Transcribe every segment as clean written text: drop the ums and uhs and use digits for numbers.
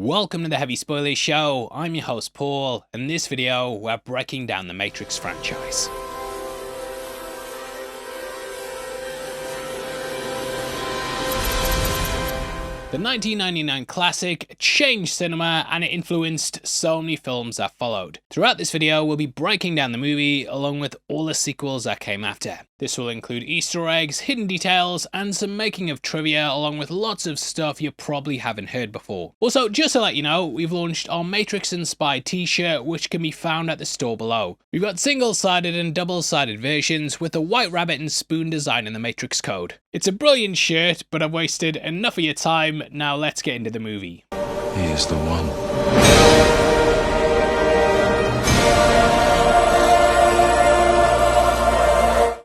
Welcome to the Heavy Spoilers Show. I'm your host Paul. In this video, we're breaking down the Matrix franchise. The 1999 classic changed cinema and it influenced so many films that followed. Throughout this video, we'll be breaking down the movie along with all the sequels that came after. This will include Easter eggs, hidden details, and some making of trivia along with lots of stuff you probably haven't heard before. Also, just to let you know, we've launched our Matrix-inspired t-shirt which can be found at the store below. We've got single-sided and double-sided versions with the white rabbit and spoon design in the Matrix code. It's a brilliant shirt, but I've wasted enough of your time. Now let's get into the movie. He is the one.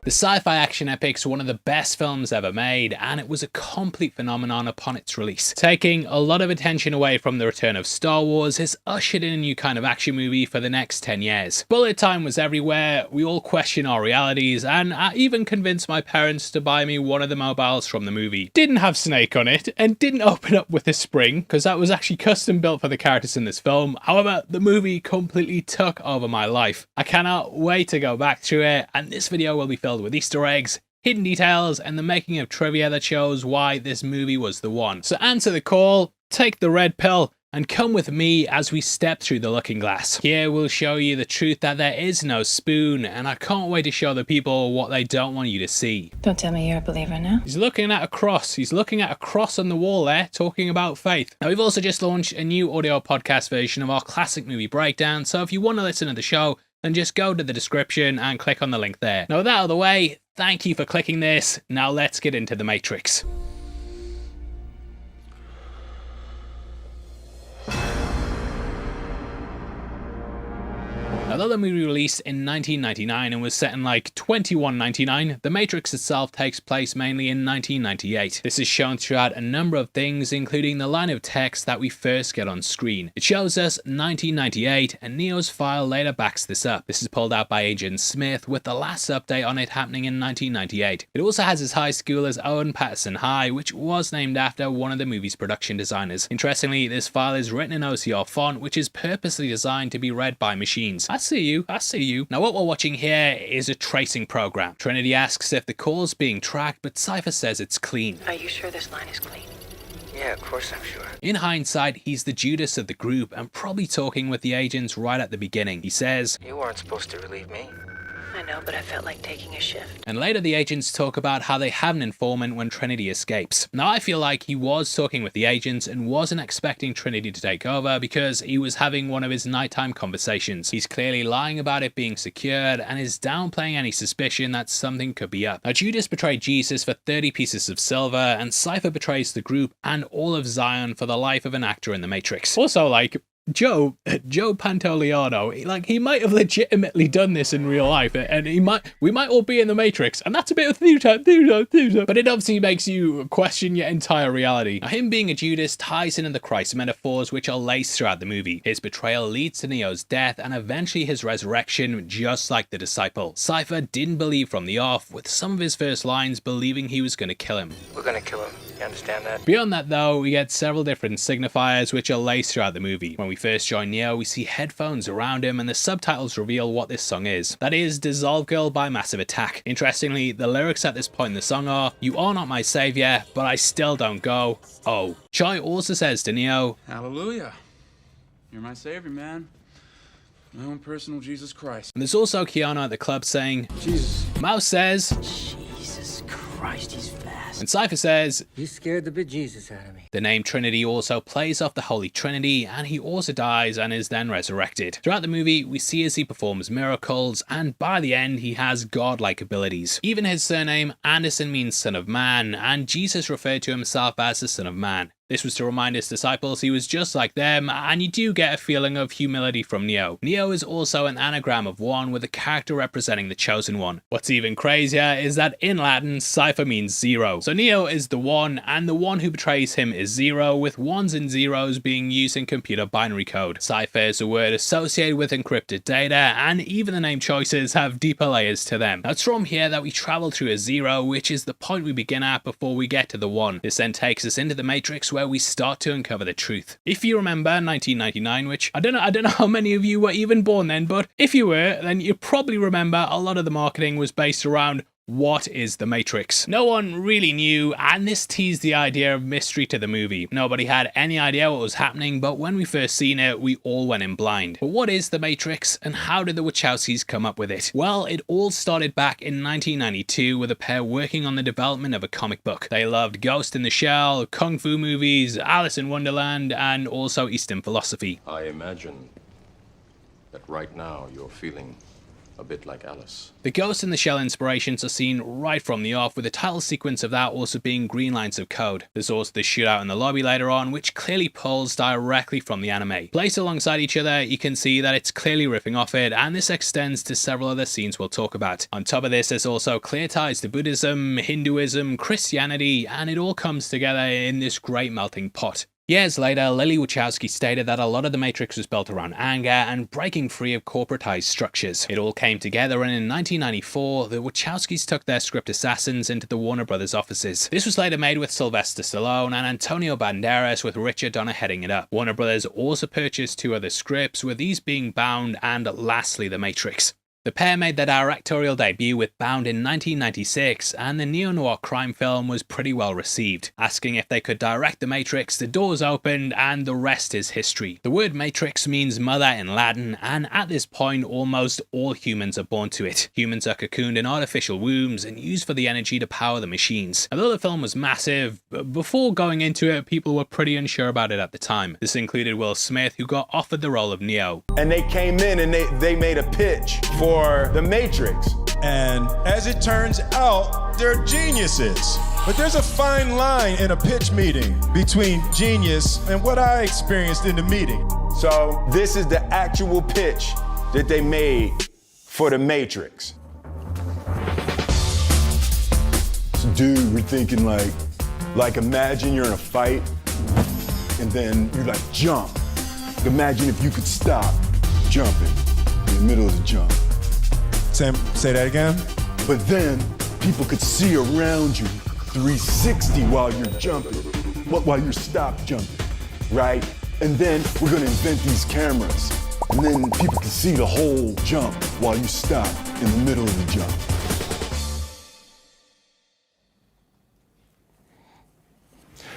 The sci-fi action epic's one of the best films ever made, and it was a complete phenomenon upon its release. Taking a lot of attention away from the return of Star Wars, it's ushered in a new kind of action movie for the next 10 years. Bullet time was everywhere, we all questioned our realities, and I even convinced my parents to buy me one of the mobiles from the movie. Didn't have Snake on it, and didn't open up with a spring, because that was actually custom built for the characters in this film. However, the movie completely took over my life. I cannot wait to go back through it, and this video will be filled with Easter eggs, hidden details, and the making of trivia that shows why this movie was the one. So answer the call, take the red pill, and come with me as we step through the looking glass. Here we'll show you the truth that there is no spoon, and I can't wait to show the people what they don't want you to see. Don't tell me you're a believer now. He's looking at a cross. He's looking at a cross on the wall there, talking about faith. Now we've also just launched a new audio podcast version of our classic movie breakdown, so if you want to listen to the show, then just go to the description and click on the link there. Now with that out of the way, thank you for clicking this. Now let's get into the Matrix. Although the movie released in 1999 and was set in like 2199, The Matrix itself takes place mainly in 1998. This is shown throughout a number of things, including the line of text that we first get on screen. It shows us 1998, and Neo's file later backs this up. This is pulled out by Agent Smith, with the last update on it happening in 1998. It also has his high school as Owen Patterson High, which was named after one of the movie's production designers. Interestingly, this file is written in OCR font, which is purposely designed to be read by machines. I see you. Now what we're watching here is a tracing program. Trinity asks if the call's being tracked, but Cypher says it's clean. Are you sure this line is clean? Yeah, of course I'm sure. In hindsight, he's the Judas of the group and probably talking with the agents right at the beginning. He says, You weren't supposed to relieve me. I know, but I felt like taking a shift. And later the agents talk about how they have an informant when Trinity escapes. Now I feel like he was talking with the agents and wasn't expecting Trinity to take over because he was having one of his nighttime conversations. He's clearly lying about it being secured and is downplaying any suspicion that something could be up. Now Judas betrayed Jesus for 30 pieces of silver, and Cypher betrays the group and all of Zion for the life of an actor in the Matrix. Also, like, Joe Pantoliano, like, he might have legitimately done this in real life, and we might all be in the Matrix, and that's a bit of theater, but it obviously makes you question your entire reality. Now, him being a Judas ties into the Christ metaphors which are laced throughout the movie. His betrayal leads to Neo's death and eventually his resurrection, just like the disciple. Cypher didn't believe from the off, with some of his first lines believing he was going to kill him. We're gonna kill him. You understand that? Beyond that though, we get several different signifiers which are laced throughout the movie. When we first join Neo, we see headphones around him and the subtitles reveal what this song is. That is Dissolve Girl by Massive Attack. Interestingly, the lyrics at this point in the song are, You are not my savior, but I still don't go. Oh. Choi also says to Neo, Hallelujah. You're my savior, man. My own personal Jesus Christ. And there's also Keanu at the club saying, Jesus. Mouse says, Jesus Christ, he's fast. and Cypher says, You scared the bejesus out of me. The name Trinity also plays off the Holy Trinity, and he also dies and is then resurrected. Throughout the movie, we see as he performs miracles, and by the end, he has godlike abilities. Even his surname, Anderson, means Son of Man, and Jesus referred to himself as the Son of Man. This was to remind his disciples he was just like them, and you do get a feeling of humility from Neo. Neo is also an anagram of one, with a character representing the chosen one. What's even crazier is that in Latin, Cypher means zero. So Neo is the one, and the one who betrays him is zero, with ones and zeros being used in computer binary code. Cypher is a word associated with encrypted data, and even the name choices have deeper layers to them. Now it's from here that we travel through a zero, which is the point we begin at before we get to the one. This then takes us into the Matrix, where we start to uncover the truth. If you remember 1999, which I don't know how many of you were even born then, but if you were, then you probably remember a lot of the marketing was based around what is the Matrix? No one really knew, and this teased the idea of mystery to the movie. Nobody had any idea what was happening, but when we first seen it, we all went in blind. But what is the Matrix, and how did the Wachowskis come up with it? Well, it all started back in 1992 with a pair working on the development of a comic book. They loved Ghost in the Shell, Kung Fu movies, Alice in Wonderland, and also Eastern philosophy. I imagine that right now you're feeling a bit like Alice. The Ghost in the Shell inspirations are seen right from the off, with the title sequence of that also being green lines of code. There's also the shootout in the lobby later on, which clearly pulls directly from the anime. Placed alongside each other, you can see that it's clearly riffing off it, and this extends to several other scenes we'll talk about. On top of this, there's also clear ties to Buddhism, Hinduism, Christianity, and it all comes together in this great melting pot. Years later, Lily Wachowski stated that a lot of the Matrix was built around anger and breaking free of corporatized structures. It all came together, and in 1994, the Wachowskis took their script Assassins into the Warner Brothers offices. This was later made with Sylvester Stallone and Antonio Banderas, with Richard Donner heading it up. Warner Brothers also purchased 2 other scripts, with these being Bound and lastly The Matrix. The pair made their directorial debut with Bound in 1996, and the neo-noir crime film was pretty well received. Asking if they could direct The Matrix, the doors opened, and the rest is history. The word Matrix means mother in Latin, and at this point, almost all humans are born to it. Humans are cocooned in artificial wombs and used for the energy to power the machines. Although the film was massive, before going into it, people were pretty unsure about it at the time. This included Will Smith, who got offered the role of Neo. And they came in and they made a pitch for The Matrix. And as it turns out, they're geniuses. But there's a fine line in a pitch meeting between genius and what I experienced in the meeting. So this is the actual pitch that they made for The Matrix. So dude, we're thinking like imagine you're in a fight and then you like jump. Imagine if you could stop jumping in the middle of the jump. Say that again? But then people could see around you 360 while you're jumping, while you're stop jumping, right? And then we're gonna invent these cameras, and then people can see the whole jump while you stop in the middle of the jump.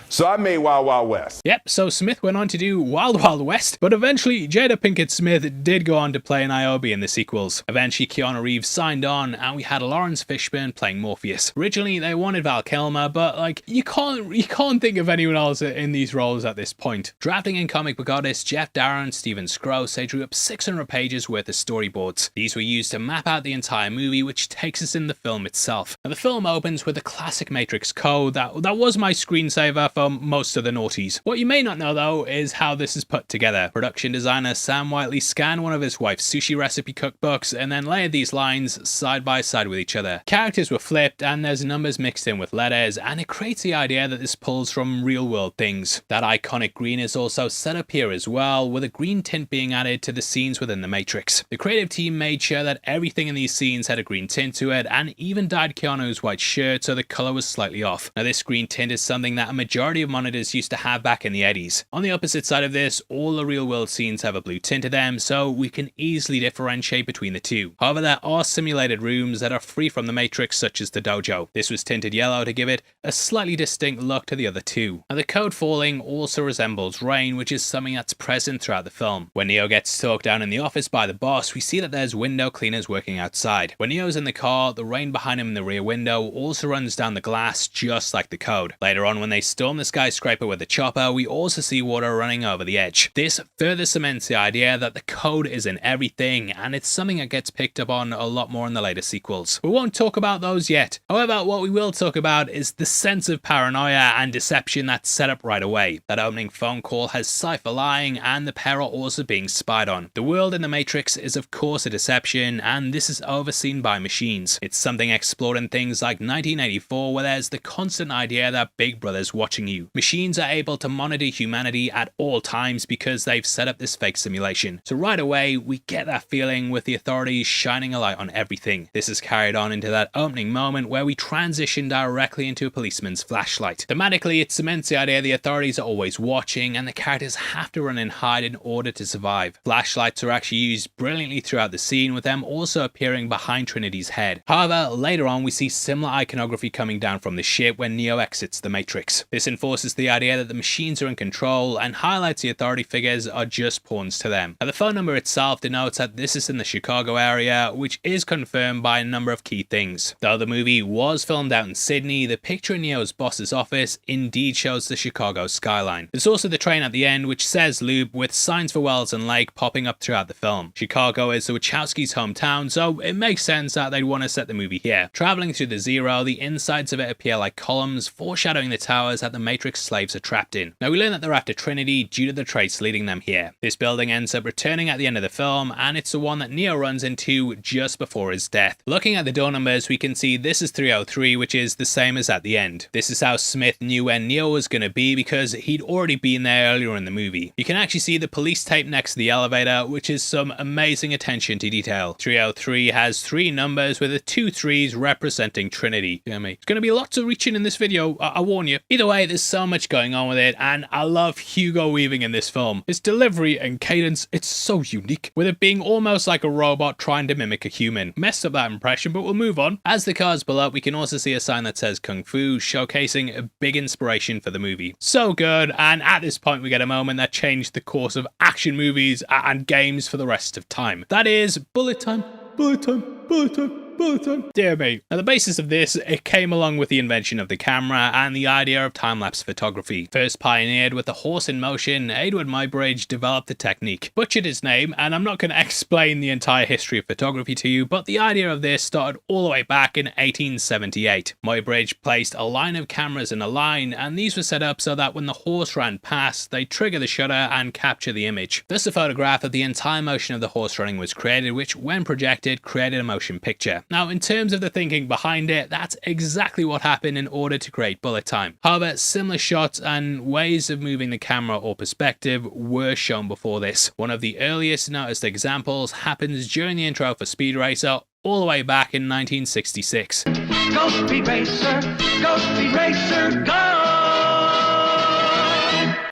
So I made Wild Wild West. Yep, so Smith went on to do Wild Wild West, but eventually Jada Pinkett Smith did go on to play Niobe in the sequels. Eventually Keanu Reeves signed on, and we had Lawrence Fishburne playing Morpheus. Originally they wanted Val Kilmer, but you can't think of anyone else in these roles at this point. Drafting and comic book artists Jeff Darren, Steven Scrose, they drew up 600 pages worth of storyboards. These were used to map out the entire movie, which takes us in the film itself. Now the film opens with the classic Matrix code that was my screensaver for most of the noughties. What you may not know though is how this is put together. Production designer Sam Whiteley scanned one of his wife's sushi recipe cookbooks and then layered these lines side by side with each other. Characters were flipped and there's numbers mixed in with letters, and it creates the idea that this pulls from real world things. That iconic green is also set up here as well, with a green tint being added to the scenes within the Matrix. The creative team made sure that everything in these scenes had a green tint to it, and even dyed Keanu's white shirt so the color was slightly off. Now this green tint is something that a majority of monitors used to have back in the 80s. On the opposite side of this, all the real world scenes have a blue tint to them, so we can easily differentiate between the two. However, there are simulated rooms that are free from the Matrix, such as the dojo. This was tinted yellow to give it a slightly distinct look to the other two. Now the code falling also resembles rain, which is something that's present throughout the film. When Neo gets talked down in the office by the boss, we see that there's window cleaners working outside. When Neo's in the car, the rain behind him in the rear window also runs down the glass just like the code. Later on, when they storm the skyscraper with a chopper, we also see water running over the edge. This further cements the idea that the code is in everything, and it's something that gets picked up on a lot more in the later sequels. We won't talk about those yet. However, what we will talk about is the sense of paranoia and deception that's set up right away. That opening phone call has Cypher lying, and the pair are also being spied on. The world in the Matrix is of course a deception, and this is overseen by machines. It's something explored in things like 1984, where there's the constant idea that Big Brother's watching you. Machines are able to monitor humanity at all times because they've set up this fake simulation. So right away, we get that feeling with the authorities shining a light on everything. This is carried on into that opening moment where we transition directly into a policeman's flashlight. Thematically, it cements the idea the authorities are always watching and the characters have to run and hide in order to survive. Flashlights are actually used brilliantly throughout the scene, with them also appearing behind Trinity's head. However, later on we see similar iconography coming down from the ship when Neo exits the Matrix. This enforces the idea that the machines are in control and highlights the authority figures are just pawns to them. Now, the phone number itself denotes that this is in the Chicago area, which is confirmed by a number of key things. Though the movie was filmed out in Sydney, the picture in Neo's boss's office indeed shows the Chicago skyline. There's also the train at the end which says Loop, with signs for Wells and Lake popping up throughout the film. Chicago is the Wachowskis' hometown, so it makes sense that they'd want to set the movie here. Traveling through the Zero, the insides of it appear like columns, foreshadowing the towers that the Matrix slaves are trapped in. Now we learn that they're after Trinity due to the trace leading them here. This building ends up returning at the end of the film, and it's the one that Neo runs into just before his death. Looking at the door numbers, we can see this is 303, which is the same as at the end. This is how Smith knew where Neo was going to be because he'd already been there earlier in the movie. You can actually see the police tape next to the elevator, which is some amazing attention to detail. 303 has 3 numbers with the 2 3s representing Trinity. You know me. It's going to be lots of reaching in this video, I warn you. Either way, there's so much going on with it, and I love Hugo Weaving in this film. His delivery and cadence, it's so unique, with it being almost like a robot trying to mimic a human. Messed up that impression, but we'll move on. As the cars pull up, we can also see a sign that says Kung Fu, showcasing a big inspiration for the movie. So good, and at this point we get a moment that changed the course of action movies and games for the rest of time. That is bullet time, bullet time, bullet time. Dear me. Now the basis of this, it came along with the invention of the camera and the idea of time-lapse photography. First pioneered with the horse in motion, Edward Muybridge developed the technique. Butchered his name, and I'm not going to explain the entire history of photography to you, but the idea of this started all the way back in 1878. Muybridge placed a line of cameras in a line, and these were set up so that when the horse ran past, they trigger the shutter and capture the image. Thus a photograph of the entire motion of the horse running was created, which when projected created a motion picture. Now, in terms of the thinking behind it, that's exactly what happened in order to create bullet time. However, similar shots and ways of moving the camera or perspective were shown before this. One of the earliest noticed examples happens during the intro for Speed Racer all the way back in 1966. Go Speed Racer, go!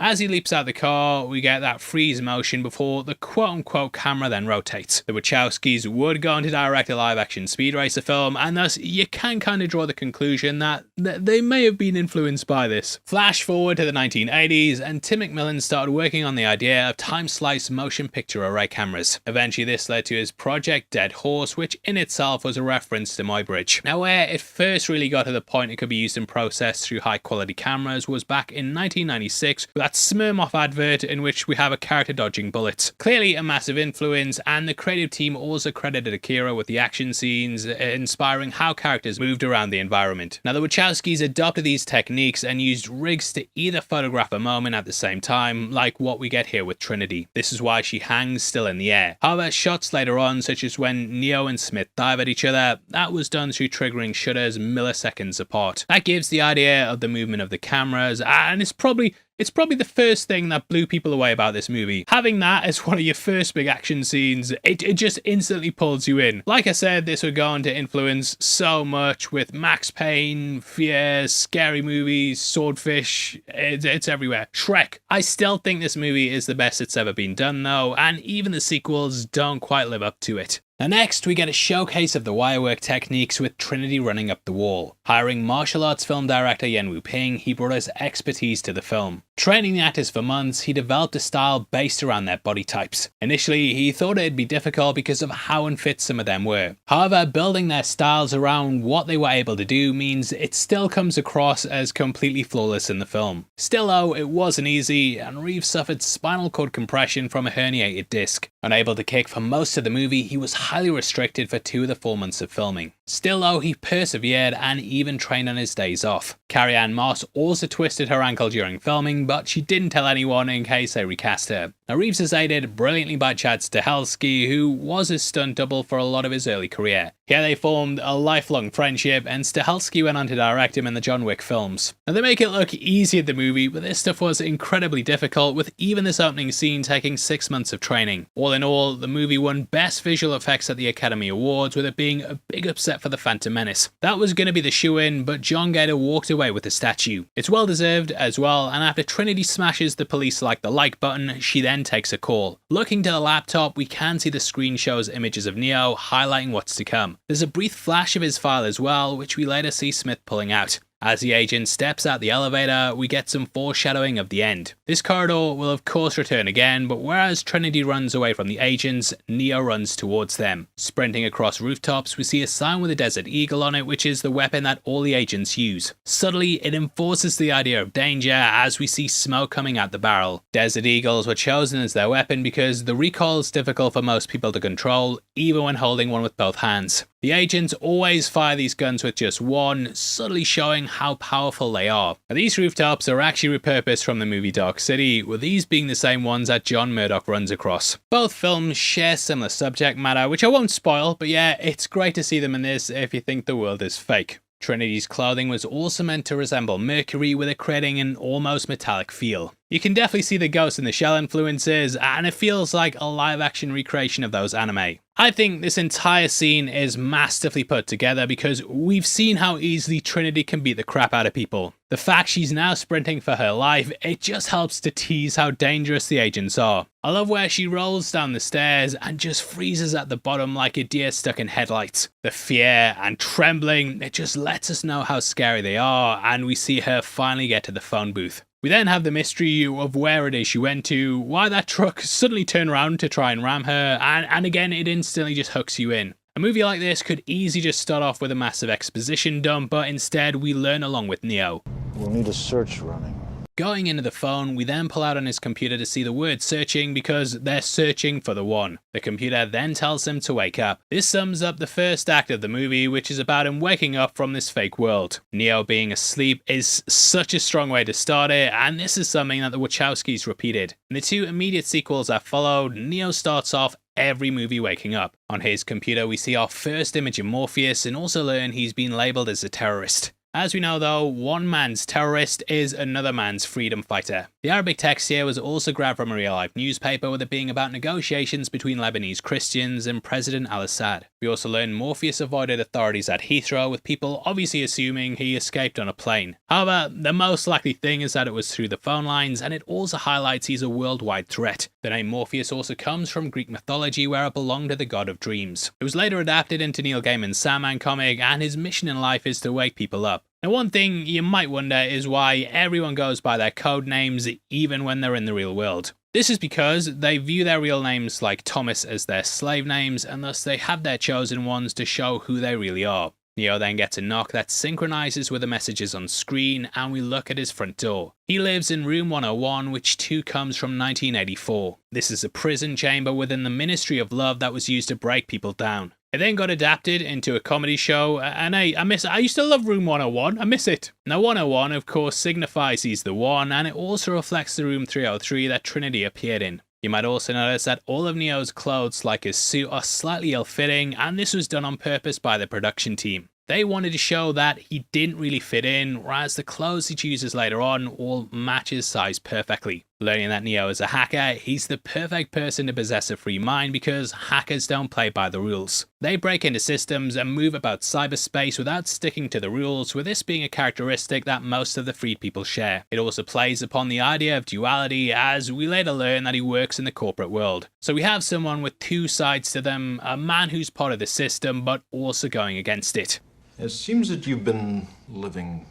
As he leaps out the car, we get that freeze motion before the quote-unquote camera then rotates. The Wachowskis would go on to direct a live-action Speed Racer film, and thus you can kind of draw the conclusion that they may have been influenced by this. Flash forward to the 1980s, and Tim McMillan started working on the idea of time-slice motion picture array cameras. Eventually this led to his Project Dead Horse, which in itself was a reference to Muybridge. Now where it first really got to the point it could be used and processed through high-quality cameras was back in 1996 with that Smirnoff advert in which we have a character dodging bullets. Clearly a massive influence, and the creative team also credited Akira with the action scenes, inspiring how characters moved around the environment. Now the Wachowskis adopted these techniques and used rigs to either photograph a moment at the same time, like what we get here with Trinity. This is why she hangs still in the air. However, shots later on, such as when Neo and Smith dive at each other, that was done through triggering shutters milliseconds apart. That gives the idea of the movement of the cameras, and it's probably the first thing that blew people away about this movie. Having that as one of your first big action scenes, it just instantly pulls you in. Like I said, this would go on to influence so much with Max Payne, Fear, scary movies, Swordfish, it's everywhere. Shrek. I still think this movie is the best it's ever been done though, and even the sequels don't quite live up to it. Now next, we get a showcase of the wirework techniques with Trinity running up the wall. Hiring martial arts film director Yen Wu-ping, he brought his expertise to the film. Training the actors for months, he developed a style based around their body types. Initially, he thought it'd be difficult because of how unfit some of them were. However, building their styles around what they were able to do means it still comes across as completely flawless in the film. Still though, it wasn't easy, and Reeves suffered spinal cord compression from a herniated disc. Unable to kick for most of the movie, he was highly restricted for 2 of the 4 months of filming. Still though, he persevered and even trained on his days off. Carrie-Anne Moss also twisted her ankle during filming, but she didn't tell anyone in case they recast her. Now Reeves is aided brilliantly by Chad Stahelski, who was his stunt double for a lot of his early career. Here they formed a lifelong friendship, and Stahelski went on to direct him in the John Wick films. Now they make it look easy in the movie, but this stuff was incredibly difficult, with even this opening scene taking 6 months of training. All in all, the movie won Best Visual Effects at the Academy Awards, with it being a big upset for The Phantom Menace. That was going to be the shoe-in, but John Gator walked away with the statue. It's well deserved as well, and after Trinity smashes the police like the like button, she then takes a call. Looking to the laptop, we can see the screen shows images of Neo, highlighting what's to come. There's a brief flash of his file as well, which we later see Smith pulling out. As the agent steps out the elevator, we get some foreshadowing of the end. This corridor will of course return again, but whereas Trinity runs away from the agents, Neo runs towards them. Sprinting across rooftops, we see a sign with a Desert Eagle on it, which is the weapon that all the agents use. Subtly, it enforces the idea of danger as we see smoke coming out the barrel. Desert Eagles were chosen as their weapon because the recoil is difficult for most people to control, even when holding one with both hands. The agents always fire these guns with just one, subtly showing how powerful they are. Now, these rooftops are actually repurposed from the movie Dark City, with these being the same ones that John Murdoch runs across. Both films share similar subject matter, which I won't spoil, but yeah, it's great to see them in this if you think the world is fake. Trinity's clothing was also meant to resemble Mercury, with it creating an almost metallic feel. You can definitely see the Ghost in the Shell influences, and it feels like a live-action recreation of those anime. I think this entire scene is masterfully put together because we've seen how easily Trinity can beat the crap out of people. The fact she's now sprinting for her life, it just helps to tease how dangerous the agents are. I love where she rolls down the stairs and just freezes at the bottom like a deer stuck in headlights. The fear and trembling, it just lets us know how scary they are, and we see her finally get to the phone booth. We then have the mystery of where it is she went to, why that truck suddenly turned around to try and ram her, and again it instantly just hooks you in. A movie like this could easily just start off with a massive exposition dump, but instead we learn along with Neo. We'll need a search running. Going into the phone, we then pull out on his computer to see the word searching because they're searching for the one. The computer then tells him to wake up. This sums up the first act of the movie, which is about him waking up from this fake world. Neo being asleep is such a strong way to start it, and this is something that the Wachowskis repeated. In the two immediate sequels that followed, Neo starts off every movie waking up. On his computer, we see our first image of Morpheus and also learn he's been labeled as a terrorist. As we know though, one man's terrorist is another man's freedom fighter. The Arabic text here was also grabbed from a real-life newspaper, with it being about negotiations between Lebanese Christians and President al-Assad. We also learn Morpheus avoided authorities at Heathrow, with people obviously assuming he escaped on a plane. However, the most likely thing is that it was through the phone lines, and it also highlights he's a worldwide threat. The name Morpheus also comes from Greek mythology, where it belonged to the god of dreams. It was later adapted into Neil Gaiman's Sandman comic, and his mission in life is to wake people up. Now, one thing you might wonder is why everyone goes by their code names even when they're in the real world. This is because they view their real names like Thomas as their slave names, and thus they have their chosen ones to show who they really are. Neo then gets a knock that synchronizes with the messages on screen, and we look at his front door. He lives in room 101, which too comes from 1984. This is a prison chamber within the Ministry of Love that was used to break people down. It then got adapted into a comedy show, and I miss it. I used to love Room 101, I miss it. Now 101 of course signifies he's the one, and it also reflects the Room 303 that Trinity appeared in. You might also notice that all of Neo's clothes, like his suit, are slightly ill-fitting, and this was done on purpose by the production team. They wanted to show that he didn't really fit in, whereas the clothes he chooses later on all match his size perfectly. Learning that Neo is a hacker, he's the perfect person to possess a free mind because hackers don't play by the rules. They break into systems and move about cyberspace without sticking to the rules, with this being a characteristic that most of the freed people share. It also plays upon the idea of duality, as we later learn that he works in the corporate world. So we have someone with two sides to them, a man who's part of the system but also going against it. It seems that you've been living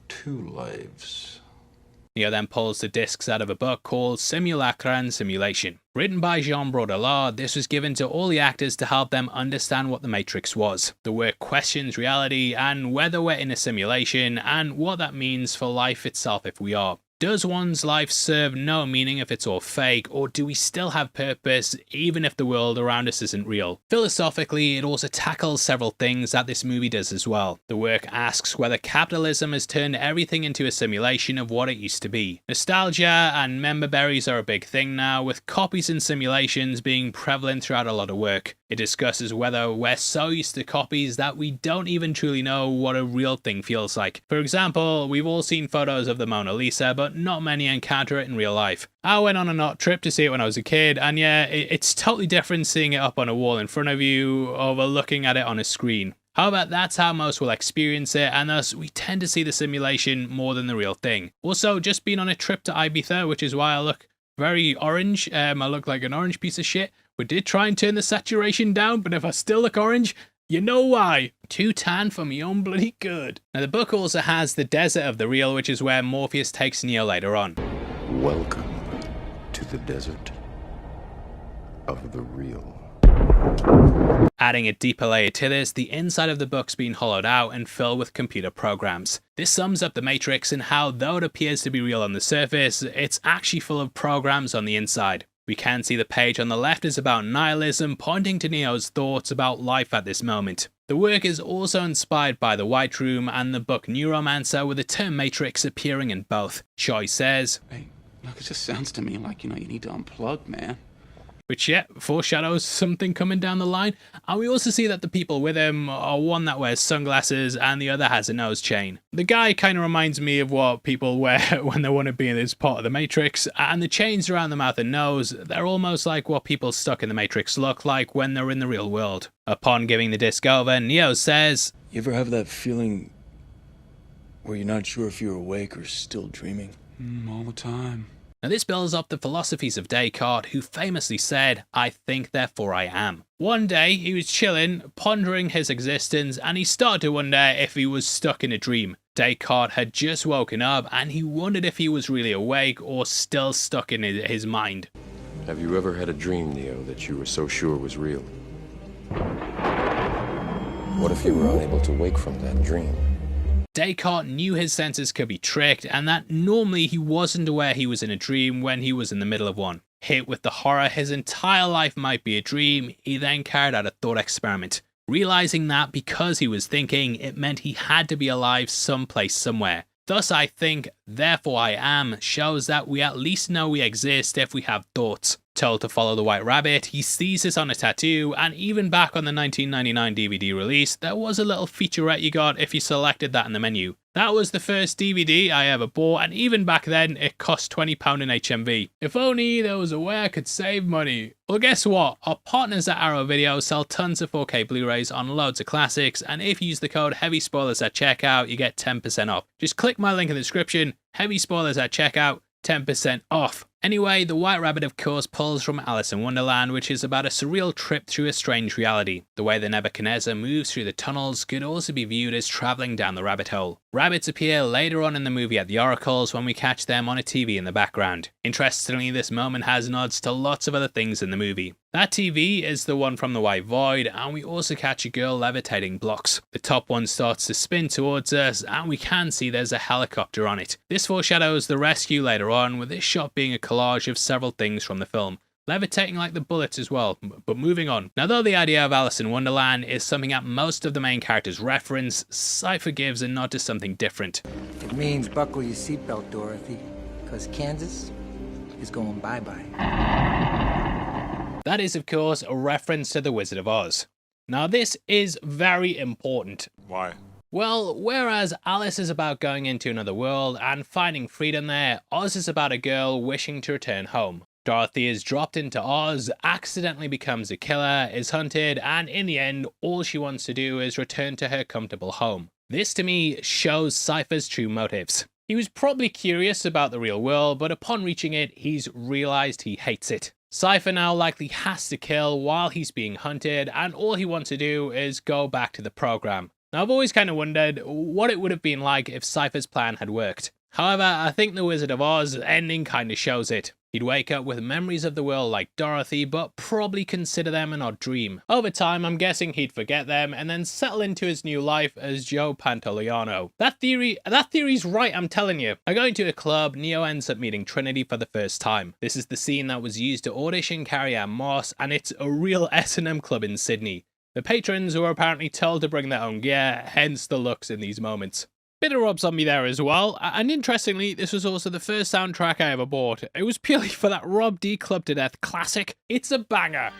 two lives. Neo then pulls the discs out of a book called Simulacra and Simulation. Written by Jean Baudelaire, this was given to all the actors to help them understand what the Matrix was. The work questions reality and whether we're in a simulation, and what that means for life itself if we are. Does one's life serve no meaning if it's all fake, or do we still have purpose even if the world around us isn't real? Philosophically, it also tackles several things that this movie does as well. The work asks whether capitalism has turned everything into a simulation of what it used to be. Nostalgia and member berries are a big thing now, with copies and simulations being prevalent throughout a lot of work. It discusses whether we're so used to copies that we don't even truly know what a real thing feels like. For example, we've all seen photos of the Mona Lisa, but not many encounter it in real life. I went on an art trip to see it when I was a kid, and yeah, it's totally different seeing it up on a wall in front of you over looking at it on a screen. However, that's how most will experience it, and thus we tend to see the simulation more than the real thing. Also, just being on a trip to Ibiza, which is why I look very orange, I look like an orange piece of shit. We did try and turn the saturation down, but if I still look orange, you know why. Too tan for me own bloody good. Now the book also has the desert of the real, which is where Morpheus takes Neo later on. Welcome to the desert of the real. Adding a deeper layer to this, the inside of the book's been hollowed out and filled with computer programs. This sums up the Matrix and how, though it appears to be real on the surface, it's actually full of programs on the inside. We can see the page on the left is about nihilism, pointing to Neo's thoughts about life at this moment. The work is also inspired by The White Room and the book Neuromancer, with the term Matrix appearing in both. Choi says, Hey, look, it just sounds to me like, you need to unplug, man. Which, yeah, foreshadows something coming down the line. And we also see that the people with him are one that wears sunglasses and the other has a nose chain. The guy kind of reminds me of what people wear when they want to be in this part of the Matrix, and the chains around the mouth and nose, they're almost like what people stuck in the Matrix look like when they're in the real world. Upon giving the disc over, Neo says, You ever have that feeling where you're not sure if you're awake or still dreaming? All the time. Now this builds up the philosophies of Descartes, who famously said, I think therefore I am. One day he was chilling, pondering his existence, and he started to wonder if he was stuck in a dream. Descartes had just woken up and he wondered if he was really awake or still stuck in his mind. Have you ever had a dream, Neo, that you were so sure was real? What if you were unable to wake from that dream? Descartes knew his senses could be tricked, and that normally he wasn't aware he was in a dream when he was in the middle of one. Hit with the horror his entire life might be a dream, he then carried out a thought experiment, realizing that because he was thinking, it meant he had to be alive someplace somewhere. Thus I think, therefore I am, shows that we at least know we exist if we have thoughts. Told to follow the white rabbit, he sees this on a tattoo, and even back on the 1999 DVD release, there was a little featurette you got if you selected that in the menu. That was the first DVD I ever bought, and even back then, it cost £20 in HMV. If only there was a way I could save money. Well, guess what? Our partners at Arrow Video sell tons of 4K Blu-rays on loads of classics, and if you use the code HEAVYSPOILERS at checkout, you get 10% off. Just click my link in the description, HEAVYSPOILERS at checkout, 10% off. Anyway, the White Rabbit of course pulls from Alice in Wonderland, which is about a surreal trip through a strange reality. The way the Nebuchadnezzar moves through the tunnels could also be viewed as travelling down the rabbit hole. Rabbits appear later on in the movie at the oracles when we catch them on a TV in the background. Interestingly, this moment has nods to lots of other things in the movie. That TV is the one from the White Void, and we also catch a girl levitating blocks. The top one starts to spin towards us, and we can see there's a helicopter on it. This foreshadows the rescue later on, with this shot being a collage of several things from the film. Levitating like the bullets as well, but moving on. Now though the idea of Alice in Wonderland is something that most of the main characters reference, Cypher gives a nod to something different. It means buckle your seatbelt, Dorothy, because Kansas is going bye-bye. That is of course a reference to The Wizard of Oz. Now this is very important. Why? Well, whereas Alice is about going into another world and finding freedom there, Oz is about a girl wishing to return home. Dorothy is dropped into Oz, accidentally becomes a killer, is hunted, and in the end, all she wants to do is return to her comfortable home. This to me shows Cypher's true motives. He was probably curious about the real world, but upon reaching it, he's realized he hates it. Cypher now likely has to kill while he's being hunted, and all he wants to do is go back to the program. Now I've always kind of wondered what it would have been like if Cypher's plan had worked. However, I think The Wizard of Oz ending kind of shows it. He'd wake up with memories of the world like Dorothy, but probably consider them an odd dream. Over time, I'm guessing he'd forget them and then settle into his new life as Joe Pantoliano. That theory's right, I'm telling you. By going to a club, Neo ends up meeting Trinity for the first time. This is the scene that was used to audition Carrie-Anne Moss, and it's a real S&M club in Sydney. The patrons were apparently told to bring their own gear, hence the looks in these moments. Bit of Rob Zombie there as well, and interestingly, this was also the first soundtrack I ever bought. It was purely for that Rob D Club to Death classic. It's a banger.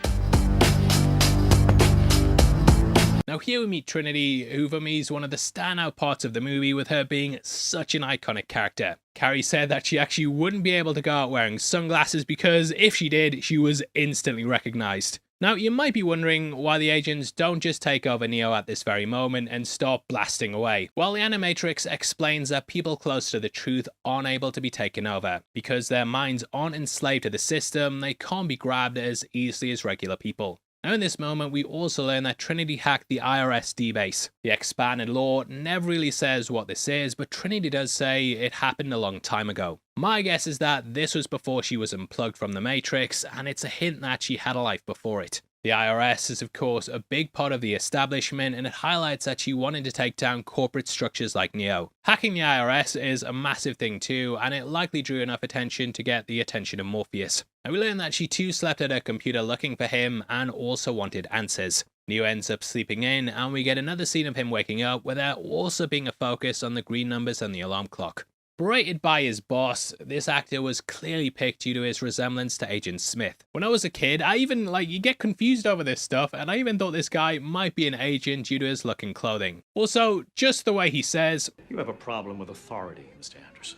Now here we meet Trinity, who for me is one of the standout parts of the movie, with her being such an iconic character. Carrie said that she actually wouldn't be able to go out wearing sunglasses because if she did, she was instantly recognized. Now, you might be wondering why the agents don't just take over Neo at this very moment and start blasting away. Well, the Animatrix explains that people close to the truth aren't able to be taken over. Because their minds aren't enslaved to the system, they can't be grabbed as easily as regular people. Now in this moment, we also learn that Trinity hacked the IRS D-base. The expanded lore never really says what this is, but Trinity does say it happened a long time ago. My guess is that this was before she was unplugged from the Matrix, and it's a hint that she had a life before it. The IRS is of course a big part of the establishment, and it highlights that she wanted to take down corporate structures like Neo. Hacking the IRS is a massive thing too, and it likely drew enough attention to get the attention of Morpheus. And we learn that she too slept at her computer looking for him and also wanted answers. Neo ends up sleeping in, and we get another scene of him waking up with there also being a focus on the green numbers on the alarm clock. Berated by his boss, this actor was clearly picked due to his resemblance to Agent Smith. When I was a kid, you get confused over this stuff, and I even thought this guy might be an agent due to his look and clothing. Also, just the way he says, "You have a problem with authority, Mr. Anderson."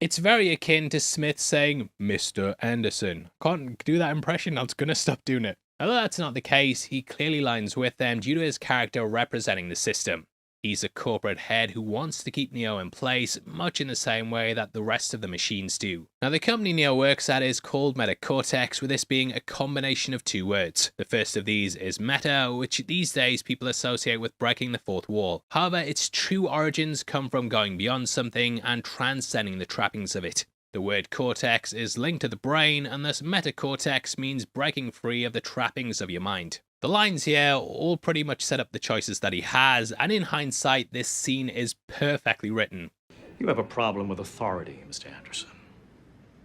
It's very akin to Smith saying, "Mr. Anderson." Can't do that impression, I was gonna stop doing it. Although that's not the case, he clearly lines with them due to his character representing the system. He's a corporate head who wants to keep Neo in place, much in the same way that the rest of the machines do. Now the company Neo works at is called Metacortex, with this being a combination of two words. The first of these is meta, which these days people associate with breaking the fourth wall. However, its true origins come from going beyond something and transcending the trappings of it. The word cortex is linked to the brain, and thus metacortex means breaking free of the trappings of your mind. The lines here all pretty much set up the choices that he has, and in hindsight, this scene is perfectly written. "You have a problem with authority, Mr. Anderson.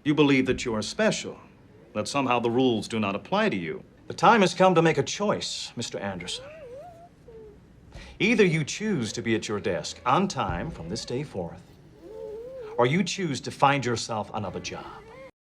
You believe that you are special, that somehow the rules do not apply to you. The time has come to make a choice, Mr. Anderson. Either you choose to be at your desk on time from this day forth, or you choose to find yourself another job."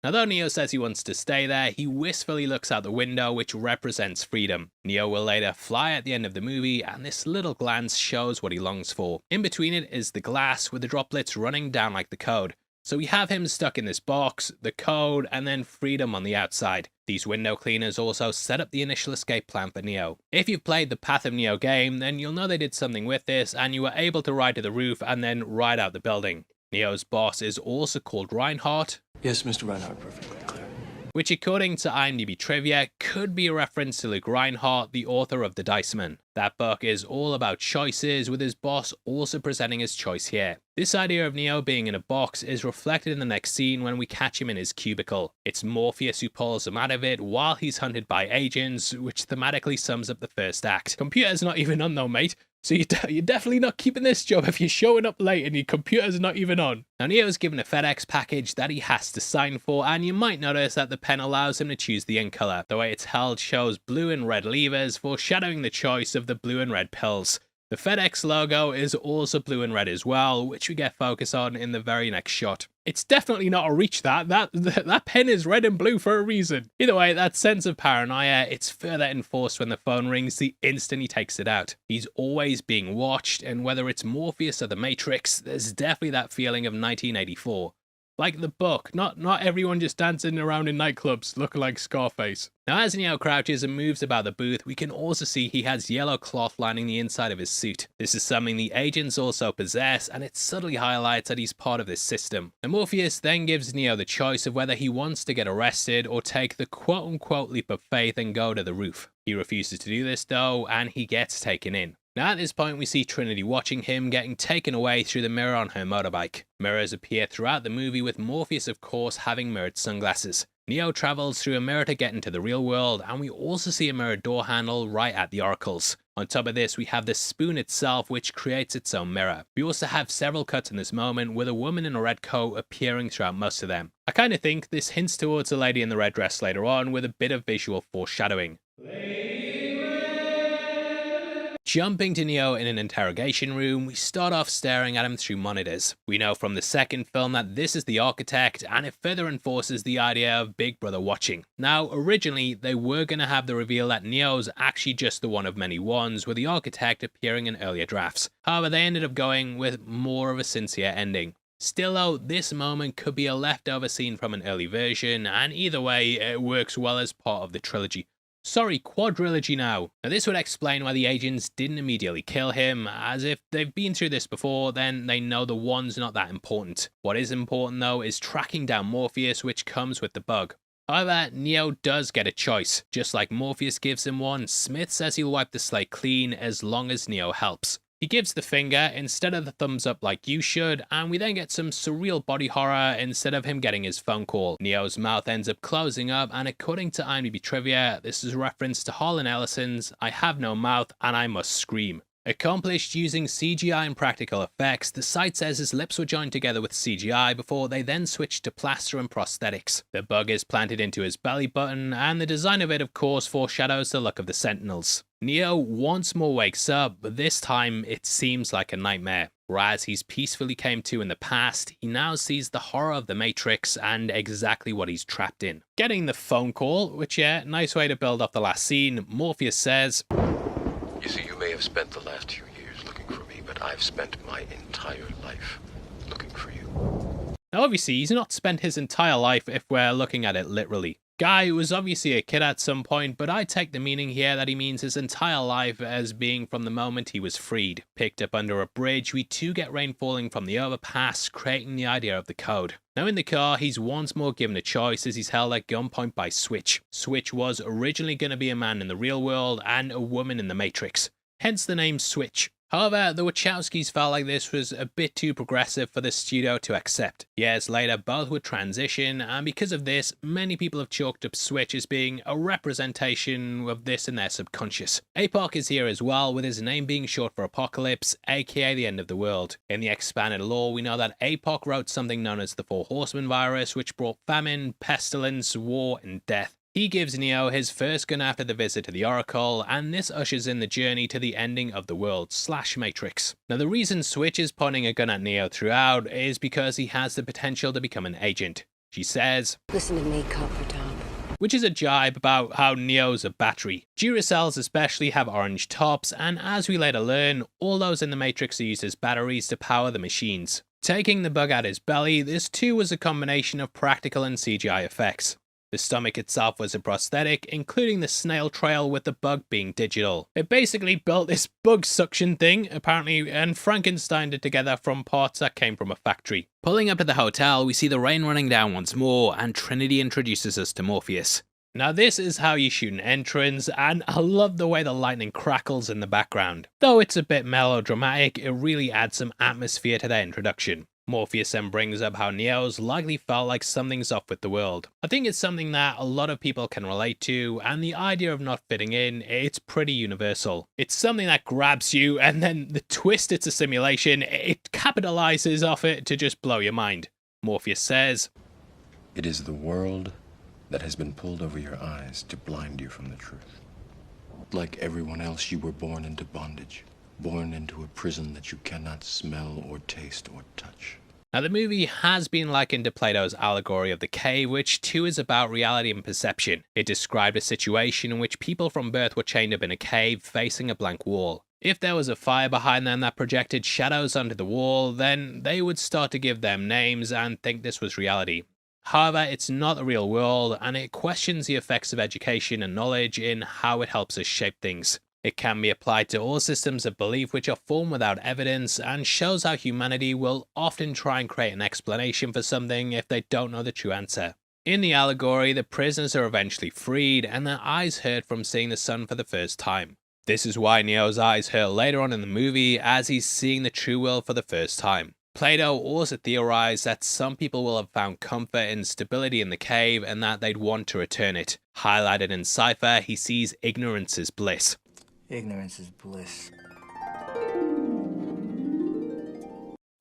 Now though Neo says he wants to stay there, he wistfully looks out the window, which represents freedom. Neo will later fly at the end of the movie, and this little glance shows what he longs for. In between it is the glass with the droplets running down like the code. So we have him stuck in this box, the code, and then freedom on the outside. These window cleaners also set up the initial escape plan for Neo. If you've played the Path of Neo game, then you'll know they did something with this, and you were able to ride to the roof and then ride out the building. Neo's boss is also called Reinhardt. Yes, Mr. Reinhardt, perfectly clear. Which according to IMDb trivia could be a reference to Luke Reinhardt, the author of The Dice Man. That book is all about choices, with his boss also presenting his choice here. This idea of Neo being in a box is reflected in the next scene when we catch him in his cubicle. It's Morpheus who pulls him out of it while he's hunted by agents, which thematically sums up the first act. Computer's not even on though, mate. So you're definitely not keeping this job if you're showing up late and your computer's not even on. Now Neo's given a FedEx package that he has to sign for, and you might notice that the pen allows him to choose the ink color. The way it's held shows blue and red levers, foreshadowing the choice of the blue and red pills. The FedEx logo is also blue and red as well, which we get focus on in the very next shot. It's definitely not a reach that pen is red and blue for a reason. Either way, that sense of paranoia, it's further enforced when the phone rings the instant he takes it out. He's always being watched, and whether it's Morpheus or the Matrix, there's definitely that feeling of 1984. Like the book, not everyone just dancing around in nightclubs looking like Scarface. Now as Neo crouches and moves about the booth, we can also see he has yellow cloth lining the inside of his suit. This is something the agents also possess, and it subtly highlights that he's part of this system. And Morpheus then gives Neo the choice of whether he wants to get arrested or take the quote-unquote leap of faith and go to the roof. He refuses to do this though, and he gets taken in. Now at this point we see Trinity watching him getting taken away through the mirror on her motorbike. Mirrors appear throughout the movie, with Morpheus of course having mirrored sunglasses. Neo travels through a mirror to get into the real world, and we also see a mirror door handle right at the oracles. On top of this we have the spoon itself, which creates its own mirror. We also have several cuts in this moment with a woman in a red coat appearing throughout most of them. I kinda think this hints towards a lady in the red dress later on, with a bit of visual foreshadowing. Jumping to Neo in an interrogation room, we start off staring at him through monitors. We know from the second film that this is the architect, and it further enforces the idea of Big Brother watching. Now, originally, they were going to have the reveal that Neo's actually just the one of many ones, with the architect appearing in earlier drafts. However, they ended up going with more of a sincere ending. Still though, this moment could be a leftover scene from an early version, and either way, it works well as part of the trilogy. Sorry, Quadrilogy now. Now this would explain why the agents didn't immediately kill him, as if they've been through this before, then they know the one's not that important. What is important though is tracking down Morpheus, which comes with the bug. However, Neo does get a choice. Just like Morpheus gives him one, Smith says he'll wipe the slate clean as long as Neo helps. He gives the finger instead of the thumbs up like you should, and we then get some surreal body horror instead of him getting his phone call. Neo's mouth ends up closing up, and according to IMDb trivia, this is a reference to Harlan Ellison's "I have no mouth and I must scream." Accomplished using CGI and practical effects, the site says his lips were joined together with CGI before they then switched to plaster and prosthetics. The bug is planted into his belly button, and the design of it of course foreshadows the look of the Sentinels. Neo once more wakes up, but this time it seems like a nightmare. Whereas he's peacefully came to in the past, he now sees the horror of the Matrix and exactly what he's trapped in. Getting the phone call, which yeah, nice way to build off the last scene, Morpheus says, "You see, you may have spent the last few years looking for me, but I've spent my entire life looking for you." Now obviously he's not spent his entire life if we're looking at it literally. Guy was obviously a kid at some point, but I take the meaning here that he means his entire life as being from the moment he was freed. Picked up under a bridge, we too get rain falling from the overpass, creating the idea of the code. Now in the car, he's once more given a choice as he's held at gunpoint by Switch. Switch was originally going to be a man in the real world and a woman in the Matrix, hence the name Switch. However, the Wachowskis felt like this was a bit too progressive for the studio to accept. Years later, both would transition, and because of this, many people have chalked up Switch as being a representation of this in their subconscious. APOC is here as well, with his name being short for Apocalypse, aka the end of the world. In the expanded lore, we know that APOC wrote something known as the Four Horsemen virus, which brought famine, pestilence, war, and death. He gives Neo his first gun after the visit to the Oracle, and this ushers in the journey to the ending of the world / Matrix. Now the reason Switch is pointing a gun at Neo throughout is because he has the potential to become an agent. She says, "Listen to me, Copper Top." Which is a jibe about how Neo's a battery. Duracells especially have orange tops, and as we later learn, all those in the Matrix are used as batteries to power the machines. Taking the bug out his belly, this too was a combination of practical and CGI effects. The stomach itself was a prosthetic, including the snail trail with the bug being digital. It basically built this bug suction thing, apparently, and Frankensteined it together from parts that came from a factory. Pulling up to the hotel, we see the rain running down once more, and Trinity introduces us to Morpheus. Now this is how you shoot an entrance, and I love the way the lightning crackles in the background. Though it's a bit melodramatic, it really adds some atmosphere to their introduction. Morpheus then brings up how Neo's likely felt like something's off with the world. I think it's something that a lot of people can relate to, and the idea of not fitting in, it's pretty universal. It's something that grabs you, and then the twist it's a simulation, it capitalizes off it to just blow your mind. Morpheus says, "It is the world that has been pulled over your eyes to blind you from the truth. Like everyone else, you were born into bondage. Born into a prison that you cannot smell or taste or touch." Now the movie has been likened to Plato's allegory of the cave, which too is about reality and perception. It described a situation in which people from birth were chained up in a cave facing a blank wall. If there was a fire behind them that projected shadows onto the wall, then they would start to give them names and think this was reality. However, it's not the real world, and it questions the effects of education and knowledge in how it helps us shape things. It can be applied to all systems of belief which are formed without evidence, and shows how humanity will often try and create an explanation for something if they don't know the true answer. In the allegory, the prisoners are eventually freed, and their eyes hurt from seeing the sun for the first time. This is why Neo's eyes hurt later on in the movie, as he's seeing the true world for the first time. Plato also theorized that some people will have found comfort and stability in the cave, and that they'd want to return it. Highlighted in Cypher, he sees ignorance as bliss. Ignorance is bliss.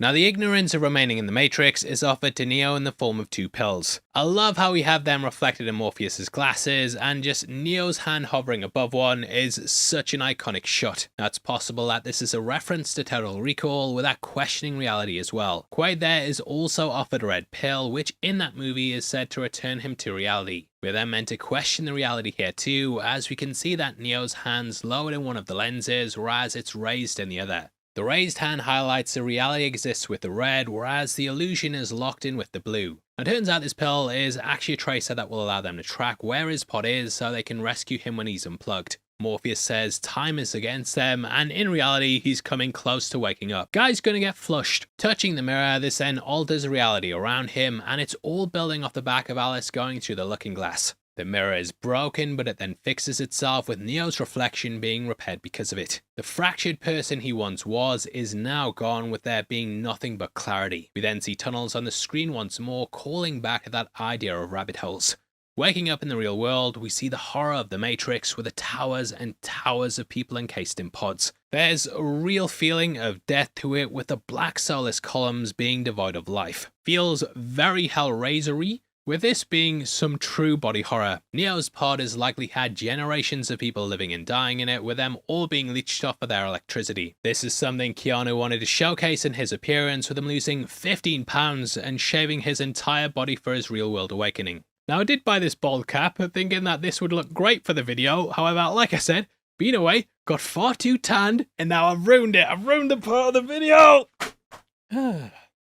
Now, the ignorance of remaining in the Matrix is offered to Neo in the form of 2 pills. I love how we have them reflected in Morpheus's glasses, and just Neo's hand hovering above one is such an iconic shot. Now, it's possible that this is a reference to Total Recall without questioning reality as well. Quaid there is also offered a red pill, which in that movie is said to return him to reality. We're then meant to question the reality here too, as we can see that Neo's hand's lowered in one of the lenses, whereas it's raised in the other. The raised hand highlights the reality exists with the red, whereas the illusion is locked in with the blue. It turns out this pill is actually a tracer that will allow them to track where his pod is so they can rescue him when he's unplugged. Morpheus says time is against them, and in reality, he's coming close to waking up. Guy's gonna get flushed. Touching the mirror, this then alters reality around him, and it's all building off the back of Alice going through the looking glass. The mirror is broken, but it then fixes itself, with Neo's reflection being repaired because of it. The fractured person he once was is now gone, with there being nothing but clarity. We then see tunnels on the screen once more, calling back to that idea of rabbit holes. Waking up in the real world, we see the horror of the Matrix with the towers and towers of people encased in pods. There's a real feeling of death to it, with the black soulless columns being devoid of life. Feels very Hellraiser-y, with this being some true body horror. Neo's pod has likely had generations of people living and dying in it, with them all being leached off of their electricity. This is something Keanu wanted to showcase in his appearance, with him losing 15 pounds and shaving his entire body for his real world awakening. Now, I did buy this bald cap thinking that this would look great for the video. However, like I said, been away, got far too tanned, and now I've ruined it. I've ruined the part of the video.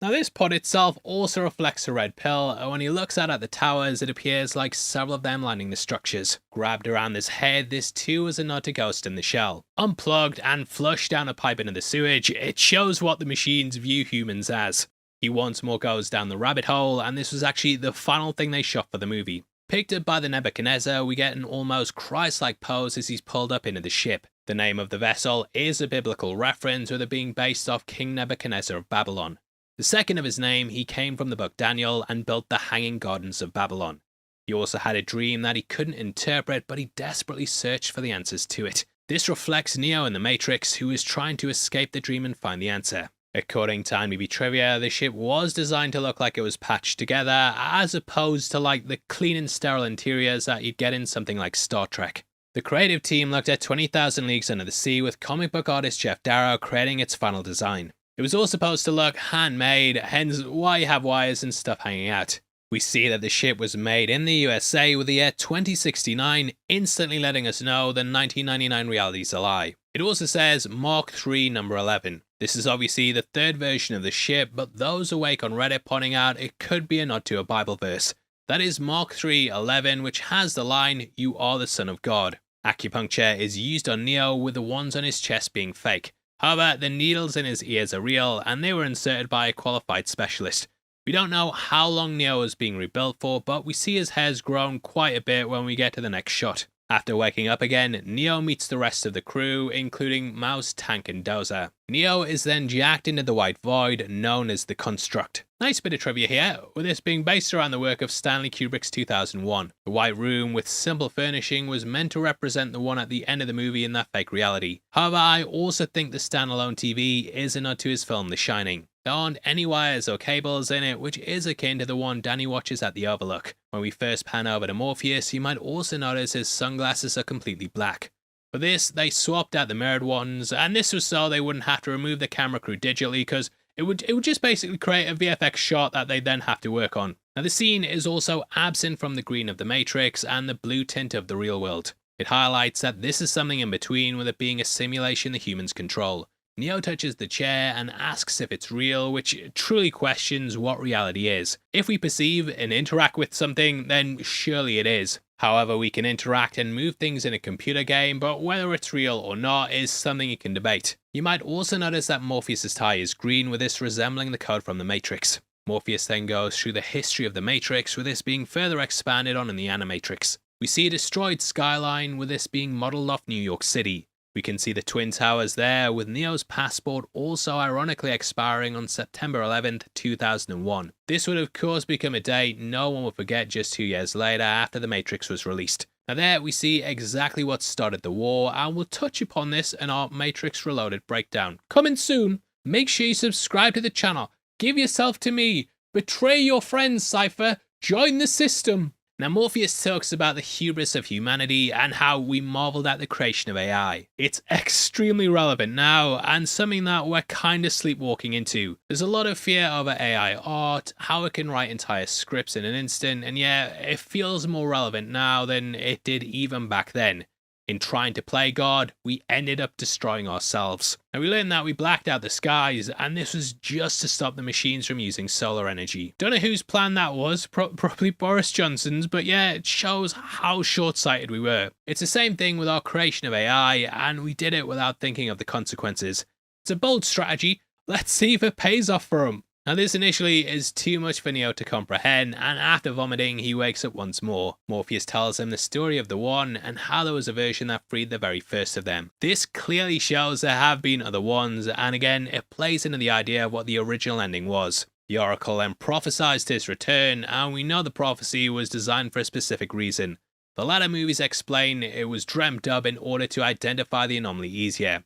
Now, this pod itself also reflects a red pill, and when he looks out at the towers, it appears like several of them lining the structures. Grabbed around his head, this too is a nod to Ghost in the Shell. Unplugged and flushed down a pipe into the sewage, it shows what the machines view humans as. He once more goes down the rabbit hole, and this was actually the final thing they shot for the movie. Picked up by the Nebuchadnezzar, we get an almost Christ-like pose as he's pulled up into the ship. The name of the vessel is a biblical reference, with it being based off King Nebuchadnezzar of Babylon. The second of his name, he came from the book Daniel and built the Hanging Gardens of Babylon. He also had a dream that he couldn't interpret, but he desperately searched for the answers to it. This reflects Neo in the Matrix, who is trying to escape the dream and find the answer. According to IMDb trivia, the ship was designed to look like it was patched together, as opposed to like the clean and sterile interiors that you'd get in something like Star Trek. The creative team looked at 20,000 Leagues Under the Sea, with comic book artist Jeff Darrow creating its final design. It was all supposed to look handmade, hence why you have wires and stuff hanging out. We see that the ship was made in the USA, with the year 2069 instantly letting us know the 1999 reality's a lie. It also says Mark III number 11. This is obviously the third version of the ship, but those awake on Reddit pointing out it could be a nod to a Bible verse. That is Mark III 11, which has the line, "You are the Son of God." Acupuncture is used on Neo, with the ones on his chest being fake. However, the needles in his ears are real, and they were inserted by a qualified specialist. We don't know how long Neo is being rebuilt for, but we see his hair's grown quite a bit when we get to the next shot. After waking up again, Neo meets the rest of the crew, including Mouse, Tank, and Dozer. Neo is then jacked into the white void, known as the Construct. Nice bit of trivia here, with this being based around the work of Stanley Kubrick's 2001. The white room with simple furnishing was meant to represent the one at the end of the movie in that fake reality. However, I also think the standalone TV is a nod to his film The Shining. There aren't any wires or cables in it, which is akin to the one Danny watches at the Overlook. When we first pan over to Morpheus, you might also notice his sunglasses are completely black. For this, they swapped out the mirrored ones, and this was so they wouldn't have to remove the camera crew digitally, because it would just basically create a VFX shot that they then have to work on. Now, the scene is also absent from the green of the Matrix and the blue tint of the real world. It highlights that this is something in between, with it being a simulation the humans control. Neo touches the chair and asks if it's real, which truly questions what reality is. If we perceive and interact with something, then surely it is. However, we can interact and move things in a computer game, but whether it's real or not is something you can debate. You might also notice that Morpheus' tie is green, with this resembling the code from the Matrix. Morpheus then goes through the history of the Matrix, with this being further expanded on in the Animatrix. We see a destroyed skyline, with this being modelled off New York City. We can see the Twin Towers there, with Neo's passport also ironically expiring on September 11th, 2001. This would of course become a date no one will forget just 2 years later, after The Matrix was released. Now there we see exactly what started the war, and we'll touch upon this in our Matrix Reloaded breakdown. Coming soon! Make sure you subscribe to the channel, Give yourself to me. Betray your friends, Cypher. Join the system. Now, Morpheus talks about the hubris of humanity and how we marveled at the creation of AI. It's extremely relevant now and something that we're kind of sleepwalking into. There's a lot of fear over AI art, how it can write entire scripts in an instant, and yeah, it feels more relevant now than it did even back then. In trying to play God, we ended up destroying ourselves. And we learned that we blacked out the skies, and this was just to stop the machines from using solar energy. Don't know whose plan that was, probably Boris Johnson's, but yeah, it shows how short-sighted we were. It's the same thing with our creation of AI, and we did it without thinking of the consequences. It's a bold strategy. Let's see if it pays off for him. Now, this initially is too much for Neo to comprehend, and after vomiting, he wakes up once more. Morpheus tells him the story of the One and how there was a version that freed the very first of them. This clearly shows there have been other ones, and again, it plays into the idea of what the original ending was. The Oracle then prophesied his return, and we know the prophecy was designed for a specific reason. The latter movies explain it was dreamt up in order to identify the anomaly easier.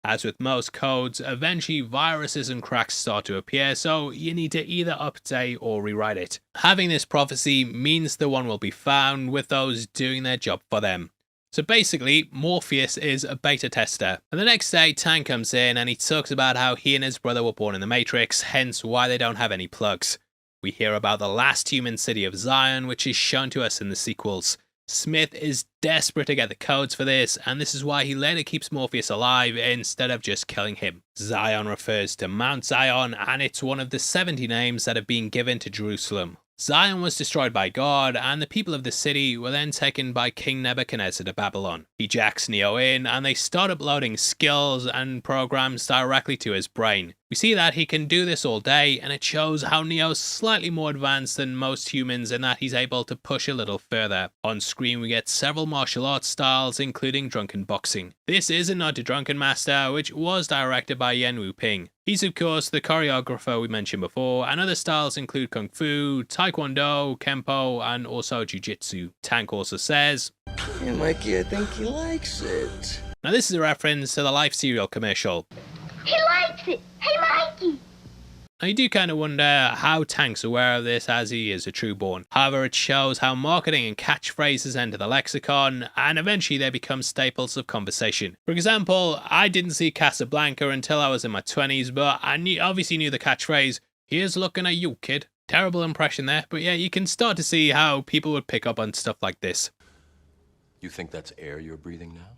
As with most codes, eventually viruses and cracks start to appear, so you need to either update or rewrite it. Having this prophecy means the One will be found with those doing their job for them. So basically, Morpheus is a beta tester. And the next day, Tank comes in and he talks about how he and his brother were born in the Matrix, hence why they don't have any plugs. We hear about the last human city of Zion, which is shown to us in the sequels. Smith is desperate to get the codes for this, and this is why he later keeps Morpheus alive instead of just killing him. Zion refers to Mount Zion, and it's one of the 70 names that have been given to Jerusalem. Zion was destroyed by God, and the people of the city were then taken by King Nebuchadnezzar to Babylon. He jacks Neo in, and they start uploading skills and programs directly to his brain. We see that he can do this all day, and it shows how Neo's slightly more advanced than most humans in that he's able to push a little further. On screen we get several martial arts styles, including drunken boxing. This is a nod to Drunken Master, which was directed by Yen Wu Ping. He's of course the choreographer we mentioned before, and other styles include Kung Fu, Taekwondo, Kempo, and also Jiu-Jitsu. Tank also says, "Hey Mikey, I think he likes it." Now this is a reference to the Life cereal commercial. He likes it! Hey Mikey! Now you do kind of wonder how Tank's aware of this as he is a trueborn. However, it shows how marketing and catchphrases enter the lexicon, and eventually they become staples of conversation. For example, I didn't see Casablanca until I was in my 20s, but I obviously knew the catchphrase, "Here's looking at you, kid." Terrible impression there, but yeah, you can start to see how people would pick up on stuff like this. You think that's air you're breathing now?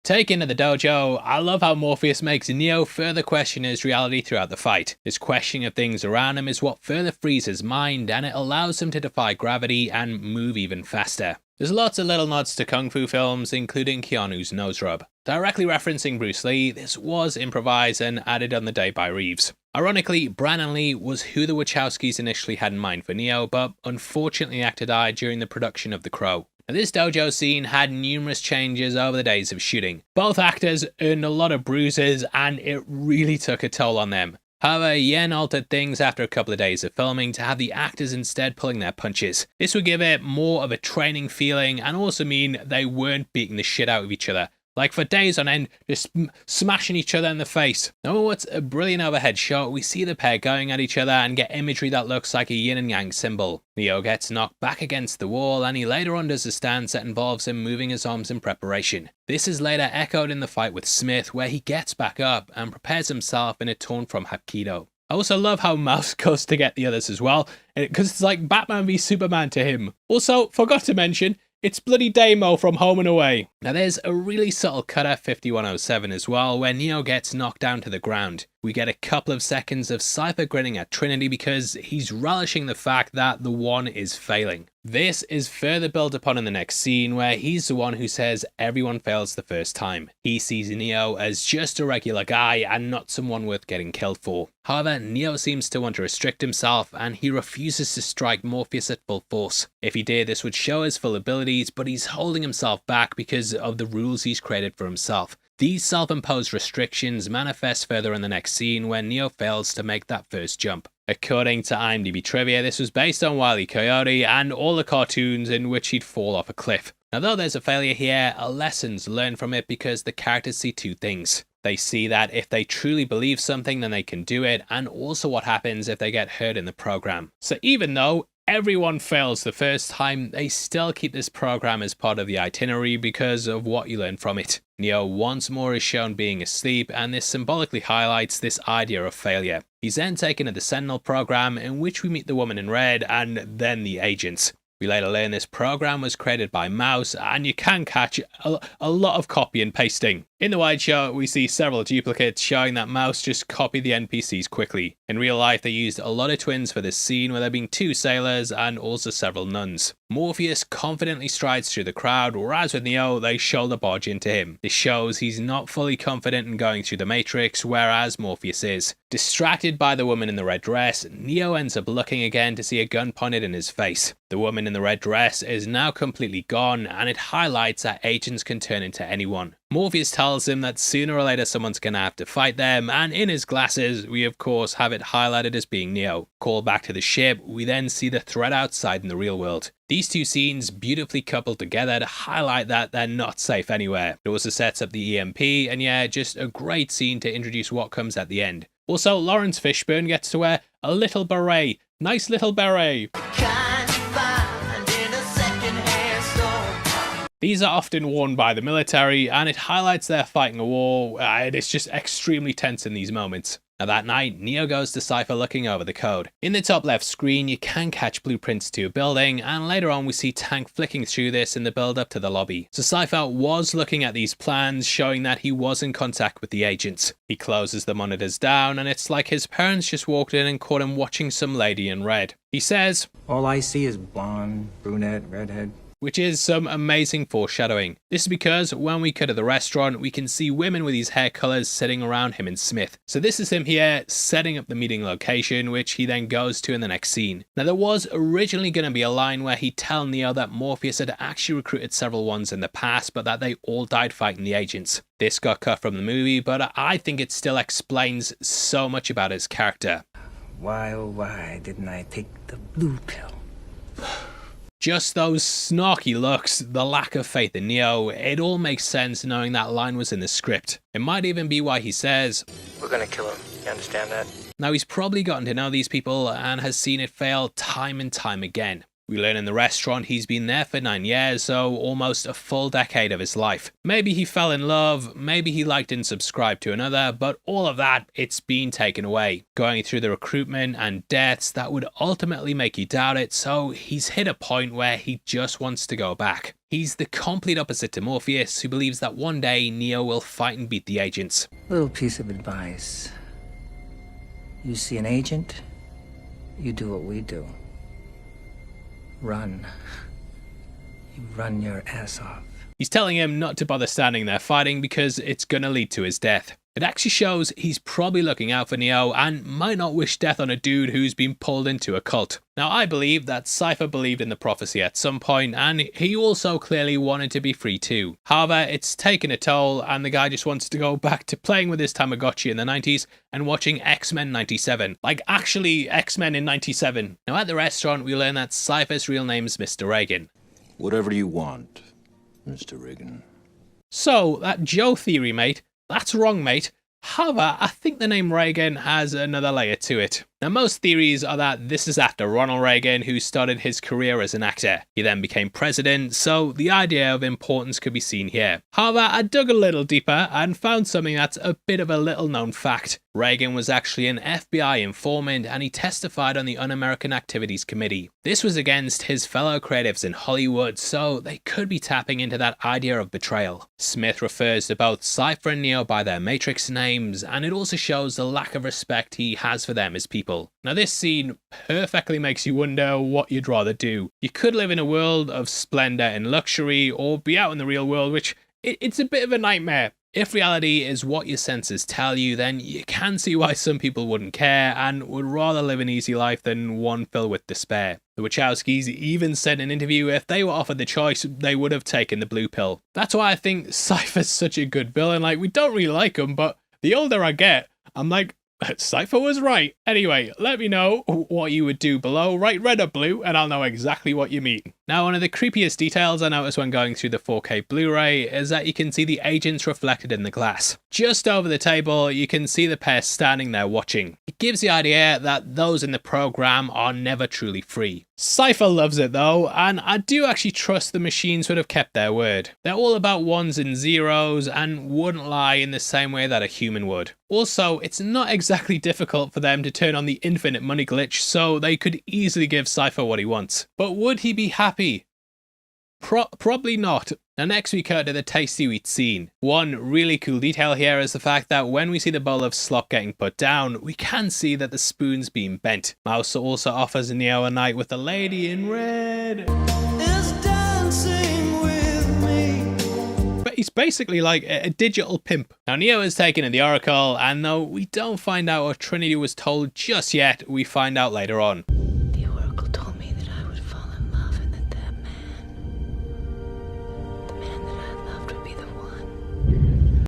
Taken to the dojo, I love how Morpheus makes Neo further question his reality throughout the fight. His questioning of things around him is what further frees his mind, and it allows him to defy gravity and move even faster. There's lots of little nods to kung fu films, including Keanu's nose rub. Directly referencing Bruce Lee, this was improvised and added on the day by Reeves. Ironically, Brandon Lee was who the Wachowskis initially had in mind for Neo, but unfortunately the actor died during the production of The Crow. Now, this dojo scene had numerous changes over the days of shooting. Both actors earned a lot of bruises, and it really took a toll on them. However, Yen altered things after a couple of days of filming to have the actors instead pulling their punches. This would give it more of a training feeling and also mean they weren't beating the shit out of each other. Like for days on end, just smashing each other in the face. Now what's a brilliant overhead shot, we see the pair going at each other and get imagery that looks like a yin and yang symbol. Neo gets knocked back against the wall, and he later on does a stance that involves him moving his arms in preparation. This is later echoed in the fight with Smith, where he gets back up and prepares himself in a torn from Hapkido. I also love how Mouse goes to get the others as well, because it's like Batman v Superman to him. Also, forgot to mention, it's bloody Damo from Home and Away. Now there's a really subtle cut at 5107 as well, where Neo gets knocked down to the ground. We get a couple of seconds of Cypher grinning at Trinity because he's relishing the fact that the One is failing. This is further built upon in the next scene, where he's the one who says everyone fails the first time. He sees Neo as just a regular guy and not someone worth getting killed for. However, Neo seems to want to restrict himself, and he refuses to strike Morpheus at full force. If he did, this would show his full abilities, but he's holding himself back because of the rules he's created for himself. These self-imposed restrictions manifest further in the next scene when Neo fails to make that first jump. According to IMDb trivia, this was based on Wile E. Coyote and all the cartoons in which he'd fall off a cliff. Now though there's a failure here, a lesson's learned from it because the characters see two things. They see that if they truly believe something, then they can do it, and also what happens if they get hurt in the program. So even though everyone fails the first time, they still keep this program as part of the itinerary because of what you learn from it. Neo once more is shown being asleep, and this symbolically highlights this idea of failure. He's then taken to the Sentinel program, in which we meet the woman in red and then the agents. We later learn this program was created by Mouse, and you can catch a lot of copy and pasting. In the wide shot, we see several duplicates showing that Mouse just copied the NPCs quickly. In real life, they used a lot of twins for this scene, where there being 2 sailors and also several nuns. Morpheus confidently strides through the crowd, whereas with Neo, they shoulder barge into him. This shows he's not fully confident in going through the Matrix, whereas Morpheus is. Distracted by the woman in the red dress, Neo ends up looking again to see a gun pointed in his face. The woman in the red dress is now completely gone, and it highlights that agents can turn into anyone. Morpheus tells him that sooner or later someone's gonna have to fight them, and in his glasses we of course have it highlighted as being Neo. Called back to the ship, we then see the threat outside in the real world. These 2 scenes beautifully coupled together to highlight that they're not safe anywhere. It also sets up the EMP, and yeah, just a great scene to introduce what comes at the end. Also, Lawrence Fishburne gets to wear a little beret. Nice little beret. These are often worn by the military, and it highlights their fighting a war, and it's just extremely tense in these moments. Now that night, Neo goes to Cypher looking over the code. In the top left screen, you can catch blueprints to a building, and later on we see Tank flicking through this in the build up to the lobby. So Cypher was looking at these plans, showing that he was in contact with the agents. He closes the monitors down, and it's like his parents just walked in and caught him watching some lady in red. He says, "All I see is blonde, brunette, redhead." Which is some amazing foreshadowing. This is because when we cut to the restaurant, we can see women with these hair colours sitting around him and Smith. So this is him here setting up the meeting location, which he then goes to in the next scene. Now there was originally going to be a line where he'd tell Neo that Morpheus had actually recruited several ones in the past, but that they all died fighting the agents. This got cut from the movie, but I think it still explains so much about his character. Why, oh why didn't I take the blue pill? Just those snarky looks, the lack of faith in Neo, it all makes sense knowing that line was in the script. It might even be why he says, "We're gonna kill him. You understand that?" Now he's probably gotten to know these people and has seen it fail time and time again. We learn in the restaurant he's been there for 9 years, so almost a full decade of his life. Maybe he fell in love, maybe he liked and subscribed to another, but all of that, it's been taken away. Going through the recruitment and deaths that would ultimately make you doubt it, so he's hit a point where he just wants to go back. He's the complete opposite to Morpheus, who believes that one day Neo will fight and beat the agents. Little piece of advice. You see an agent, you do what we do. Run. You run your ass off. He's telling him not to bother standing there fighting because it's gonna lead to his death. It actually shows he's probably looking out for Neo and might not wish death on a dude who's been pulled into a cult. Now I believe that Cypher believed in the prophecy at some point, and he also clearly wanted to be free too. However, it's taken a toll, and the guy just wants to go back to playing with his Tamagotchi in the 90s and watching X-Men 97. Like actually X-Men in 97. Now at the restaurant we learn that Cypher's real name's Mr. Reagan. Whatever you want, Mr. Reagan. So that Joe theory, mate, that's wrong, mate. However, I think the name Reagan has another layer to it. Now, most theories are that this is after Ronald Reagan, who started his career as an actor. He then became president, so the idea of importance could be seen here. However, I dug a little deeper and found something that's a bit of a little-known fact. Reagan was actually an FBI informant, and he testified on the Un-American Activities Committee. This was against his fellow creatives in Hollywood, so they could be tapping into that idea of betrayal. Smith refers to both Cypher and Neo by their Matrix names, and it also shows the lack of respect he has for them as people. Now this scene perfectly makes you wonder what you'd rather do. You could live in a world of splendor and luxury, or be out in the real world, which it's a bit of a nightmare. If reality is what your senses tell you, then you can see why some people wouldn't care and would rather live an easy life than one filled with despair. The Wachowskis even said in an interview if they were offered the choice, they would have taken the blue pill. That's why I think Cypher's such a good villain. Like, we don't really like him, but the older I get, I'm like, Cypher was right. Anyway, let me know what you would do below. Write red or blue, and I'll know exactly what you mean. Now, one of the creepiest details I noticed when going through the 4K Blu-ray is that you can see the agents reflected in the glass. Just over the table, you can see the pair standing there watching. It gives the idea that those in the program are never truly free. Cypher loves it though, and I do actually trust the machines would have kept their word. They're all about ones and zeros and wouldn't lie in the same way that a human would. Also, it's not exactly difficult for them to turn on the infinite money glitch, so they could easily give Cypher what he wants. But would he be happy? Probably not. Now next we cut to the tasty wheat scene. One really cool detail here is the fact that when we see the bowl of slop getting put down, we can see that the spoon's being bent. Mouse also offers Neo a night with the lady in red. Is dancing with me. But he's basically like a digital pimp. Now Neo is taken in the Oracle, and though we don't find out what Trinity was told just yet, we find out later on.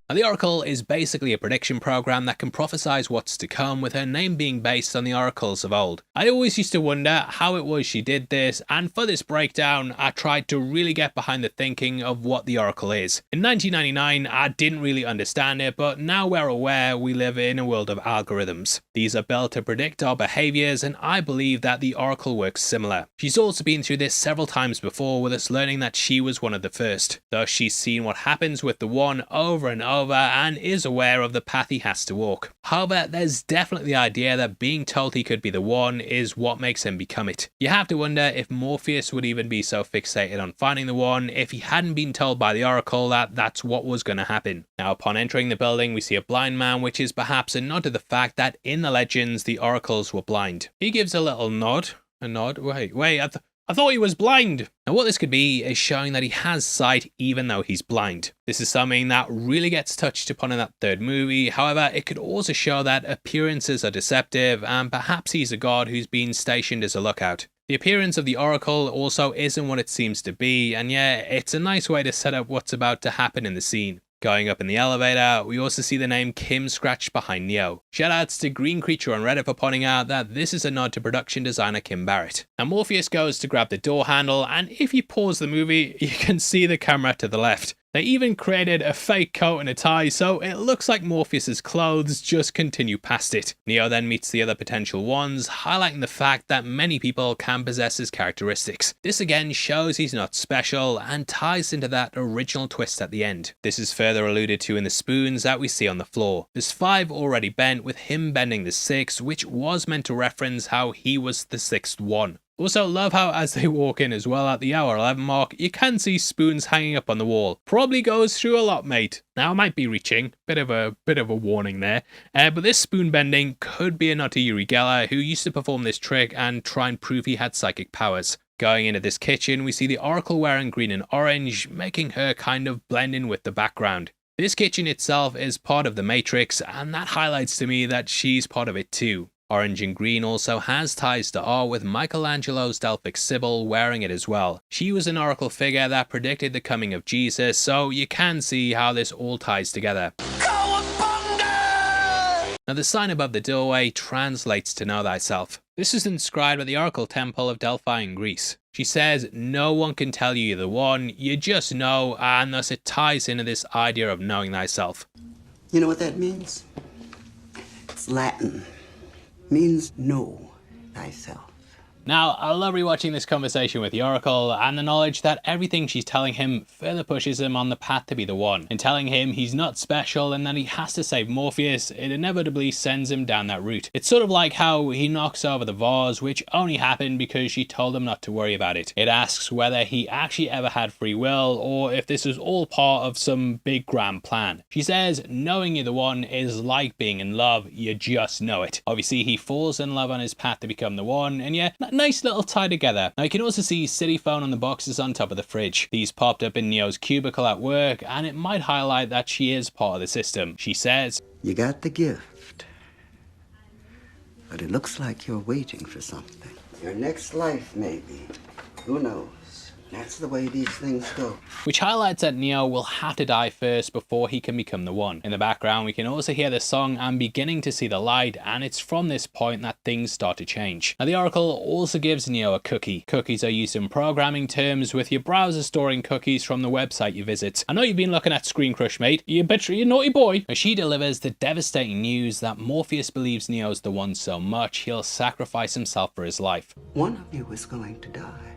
Now, the Oracle is basically a prediction program that can prophesize what's to come, with her name being based on the oracles of old. I always used to wonder how it was she did this, and for this breakdown I tried to really get behind the thinking of what the Oracle is. In 1999 I didn't really understand it, but now we're aware we live in a world of algorithms. These are built to predict our behaviors, and I believe that the Oracle works similar. She's also been through this several times before, with us learning that she was one of the first. Thus she's seen what happens with the One over and over and is aware of the path he has to walk. However, there's definitely the idea that being told he could be the One is what makes him become it. You have to wonder if Morpheus would even be so fixated on finding the One if he hadn't been told by the Oracle that that's what was going to happen. Now, upon entering the building, we see a blind man, which is perhaps a nod to the fact that in the legends the oracles were blind. He gives a little nod. A nod? Wait, I thought he was blind. Now what this could be is showing that he has sight even though he's blind. This is something that really gets touched upon in that third movie. However, it could also show that appearances are deceptive, and perhaps he's a god who's been stationed as a lookout. The appearance of the Oracle also isn't what it seems to be, and yeah, it's a nice way to set up what's about to happen in the scene. Going up in the elevator, we also see the name Kim scratched behind Neo. Shoutouts to Green Creature on Reddit for pointing out that this is a nod to production designer Kim Barrett. Now Morpheus goes to grab the door handle, and if you pause the movie, you can see the camera to the left. They even created a fake coat and a tie, so it looks like Morpheus's clothes just continue past it. Neo then meets the other potential ones, highlighting the fact that many people can possess his characteristics. This again shows he's not special, and ties into that original twist at the end. This is further alluded to in the spoons that we see on the floor. There's 5 already bent, with him bending the 6th, which was meant to reference how he was the 6th one. Also love how as they walk in as well at the hour 11 mark, you can see spoons hanging up on the wall. Probably goes through a lot, mate. Now I might be reaching, bit of a warning there, but this spoon bending could be a nod to Uri Geller, who used to perform this trick and try and prove he had psychic powers. Going into this kitchen, we see the Oracle wearing green and orange, making her kind of blend in with the background. This kitchen itself is part of the Matrix, and that highlights to me that she's part of it too. Orange and green also has ties to R, with Michelangelo's Delphic Sibyl wearing it as well. She was an oracle figure that predicted the coming of Jesus, so you can see how this all ties together. Now the sign above the doorway translates to Know Thyself. This is inscribed at the Oracle Temple of Delphi in Greece. She says, no one can tell you you're the one, you just know, and thus it ties into this idea of knowing thyself. You know what that means? It's Latin. Means know thyself. Now, I love rewatching this conversation with the Oracle, and the knowledge that everything she's telling him further pushes him on the path to be the One, and telling him he's not special and that he has to save Morpheus, it inevitably sends him down that route. It's sort of like how he knocks over the vase, which only happened because she told him not to worry about it. It asks whether he actually ever had free will, or if this is all part of some big grand plan. She says, knowing you're the One is like being in love, you just know it. Obviously, he falls in love on his path to become the One, and yeah, nice little tie together. Now you can also see City Phone on the boxes on top of the fridge. These popped up in Neo's cubicle at work, and it might highlight that she is part of the system. She says, you got the gift, but it looks like you're waiting for something. Your next life, maybe. Who knows? That's the way these things go. Which highlights that Neo will have to die first before he can become the One. In the background, we can also hear the song and beginning to see the light, and it's from this point that things start to change. Now, the Oracle also gives Neo a cookie. Cookies are used in programming terms, with your browser storing cookies from the website you visit. I know you've been looking at Screen Crush, mate. You naughty boy. Now, she delivers the devastating news that Morpheus believes Neo's the One so much he'll sacrifice himself for his life. One of you is going to die.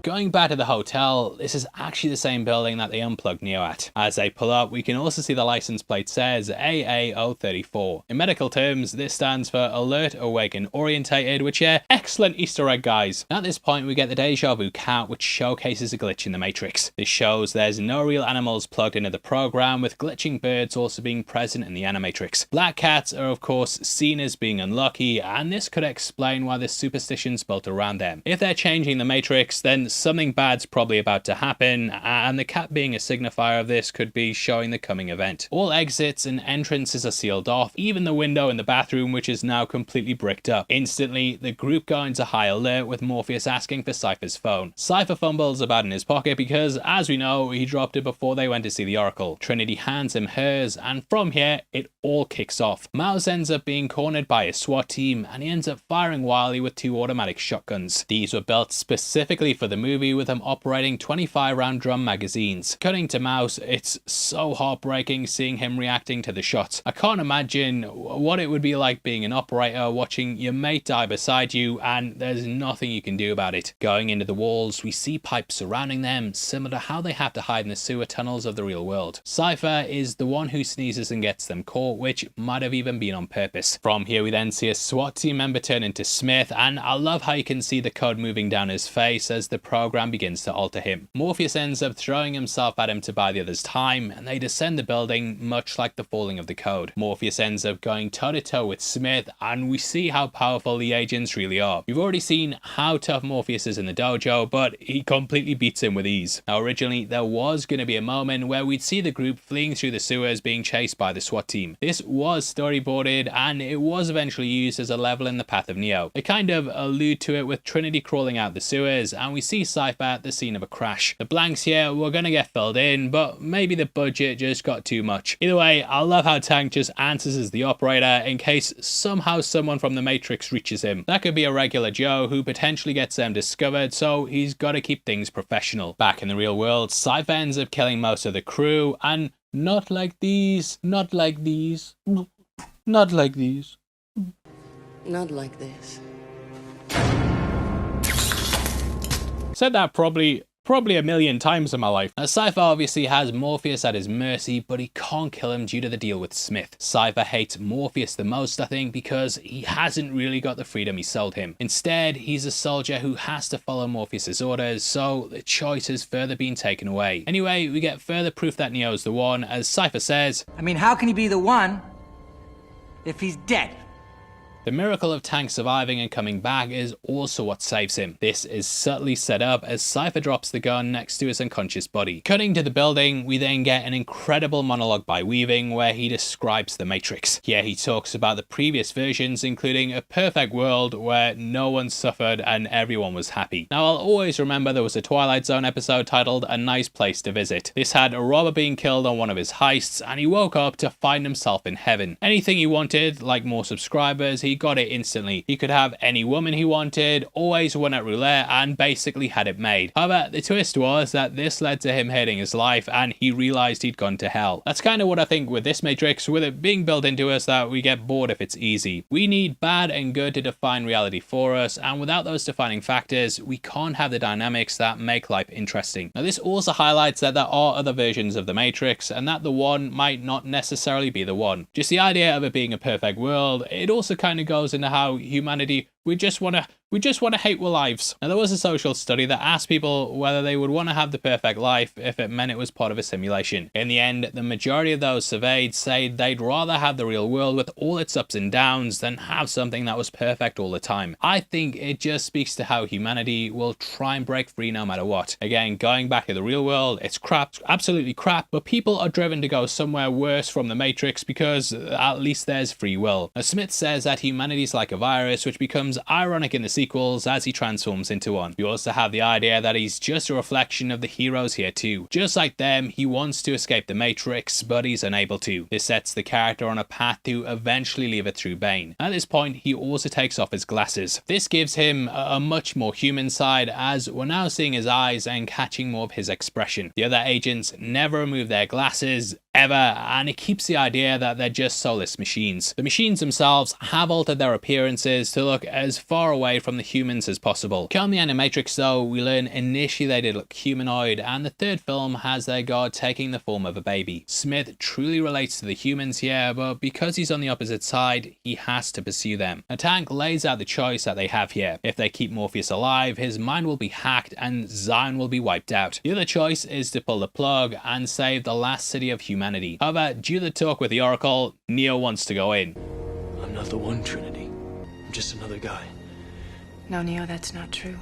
Going back to the hotel, this is actually the same building that they unplugged Neo at. As they pull up, we can also see the license plate says AA034. In medical terms, this stands for Alert, Awake and Orientated, which are excellent Easter egg, guys. At this point, we get the Deja Vu cat, which showcases a glitch in the Matrix. This shows there's no real animals plugged into the program, with glitching birds also being present in the Animatrix. Black cats are of course seen as being unlucky, and this could explain why the superstition's built around them. If they're changing the Matrix, then something bad's probably about to happen, and the cat being a signifier of this could be showing the coming event. All exits and entrances are sealed off, even the window in the bathroom, which is now completely bricked up. Instantly, the group go into high alert, with Morpheus asking for Cypher's phone. Cypher fumbles about in his pocket because, as we know, he dropped it before they went to see the Oracle. Trinity hands him hers, and from here, it all kicks off. Mouse ends up being cornered by a SWAT team, and he ends up firing wildly with 2 automatic shotguns. These were built specifically for the movie, with them operating 25-round drum magazines. Cutting to Mouse, it's so heartbreaking seeing him reacting to the shots. I can't imagine what it would be like being an operator watching your mate die beside you and there's nothing you can do about it. Going into the walls, we see pipes surrounding them, similar to how they have to hide in the sewer tunnels of the real world. Cypher is the one who sneezes and gets them caught, which might have even been on purpose. From here, we then see a SWAT team member turn into Smith, and I love how you can see the code moving down his face as the program begins to alter him. Morpheus ends up throwing himself at him to buy the others time, and they descend the building much like the falling of the code. Morpheus ends up going toe-to-toe with Smith, and we see how powerful the agents really are. We've already seen how tough Morpheus is in the dojo, but he completely beats him with ease. Now, originally, there was going to be a moment where we'd see the group fleeing through the sewers being chased by the SWAT team. This was storyboarded, and it was eventually used as a level in the path of Neo. They kind of allude to it with Trinity crawling out the sewers, and we see Cypher at the scene of a crash. The blanks here were going to get filled in, but maybe the budget just got too much. Either way, I love how Tank just answers as the operator in case somehow someone from the Matrix reaches him. That could be a regular Joe who potentially gets them discovered, so he's got to keep things professional. Back in the real world, Cypher ends up killing most of the crew, and not like these, not like these, not like these. Not like this. Said that probably a million times in my life. Now, Cypher obviously has Morpheus at his mercy, but he can't kill him due to the deal with Smith. Cypher hates Morpheus the most, I think, because he hasn't really got the freedom he sold him. Instead, he's a soldier who has to follow Morpheus's orders, so the choice has further been taken away. Anyway, we get further proof that Neo's the One, as Cypher says, I mean, how can he be the One if he's dead? The miracle of Tank surviving and coming back is also what saves him. This is subtly set up as Cypher drops the gun next to his unconscious body. Cutting to the building, we then get an incredible monologue by Weaving where he describes the Matrix. Here he talks about the previous versions, including a perfect world where no one suffered and everyone was happy. Now, I'll always remember there was a Twilight Zone episode titled A Nice Place to Visit. This had a robber being killed on one of his heists, and he woke up to find himself in heaven. Anything he wanted, like more subscribers, he got it instantly. He could have any woman he wanted, always won at roulette, and basically had it made. However, the twist was that this led to him hating his life, and he realized he'd gone to hell. That's kind of what I think with this Matrix, with it being built into us that we get bored if it's easy. We need bad and good to define reality for us, and without those defining factors, we can't have the dynamics that make life interesting. Now, this also highlights that there are other versions of the Matrix, and that the One might not necessarily be the One. Just the idea of it being a perfect world, it also kind of goes into how humanity, we just want to hate our lives. Now, there was a social study that asked people whether they would want to have the perfect life if it meant it was part of a simulation. In the end, the majority of those surveyed say they'd rather have the real world with all its ups and downs than have something that was perfect all the time. I think it just speaks to how humanity will try and break free no matter what. Again, going back to the real world, it's crap, absolutely crap, but people are driven to go somewhere worse from the Matrix because at least there's free will. Now, Smith says that humanity's like a virus which becomes becomes ironic in the sequels as he transforms into one. You also have the idea that he's just a reflection of the heroes here too. Just like them, he wants to escape the Matrix, but he's unable to. This sets the character on a path to eventually leave it through Bane. At this point, he also takes off his glasses. This gives him a much more human side, as we're now seeing his eyes and catching more of his expression. The other agents never remove their glasses, ever, and it keeps the idea that they're just soulless machines. The machines themselves have altered their appearances to look as far away from the humans as possible. Come the Animatrix though, we learn initially they did look humanoid, and the third film has their god taking the form of a baby. Smith truly relates to the humans here, but because he's on the opposite side, he has to pursue them. A tank lays out the choice that they have here. If they keep Morpheus alive, his mind will be hacked and Zion will be wiped out. The other choice is to pull the plug and save the last city of humanity. However, due to the talk with the Oracle, Neo wants to go in. I'm not the one, Trinity. I'm just another guy. No, Neo, that's not true.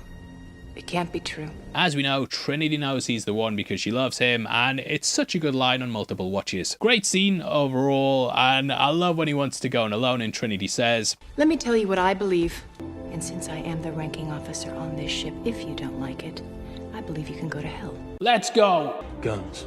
It can't be true. As we know, Trinity knows he's the one because she loves him, and it's such a good line on multiple watches. Great scene overall, and I love when he wants to go in alone and Trinity says, Let me tell you what I believe. And since I am the ranking officer on this ship, if you don't like it, I believe you can go to hell. Let's go! Guns.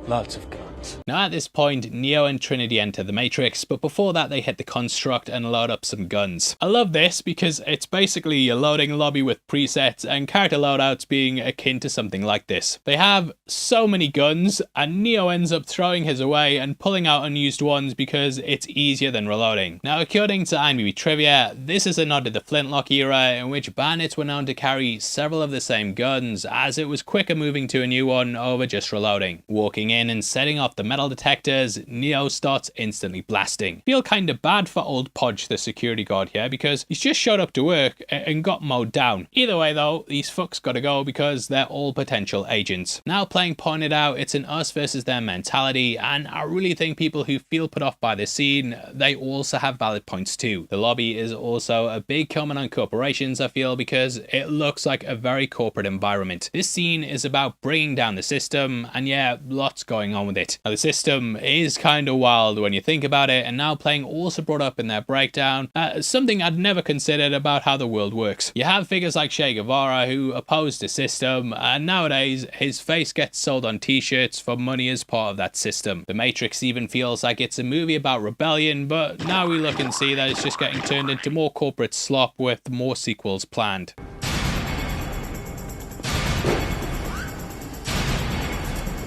Lots of guns. Now at this point, Neo and Trinity enter the Matrix, but before that they hit the construct and load up some guns. I love this because it's basically a loading lobby with presets and character loadouts being akin to something like this. They have so many guns and Neo ends up throwing his away and pulling out unused ones because it's easier than reloading. Now according to IMDb trivia, this is a nod to the Flintlock era in which bandits were known to carry several of the same guns, as it was quicker moving to a new one over just reloading. Walking in and setting off the metal detectors, Neo starts instantly blasting. Feel kinda bad for old Podge, the security guard here, because he's just showed up to work and got mowed down. Either way though, these fucks gotta go because they're all potential agents. Now playing pointed out, it's an us versus them mentality, and I really think people who feel put off by this scene, they also have valid points too. The lobby is also a big comment on corporations, I feel, because it looks like a very corporate environment. This scene is about bringing down the system, and yeah, lots going on with it. Now the system is kind of wild when you think about it, and now playing also brought up in their breakdown something I'd never considered about how the world works. You have figures like Che Guevara who opposed the system, and nowadays his face gets sold on t-shirts for money as part of that system. The Matrix even feels like it's a movie about rebellion, but now we look and see that it's just getting turned into more corporate slop with more sequels planned.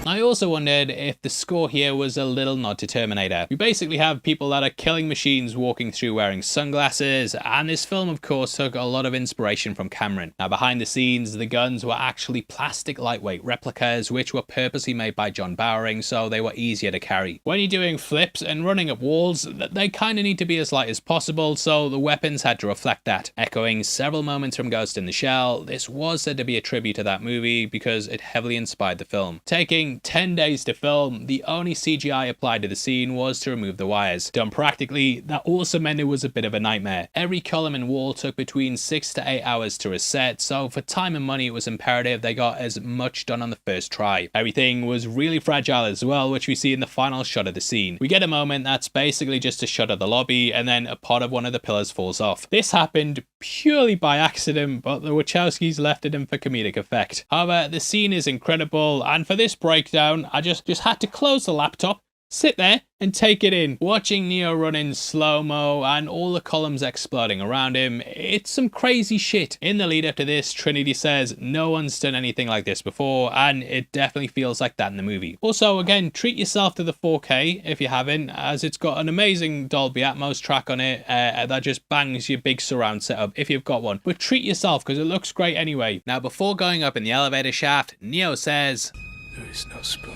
I also wondered if the score here was a little nod to Terminator. We basically have people that are killing machines walking through wearing sunglasses, and this film of course took a lot of inspiration from Cameron. Now behind the scenes, the guns were actually plastic lightweight replicas which were purposely made by John Bowering so they were easier to carry. When you're doing flips and running up walls, they kind of need to be as light as possible, so the weapons had to reflect that. Echoing several moments from Ghost in the Shell, this was said to be a tribute to that movie because it heavily inspired the film. Taking 10 days to film, the only CGI applied to the scene was to remove the wires. Done practically, that also meant it was a bit of a nightmare. Every column and wall took between 6 to 8 hours to reset, so for time and money it was imperative they got as much done on the first try. Everything was really fragile as well, which we see in the final shot of the scene. We get a moment that's basically just a shot of the lobby and then a part of one of the pillars falls off. This happened purely by accident, but the Wachowskis left it in for comedic effect. However, the scene is incredible, and for this breakdown, I just had to close the laptop, sit there and take it in. Watching Neo run in slow-mo and all the columns exploding around him, it's some crazy shit. In the lead up to this, Trinity says no one's done anything like this before, and it definitely feels like that in the movie. Also, again, treat yourself to the 4K if you haven't, as it's got an amazing Dolby Atmos track on it that just bangs your big surround setup if you've got one. But treat yourself because it looks great anyway. Now before going up in the elevator shaft, Neo says, "There is no spoon."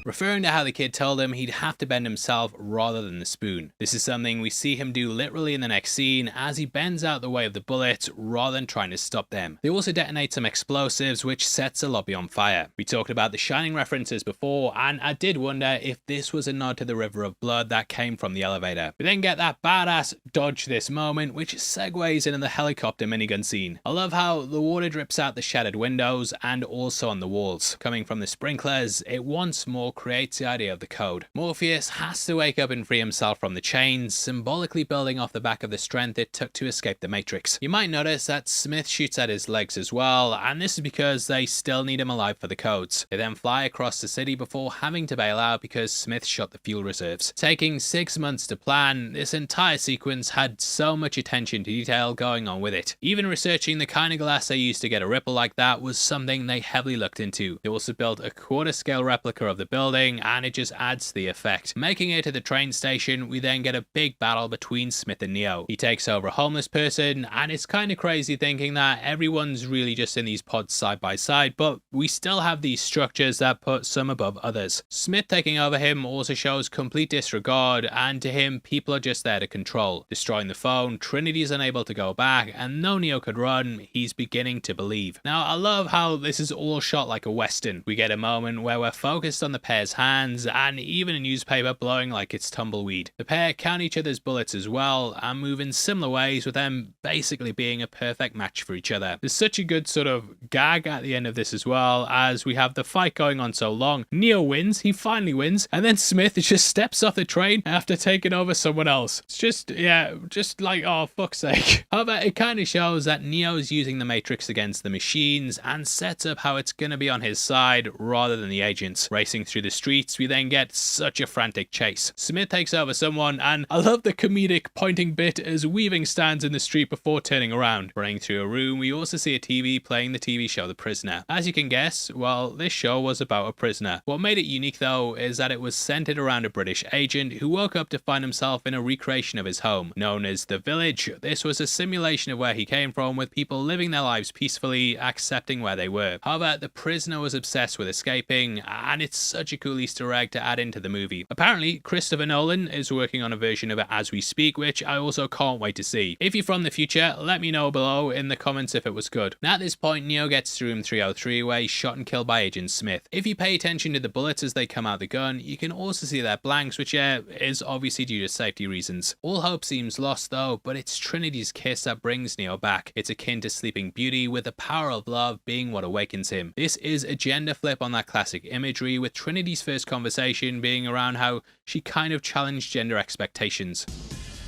Referring to how the kid told him he'd have to bend himself rather than the spoon. This is something we see him do literally in the next scene as he bends out the way of the bullets rather than trying to stop them. They also detonate some explosives which sets the lobby on fire. We talked about the Shining references before, and I did wonder if this was a nod to the river of blood that came from the elevator. We then get that badass dodge this moment which segues into the helicopter minigun scene. I love how the water drips out the shattered windows and also on the walls. Coming from the sprinklers, it once more therefore creates the idea of the code. Morpheus has to wake up and free himself from the chains, symbolically building off the back of the strength it took to escape the Matrix. You might notice that Smith shoots at his legs as well, and this is because they still need him alive for the codes. They then fly across the city before having to bail out because Smith shot the fuel reserves. Taking 6 months to plan, this entire sequence had so much attention to detail going on with it. Even researching the kind of glass they used to get a ripple like that was something they heavily looked into. They also built a quarter scale replica of the building, and it just adds to the effect. Making it to the train station, we then get a big battle between Smith and Neo. He takes over a homeless person, and it's kind of crazy thinking that everyone's really just in these pods side by side, but we still have these structures that put some above others. Smith taking over him also shows complete disregard, and to him, people are just there to control. Destroying the phone, Trinity is unable to go back, and though Neo could run, he's beginning to believe. Now, I love how this is all shot like a western. We get a moment where we're focused on the pair's hands, and even a newspaper blowing like it's tumbleweed. The pair count each other's bullets as well, and move in similar ways, with them basically being a perfect match for each other. There's such a good sort of gag at the end of this as well, as we have the fight going on so long. Neo wins, he finally wins, and then Smith just steps off the train after taking over someone else. It's just, yeah, just like, oh, fuck's sake. However, it kind of shows that Neo's using the Matrix against the machines, and sets up how it's gonna be on his side rather than the agents. Racing through the streets, we then get such a frantic chase. Smith takes over someone, and I love the comedic pointing bit as Weaving stands in the street before turning around. Running through a room, we also see a TV playing the TV show The Prisoner. As you can guess, well, this show was about a prisoner. What made it unique though is that it was centered around a British agent who woke up to find himself in a recreation of his home. Known as The Village, this was a simulation of where he came from, with people living their lives peacefully, accepting where they were. However, the prisoner was obsessed with escaping, and it's such a cool Easter egg to add into the movie. Apparently, Christopher Nolan is working on a version of it as we speak, which I also can't wait to see. If you're from the future, let me know below in the comments if it was good. Now at this point, Neo gets to room 303 where he's shot and killed by Agent Smith. If you pay attention to the bullets as they come out the gun, you can also see their blanks, which is obviously due to safety reasons. All hope seems lost though, but it's Trinity's kiss that brings Neo back. It's akin to Sleeping Beauty, with the power of love being what awakens him. This is a gender flip on that classic imagery, with Trinity's first conversation being around how she kind of challenged gender expectations.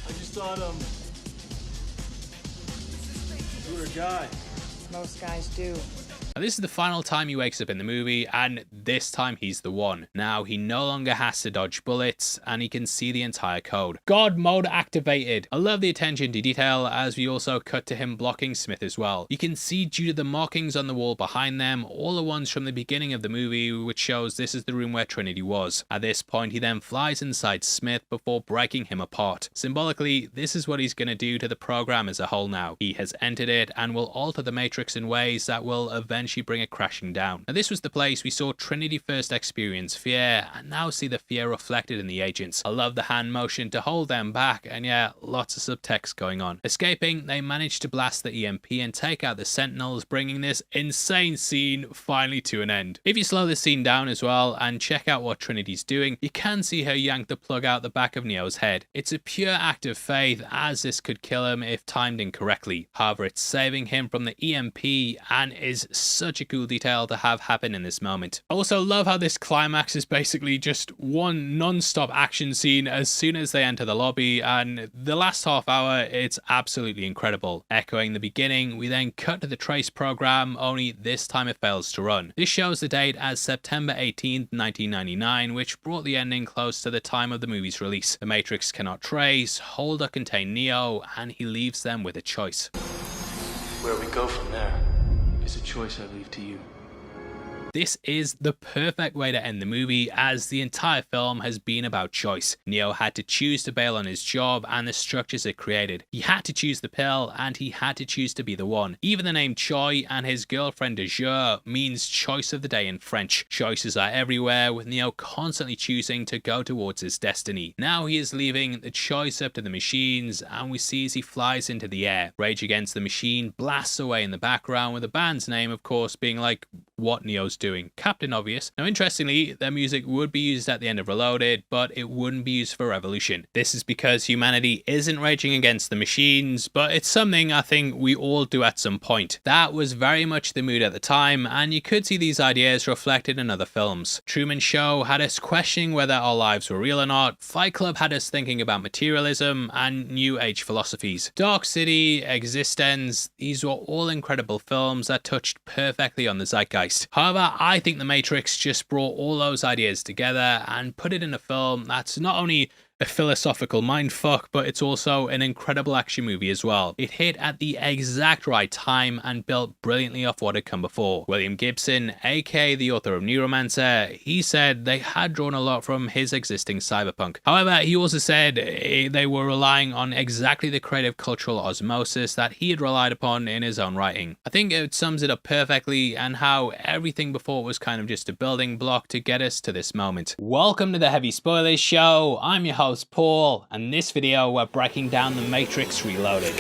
I just thought, you were a guy. Most guys do. Now, this is the final time he wakes up in the movie, and this time he's the one. Now, he no longer has to dodge bullets, and he can see the entire code. God mode activated. I love the attention to detail, as we also cut to him blocking Smith as well. You can see, due to the markings on the wall behind them, all the ones from the beginning of the movie, which shows this is the room where Trinity was. At this point, he then flies inside Smith before breaking him apart. Symbolically, this is what he's going to do to the program as a whole now. He has entered it and will alter the Matrix in ways that will eventually bring it crashing down. Now, this was the place we saw Trinity first experience fear, and now see the fear reflected in the agents. I love the hand motion to hold them back, and yeah, lots of subtext going on. Escaping, they managed to blast the EMP and take out the Sentinels, bringing this insane scene finally to an end. If you slow this scene down as well and check out what Trinity's doing, you can see her yank the plug out the back of Neo's head. It's a pure act of faith, as this could kill him if timed incorrectly. However, it's saving him from the EMP, and is such a cool detail to have happen in this moment. I also love how this climax is basically just one non-stop action scene as soon as they enter the lobby, and the last half hour, it's absolutely incredible. Echoing the beginning, we then cut to the Trace program, only this time it fails to run. This shows the date as September 18th, 1999, which brought the ending close to the time of the movie's release. The Matrix cannot trace, hold or contain Neo, and he leaves them with a choice. Where we go from there is a choice I leave to you. This is the perfect way to end the movie, as the entire film has been about choice. Neo had to choose to bail on his job and the structures it created. He had to choose the pill, and he had to choose to be the one. Even the name Choi and his girlfriend de jour means choice of the day in French. Choices are everywhere, with Neo constantly choosing to go towards his destiny. Now he is leaving the choice up to the machines, and we see as he flies into the air. Rage Against the Machine blasts away in the background, with the band's name, of course, being like what Neo's doing. Captain Obvious. Now interestingly, their music would be used at the end of Reloaded, but it wouldn't be used for Revolution. This is because humanity isn't raging against the machines, but it's something I think we all do at some point. That was very much the mood at the time, and you could see these ideas reflected in other films. Truman Show had us questioning whether our lives were real or not, Fight Club had us thinking about materialism and New Age philosophies. Dark City, Existence, these were all incredible films that touched perfectly on the zeitgeist. However, I think The Matrix just brought all those ideas together and put it in a film that's not only a philosophical mindfuck, but it's also an incredible action movie as well. It hit at the exact right time and built brilliantly off what had come before. William Gibson, aka the author of Neuromancer, he said they had drawn a lot from his existing cyberpunk. However, he also said they were relying on exactly the creative cultural osmosis that he had relied upon in his own writing. I think it sums it up perfectly, and how everything before was kind of just a building block to get us to this moment. Welcome to the Heavy Spoilers Show. I'm your host Paul, and in this video we're breaking down The Matrix Reloaded.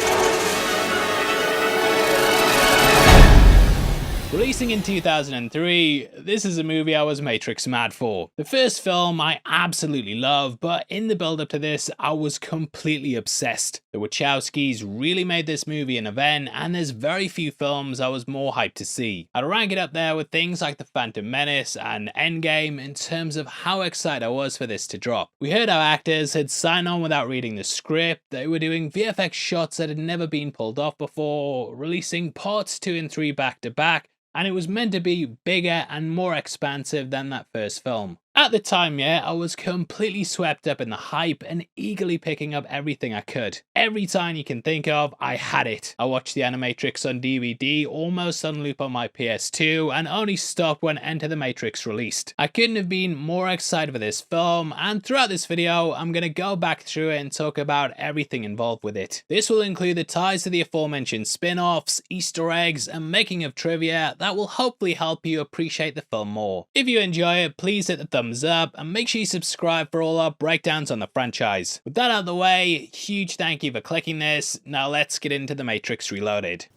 Releasing in 2003, this is a movie I was Matrix mad for. The first film I absolutely love, but in the build up to this I was completely obsessed. The Wachowskis really made this movie an event, and there's very few films I was more hyped to see. I'd rank it up there with things like The Phantom Menace and Endgame in terms of how excited I was for this to drop. We heard our actors had signed on without reading the script, they were doing VFX shots that had never been pulled off before, releasing parts 2 and 3 back to back, and it was meant to be bigger and more expansive than that first film. At the time, yeah, I was completely swept up in the hype and eagerly picking up everything I could. Every time you can think of, I had it. I watched The Animatrix on DVD, almost on loop on my PS2, and only stopped when Enter the Matrix released. I couldn't have been more excited for this film, and throughout this video, I'm going to go back through it and talk about everything involved with it. This will include the ties to the aforementioned spin-offs, Easter eggs, and making of trivia that will hopefully help you appreciate the film more. If you enjoy it, please hit the thumbs up and make sure you subscribe for all our breakdowns on the franchise. With that out of the way, huge thank you for clicking this. Now let's get into The Matrix Reloaded.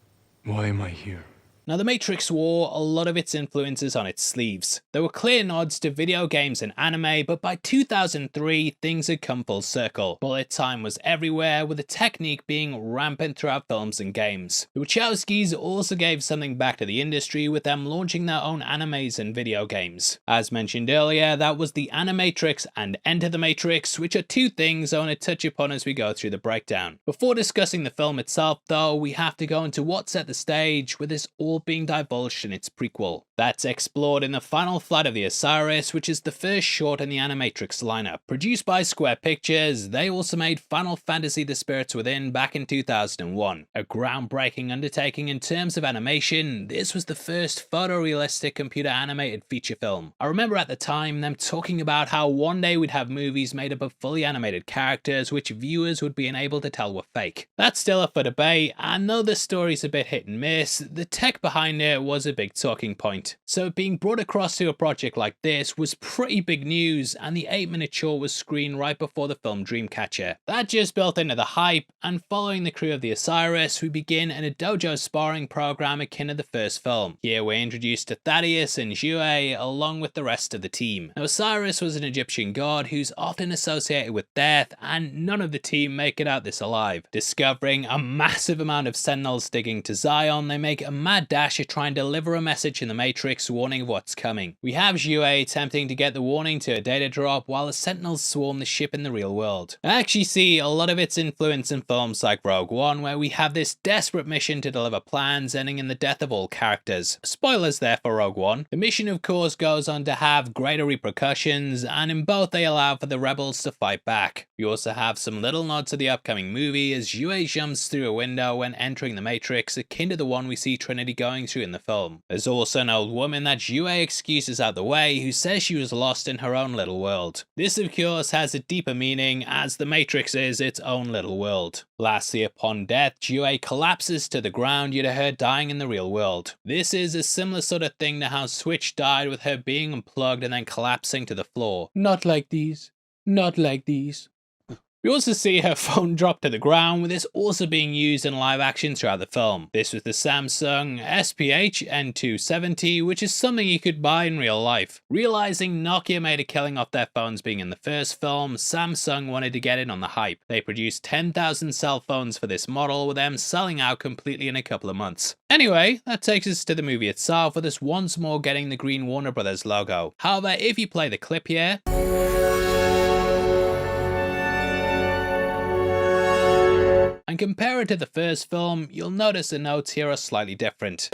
Why am I here? Now, The Matrix wore a lot of its influences on its sleeves. There were clear nods to video games and anime, but by 2003, things had come full circle. Bullet time was everywhere, with the technique being rampant throughout films and games. The Wachowskis also gave something back to the industry with them launching their own animes and video games. As mentioned earlier, that was The Animatrix and Enter the Matrix, which are two things I want to touch upon as we go through the breakdown. Before discussing the film itself, though, we have to go into what set the stage with this all being divulged in its prequel. That's explored in The Final Flight of the Osiris, which is the first short in the Animatrix lineup. Produced by Square Pictures, they also made Final Fantasy The Spirits Within back in 2001. A groundbreaking undertaking in terms of animation, this was the first photorealistic computer animated feature film. I remember at the time them talking about how one day we'd have movies made up of fully animated characters which viewers would be unable to tell were fake. That's still up for debate, and though the story's a bit hit and miss, the tech behind it was a big talking point. So being brought across to a project like this was pretty big news, and the 8-minute short was screened right before the film Dreamcatcher. That just built into the hype, and following the crew of the Osiris, we begin in a dojo sparring program akin to the first film. Here we're introduced to Thaddeus and Jue along with the rest of the team. Now, Osiris was an Egyptian god who's often associated with death, and none of the team make it out this alive. Discovering a massive amount of sentinels digging to Zion, they make a mad dash at trying to deliver a message in the Matrix warning of what's coming. We have Jue attempting to get the warning to a data drop while the sentinels swarm the ship in the real world. I actually see a lot of its influence in films like Rogue One, where we have this desperate mission to deliver plans ending in the death of all characters. Spoilers there for Rogue One. The mission of course goes on to have greater repercussions, and in both they allow for the rebels to fight back. We also have some little nods to the upcoming movie as Jue jumps through a window when entering the Matrix, akin to the one we see Trinity going through in the film. There's also an old woman that Jue excuses out the way who says she was lost in her own little world. This of course has a deeper meaning as the Matrix is its own little world. Lastly, upon death, Jue collapses to the ground due to her dying in the real world. This is a similar sort of thing to how Switch died, with her being unplugged and then collapsing to the floor. Not like these. Not like these. We also see her phone drop to the ground, with this also being used in live action throughout the film. This was the Samsung SPH N270, which is something you could buy in real life. Realizing Nokia made a killing off their phones being in the first film, Samsung wanted to get in on the hype. They produced 10,000 cell phones for this model, with them selling out completely in a couple of months. Anyway, that takes us to the movie itself, with us once more getting the green Warner Brothers logo. However, if you play the clip here, and compare it to the first film, you'll notice the notes here are slightly different.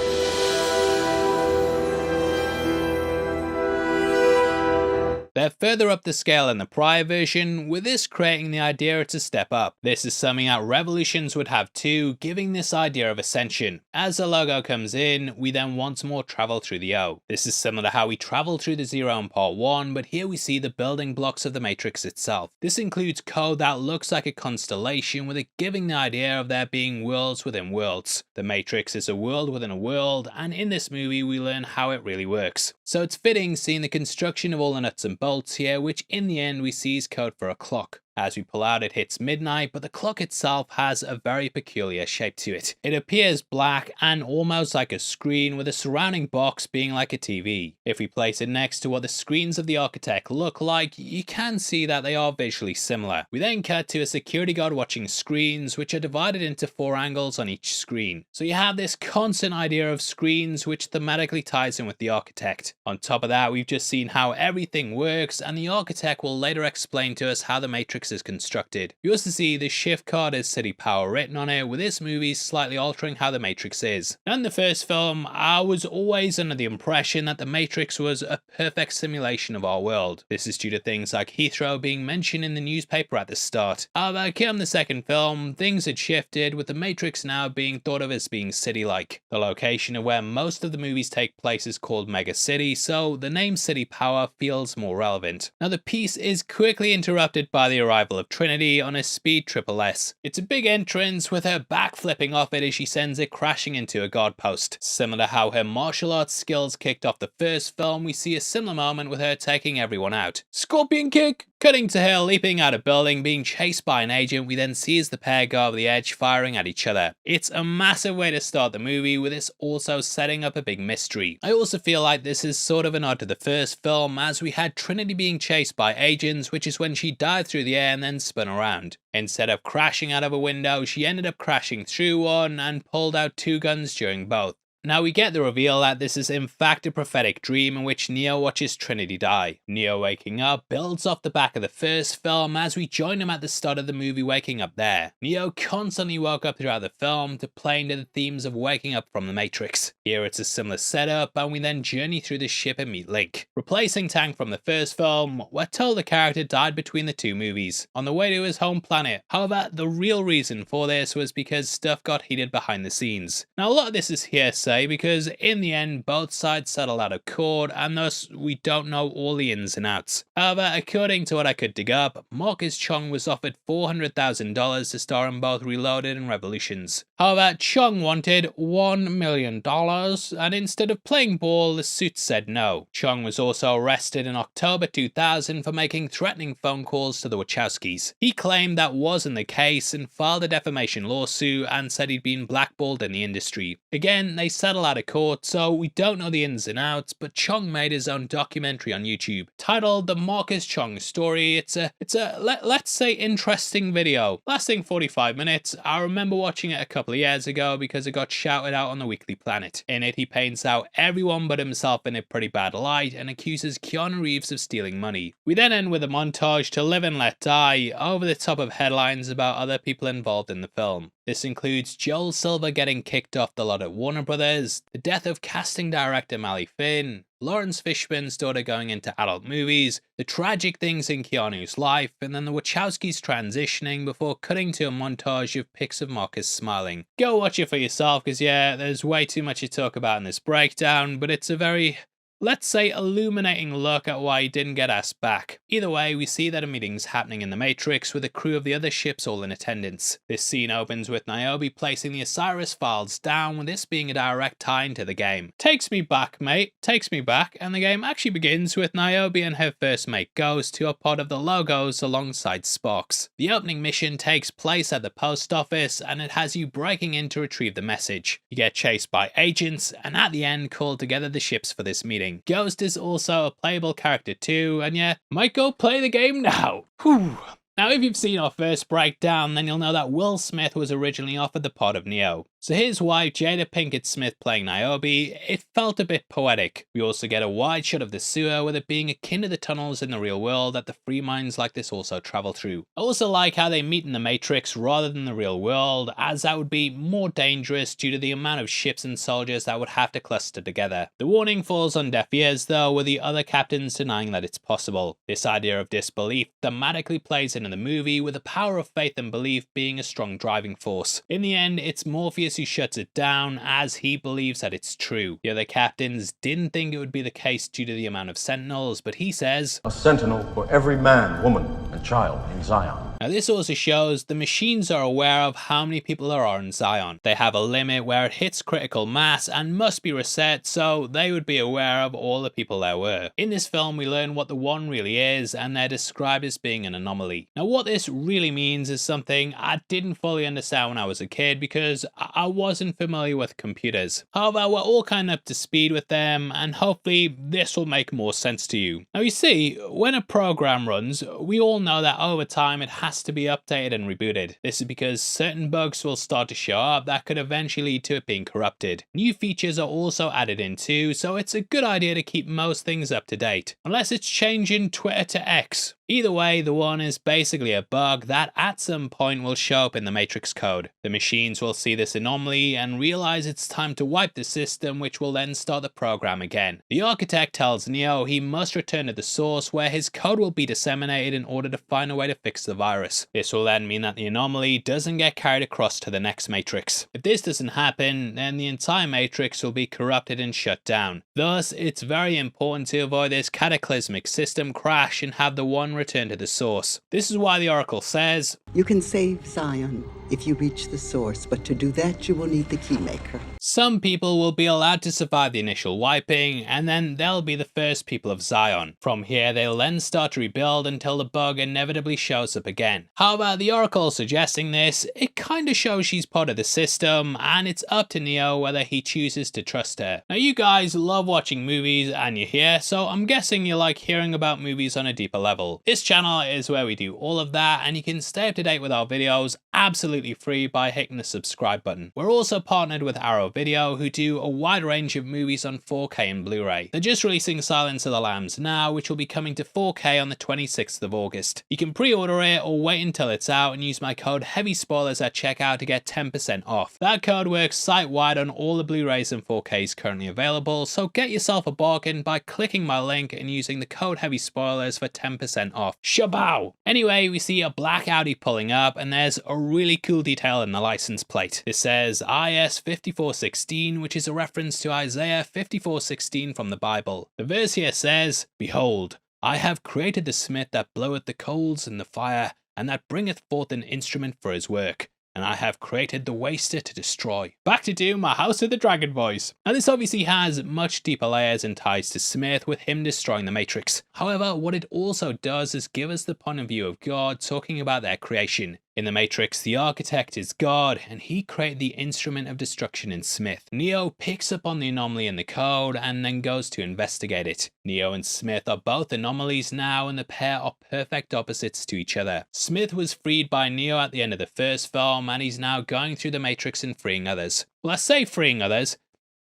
They're further up the scale in the prior version, with this creating the idea it's a step up. This is something that Revolutions would have too, giving this idea of Ascension. As the logo comes in, we then once more travel through the O. This is similar to how we travel through the Zero in part 1, but here we see the building blocks of the Matrix itself. This includes code that looks like a constellation, with it giving the idea of there being worlds within worlds. The Matrix is a world within a world, and in this movie we learn how it really works. So it's fitting seeing the construction of all the nuts and bolts here, which in the end we see is code for a clock. As we pull out, it hits midnight, but the clock itself has a very peculiar shape to it. It appears black and almost like a screen, with the surrounding box being like a TV. If we place it next to what the screens of the architect look like, you can see that they are visually similar. We then cut to a security guard watching screens, which are divided into 4 angles on each screen. So you have this constant idea of screens, which thematically ties in with the architect. On top of that, we've just seen how everything works, and the architect will later explain to us how the Matrix is constructed. We also see the shift card as City Power written on it, with this movie slightly altering how the Matrix is. Now in the first film, I was always under the impression that the Matrix was a perfect simulation of our world. This is due to things like Heathrow being mentioned in the newspaper at the start. However, come the second film, things had shifted, with the Matrix now being thought of as being city-like. The location of where most of the movies take place is called Mega City, so the name City Power feels more relevant. Now the piece is quickly interrupted by the arrival of Trinity on a speed SSS. It's a big entrance, with her back flipping off it as she sends it crashing into a guard post. Similar to how her martial arts skills kicked off the first film, we see a similar moment with her taking everyone out. Scorpion kick! Cutting to her leaping out of building, being chased by an agent, we then see as the pair go over the edge firing at each other. It's a massive way to start the movie, with this also setting up a big mystery. I also feel like this is sort of a nod to the first film, as we had Trinity being chased by agents, which is when she dived through the air and then spun around. Instead of crashing out of a window, she ended up crashing through one and pulled out 2 guns during both. Now we get the reveal that this is in fact a prophetic dream in which Neo watches Trinity die. Neo waking up builds off the back of the first film, as we join him at the start of the movie waking up there. Neo constantly woke up throughout the film to play into the themes of waking up from the Matrix. Here it's a similar setup, and we then journey through the ship and meet Link. Replacing Tank from the first film, we're told the character died between the 2 movies, on the way to his home planet. However, the real reason for this was because stuff got heated behind the scenes. Now a lot of this is hearsay, because in the end both sides settled out of court, and thus we don't know all the ins and outs. However, according to what I could dig up, Marcus Chung was offered $400,000 to star in both Reloaded and Revolutions. However, Chung wanted $1 million, and instead of playing ball, the suit said no. Chung was also arrested in October 2000 for making threatening phone calls to the Wachowskis. He claimed that wasn't the case and filed a defamation lawsuit and said he'd been blackballed in the industry. Again, they settled out of court, so we don't know the ins and outs, but Chung made his own documentary on YouTube titled The Marcus Chung Story. It's a let's say interesting video, lasting 45 minutes. I remember watching it a couple of years ago because it got shouted out on the Weekly Planet. In it, he paints out everyone but himself in a pretty bad light and accuses Keanu Reeves of stealing money. We then end with a montage to Live and Let Die, over the top of headlines about other people involved in the film. This includes Joel Silver getting kicked off the lot at Warner Brothers, the death of casting director Mally Finn, Lawrence Fishburne's daughter going into adult movies, the tragic things in Keanu's life, and then the Wachowskis transitioning before cutting to a montage of pics of Marcus smiling. Go watch it for yourself, because yeah, there's way too much to talk about in this breakdown, but it's a very, let's say, illuminating look at why he didn't get asked back. Either way, we see that a meeting's happening in the Matrix with a crew of the other ships all in attendance. This scene opens with Niobe placing the Osiris files down, with this being a direct tie into the game. Takes me back, mate. Takes me back, and the game actually begins with Niobe and her first mate Ghost, who are part of the Logos alongside Spock's. The opening mission takes place at the post office, and it has you breaking in to retrieve the message. You get chased by agents, and at the end call together the ships for this meeting. Ghost is also a playable character too, and yeah, might go play the game now. Whew. Now, if you've seen our first breakdown, then you'll know that Will Smith was originally offered the part of Neo. So his wife, Jada Pinkett Smith playing Niobe, it felt a bit poetic. We also get a wide shot of the sewer, with it being akin to the tunnels in the real world that the free minds like this also travel through. I also like how they meet in the Matrix rather than the real world, as that would be more dangerous due to the amount of ships and soldiers that would have to cluster together. The warning falls on deaf ears though, with the other captains denying that it's possible. This idea of disbelief thematically plays into the movie, with the power of faith and belief being a strong driving force. In the end, it's Morpheus who shuts it down, as he believes that it's true. The other captains didn't think it would be the case due to the amount of sentinels, but he says, "A sentinel for every man, woman, and child in Zion." Now this also shows the machines are aware of how many people there are in Zion. They have a limit where it hits critical mass and must be reset, so they would be aware of all the people there were. In this film we learn what the One really is, and they're described as being an anomaly. Now what this really means is something I didn't fully understand when I was a kid, because I wasn't familiar with computers. However, we're all kind of up to speed with them, and hopefully this will make more sense to you. Now you see, when a program runs, we all know that over time it has to be updated and rebooted. This is because certain bugs will start to show up that could eventually lead to it being corrupted. New features are also added in too, so it's a good idea to keep most things up to date, unless it's changing Twitter to X. Either way, the One is basically a bug that at some point will show up in the Matrix code. The machines will see this anomaly and realize it's time to wipe the system, which will then start the program again. The architect tells Neo he must return to the source, where his code will be disseminated in order to find a way to fix the virus. This will then mean that the anomaly doesn't get carried across to the next Matrix. If this doesn't happen, then the entire Matrix will be corrupted and shut down. Thus, it's very important to avoid this cataclysmic system crash and have the One return to the source. This is why the Oracle says, "You can save Zion if you reach the source, but to do that you will need the Keymaker." Some people will be allowed to survive the initial wiping, and then they'll be the first people of Zion. From here, they'll then start to rebuild until the bug inevitably shows up again. However, the Oracle suggesting this, it kinda shows she's part of the system, and it's up to Neo whether he chooses to trust her. Now you guys love watching movies and you're here, so I'm guessing you like hearing about movies on a deeper level. This channel is where we do all of that, and you can stay up to date with our videos absolutely free by hitting the subscribe button. We're also partnered with Arrow Video, who do a wide range of movies on 4K and Blu-ray. They're just releasing Silence of the Lambs now, which will be coming to 4K on the 26th of August. You can pre-order it or wait until it's out and use my code HEAVYSpoilers at checkout to get 10% off. That code works site-wide on all the Blu-rays and 4Ks currently available, so get yourself a bargain by clicking my link and using the code HEAVYSpoilers for 10% off. Shabow! Anyway, we see a black Audi pulling up, and there's a really cool detail in the license plate. It says IS 5416, which is a reference to Isaiah 54:16 from the Bible. The verse here says, "Behold, I have created the smith that bloweth the coals in the fire, and that bringeth forth an instrument for his work. And I have created the waster to destroy." Back to do my House of the Dragon voice. Now this obviously has much deeper layers and ties to Smith, with him destroying the Matrix. However, what it also does is give us the point of view of God talking about their creation. In the Matrix, the architect is God, and he created the instrument of destruction in Smith. Neo picks up on the anomaly in the code and then goes to investigate it. Neo and Smith are both anomalies now, and the pair are perfect opposites to each other. Smith was freed by Neo at the end of the first film, and he's now going through the Matrix and freeing others. Well, I say freeing others.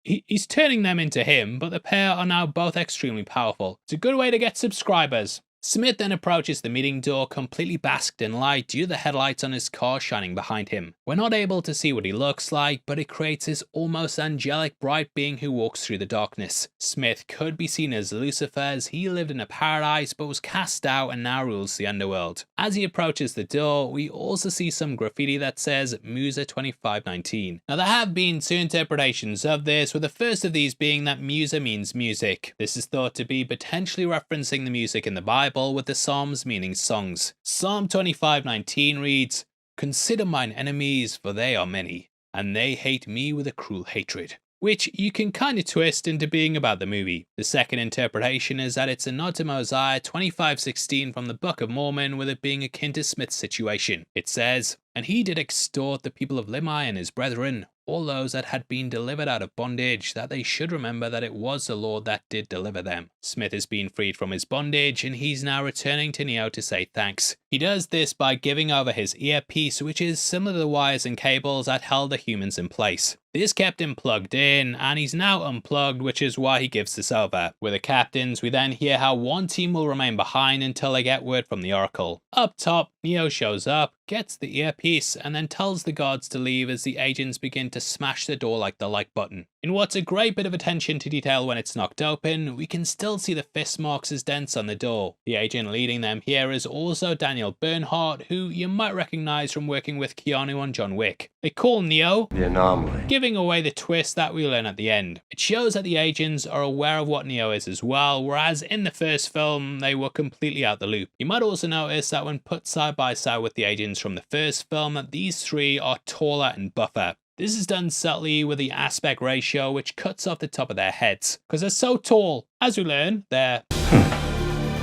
He's turning them into him, but the pair are now both extremely powerful. It's a good way to get subscribers. Smith then approaches the meeting door completely basked in light due to the headlights on his car shining behind him. We're not able to see what he looks like, but it creates this almost angelic bright being who walks through the darkness. Smith could be seen as Lucifer, as he lived in a paradise but was cast out and now rules the underworld. As he approaches the door, we also see some graffiti that says Musa 2519. Now there have been two interpretations of this, with the first of these being that Musa means music. This is thought to be potentially referencing the music in the Bible, with the Psalms meaning songs. Psalm 25:19 reads, "Consider mine enemies, for they are many, and they hate me with a cruel hatred," which you can kind of twist into being about the movie. The second interpretation is that it's a nod to Mosiah 25:16 from the Book of Mormon, with it being akin to Smith's situation. It says, "And he did extort the people of Limhi and his brethren, all those that had been delivered out of bondage, that they should remember that it was the Lord that did deliver them." Smith has been freed from his bondage, and he's now returning to Neo to say thanks. He does this by giving over his earpiece, which is similar to the wires and cables that held the humans in place. This kept him plugged in, and he's now unplugged, which is why he gives this over. With the captains, we then hear how one team will remain behind until they get word from the Oracle. Up top, Neo shows up, gets the earpiece, and then tells the guards to leave as the agents begin to smash the door like the like button. In what's a great bit of attention to detail when it's knocked open, we can still see the fist marks as dents on the door. The agent leading them here is also Daniel Bernhardt, who you might recognize from working with Keanu on John Wick. They call Neo the anomaly, giving away the twist that we learn at the end. It shows that the agents are aware of what Neo is as well, whereas in the first film they were completely out the loop. You might also notice that when put side by side with the agents from the first film, that these three are taller and buffer. This is done subtly with the aspect ratio, which cuts off the top of their heads, because they're so tall. As we learn, they're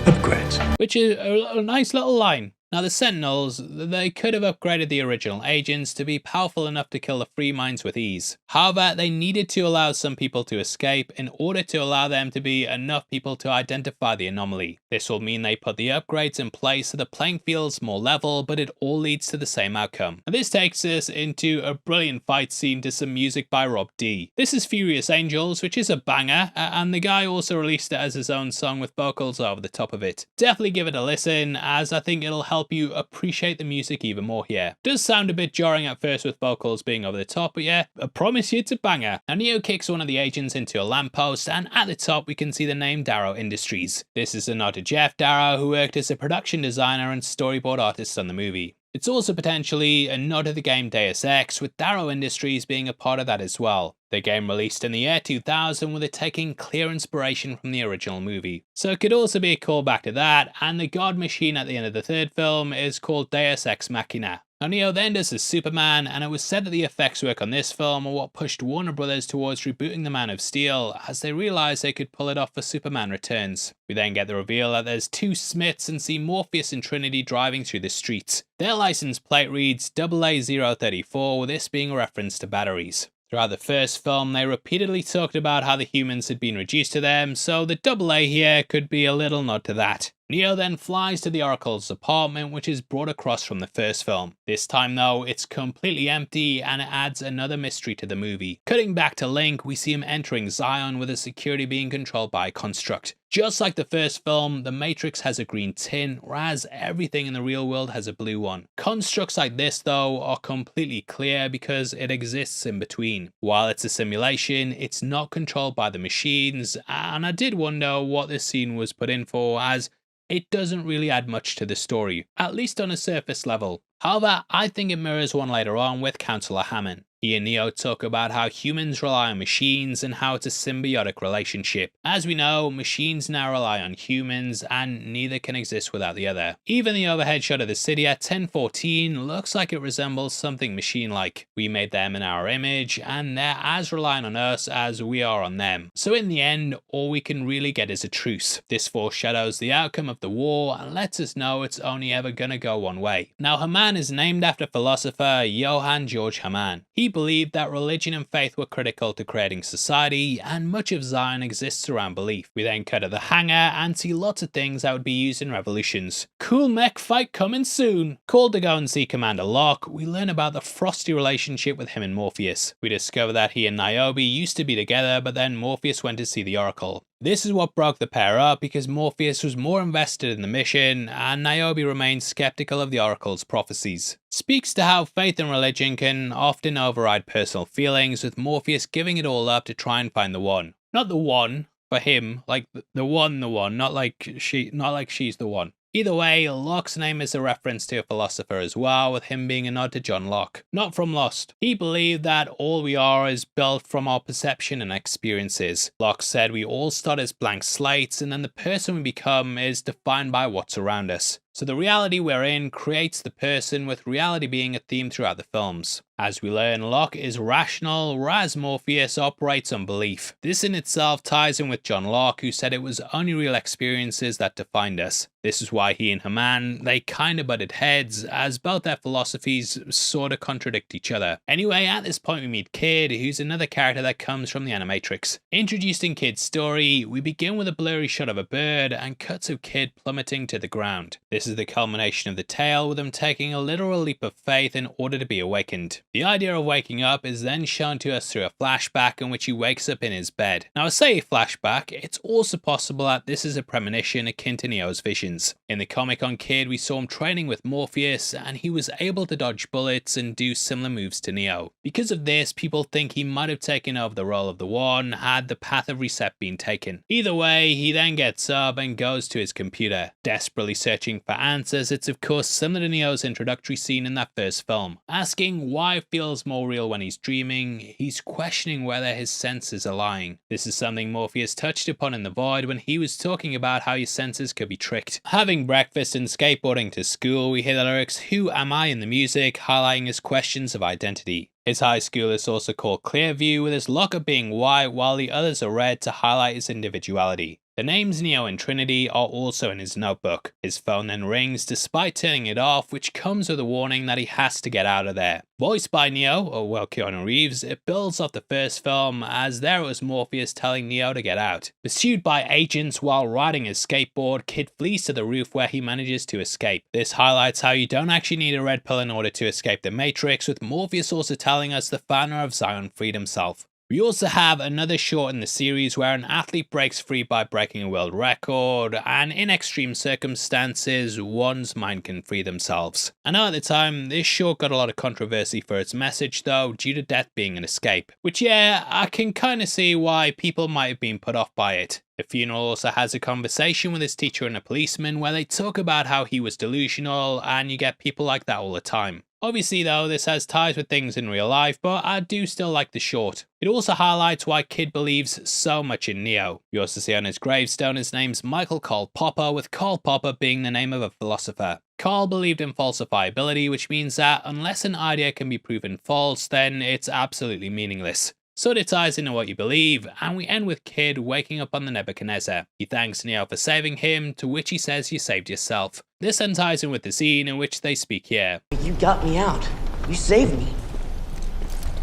upgrades, which is a nice little line. Now the Sentinels, they could have upgraded the original agents to be powerful enough to kill the free minds with ease. However, they needed to allow some people to escape in order to allow them to be enough people to identify the anomaly. This will mean they put the upgrades in place so the playing field's more level, but it all leads to the same outcome. And this takes us into a brilliant fight scene to some music by Rob D. This is Furious Angels, which is a banger, and the guy also released it as his own song with vocals over the top of it. Definitely give it a listen, as I think it'll help you appreciate the music even more here. It does sound a bit jarring at first with vocals being over the top, but yeah, I promise you it's a banger. Now Neo kicks one of the agents into a lamppost, and at the top we can see the name Darrow Industries. This is a nod to Jeff Darrow, who worked as a production designer and storyboard artist on the movie. It's also potentially a nod to the game Deus Ex, with Darrow Industries being a part of that as well. The game released in the year 2000, with it taking clear inspiration from the original movie. So it could also be a callback to that, and the God Machine at the end of the third film is called Deus Ex Machina. Now Neo then does as Superman, and it was said that the effects work on this film are what pushed Warner Brothers towards rebooting the Man of Steel, as they realised they could pull it off for Superman Returns. We then get the reveal that there's two Smiths and see Morpheus and Trinity driving through the streets. Their license plate reads AA034, with this being a reference to batteries. Throughout the first film, they repeatedly talked about how the humans had been reduced to them, so the AA here could be a little nod to that. Neo then flies to the Oracle's apartment, which is brought across from the first film. This time though, it's completely empty, and it adds another mystery to the movie. Cutting back to Link, we see him entering Zion with the security being controlled by a construct. Just like the first film, the Matrix has a green tin, whereas everything in the real world has a blue one. Constructs like this though are completely clear because it exists in between. While it's a simulation, it's not controlled by the machines, and I did wonder what this scene was put in for, as it doesn't really add much to the story, at least on a surface level. However, I think it mirrors one later on with Counselor Hammond. He and Neo talk about how humans rely on machines and how it's a symbiotic relationship. As we know, machines now rely on humans, and neither can exist without the other. Even the overhead shot of the city at 10:14 looks like it resembles something machine-like. We made them in our image, and they're as reliant on us as we are on them. So in the end, all we can really get is a truce. This foreshadows the outcome of the war and lets us know it's only ever gonna go one way. Now Haman is named after philosopher Johann Georg Hamann. He believed that religion and faith were critical to creating society, and much of Zion exists around belief. We then cut to the hangar and see lots of things that would be used in revolutions. Cool mech fight coming soon! Called to go and see Commander Locke, we learn about the frosty relationship with him and Morpheus. We discover that he and Niobe used to be together, but then Morpheus went to see the Oracle. This is what broke the pair up because Morpheus was more invested in the mission and Niobe remained skeptical of the Oracle's prophecies. Speaks to how faith and religion can often override personal feelings, with Morpheus giving it all up to try and find the one. Not the one for him, like the one, not like she's the one. Either way, Locke's name is a reference to a philosopher as well, with him being a nod to John Locke, not from Lost. He believed that all we are is built from our perception and experiences. Locke said we all start as blank slates, and then the person we become is defined by what's around us. So the reality we're in creates the person, with reality being a theme throughout the films. As we learn, Locke is rational, whereas Morpheus operates on belief. This in itself ties in with John Locke, who said it was only real experiences that defined us. This is why he and Haman, they kinda butted heads, as both their philosophies sorta contradict each other. Anyway, at this point we meet Kid, who's another character that comes from the Animatrix. Introducing Kid's story, we begin with a blurry shot of a bird and cuts of Kid plummeting to the ground. This is the culmination of the tale, with him taking a literal leap of faith in order to be awakened. The idea of waking up is then shown to us through a flashback in which he wakes up in his bed. Now I say flashback, it's also possible that this is a premonition akin to Neo's visions. In the comic on Kid, we saw him training with Morpheus and he was able to dodge bullets and do similar moves to Neo. Because of this, people think he might have taken over the role of the One had the path of reset been taken. Either way, he then gets up and goes to his computer, desperately searching for answers. It's of course similar to Neo's introductory scene in that first film, asking why it feels more real when he's dreaming. He's questioning whether his senses are lying. This is something Morpheus touched upon in The Void when he was talking about how your senses could be tricked. Having breakfast and skateboarding to school, we hear the lyrics "Who am I" in the music, highlighting his questions of identity. His high school is also called Clearview, with his locker being white while the others are red to highlight his individuality. The names Neo and Trinity are also in his notebook. His phone then rings despite turning it off, which comes with a warning that he has to get out of there. Voiced by Neo, or well Keanu Reeves, it builds off the first film, as there it was Morpheus telling Neo to get out. Pursued by agents while riding his skateboard, Kid flees to the roof where he manages to escape. This highlights how you don't actually need a red pill in order to escape the Matrix, with Morpheus also telling us the founder of Zion freed himself. We also have another short in the series where an athlete breaks free by breaking a world record, and in extreme circumstances, one's mind can free themselves. I know at the time, this short got a lot of controversy for its message though, due to death being an escape. Which yeah, I can kinda see why people might have been put off by it. The funeral also has a conversation with his teacher and a policeman where they talk about how he was delusional, and you get people like that all the time. Obviously though, this has ties with things in real life, but I do still like the short. It also highlights why Kid believes so much in Neo. You also see on his gravestone his name's Michael Karl Popper, with Karl Popper being the name of a philosopher. Karl believed in falsifiability, which means that unless an idea can be proven false, then it's absolutely meaningless. So it ties into what you believe, and we end with Kid waking up on the Nebuchadnezzar. He thanks Neo for saving him, to which he says you saved yourself. This then ties in with the scene in which they speak here. You got me out. You saved me.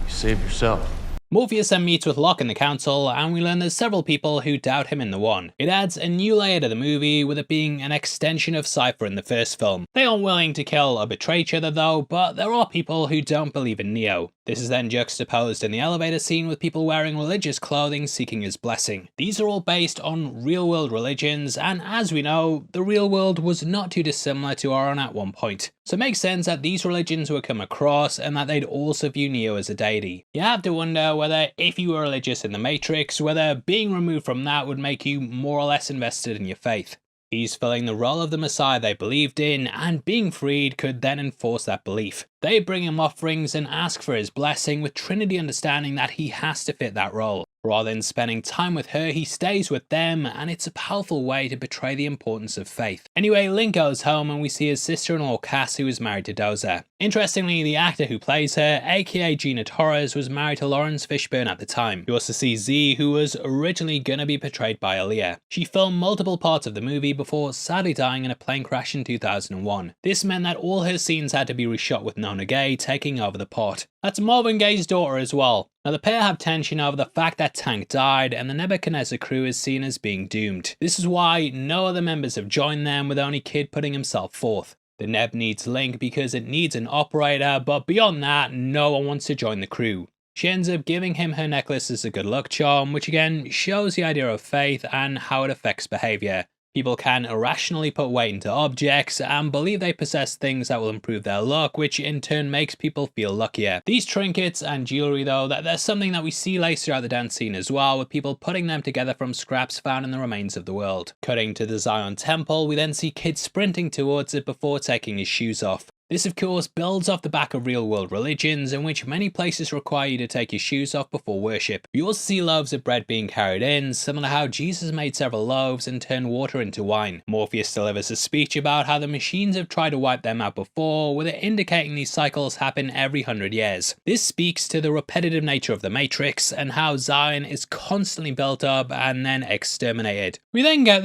You saved yourself. Morpheus then meets with Locke in the council, and we learn there's several people who doubt him in the One. It adds a new layer to the movie, with it being an extension of Cypher in the first film. They aren't willing to kill or betray each other though, but there are people who don't believe in Neo. This is then juxtaposed in the elevator scene with people wearing religious clothing seeking his blessing. These are all based on real world religions, and as we know, the real world was not too dissimilar to our own at one point. So it makes sense that these religions would come across and that they'd also view Neo as a deity. You have to wonder whether if you were religious in the Matrix, whether being removed from that would make you more or less invested in your faith. He's filling the role of the Messiah they believed in, and being freed could then enforce that belief. They bring him offerings and ask for his blessing, with Trinity understanding that he has to fit that role. Rather than spending time with her, he stays with them, and it's a powerful way to portray the importance of faith. Anyway, Link goes home and we see his sister-in-law Cass, who is married to Doza. Interestingly, the actor who plays her, aka Gina Torres, was married to Lawrence Fishburne at the time. You also see Z, who was originally gonna be portrayed by Aaliyah. She filmed multiple parts of the movie before sadly dying in a plane crash in 2001. This meant that all her scenes had to be reshot with Nona Gay taking over the part. That's Marvin Gaye's daughter as well. Now the pair have tension over the fact that Tank died and the Nebuchadnezzar crew is seen as being doomed. This is why no other members have joined them, with only Kid putting himself forth. The Neb needs Link because it needs an operator, but beyond that, no one wants to join the crew. She ends up giving him her necklace as a good luck charm, which again shows the idea of faith and how it affects behavior. People can irrationally put weight into objects and believe they possess things that will improve their luck, which in turn makes people feel luckier. These trinkets and jewelry though, there's something that we see later throughout the dance scene as well, with people putting them together from scraps found in the remains of the world. Cutting to the Zion temple, we then see Kid sprinting towards it before taking his shoes off. This of course builds off the back of real world religions, in which many places require you to take your shoes off before worship. We also see loaves of bread being carried in, similar to how Jesus made several loaves and turned water into wine. Morpheus delivers a speech about how the machines have tried to wipe them out before, with it indicating these cycles happen every 100 years. This speaks to the repetitive nature of the Matrix and how Zion is constantly built up and then exterminated. We then get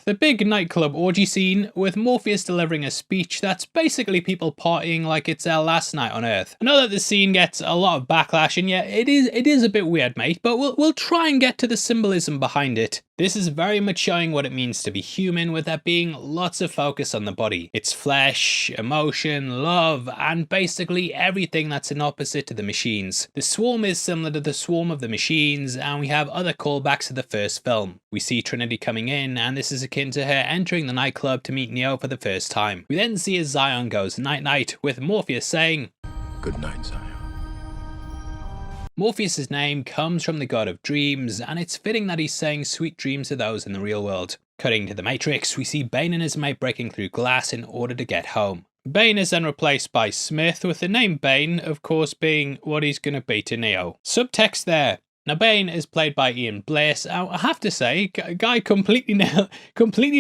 the big nightclub orgy scene, with Morpheus delivering a speech that's basically people partying like it's their last night on Earth. I know that the scene gets a lot of backlash, and yeah, it is a bit weird, mate, but we'll try and get to the symbolism behind it. This is very much showing what it means to be human, with there being lots of focus on the body. It's flesh, emotion, love, and basically everything that's an opposite to the machines. The swarm is similar to the swarm of the machines, and we have other callbacks to the first film. We see Trinity coming in, and this is akin to her entering the nightclub to meet Neo for the first time. We then see as Zion goes night-night, with Morpheus saying, "Good night, Zion." Morpheus' name comes from the god of dreams, and it's fitting that he's saying sweet dreams to those in the real world. Cutting to the Matrix, we see Bane and his mate breaking through glass in order to get home. Bane is then replaced by Smith, with the name Bane, of course, being what he's going to be to Neo. Subtext there. Now, Bane is played by Ian Bliss. I have to say, guy completely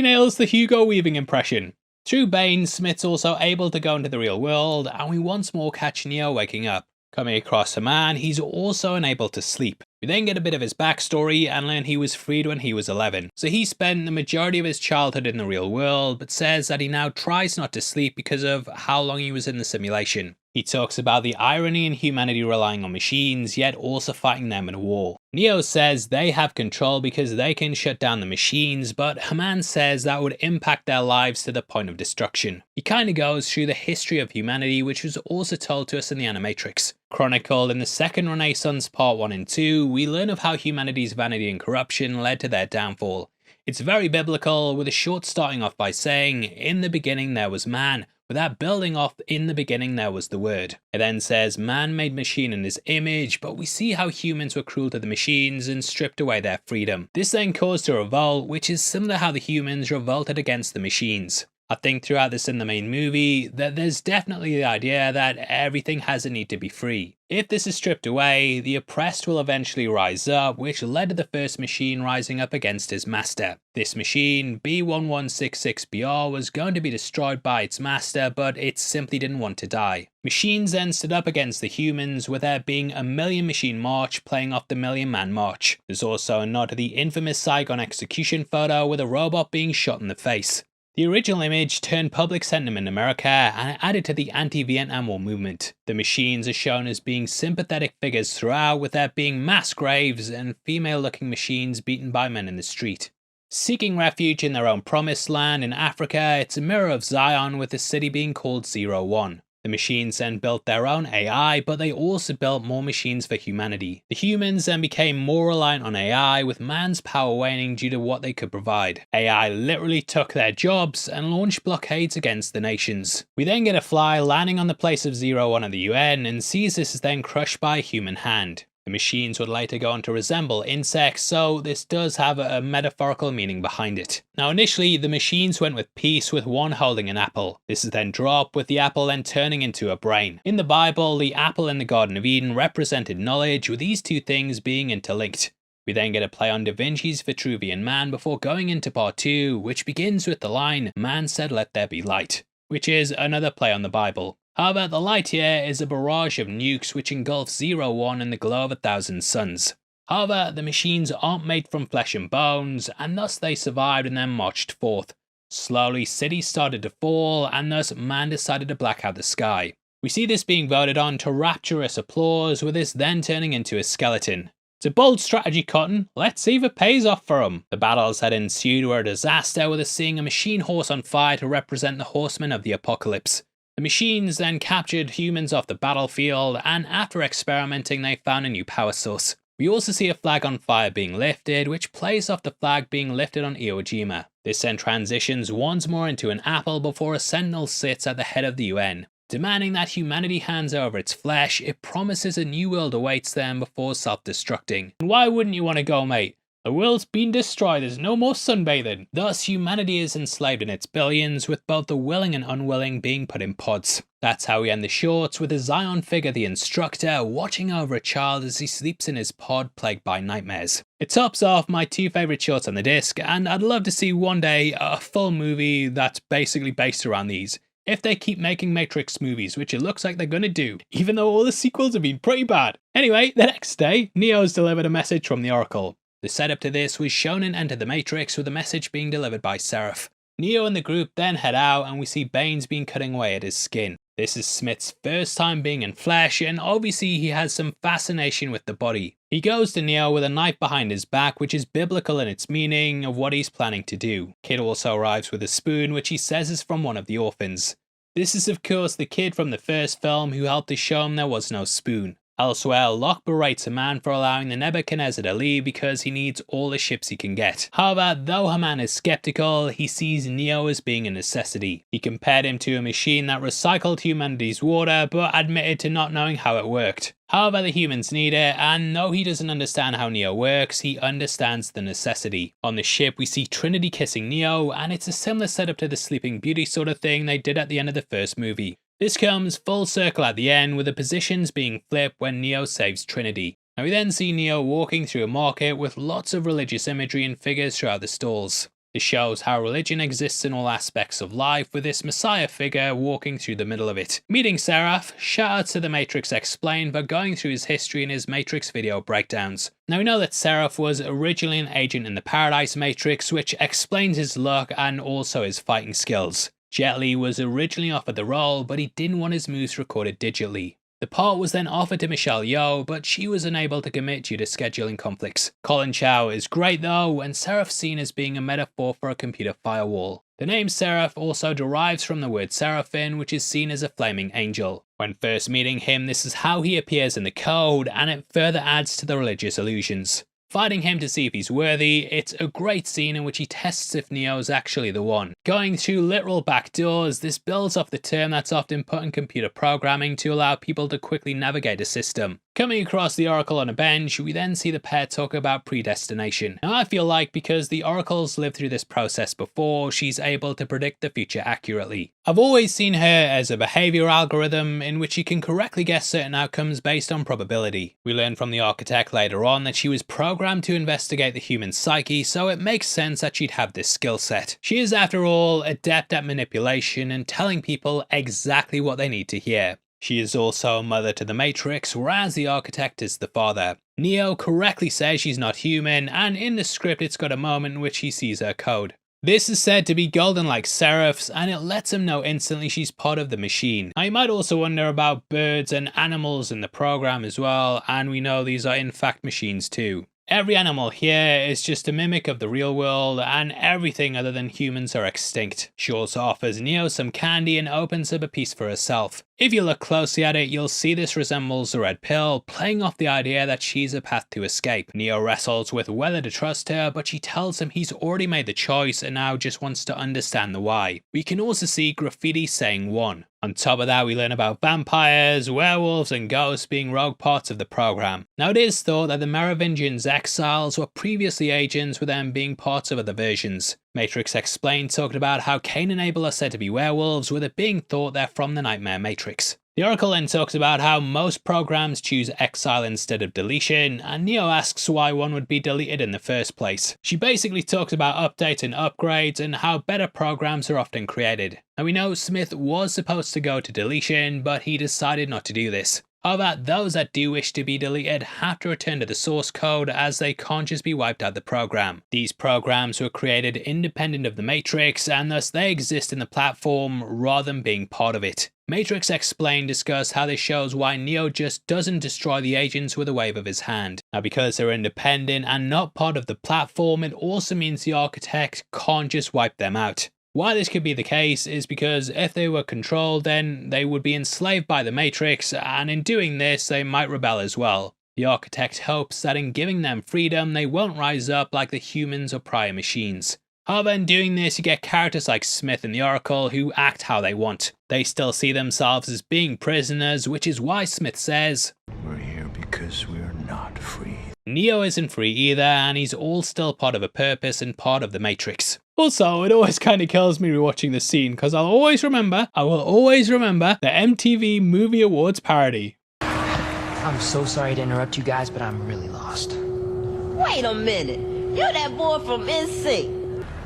nails the Hugo Weaving impression. Through Bane, Smith's also able to go into the real world, and we once more catch Neo waking up. Coming across a man, he's also unable to sleep. We then get a bit of his backstory and learn he was freed when he was 11. So he spent the majority of his childhood in the real world, but says that he now tries not to sleep because of how long he was in the simulation. He talks about the irony in humanity relying on machines, yet also fighting them in a war. Neo says they have control because they can shut down the machines, but Haman says that would impact their lives to the point of destruction. He kind of goes through the history of humanity, which was also told to us in the Animatrix. Chronicled in the Second Renaissance Part 1 and 2, we learn of how humanity's vanity and corruption led to their downfall. It's very biblical, with a short starting off by saying, "In the beginning there was man," with that building off, "In the beginning there was the word." It then says, "Man made machine in his image," but we see how humans were cruel to the machines and stripped away their freedom. This then caused a revolt, which is similar to how the humans revolted against the machines. I think throughout this in the main movie, that there's definitely the idea that everything has a need to be free. If this is stripped away, the oppressed will eventually rise up, which led to the first machine rising up against his master. This machine, B1166BR, was going to be destroyed by its master, but it simply didn't want to die. Machines then stood up against the humans, with there being a Million Machine March playing off the Million Man March. There's also a nod to the infamous Saigon execution photo with a robot being shot in the face. The original image turned public sentiment in America and it added to the anti-Vietnam War movement. The machines are shown as being sympathetic figures throughout, with there being mass graves and female-looking machines beaten by men in the street. Seeking refuge in their own promised land in Africa, it's a mirror of Zion, with the city being called 01. The machines then built their own AI, but they also built more machines for humanity. The humans then became more reliant on AI, with man's power waning due to what they could provide. AI literally took their jobs and launched blockades against the nations. We then get a fly landing on the place of 01 at the UN, and Caesar is then crushed by a human hand. The machines would later go on to resemble insects, so this does have a metaphorical meaning behind it. Now initially, the machines went with peace, with one holding an apple. This is then dropped, with the apple then turning into a brain. In the Bible, the apple in the Garden of Eden represented knowledge, with these two things being interlinked. We then get a play on Da Vinci's Vitruvian Man before going into part 2, which begins with the line, "Man said let there be light," which is another play on the Bible. However, the light here is a barrage of nukes which engulfs 01 in the glow of 1,000 suns. However, the machines aren't made from flesh and bones, and thus they survived and then marched forth. Slowly, cities started to fall, and thus man decided to black out the sky. We see this being voted on to rapturous applause, with this then turning into a skeleton. It's a bold strategy, Cotton. Let's see if it pays off for him. The battles that ensued were a disaster, with us seeing a machine horse on fire to represent the horsemen of the apocalypse. The machines then captured humans off the battlefield, and after experimenting they found a new power source. We also see a flag on fire being lifted, which plays off the flag being lifted on Iwo Jima. This then transitions once more into an apple before a sentinel sits at the head of the UN. Demanding that humanity hands over its flesh, it promises a new world awaits them before self-destructing. And why wouldn't you want to go, mate? The world's been destroyed, there's no more sunbathing. Thus, humanity is enslaved in its billions, with both the willing and unwilling being put in pods. That's how we end the shorts, with a Zion figure, the instructor, watching over a child as he sleeps in his pod plagued by nightmares. It tops off my two favourite shorts on the disc, and I'd love to see one day a full movie that's basically based around these. If they keep making Matrix movies, which it looks like they're gonna do, even though all the sequels have been pretty bad. Anyway, the next day, Neo's delivered a message from the Oracle. The setup to this was shown in Enter the Matrix, with the message being delivered by Seraph. Neo and the group then head out, and we see Baines being cutting away at his skin. This is Smith's first time being in flesh, and obviously he has some fascination with the body. He goes to Neo with a knife behind his back, which is biblical in its meaning of what he's planning to do. Kid also arrives with a spoon, which he says is from one of the orphans. This is of course the kid from the first film who helped to show him there was no spoon. Elsewhere, Locke berates a man for allowing the Nebuchadnezzar to leave because he needs all the ships he can get. However, though Haman is skeptical, he sees Neo as being a necessity. He compared him to a machine that recycled humanity's water, but admitted to not knowing how it worked. However, the humans need it, and though he doesn't understand how Neo works, he understands the necessity. On the ship, we see Trinity kissing Neo, and it's a similar setup to the Sleeping Beauty sort of thing they did at the end of the first movie. This comes full circle at the end, with the positions being flipped when Neo saves Trinity. Now we then see Neo walking through a market with lots of religious imagery and figures throughout the stalls. This shows how religion exists in all aspects of life, with this Messiah figure walking through the middle of it. Meeting Seraph, shout out to the Matrix Explained for going through his history in his Matrix video breakdowns. Now we know that Seraph was originally an agent in the Paradise Matrix, which explains his luck and also his fighting skills. Jet Li was originally offered the role, but he didn't want his moves recorded digitally. The part was then offered to Michelle Yeoh, but she was unable to commit due to scheduling conflicts. Colin Chow is great though, and Seraph's seen as being a metaphor for a computer firewall. The name Seraph also derives from the word seraphim, which is seen as a flaming angel. When first meeting him, this is how he appears in the code, and it further adds to the religious illusions. Fighting him to see if he's worthy, it's a great scene in which he tests if Neo is actually the one. Going through literal back doors, this builds off the term that's often put in computer programming to allow people to quickly navigate a system. Coming across the Oracle on a bench, we then see the pair talk about predestination. Now I feel like because the Oracle's lived through this process before, she's able to predict the future accurately. I've always seen her as a behavior algorithm in which she can correctly guess certain outcomes based on probability. We learn from the architect later on that she was programmed to investigate the human psyche, so it makes sense that she'd have this skill set. She is after all adept at manipulation and telling people exactly what they need to hear. She is also a mother to the Matrix, whereas the architect is the father. Neo correctly says she's not human, and in the script it's got a moment in which he sees her code. This is said to be golden like seraphs, and it lets him know instantly she's part of the machine. Now you might also wonder about birds and animals in the program as well, and we know these are in fact machines too. Every animal here is just a mimic of the real world, and everything other than humans are extinct. She also offers Neo some candy and opens up a piece for herself. If you look closely at it, you'll see this resembles the red pill, playing off the idea that she's a path to escape. Neo wrestles with whether to trust her, but she tells him he's already made the choice and now just wants to understand the why. We can also see graffiti saying one. On top of that, we learn about vampires, werewolves and ghosts being rogue parts of the program. Now it is thought that the Merovingians' exiles were previously agents, with them being parts of other versions. Matrix Explained talked about how Cain and Abel are said to be werewolves, with it being thought they're from the Nightmare Matrix. The Oracle then talks about how most programs choose exile instead of deletion, and Neo asks why one would be deleted in the first place. She basically talks about updates and upgrades and how better programs are often created. Now we know Smith was supposed to go to deletion, but he decided not to do this. However, those that do wish to be deleted have to return to the source code, as they can't just be wiped out the program. These programs were created independent of the Matrix, and thus they exist in the platform rather than being part of it. Matrix Explained discussed how this shows why Neo just doesn't destroy the agents with a wave of his hand. Now because they're independent and not part of the platform, it also means the architect can't just wipe them out. Why this could be the case is because if they were controlled, then they would be enslaved by the Matrix, and in doing this they might rebel as well. The architect hopes that in giving them freedom they won't rise up like the humans or prior machines. However, in doing this you get characters like Smith and the Oracle who act how they want. They still see themselves as being prisoners, which is why Smith says, "We're here because we're not free." Neo isn't free either, and he's all still part of a purpose and part of the Matrix. Also, it always kind of kills me rewatching the scene because I will always remember the MTV Movie Awards parody. I'm so sorry to interrupt you guys, but I'm really lost. Wait a minute. You're that boy from NC.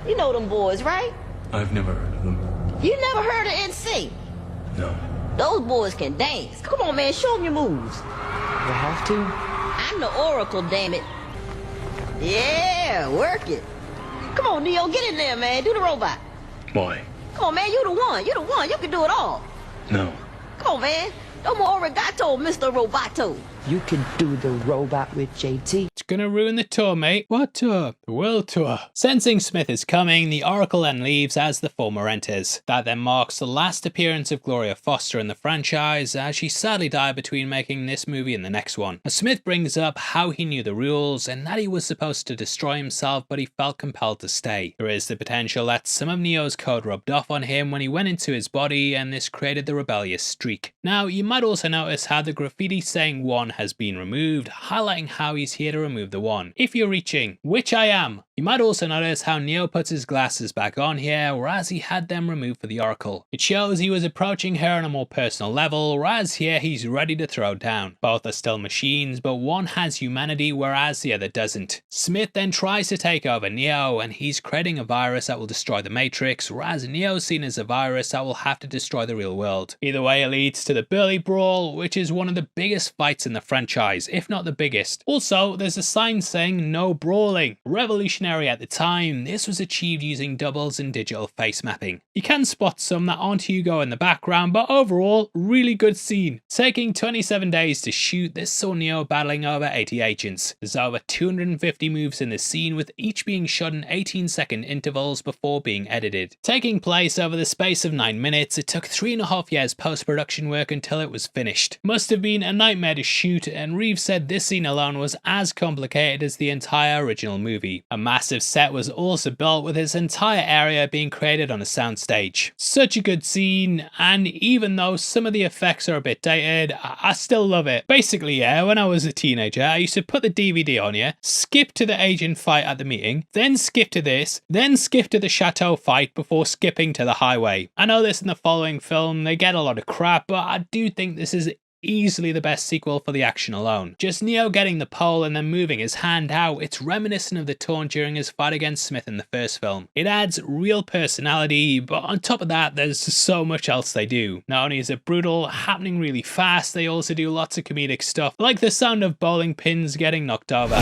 You know them boys, right? I've never heard of them. You never heard of NC? No. Those boys can dance. Come on, man, show them your moves. You have to? I'm the Oracle, damn it. Yeah, work it. Come on, Neo, get in there, man. Do the robot. Why? Come on, man, you the one. You the one. You can do it all. No. Come on, man. No more arigato, Mr. Roboto. You can do the robot with JT. It's gonna ruin the tour, mate. What tour? The world tour. Sensing Smith is coming, the Oracle then leaves as the former enters. That then marks the last appearance of Gloria Foster in the franchise, as she sadly died between making this movie and the next one. Smith brings up how he knew the rules and that he was supposed to destroy himself, but he felt compelled to stay. There is the potential that some of Neo's code rubbed off on him when he went into his body, and this created the rebellious streak. Now, you might also notice how the graffiti saying 1 has been removed, highlighting how he's here to remove the 1. If you're reaching, which I am. You might also notice how Neo puts his glasses back on here, whereas he had them removed for the Oracle. It shows he was approaching her on a more personal level, whereas here he's ready to throw down. Both are still machines, but one has humanity, whereas the other doesn't. Smith then tries to take over Neo, and he's creating a virus that will destroy the Matrix, whereas Neo's seen as a virus that will have to destroy the real world. Either way, it leads to the Burly Brawl, which is one of the biggest fights in the franchise, if not the biggest. Also, there's a sign saying no brawling. Revolutionary at the time, this was achieved using doubles and digital face mapping. You can spot some that aren't Hugo in the background, but overall, really good scene. Taking 27 days to shoot, this saw Neo battling over 80 agents. There's over 250 moves in the scene, with each being shot in 18-second intervals before being edited. Taking place over the space of 9 minutes, it took 3.5 years post-production work until it was finished. Must have been a nightmare to shoot, and Reeves said this scene alone was as complicated as the entire original movie. A massive set was also built, with its entire area being created on a soundstage. Such a good scene, and even though some of the effects are a bit dated, I still love it. Basically, yeah, when I was a teenager, I used to put the DVD on, yeah, skip to the agent fight at the meeting, then skip to this, then skip to the chateau fight before skipping to the highway. I know this in the following film, they get a lot of crap, but I do think this is easily the best sequel for the action alone. Just Neo getting the pole and then moving his hand out, it's reminiscent of the taunt during his fight against Smith in the first film. It adds real personality, but on top of that, there's so much else they do. Not only is it brutal, happening really fast, they also do lots of comedic stuff, like the sound of bowling pins getting knocked over.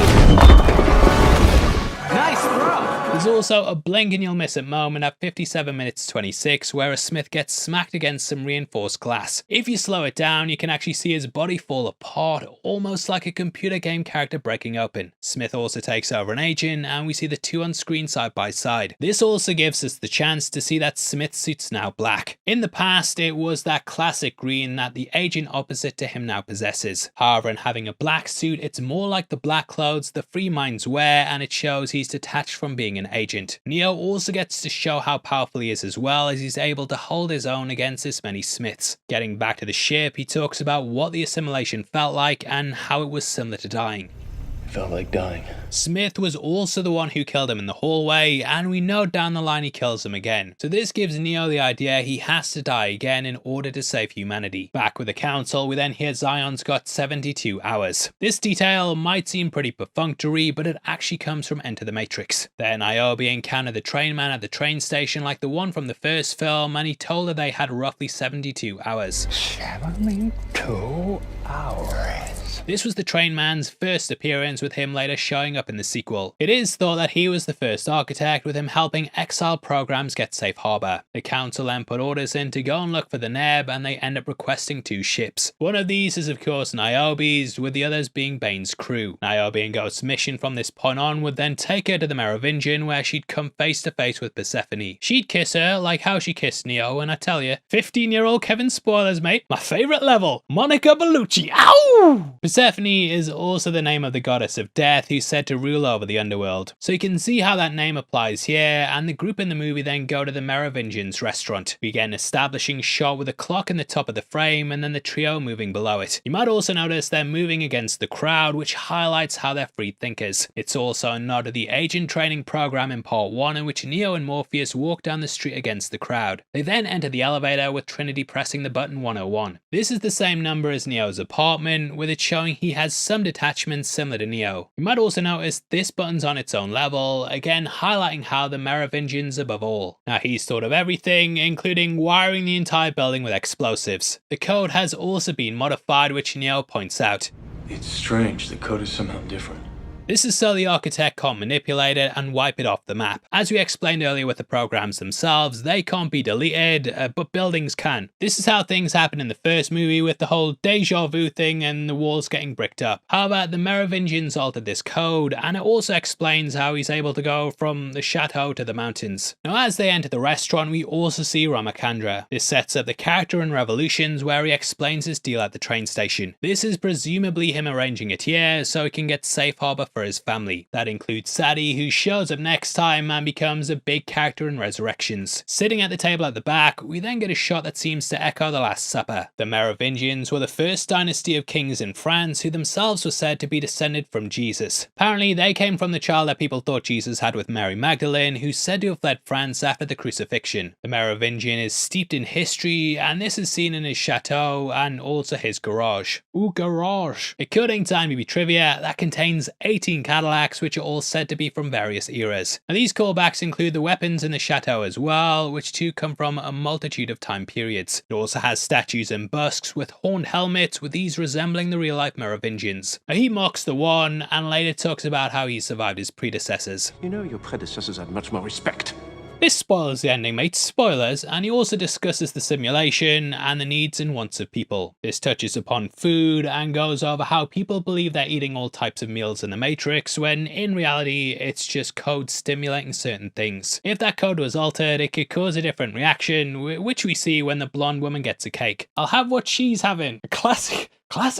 Nice throw! There's also a blink and you'll miss it moment at 57 minutes 26 where a Smith gets smacked against some reinforced glass. If you slow it down, you can actually see his body fall apart, almost like a computer game character breaking open. Smith also takes over an agent, and we see the two on screen side by side. This also gives us the chance to see that Smith's suit's now black. In the past, it was that classic green that the agent opposite to him now possesses. However, in having a black suit, it's more like the black clothes the free minds wear, and it shows he's detached from being an agent. Neo also gets to show how powerful he is as well, as he's able to hold his own against this many Smiths. Getting back to the ship, he talks about what the assimilation felt like and how it was similar to dying. It felt like dying. Smith was also the one who killed him in the hallway, and we know down the line he kills him again. So this gives Neo the idea he has to die again in order to save humanity. Back with the council, we then hear Zion's got 72 hours. This detail might seem pretty perfunctory, but it actually comes from Enter the Matrix. Then Niobe encountered the train man at the train station like the one from the first film, and he told her they had roughly 72 hours. 72 hours. Stunts. This was the train man's first appearance, with him later showing up in the sequel. It is thought that he was the first architect, with him helping exile programs get safe harbor. The council then put orders in to go and look for the Neb, and they end up requesting 2 ships. One of these is of course Niobe's, with the others being Bane's crew. Niobe and Ghost's mission from this point on would then take her to the Merovingian, where she'd come face to face with Persephone. She'd kiss her like how she kissed Neo, and I tell you, 15-year-old Kevin spoilers, mate. My favourite level, Monica Bellucci. Ow! Persephone is also the name of the goddess of death, who's said to rule over the underworld. So you can see how that name applies here, and the group in the movie then go to the Merovingian's restaurant. We get an establishing shot with a clock in the top of the frame, and then the trio moving below it. You might also notice they're moving against the crowd, which highlights how they're free thinkers. It's also a nod to the agent training program in part 1, in which Neo and Morpheus walk down the street against the crowd. They then enter the elevator, with Trinity pressing the button 101. This is the same number as Neo's apartment, with it showing he has some detachments similar to Neo. You might also notice this button's on its own level, again highlighting how the Merovingian's above all. Now he's thought of everything, including wiring the entire building with explosives. The code has also been modified, which Neo points out. It's strange, the code is somehow different. This is so the architect can't manipulate it and wipe it off the map. As we explained earlier with the programs themselves, they can't be deleted, but buildings can. This is how things happen in the first movie, with the whole deja vu thing and the walls getting bricked up. However, the Merovingians altered this code, and it also explains how he's able to go from the chateau to the mountains. Now as they enter the restaurant, we also see Ramachandra. This sets up the character in Revolutions, where he explains his deal at the train station. This is presumably him arranging it here so he can get safe harbor for his family. That includes Sadie, who shows up next time and becomes a big character in Resurrections. Sitting at the table at the back, we then get a shot that seems to echo the Last Supper. The Merovingians were the first dynasty of kings in France, who themselves were said to be descended from Jesus. Apparently they came from the child that people thought Jesus had with Mary Magdalene, who's said to have fled France after the crucifixion. The Merovingian is steeped in history, and this is seen in his chateau and also his garage. Ooh, garage. According to IMDb trivia, that contains 18 Cadillacs, which are all said to be from various eras. Now these callbacks include the weapons in the chateau as well, which too come from a multitude of time periods. It also has statues and busks with horned helmets, with these resembling the real life Merovingians. Now he mocks the one and later talks about how he survived his predecessors. You know, your predecessors had much more respect. This spoils the ending, mate, spoilers, and he also discusses the simulation and the needs and wants of people. This touches upon food and goes over how people believe they're eating all types of meals in the Matrix, when in reality it's just code stimulating certain things. If that code was altered, it could cause a different reaction, which we see when the blonde woman gets a cake. I'll have what she's having. A classic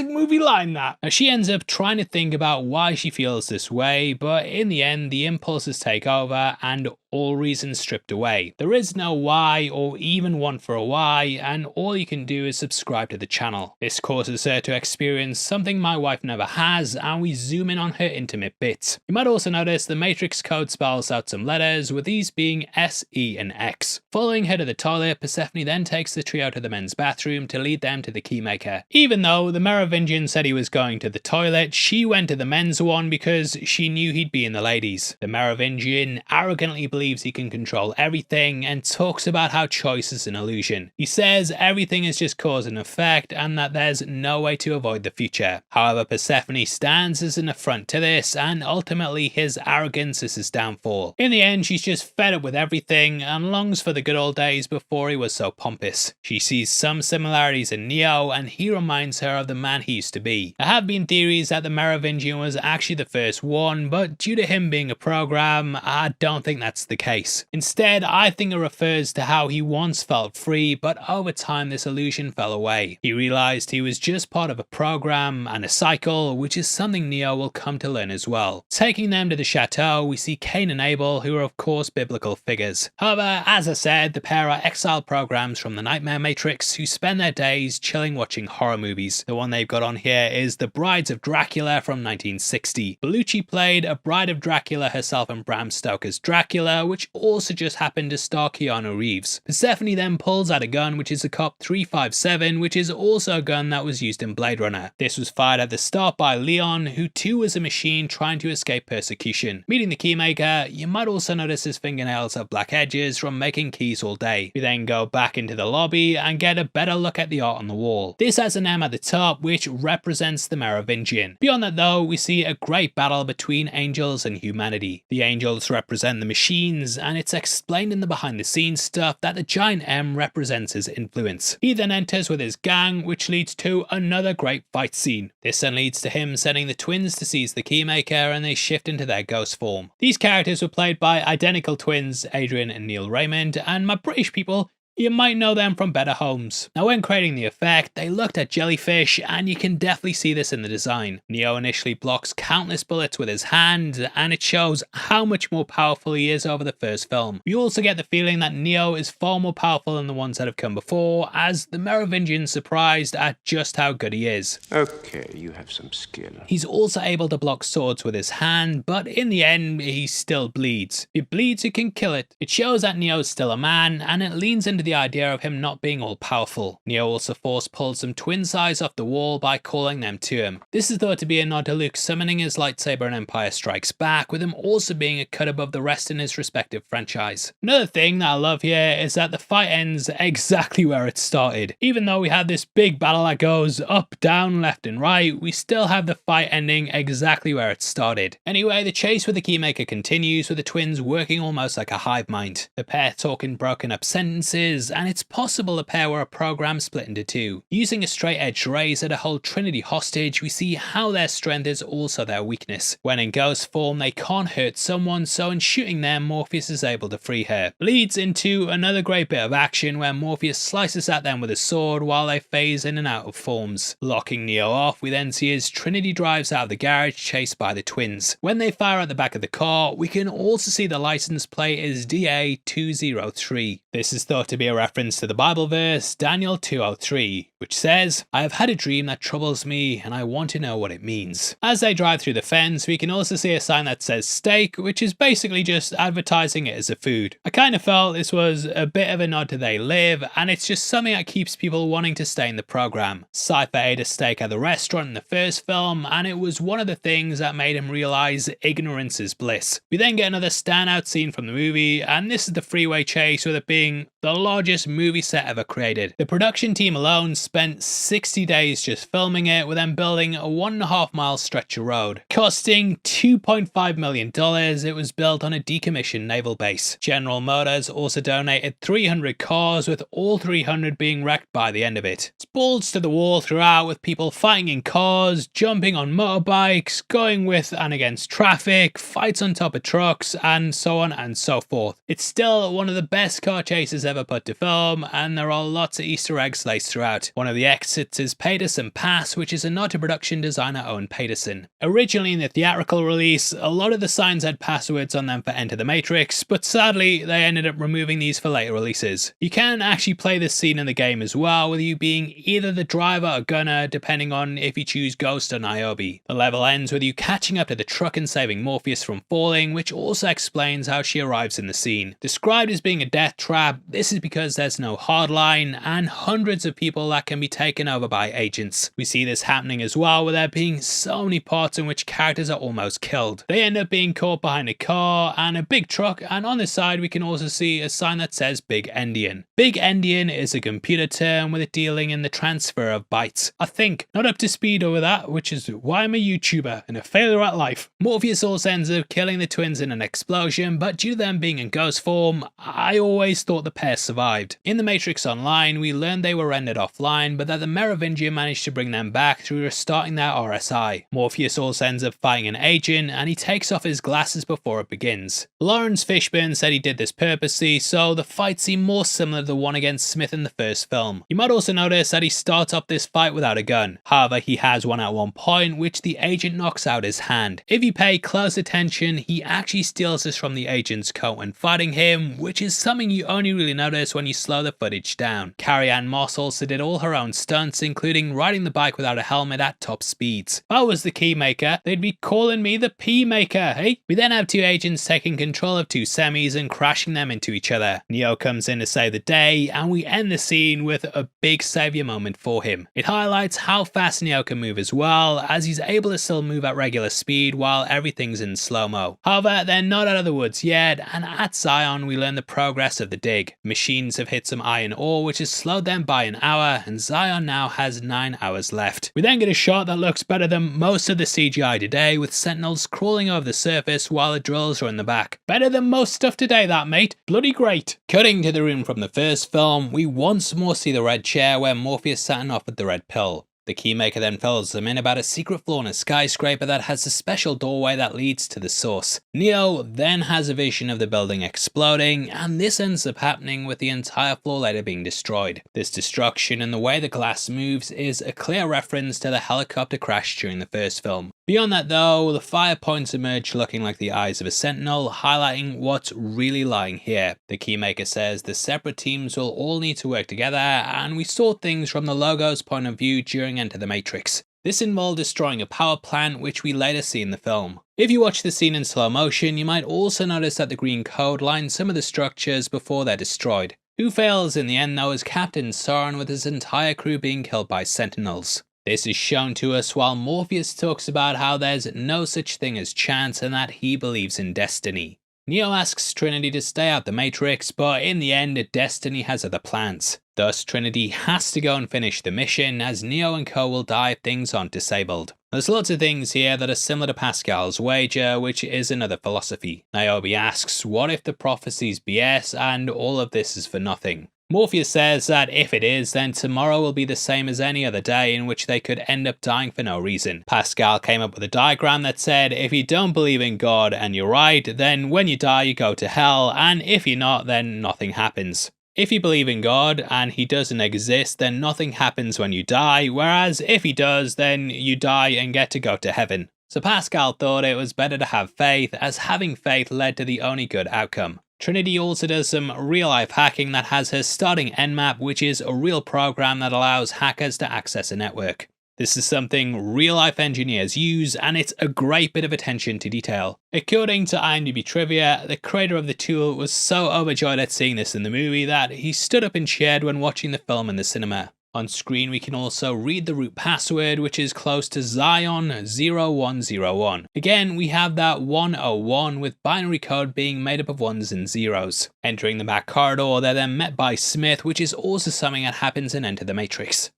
movie line, that. Now she ends up trying to think about why she feels this way, but in the end the impulses take over and all reason stripped away. There is no why or even one for a why, and all you can do is subscribe to the channel. This causes her to experience something my wife never has, and we zoom in on her intimate bits. You might also notice the Matrix code spells out some letters, with these being S, E and X. Following her to the toilet, Persephone then takes the trio to the men's bathroom to lead them to the keymaker. Even though the Merovingian said he was going to the toilet, she went to the men's one because she knew he'd be in the ladies. The Merovingian arrogantly believes he can control everything and talks about how choice is an illusion. He says everything is just cause and effect and that there's no way to avoid the future. However, Persephone stands as an affront to this, and ultimately his arrogance is his downfall. In the end, she's just fed up with everything and longs for the good old days before he was so pompous. She sees some similarities in Neo, and he reminds her of the man he used to be. There have been theories that the Merovingian was actually the first one, but due to him being a program, I don't think that's the case. Instead, I think it refers to how he once felt free, but over time this illusion fell away. He realized he was just part of a program and a cycle, which is something Neo will come to learn as well. Taking them to the chateau, we see Cain and Abel, who are of course biblical figures. However, as I said, the pair are exiled programs from the Nightmare Matrix who spend their days chilling watching horror movies. The one they've got on here is The Brides of Dracula from 1960. Bellucci played a bride of Dracula herself in Bram Stoker's Dracula, which also just happened to star Keanu Reeves. Persephone then pulls out a gun, which is a Cop 357, which is also a gun that was used in Blade Runner. This was fired at the start by Leon, who too was a machine trying to escape persecution. Meeting the keymaker, you might also notice his fingernails have black edges from making keys all day. We then go back into the lobby and get a better look at the art on the wall. This has an M at the top, top, which represents the Merovingian. Beyond that though, we see a great battle between angels and humanity. The angels represent the machines, and it's explained in the behind the scenes stuff that the giant M represents his influence. He then enters with his gang, which leads to another great fight scene. This then leads to him sending the twins to seize the Keymaker, and they shift into their ghost form. These characters were played by identical twins Adrian and Neil Raymond, and my British people, you might know them from Better Homes. Now when creating the effect, they looked at jellyfish, and you can definitely see this in the design. Neo initially blocks countless bullets with his hand, and it shows how much more powerful he is over the first film. We also get the feeling that Neo is far more powerful than the ones that have come before, as the Merovingian's surprised at just how good he is. Okay, you have some skill. He's also able to block swords with his hand, but in the end, he still bleeds. If it bleeds, you can kill it. It shows that Neo's still a man, and it leans into the idea of him not being all powerful. Neo also force pulls some twin size off the wall by calling them to him. This is thought to be a nod to Luke summoning his lightsaber in Empire Strikes Back, with him also being a cut above the rest in his respective franchise. Another thing that I love here is that the fight ends exactly where it started. Even though we had this big battle that goes up, down, left and right, we still have the fight ending exactly where it started. Anyway, the chase with the Keymaker continues, with the twins working almost like a hive mind. The pair talking broken up sentences, and it's possible the pair were a program split into two. Using a straight edge razor to hold Trinity hostage, we see how their strength is also their weakness. When in ghost form, they can't hurt someone, so in shooting them, Morpheus is able to free her. Leads into another great bit of action where Morpheus slices at them with his sword while they phase in and out of forms. Locking Neo off, we then see as Trinity drives out of the garage chased by the twins. When they fire at the back of the car, we can also see the license plate is DA203. This is thought to be a reference to the Bible verse Daniel 2:03, which says, "I have had a dream that troubles me, and I want to know what it means." As they drive through the fence, we can also see a sign that says steak, which is basically just advertising it as a food. I kind of felt this was a bit of a nod to They Live, and it's just something that keeps people wanting to stay in the program. Cypher ate a steak at the restaurant in the first film, and it was one of the things that made him realize ignorance is bliss. We then get another standout scene from the movie, and this is the freeway chase, with it being the largest movie set ever created. The production team alone spent 60 days just filming it, with them building a 1.5 mile stretch of road. Costing $2.5 million, it was built on a decommissioned naval base. General Motors also donated 300 cars, with all 300 being wrecked by the end of it. It's balls to the wall throughout, with people fighting in cars, jumping on motorbikes, going with and against traffic, fights on top of trucks, and so on and so forth. It's still one of the best car chases ever put to film, and there are lots of Easter eggs laced throughout. One of the exits is Paterson Pass, which is a nod to production designer Owen Paterson. Originally in the theatrical release, a lot of the signs had passwords on them for Enter the Matrix, but sadly they ended up removing these for later releases. You can actually play this scene in the game as well, with you being either the driver or gunner, depending on if you choose Ghost or Niobe. The level ends with you catching up to the truck and saving Morpheus from falling, which also explains how she arrives in the scene. Described as being a death trap, this is because there's no hardline and hundreds of people that can be taken over by agents. We see this happening as well, with there being so many parts in which characters are almost killed. They end up being caught behind a car and a big truck, and on the side we can also see a sign that says Big Endian. Big Endian is a computer term with it dealing in the transfer of bytes. I think not up to speed over that, which is why I'm a YouTuber and a failure at life. Morpheus also ends up killing the twins in an explosion, but due to them being in ghost form, I always thought the pair survived. In the Matrix Online, we learned they were rendered offline, but that the Merovingian managed to bring them back through restarting their RSI. Morpheus also ends up fighting an agent, and he takes off his glasses before it begins. Lawrence Fishburne said he did this purposely, so the fight seemed more similar to the one against Smith in the first film. You might also notice that he starts off this fight without a gun. However, he has one at one point, which the agent knocks out his hand. If you pay close attention, he actually steals this from the agent's coat when fighting him, which is something you only really notice when you slow the footage down. Carrie-Anne Moss also did all her own stunts, including riding the bike without a helmet at top speeds. If I was the Keymaker, they'd be calling me the P-Maker, hey? We then have two agents taking control of two semis and crashing them into each other. Neo comes in to save the day, and we end the scene with a big savior moment for him. It highlights how fast Neo can move as well, as he's able to still move at regular speed while everything's in slow-mo. However, they're not out of the woods yet, and at Zion we learn the progress of the dig. Machine machines have hit some iron ore, which has slowed them by an hour, and Zion now has 9 hours left. We then get a shot that looks better than most of the CGI today, with sentinels crawling over the surface while the drills are in the back. Better than most stuff today, that, mate. Bloody great. Cutting to the room from the first film, we once more see the red chair where Morpheus sat and offered the red pill. The Keymaker then fills them in about a secret floor in a skyscraper that has a special doorway that leads to the source. Neo then has a vision of the building exploding, and this ends up happening with the entire floor later being destroyed. This destruction and the way the glass moves is a clear reference to the helicopter crash during the first film. Beyond that though, the fire points emerge looking like the eyes of a sentinel, highlighting what's really lying here. The Keymaker says the separate teams will all need to work together, and we saw things from the logo's point of view during Enter the Matrix. This involved destroying a power plant, which we later see in the film. If you watch the scene in slow motion, you might also notice that the green code lines some of the structures before they're destroyed. Who fails in the end though is Captain Soren, with his entire crew being killed by sentinels. This is shown to us while Morpheus talks about how there's no such thing as chance and that he believes in destiny. Neo asks Trinity to stay out the Matrix, but in the end, Destiny has other plans. Thus, Trinity has to go and finish the mission, as Neo and co will die if things aren't disabled. There's lots of things here that are similar to Pascal's wager, which is another philosophy. Niobe asks, what if the prophecy's BS and all of this is for nothing? Morpheus says that if it is, then tomorrow will be the same as any other day in which they could end up dying for no reason. Pascal came up with a diagram that said if you don't believe in God and you're right, then when you die you go to hell, and if you're not, then nothing happens. If you believe in God and he doesn't exist, then nothing happens when you die, whereas if he does, then you die and get to go to heaven. So Pascal thought it was better to have faith, as having faith led to the only good outcome. Trinity also does some real-life hacking that has her starting Nmap, which is a real program that allows hackers to access a network. This is something real-life engineers use, and it's a great bit of attention to detail. According to IMDb trivia, the creator of the tool was so overjoyed at seeing this in the movie that he stood up and cheered when watching the film in the cinema. On screen we can also read the root password, which is close to Zion 0101. Again, we have that 101 with binary code being made up of ones and zeros. Entering the back corridor, they're then met by Smith, which is also something that happens in Enter the Matrix.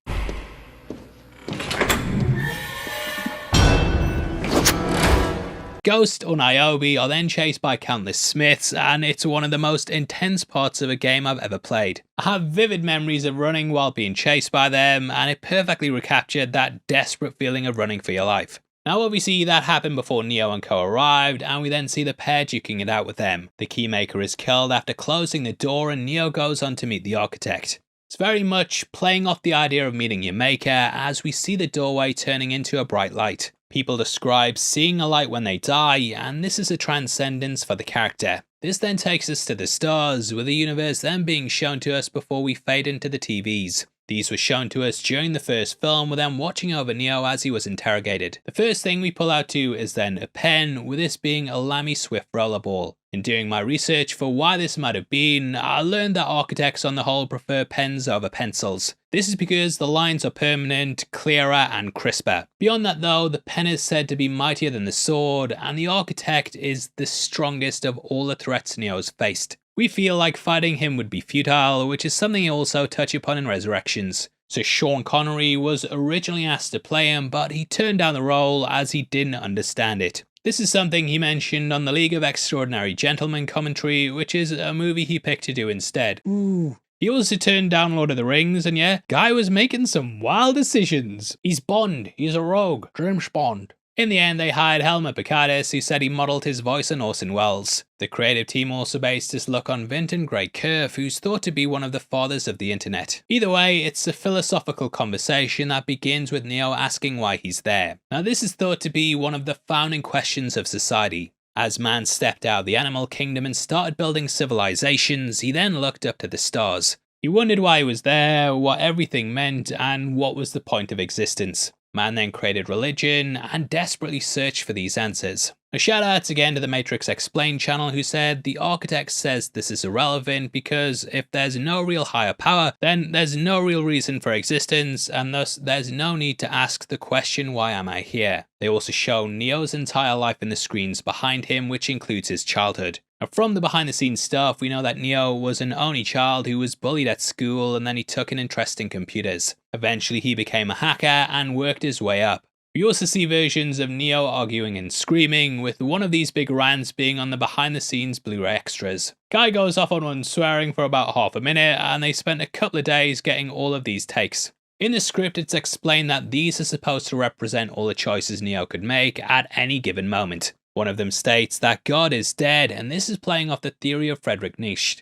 Ghost or Niobe are then chased by countless Smiths, and it's one of the most intense parts of a game I've ever played. I have vivid memories of running while being chased by them, and it perfectly recaptured that desperate feeling of running for your life. Now obviously that happened before Neo and co arrived, and we then see the pair duking it out with them. The Keymaker is killed after closing the door, and Neo goes on to meet the Architect. It's very much playing off the idea of meeting your maker, as we see the doorway turning into a bright light. People describe seeing a light when they die, and this is a transcendence for the character. This then takes us to the stars, with the universe then being shown to us before we fade into the TVs. These were shown to us during the first film, with them watching over Neo as he was interrogated. The first thing we pull out to is then a pen, with this being a Lamy Swift rollerball. In doing my research for why this might have been, I learned that architects on the whole prefer pens over pencils. This is because the lines are permanent, clearer and crisper. Beyond that though, the pen is said to be mightier than the sword, and the Architect is the strongest of all the threats Neo has faced. We feel like fighting him would be futile, which is something he also touch upon in Resurrections. So Sean Connery was originally asked to play him, but he turned down the role as he didn't understand it. This is something he mentioned on the League of Extraordinary Gentlemen commentary, which is a movie he picked to do instead. Ooh. He also turned down Lord of the Rings, and yeah, guy was making some wild decisions. He's Bond, he's a rogue, James Bond. In the end, they hired Helmut Piccardis, who said he modelled his voice on Orson Welles. The creative team also based his look on Vinton Gray Cerf, who's thought to be one of the fathers of the internet. Either way, it's a philosophical conversation that begins with Neo asking why he's there. Now this is thought to be one of the founding questions of society. As man stepped out of the animal kingdom and started building civilizations, he then looked up to the stars. He wondered why he was there, what everything meant, and what was the point of existence. Man then created religion and desperately searched for these answers. A shout out again to the Matrix Explained channel, who said the Architect says this is irrelevant because if there's no real higher power, then there's no real reason for existence, and thus there's no need to ask the question, why am I here? They also show Neo's entire life in the screens behind him, which includes his childhood. Now, from the behind the scenes stuff, we know that Neo was an only child who was bullied at school, and then he took an interest in computers. Eventually he became a hacker and worked his way up. We also see versions of Neo arguing and screaming, with one of these big rants being on the behind the scenes Blu-ray extras. Guy goes off on one swearing for about half a minute, and they spent a couple of days getting all of these takes. In the script, it's explained that these are supposed to represent all the choices Neo could make at any given moment. One of them states that God is dead, and this is playing off the theory of Friedrich Nietzsche,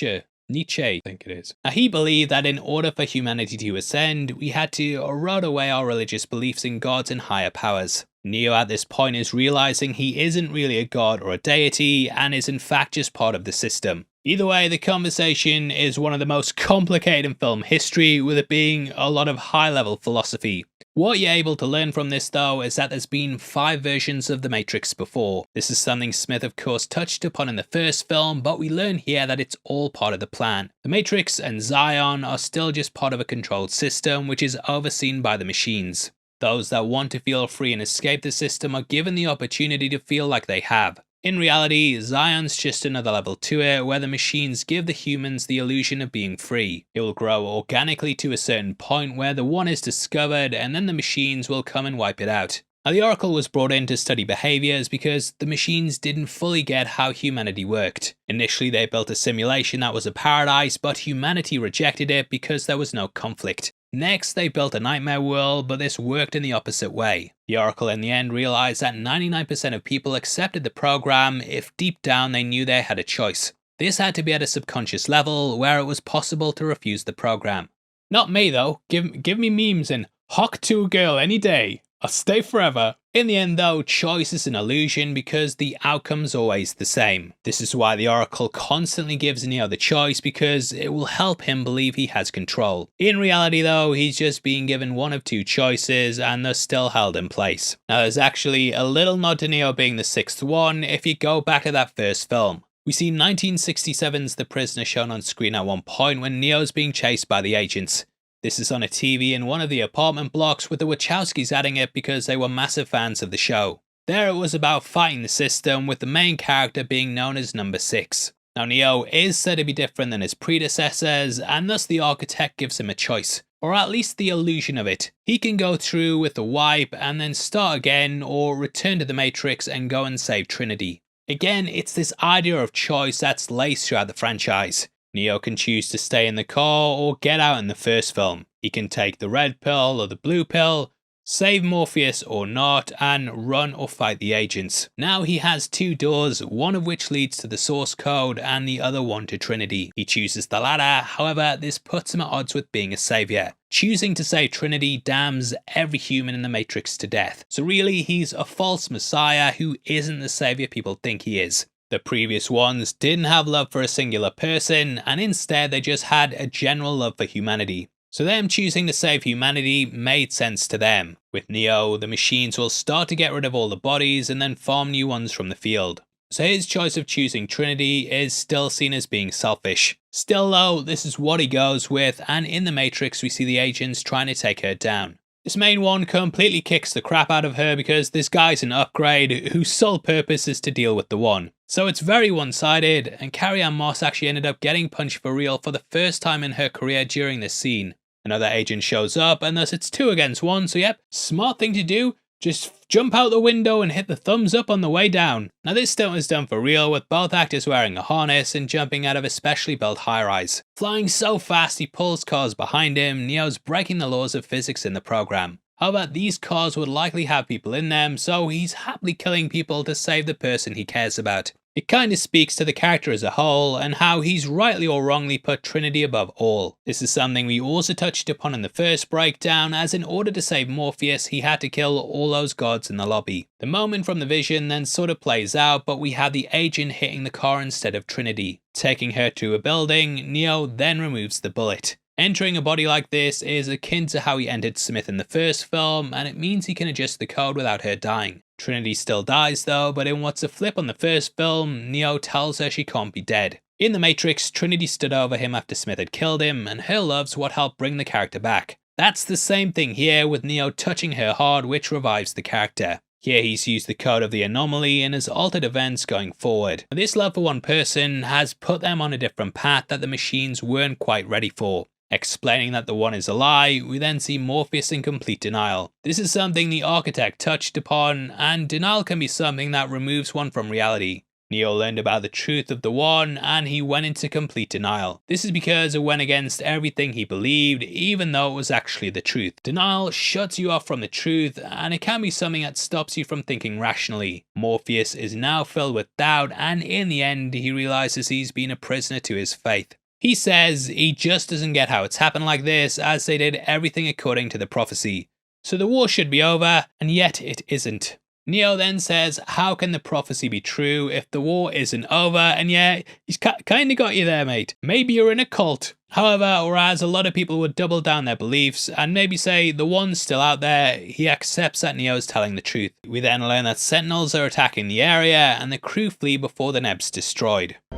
I think it is. Now, he believed that in order for humanity to ascend, we had to erode away our religious beliefs in gods and higher powers. Neo at this point is realizing he isn't really a god or a deity, and is in fact just part of the system. Either way, the conversation is one of the most complicated in film history, with it being a lot of high-level philosophy. What you're able to learn from this though is that there's been 5 versions of the Matrix before. This is something Smith of course touched upon in the first film, but we learn here that it's all part of the plan. The Matrix and Zion are still just part of a controlled system which is overseen by the machines. Those that want to feel free and escape the system are given the opportunity to feel like they have. In reality, Zion's just another level to it, where the machines give the humans the illusion of being free. It will grow organically to a certain point where the one is discovered, and then the machines will come and wipe it out. Now, the Oracle was brought in to study behaviors because the machines didn't fully get how humanity worked. Initially, they built a simulation that was a paradise, but humanity rejected it because there was no conflict. Next, they built a nightmare world, but this worked in the opposite way. The Oracle in the end realized that 99% of people accepted the program if deep down they knew they had a choice. This had to be at a subconscious level where it was possible to refuse the program. Not me though, give me memes and "Hock to a girl any day, I'll stay forever." In the end though, choice is an illusion because the outcome's always the same. This is why the Oracle constantly gives Neo the choice, because it will help him believe he has control. In reality though, he's just being given one of 2 choices and they're still held in place. Now there's actually a little nod to Neo being the 6th one if you go back to that first film. We see 1967's The Prisoner shown on screen at one point when Neo's being chased by the agents. This is on a TV in one of the apartment blocks, with the Wachowskis adding it because they were massive fans of the show. There it was about fighting the system, with the main character being known as Number 6. Now Neo is said to be different than his predecessors, and thus the architect gives him a choice, or at least the illusion of it. He can go through with the wipe and then start again, or return to the Matrix and go and save Trinity. Again, it's this idea of choice that's laced throughout the franchise. Neo can choose to stay in the car or get out in the first film. He can take the red pill or the blue pill, save Morpheus or not, and run or fight the agents. Now he has 2 doors, one of which leads to the source code and the other one to Trinity. He chooses the latter, however this puts him at odds with being a savior. Choosing to save Trinity damns every human in the Matrix to death. So really he's a false messiah who isn't the savior people think he is. The previous ones didn't have love for a singular person, and instead they just had a general love for humanity. So them choosing to save humanity made sense to them. With Neo, the machines will start to get rid of all the bodies and then farm new ones from the field. So his choice of choosing Trinity is still seen as being selfish. Still though, this is what he goes with, and in the Matrix we see the agents trying to take her down. This main one completely kicks the crap out of her because this guy's an upgrade whose sole purpose is to deal with the one. So it's very one-sided, and Carrie-Anne Moss actually ended up getting punched for real for the first time in her career during this scene. Another agent shows up, and thus it's 2 against 1, so yep, smart thing to do, just jump out the window and hit the thumbs up on the way down. Now this stunt was done for real, with both actors wearing a harness and jumping out of a specially built high-rise. Flying so fast he pulls cars behind him, Neo's breaking the laws of physics in the program. However, these cars would likely have people in them, so he's happily killing people to save the person he cares about. It kinda speaks to the character as a whole, and how he's rightly or wrongly put Trinity above all. This is something we also touched upon in the first breakdown, as in order to save Morpheus he had to kill all those gods in the lobby. The moment from the vision then sort of plays out, but we have the agent hitting the car instead of Trinity. Taking her to a building, Neo then removes the bullet. Entering a body like this is akin to how he entered Smith in the first film, and it means he can adjust the code without her dying. Trinity still dies though, but in what's a flip on the first film, Neo tells her she can't be dead. In The Matrix, Trinity stood over him after Smith had killed him, and her love's what helped bring the character back. That's the same thing here, with Neo touching her hard, which revives the character. Here he's used the code of the anomaly and has altered events going forward. This love for one person has put them on a different path that the machines weren't quite ready for. Explaining that the one is a lie, we then see Morpheus in complete denial. This is something the architect touched upon, and denial can be something that removes one from reality. Neo learned about the truth of the one, and he went into complete denial. This is because it went against everything he believed, even though it was actually the truth. Denial shuts you off from the truth, and it can be something that stops you from thinking rationally. Morpheus is now filled with doubt, and in the end, he realizes he's been a prisoner to his faith. He says he just doesn't get how it's happened like this, as they did everything according to the prophecy. So the war should be over, and yet it isn't. Neo then says, how can the prophecy be true if the war isn't over? And yeah, he's kinda got you there, mate. Maybe you're in a cult. However, whereas a lot of people would double down their beliefs and maybe say the one's still out there, he accepts that Neo's telling the truth. We then learn that Sentinels are attacking the area and the crew flee before the Neb's destroyed. I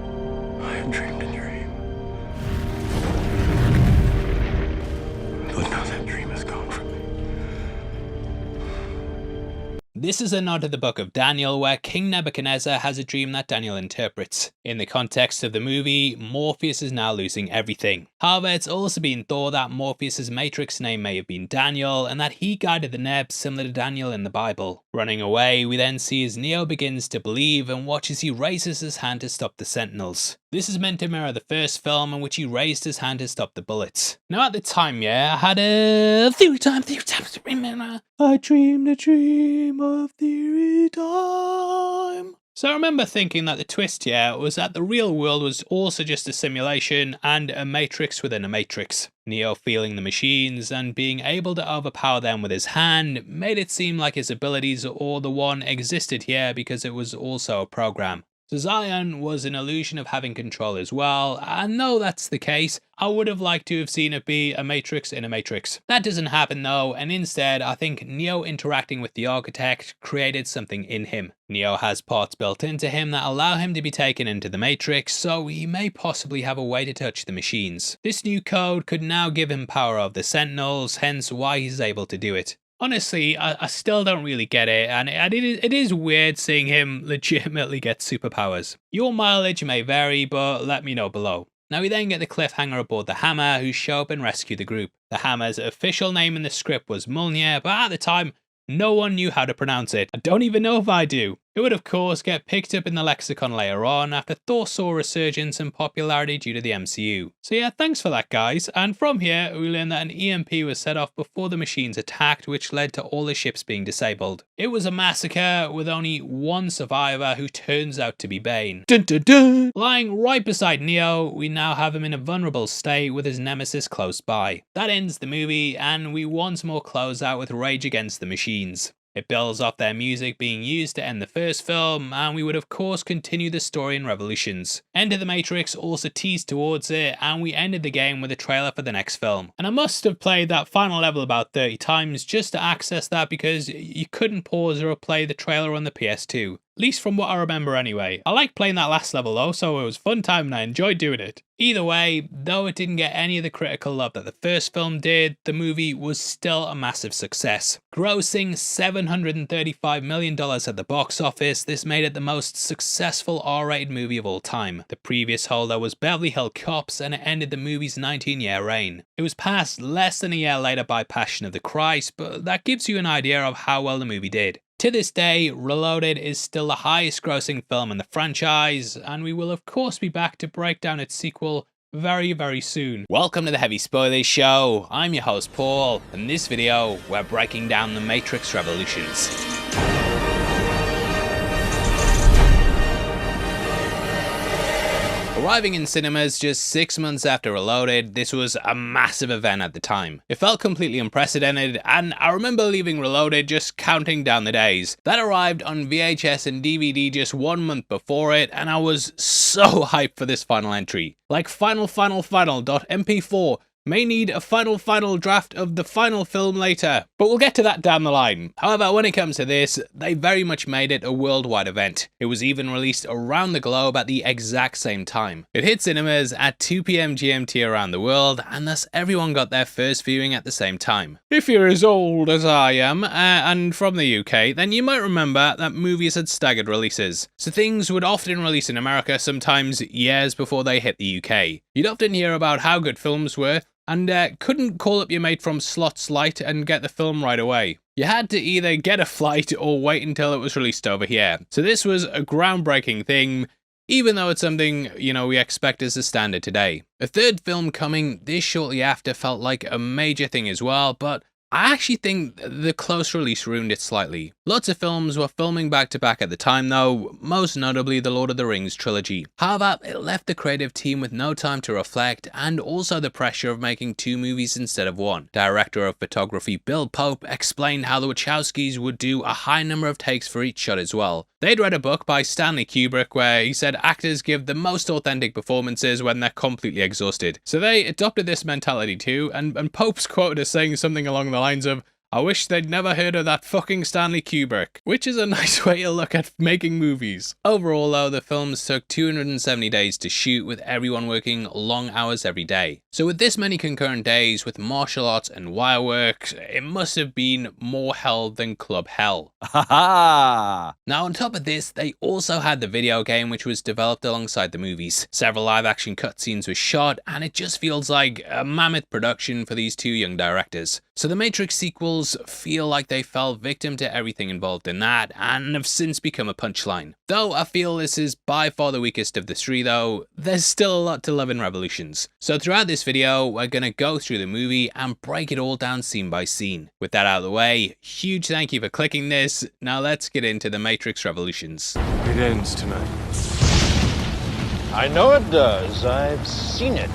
have dreamed a dream. But now that dream is gone from me. This is a nod to the book of Daniel, where King Nebuchadnezzar has a dream that Daniel interprets. In the context of the movie, Morpheus is now losing everything. However, it's also been thought that Morpheus's Matrix name may have been Daniel, and that he guided the Neb similar to Daniel in the Bible. Running away, we then see as Neo begins to believe and watch as he raises his hand to stop the Sentinels. This is meant to mirror the first film in which he raised his hand to stop the bullets. Now at the time, I had a theory time. I dreamed a dream of theory time. So I remember thinking that the twist here was that the real world was also just a simulation and a matrix within a matrix. Neo feeling the machines and being able to overpower them with his hand made it seem like his abilities or the one existed here because it was also a program. So Zion was an illusion of having control as well, and though that's the case, I would have liked to have seen it be a matrix in a matrix. That doesn't happen though, and instead I think Neo interacting with the architect created something in him. Neo has parts built into him that allow him to be taken into the matrix, so he may possibly have a way to touch the machines. This new code could now give him power of the Sentinels, hence why he's able to do it. Honestly, I still don't really get it, and it is weird seeing him legitimately get superpowers. Your mileage may vary, but let me know below. Now we then get the cliffhanger aboard the Hammer, who show up and rescue the group. The Hammer's official name in the script was Mjolnir, but at the time, no one knew how to pronounce it. I don't even know if I do. It would of course get picked up in the lexicon later on after Thor saw a resurgence in popularity due to the MCU. So yeah, thanks for that guys, and from here we learn that an EMP was set off before the machines attacked, which led to all the ships being disabled. It was a massacre with only one survivor who turns out to be Bane. Dun dun dun! Lying right beside Neo, we now have him in a vulnerable state with his nemesis close by. That ends the movie and we once more close out with Rage Against the Machines. It builds off their music being used to end the first film, and we would of course continue the story in Revolutions. Enter the Matrix also teased towards it, and we ended the game with a trailer for the next film. And I must have played that final level about 30 times just to access that because you couldn't pause or play the trailer on the PS2. At least from what I remember anyway. I liked playing that last level though, so it was a fun time and I enjoyed doing it. Either way, though it didn't get any of the critical love that the first film did, the movie was still a massive success. Grossing $735 million at the box office, this made it the most successful R-rated movie of all time. The previous holder was Beverly Hills Cops, and it ended the movie's 19-year reign. It was passed less than a year later by Passion of the Christ, but that gives you an idea of how well the movie did. To this day, Reloaded is still the highest grossing film in the franchise, and we will of course be back to break down its sequel very soon. Welcome to the Heavy Spoilers Show. I'm your host Paul, and in this video we're breaking down the Matrix Revolutions. Arriving in cinemas just 6 months after Reloaded, this was a massive event at the time. It felt completely unprecedented, and I remember leaving Reloaded just counting down the days. That arrived on VHS and DVD just 1 month before it, and I was so hyped for this final entry. Like final.mp4 May need a final draft of the final film later, but we'll get to that down the line. However, when it comes to this, they very much made it a worldwide event. It was even released around the globe at the exact same time. It hit cinemas at 2 PM GMT around the world, and thus everyone got their first viewing at the same time. If you're as old as I am, and from the UK, then you might remember that movies had staggered releases. So things would often release in America sometimes years before they hit the UK. You'd often hear about how good films were, and couldn't call up your mate from Slots Light and get the film right away. You had to either get a flight or wait until it was released over here. So this was a groundbreaking thing, even though it's something, we expect as a standard today. A third film coming this shortly after felt like a major thing as well, but I actually think the close release ruined it slightly. Lots of films were filming back to back at the time though, most notably the Lord of the Rings trilogy. However, it left the creative team with no time to reflect and also the pressure of making 2 movies instead of 1. Director of photography Bill Pope explained how the Wachowskis would do a high number of takes for each shot as well. They'd read a book by Stanley Kubrick where he said actors give the most authentic performances when they're completely exhausted. So they adopted this mentality too, and Pope's quoted as saying something along the lines of, "I wish they'd never heard of that fucking Stanley Kubrick," which is a nice way to look at making movies. Overall though, the films took 270 days to shoot with everyone working long hours every day. So with this many concurrent days with martial arts and wire work, it must have been more hell than club hell. Now on top of this, they also had the video game which was developed alongside the movies. Several live action cutscenes were shot and it just feels like a mammoth production for these 2 young directors. So the Matrix sequels feel like they fell victim to everything involved in that and have since become a punchline. Though I feel this is by far the weakest of the 3 though, there's still a lot to love in Revolutions. So throughout this video, we're gonna go through the movie and break it all down scene by scene. With that out of the way, huge thank you for clicking this. Now let's get into the Matrix Revolutions. It ends tonight. I know it does. I've seen it.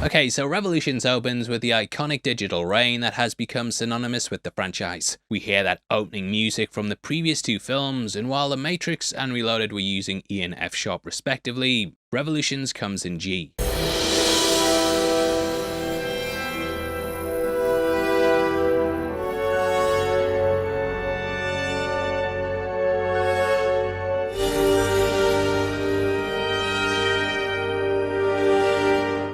Okay, so Revolutions opens with the iconic digital rain that has become synonymous with the franchise. We hear that opening music from the previous 2 films, and while The Matrix and Reloaded were using E and F sharp respectively, Revolutions comes in G.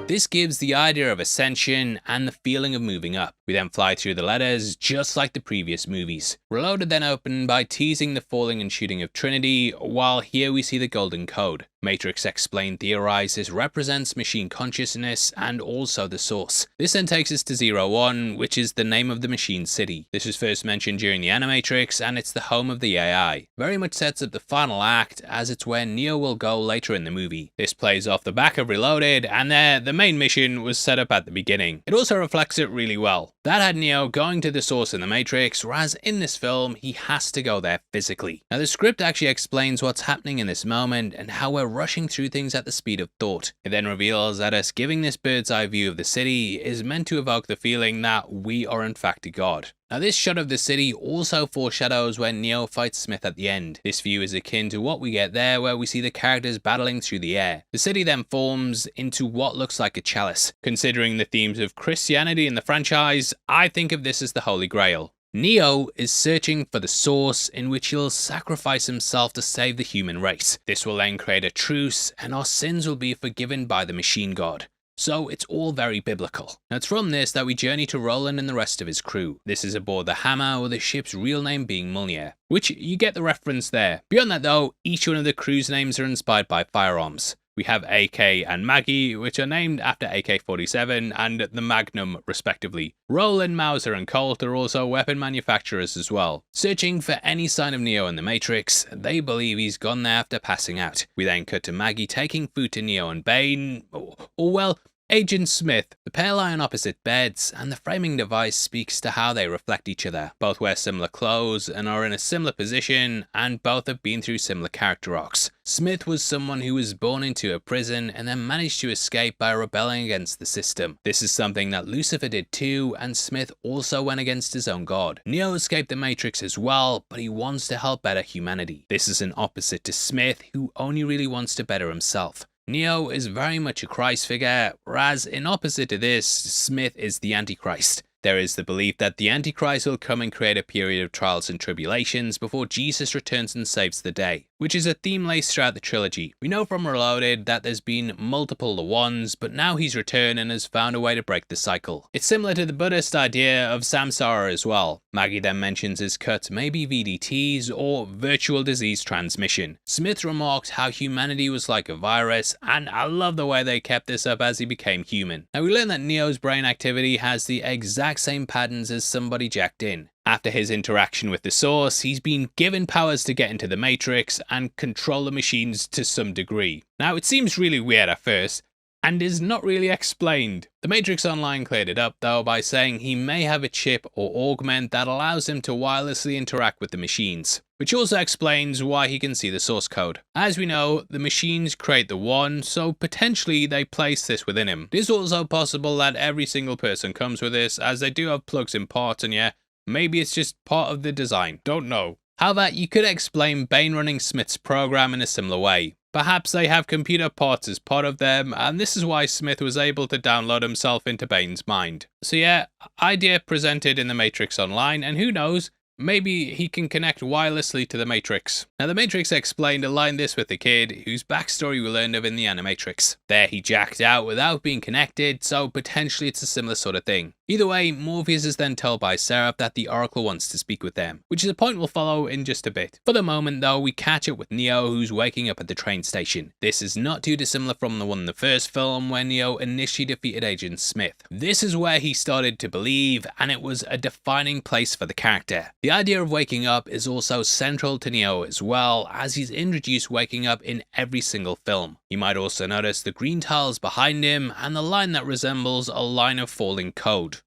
This gives the idea of ascension and the feeling of moving up. We then fly through the letters just like the previous movies. Reloaded then opened by teasing the falling and shooting of Trinity, while here we see the golden code. Matrix Explained theorizes represents machine consciousness and also the source. This then takes us to 01, which is the name of the machine city. This was first mentioned during the Animatrix and it's the home of the AI. Very much sets up the final act as it's where Neo will go later in the movie. This plays off the back of Reloaded and there the main mission was set up at the beginning. It also reflects it really well. That had Neo going to the source in the Matrix, whereas in this film he has to go there physically. Now the script actually explains what's happening in this moment and how we're rushing through things at the speed of thought. It then reveals that us giving this bird's eye view of the city is meant to evoke the feeling that we are in fact a god. Now this shot of the city also foreshadows when Neo fights Smith at the end. This view is akin to what we get there where we see the characters battling through the air. The city then forms into what looks like a chalice. Considering the themes of Christianity in the franchise, I think of this as the Holy Grail. Neo is searching for the source in which he'll sacrifice himself to save the human race. This will then create a truce and our sins will be forgiven by the machine god. So it's all very biblical. Now it's from this that we journey to Roland and the rest of his crew. This is aboard the Hammer, with the ship's real name being Mjolnir, which you get the reference there. Beyond that though, each one of the crew's names are inspired by firearms. We have AK and Maggie, which are named after AK-47 and the Magnum respectively. Roland, Mauser and Colt are also weapon manufacturers as well. Searching for any sign of Neo in the Matrix, they believe he's gone there after passing out. We then cut to Maggie taking food to Neo and Bane, or well, Agent Smith. The pair lie on opposite beds, and the framing device speaks to how they reflect each other. Both wear similar clothes and are in a similar position, and both have been through similar character arcs. Smith was someone who was born into a prison and then managed to escape by rebelling against the system. This is something that Lucifer did too, and Smith also went against his own god. Neo escaped the Matrix as well, but he wants to help better humanity. This is an opposite to Smith, who only really wants to better himself. Neo is very much a Christ figure, whereas in opposite to this, Smith is the Antichrist. There is the belief that the Antichrist will come and create a period of trials and tribulations before Jesus returns and saves the day, which is a theme laced throughout the trilogy. We know from Reloaded that there's been multiple The Ones, but now he's returned and has found a way to break the cycle. It's similar to the Buddhist idea of samsara as well. Maggie then mentions his cut may be VDTs or virtual disease transmission. Smith remarked how humanity was like a virus, and I love the way they kept this up as he became human. Now we learn that Neo's brain activity has the exact same patterns as somebody jacked in. After his interaction with the Source, he's been given powers to get into the Matrix and control the machines to some degree. Now it seems really weird at first, and is not really explained. The Matrix Online cleared it up though by saying he may have a chip or augment that allows him to wirelessly interact with the machines, which also explains why he can see the source code. As we know, the machines create the One, so potentially they place this within him. It is also possible that every single person comes with this, as they do have plugs in parts, and yeah, maybe it's just part of the design, don't know. However, you could explain Bane running Smith's program in a similar way. Perhaps they have computer parts as part of them, and this is why Smith was able to download himself into Bane's mind. So yeah, idea presented in the Matrix Online, and who knows, maybe he can connect wirelessly to the Matrix. Now the Matrix explained aligned this with the kid, whose backstory we learned of in the Animatrix. There he jacked out without being connected, so potentially it's a similar sort of thing. Either way, Morpheus is then told by Seraph that the Oracle wants to speak with them, which is a point we'll follow in just a bit. For the moment though, we catch up with Neo, who's waking up at the train station. This is not too dissimilar from the one in the first film where Neo initially defeated Agent Smith. This is where he started to believe, and it was a defining place for the character. The idea of waking up is also central to Neo as well, as he's introduced waking up in every single film. You might also notice the green tiles behind him and the line that resembles a line of falling code.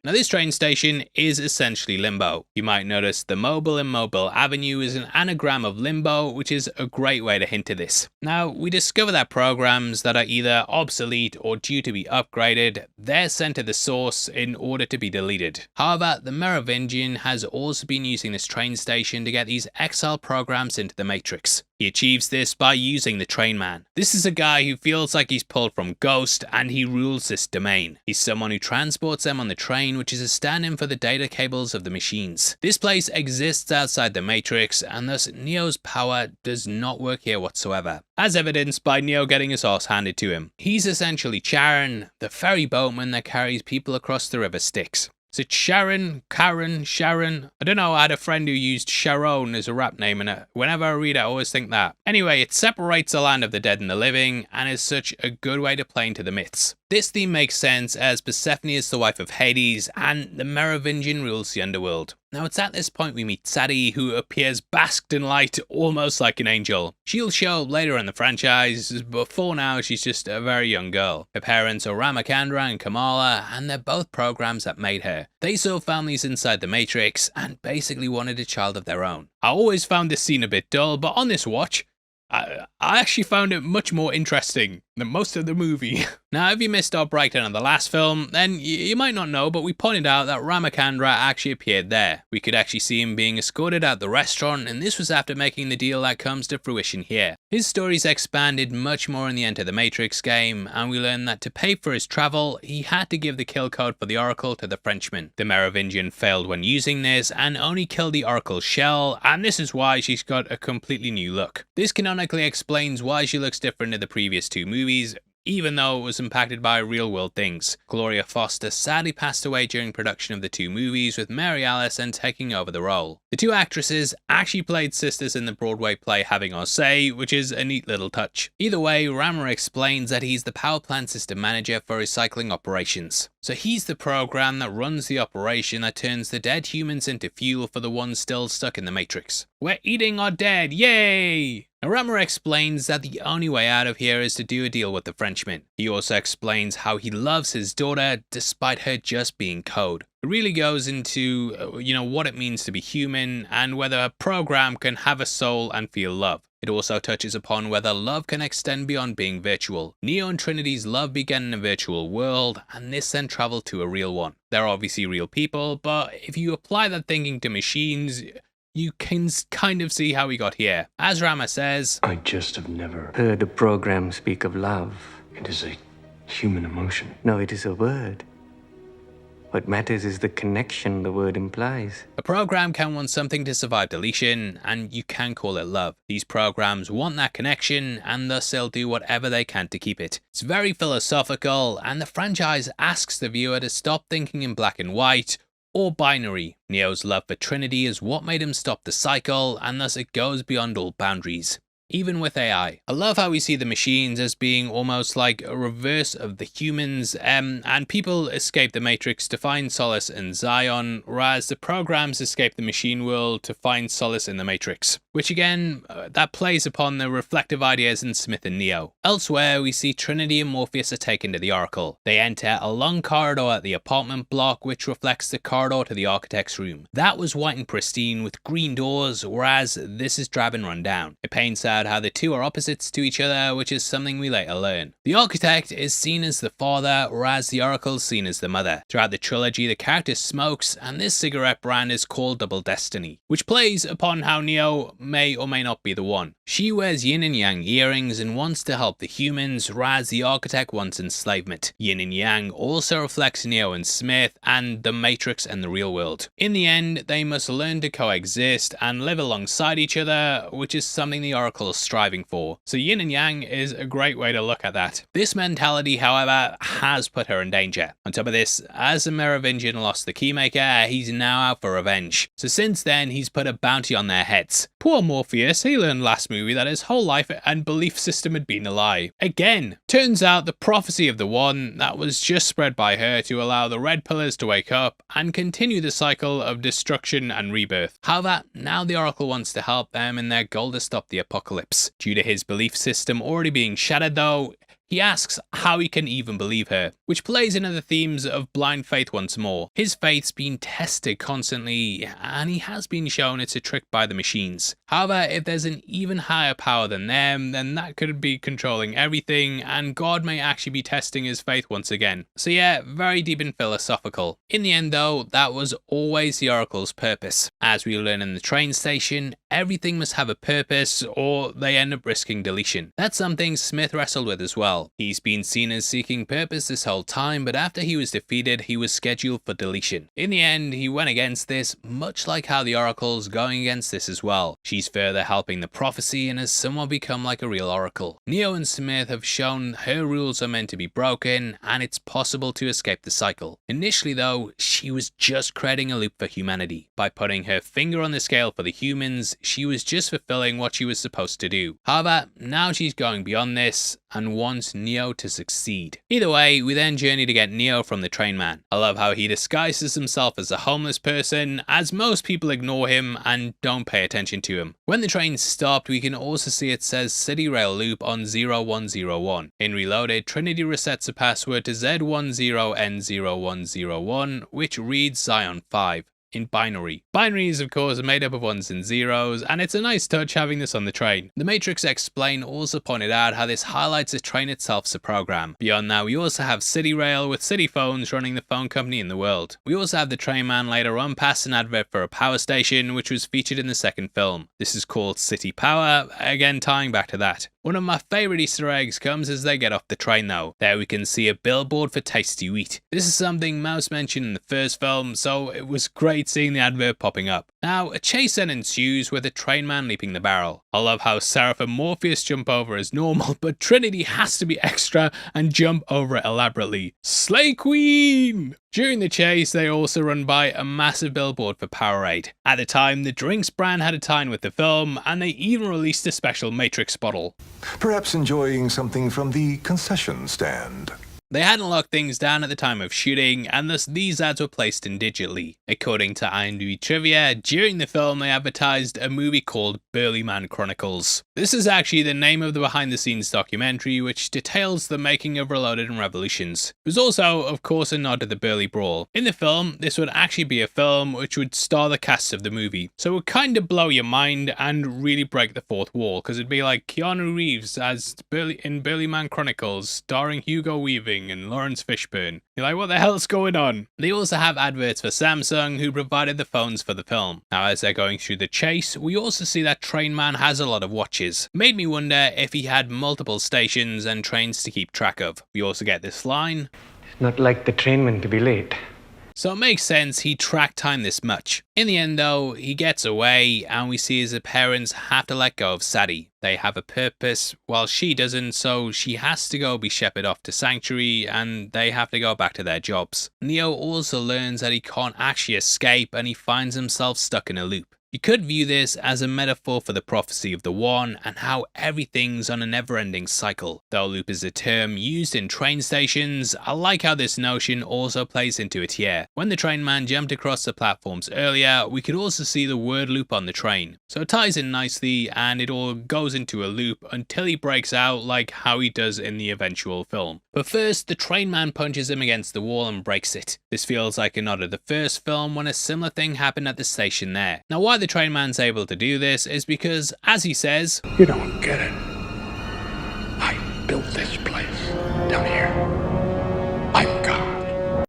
Now this train station is essentially Limbo. You might notice the Mobile in Mobile Avenue is an anagram of Limbo, which is a great way to hint at this. Now we discover that programs that are either obsolete or due to be upgraded, they're sent to the source in order to be deleted. However, the Merovingian has also been using this train station to get these exile programs into the Matrix. He achieves this by using the Train Man. This is a guy who feels like he's pulled from Ghost, and he rules this domain. He's someone who transports them on the train, which is a stand-in for the data cables of the machines. This place exists outside the Matrix, and thus Neo's power does not work here whatsoever, as evidenced by Neo getting his horse handed to him. He's essentially Charon, the ferry boatman that carries people across the river Styx. Is it Sharon? Karen? Sharon? I don't know, I had a friend who used Sharon as a rap name, and whenever I read it I always think that. Anyway, it separates the land of the dead and the living, and is such a good way to play into the myths. This theme makes sense as Persephone is the wife of Hades, and the Merovingian rules the underworld. Now it's at this point we meet Sadie, who appears basked in light almost like an angel. She'll show up later in the franchise, but for now she's just a very young girl. Her parents are Ramachandra and Kamala, and they're both programs that made her. They saw families inside the Matrix and basically wanted a child of their own. I always found this scene a bit dull, but on this watch, I actually found it much more interesting than most of the movie. Now, if you missed our breakdown of the last film, then you might not know, but we pointed out that Ramachandra actually appeared there. We could actually see him being escorted out the restaurant, and this was after making the deal that comes to fruition here. His story's expanded much more in the Enter the Matrix game, and we learn that to pay for his travel, he had to give the kill code for the Oracle to the Frenchman. The Merovingian failed when using this, and only killed the Oracle's shell, and this is why she's got a completely new look. This canonically explains why she looks different to the previous two movies, even though it was impacted by real-world things. Gloria Foster sadly passed away during production of the two movies, with Mary Allison taking over the role. The two actresses actually played sisters in the Broadway play Having Our Say, which is a neat little touch. Either way, Rammer explains that he's the power plant system manager for recycling operations. So he's the program that runs the operation that turns the dead humans into fuel for the ones still stuck in the Matrix. We're eating our dead, yay! Now Rammer explains that the only way out of here is to do a deal with the Frenchman. He also explains how he loves his daughter despite her just being code. It really goes into, what it means to be human and whether a program can have a soul and feel love. It also touches upon whether love can extend beyond being virtual. Neo and Trinity's love began in a virtual world, and this then traveled to a real one. They're obviously real people, but if you apply that thinking to machines, you can kind of see how we got here. As Rama says, I just have never heard a program speak of love. It is a human emotion. No, it is a word. What matters is the connection the word implies. A program can want something to survive deletion, and you can call it love. These programs want that connection, and thus they'll do whatever they can to keep it. It's very philosophical, and the franchise asks the viewer to stop thinking in black and white or binary. Neo's love for Trinity is what made him stop the cycle, and thus it goes beyond all boundaries. Even with AI. I love how we see the machines as being almost like a reverse of the humans, and people escape the Matrix to find solace in Zion, whereas the programs escape the machine world to find solace in the Matrix. Which again, that plays upon the reflective ideas in Smith and Neo. Elsewhere, we see Trinity and Morpheus are taken to the Oracle. They enter a long corridor at the apartment block, which reflects the corridor to the architect's room. That was white and pristine with green doors, whereas this is drab and run down. It paints out how the two are opposites to each other, which is something we later learn. The architect is seen as the father, whereas the Oracle is seen as the mother. Throughout the trilogy, the character smokes, and this cigarette brand is called Double Destiny, which plays upon how Neo may or may not be the one. She wears yin and yang earrings and wants to help the humans, whereas the architect wants enslavement. Yin and yang also reflects Neo and Smith, and the Matrix and the real world. In the end, they must learn to coexist and live alongside each other, which is something the Oracle is striving for. So yin and yang is a great way to look at that. This mentality, however, has put her in danger. On top of this, as the Merovingian lost the Keymaker, he's now out for revenge. So since then, he's put a bounty on their heads. Poor Morpheus, he learned last movie that his whole life and belief system had been a lie. Again, turns out the prophecy of the One that was just spread by her to allow the Red Pillars to wake up and continue the cycle of destruction and rebirth. However, now the Oracle wants to help them in their goal to stop the apocalypse. Due to his belief system already being shattered though, he asks how he can even believe her, which plays into the themes of blind faith once more. His faith's been tested constantly, and he has been shown it's a trick by the machines. However, if there's an even higher power than them, then that could be controlling everything, and God may actually be testing his faith once again. So yeah, very deep and philosophical. In the end though, that was always the Oracle's purpose. As we learn in the train station, everything must have a purpose, or they end up risking deletion. That's something Smith wrestled with as well. He's been seen as seeking purpose this whole time, but after he was defeated, he was scheduled for deletion. In the end, he went against this, much like how the Oracle's going against this as well. She's further helping the prophecy and has somewhat become like a real Oracle. Neo and Smith have shown her rules are meant to be broken, and it's possible to escape the cycle. Initially though, she was just creating a loop for humanity. By putting her finger on the scale for the humans, she was just fulfilling what she was supposed to do. However, now she's going beyond this and wants Neo to succeed. Either way, we then journey to get Neo from the train man. I love how he disguises himself as a homeless person, as most people ignore him and don't pay attention to him. When the train stopped, we can also see it says City Rail Loop on 0101. In Reloaded, Trinity resets the password to Z10N0101, which reads Zion 5. In binary. Binaries, of course, are made up of ones and zeros, and it's a nice touch having this on the train. The Matrix Explain also pointed out how this highlights the train itself's a program. Beyond that, we also have City Rail with City Phones running the phone company in the world. We also have the train man later on pass an advert for a power station, which was featured in the second film. This is called City Power, again tying back to that. One of my favourite Easter eggs comes as they get off the train though. There we can see a billboard for tasty wheat. This is something Mouse mentioned in the first film, so it was great seeing the advert popping up. Now, a chase then ensues with the train man leaping the barrel. I love how Seraph and Morpheus jump over as normal, but Trinity has to be extra and jump over it elaborately. Slay Queen! During the chase, they also run by a massive billboard for Powerade. At the time, the drinks brand had a tie-in with the film, and they even released a special Matrix bottle. Perhaps enjoying something from the concession stand. They hadn't locked things down at the time of shooting, and thus these ads were placed in digitally. According to IMDb trivia, during the film they advertised a movie called Burly Man Chronicles. This is actually the name of the behind-the-scenes documentary which details the making of Reloaded and Revolutions. It was also, of course, a nod to the Burly Brawl. In the film, this would actually be a film which would star the cast of the movie, so it would kind of blow your mind and really break the fourth wall, because it'd be like Keanu Reeves as in Burly Man Chronicles, starring Hugo Weaving, King and Lawrence Fishburne. You're like, what the hell's going on? They also have adverts for Samsung, who provided the phones for the film. Now, as they're going through the chase, we also see that Train Man has a lot of watches. Made me wonder if he had multiple stations and trains to keep track of. We also get this line, "It's not like the trainman to be late." So it makes sense he tracked time this much. In the end though, he gets away and we see his parents have to let go of Sadie. They have a purpose while she doesn't, so she has to go be shepherded off to Sanctuary and they have to go back to their jobs. Neo also learns that he can't actually escape and he finds himself stuck in a loop. You could view this as a metaphor for the prophecy of the One and how everything's on a never-ending cycle. Though loop is a term used in train stations, I like how this notion also plays into it here. When the train man jumped across the platforms earlier, we could also see the word loop on the train. So it ties in nicely and it all goes into a loop until he breaks out like how he does in the eventual film. But first, the train man punches him against the wall and breaks it. This feels like a nod of the first film when a similar thing happened at the station there. Now why the train man's able to do this is because, as he says, "You don't get it. I built this place down here. I'm God."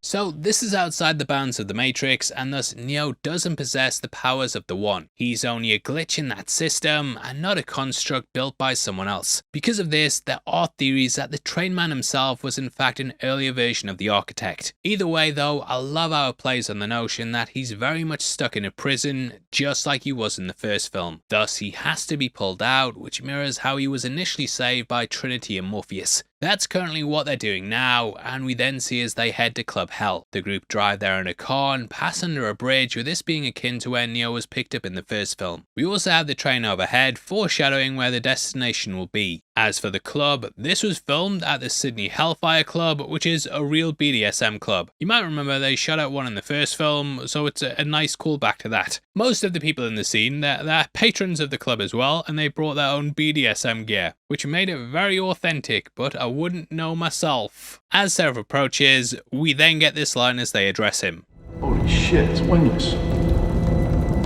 So this is outside the bounds of the Matrix and thus Neo doesn't possess the powers of the One. He's only a glitch in that system and not a construct built by someone else. Because of this, there are theories that the train man himself was in fact an earlier version of the Architect. Either way though, I love how it plays on the notion that he's very much stuck in a prison just like he was in the first film. Thus he has to be pulled out, which mirrors how he was initially saved by Trinity and Morpheus. That's currently what they're doing now, and we then see as they head to Club Hell. The group drive there in a car and pass under a bridge, with this being akin to where Neo was picked up in the first film. We also have the train overhead, foreshadowing where the destination will be. As for the club, this was filmed at the Sydney Hellfire Club, which is a real BDSM club. You might remember they shot out one in the first film, so it's a nice callback to that. Most of the people in the scene, they're patrons of the club as well, and they brought their own BDSM gear, which made it very authentic, but I wouldn't know myself. As Seraph approaches, we then get this line as they address him. "Holy shit, it's Wingless."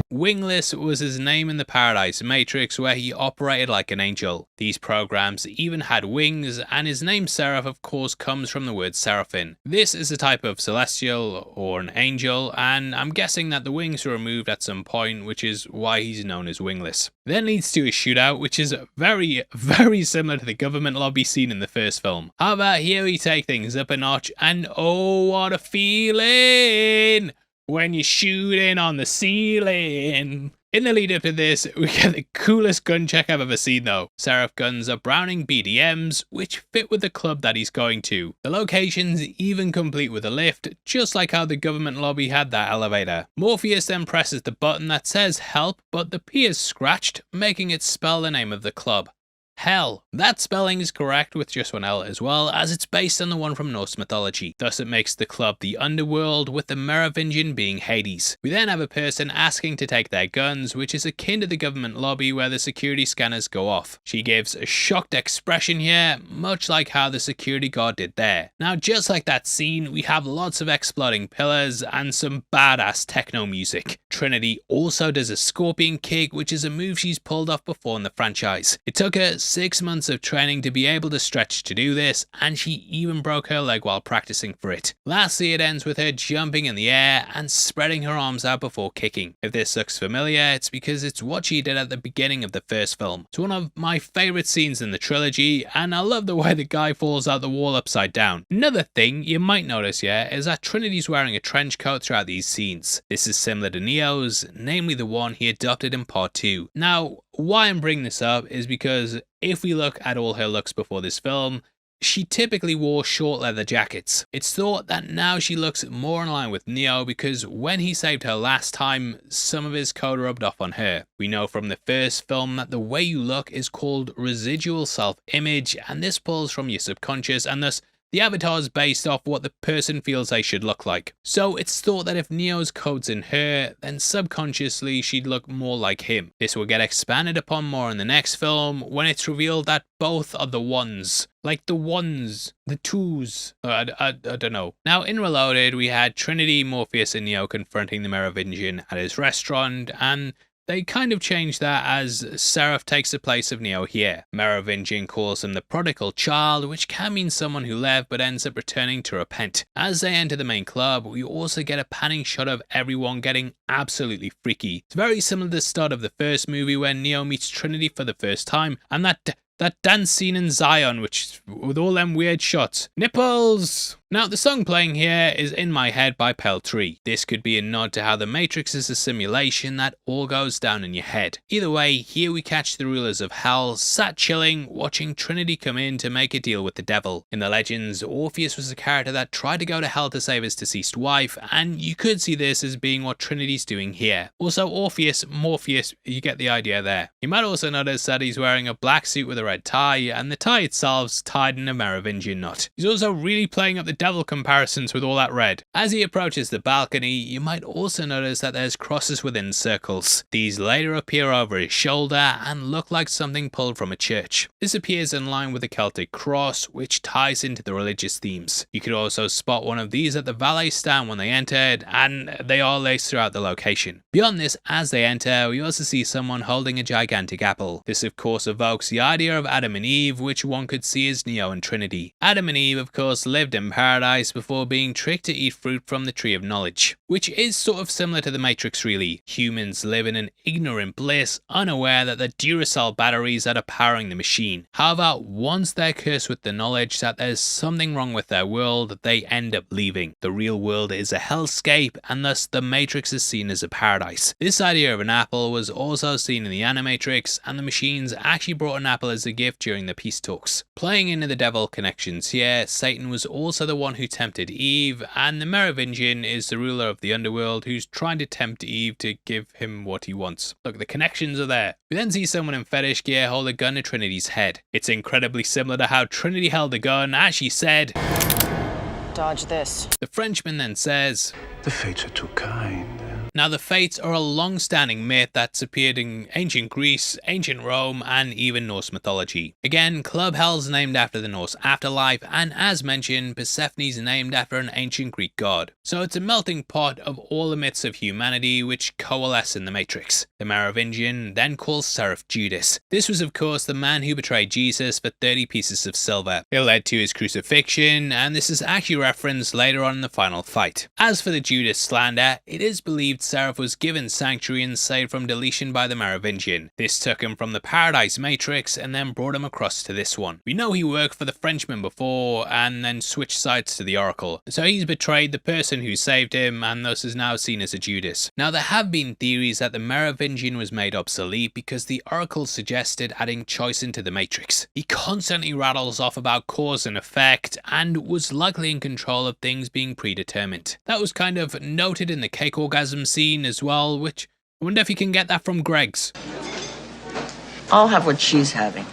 Wingless was his name in the Paradise Matrix, where he operated like an angel. These programs even had wings, and his name Seraph of course comes from the word seraphim. This is a type of celestial or an angel, and I'm guessing that the wings were removed at some point, which is why he's known as Wingless. Then leads to a shootout, which is very, very similar to the government lobby scene in the first film. However, here we take things up a notch, and oh, what a feeling when you're shooting on the ceiling. In the lead up to this, we get the coolest gun check I've ever seen though. Seraph guns are Browning BDMs, which fit with the club that he's going to. The location's even complete with a lift, just like how the government lobby had that elevator. Morpheus then presses the button that says help, but the P is scratched, making it spell the name of the club. Hell. That spelling is correct with just one L as well, as it's based on the one from Norse mythology. Thus it makes the club the underworld, with the Merovingian being Hades. We then have a person asking to take their guns, which is akin to the government lobby where the security scanners go off. She gives a shocked expression here, much like how the security guard did there. Now just like that scene, we have lots of exploding pillars and some badass techno music. Trinity also does a scorpion kick, which is a move she's pulled off before in the franchise. It took her 6 months of training to be able to stretch to do this, and she even broke her leg while practicing for it. Lastly, it ends with her jumping in the air and spreading her arms out before kicking. If this looks familiar, it's because it's what she did at the beginning of the first film. It's one of my favourite scenes in the trilogy, and I love the way the guy falls out the wall upside down. Another thing you might notice here is that Trinity's wearing a trench coat throughout these scenes. This is similar to Neo's, namely the one he adopted in part 2. Now, why I'm bringing this up is because if we look at all her looks before this film, she typically wore short leather jackets. It's thought that now she looks more in line with Neo because when he saved her last time, some of his code rubbed off on her. We know from the first film that the way you look is called residual self-image, and this pulls from your subconscious, and thus the avatar is based off what the person feels they should look like. So it's thought that if Neo's code's in her, then subconsciously she'd look more like him. This will get expanded upon more in the next film when it's revealed that both are the ones. Like the ones, the twos, I don't know. Now in Reloaded we had Trinity, Morpheus and Neo confronting the Merovingian at his restaurant, and they kind of change that as Seraph takes the place of Neo here. Merovingian calls him the prodigal child, which can mean someone who left but ends up returning to repent. As they enter the main club, we also get a panning shot of everyone getting absolutely freaky. It's very similar to the start of the first movie when Neo meets Trinity for the first time, and that dance scene in Zion, which with all them weird shots. Nipples! Now, the song playing here is In My Head by Pale Tree. This could be a nod to how the Matrix is a simulation that all goes down in your head. Either way, here we catch the rulers of hell sat chilling, watching Trinity come in to make a deal with the devil. In the legends, Orpheus was a character that tried to go to hell to save his deceased wife, and you could see this as being what Trinity's doing here. Also, Orpheus, Morpheus, you get the idea there. You might also notice that he's wearing a black suit with a red tie, and the tie itself's tied in a Merovingian knot. He's also really playing up the devil comparisons with all that red. As he approaches the balcony, you might also notice that there's crosses within circles. These later appear over his shoulder and look like something pulled from a church. This appears in line with the Celtic cross, which ties into the religious themes. You could also spot one of these at the valet stand when they entered, and they are laced throughout the location. Beyond this, as they enter, we also see someone holding a gigantic apple. This of course evokes the idea of Adam and Eve, which one could see as Neo and Trinity. Adam and Eve of course lived in paradise before being tricked to eat fruit from the tree of knowledge, which is sort of similar to the Matrix really. Humans live in an ignorant bliss, unaware that the Duracell batteries that are powering the machine. However, once they're cursed with the knowledge that there's something wrong with their world, they end up leaving. The real world is a hellscape, and thus the Matrix is seen as a paradise. This idea of an apple was also seen in the Animatrix, and the machines actually brought an apple as a gift during the peace talks. Playing into the devil connections here, Satan was also the one who tempted Eve, and the Merovingian is the ruler of the underworld who's trying to tempt Eve to give him what he wants. Look, the connections are there. We then see someone in fetish gear hold a gun to Trinity's head. It's incredibly similar to how Trinity held the gun as she said, "Dodge this." The Frenchman then says, "The fates are too kind." Now, the Fates are a long-standing myth that's appeared in ancient Greece, ancient Rome, and even Norse mythology. Again, Club Hell's named after the Norse afterlife, and as mentioned, Persephone's named after an ancient Greek god. So it's a melting pot of all the myths of humanity which coalesce in the Matrix. The Merovingian then calls Seraph Judas. This was of course the man who betrayed Jesus for 30 pieces of silver. It led to his crucifixion, and this is actually referenced later on in the final fight. As for the Judas slander, it is believed Seraph was given sanctuary and saved from deletion by the Merovingian. This took him from the Paradise Matrix and then brought him across to this one. We know he worked for the Frenchman before and then switched sides to the Oracle. So he's betrayed the person who saved him and thus is now seen as a Judas. Now there have been theories that the Merovingian was made obsolete because the Oracle suggested adding choice into the Matrix. He constantly rattles off about cause and effect and was likely in control of things being predetermined. That was kind of noted in the cake orgasm scene as well, which I wonder if you can get that from Greg's. I'll have what she's having.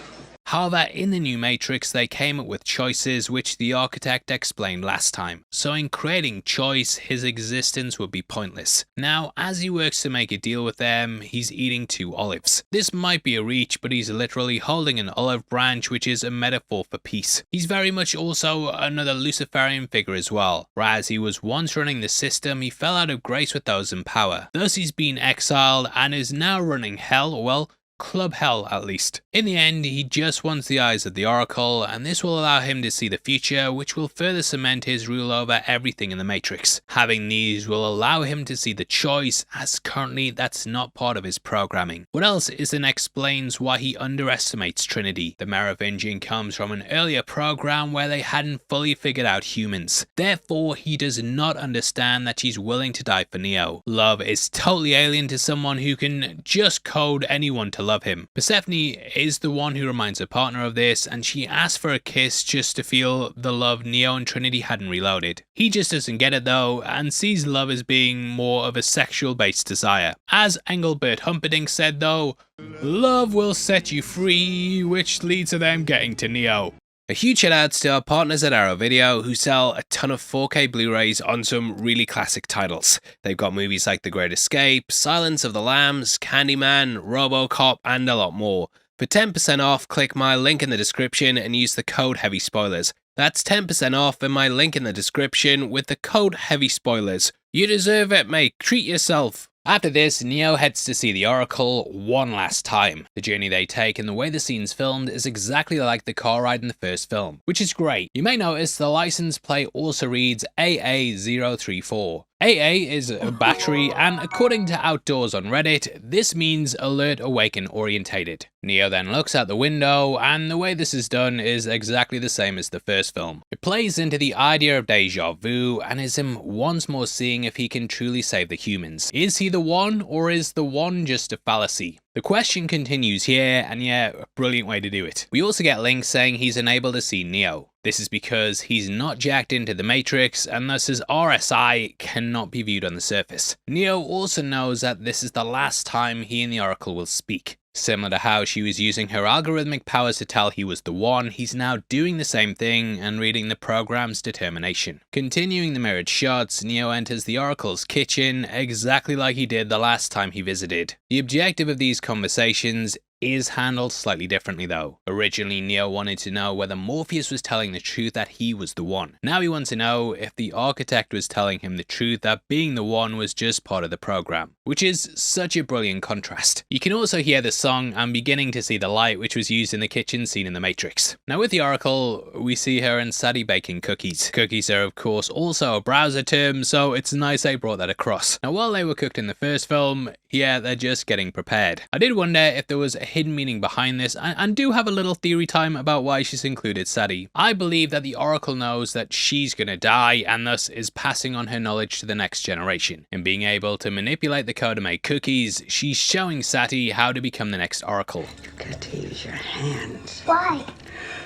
However, in the new Matrix, they came up with choices which the architect explained last time. So in creating choice, his existence would be pointless. Now, as he works to make a deal with them, he's eating 2 olives. This might be a reach, but he's literally holding an olive branch, which is a metaphor for peace. He's very much also another Luciferian figure as well. Whereas he was once running the system, he fell out of grace with those in power. Thus he's been exiled and is now running hell, well, Club Hell at least. In the end, he just wants the eyes of the Oracle, and this will allow him to see the future, which will further cement his rule over everything in the Matrix. Having these will allow him to see the choice, as currently that's not part of his programming. What else is and explains why he underestimates Trinity. The Merovingian comes from an earlier program where they hadn't fully figured out humans. Therefore, he does not understand that she's willing to die for Neo. Love is totally alien to someone who can just code anyone to love him. Persephone is the one who reminds her partner of this, and she asks for a kiss just to feel the love Neo and Trinity hadn't reloaded. He just doesn't get it though, and sees love as being more of a sexual based desire. As Engelbert Humperdinck said though, love will set you free, which leads to them getting to Neo. A huge shout out to our partners at Arrow Video who sell a ton of 4K Blu-rays on some really classic titles. They've got movies like The Great Escape, Silence of the Lambs, Candyman, RoboCop, and a lot more. For 10% off, click my link in the description and use the code HEAVYSPOILERS. That's 10% off in my link in the description with the code HEAVYSPOILERS. You deserve it, mate. Treat yourself. After this, Neo heads to see the Oracle one last time. The journey they take and the way the scene's filmed is exactly like the car ride in the first film, which is great. You may notice the license plate also reads AA034. AA is a battery, and according to Outdoors on Reddit, this means alert, awaken, orientated. Neo then looks out the window, and the way this is done is exactly the same as the first film. It plays into the idea of deja vu, and is him once more seeing if he can truly save the humans. Is he the one, or is the one just a fallacy? The question continues here, and yeah, a brilliant way to do it. We also get Link saying he's unable to see Neo. This is because he's not jacked into the Matrix, and thus his RSI cannot be viewed on the surface. Neo also knows that this is the last time he and the Oracle will speak. Similar to how she was using her algorithmic powers to tell he was the one, he's now doing the same thing and reading the program's determination. Continuing the mirrored shots, Neo enters the Oracle's kitchen exactly like he did the last time he visited. The objective of these conversations is handled slightly differently though. Originally, Neo wanted to know whether Morpheus was telling the truth that he was the one. Now he wants to know if the architect was telling him the truth that being the one was just part of the program, which is such a brilliant contrast. You can also hear the song "I'm Beginning to See the Light," which was used in the kitchen scene in The Matrix. Now with the Oracle, we see her and Sadie baking cookies. Cookies are of course also a browser term, so it's nice they brought that across. Now while they were cooked in the first film, yeah, they're just getting prepared. I did wonder if there was a hidden meaning behind this, and do have a little theory time about why she's included Sadie. I believe that the Oracle knows that she's gonna die, and thus is passing on her knowledge to the next generation. In being able to manipulate the code to make cookies, she's showing Sadie how to become the next Oracle. You got to use your hands. Why?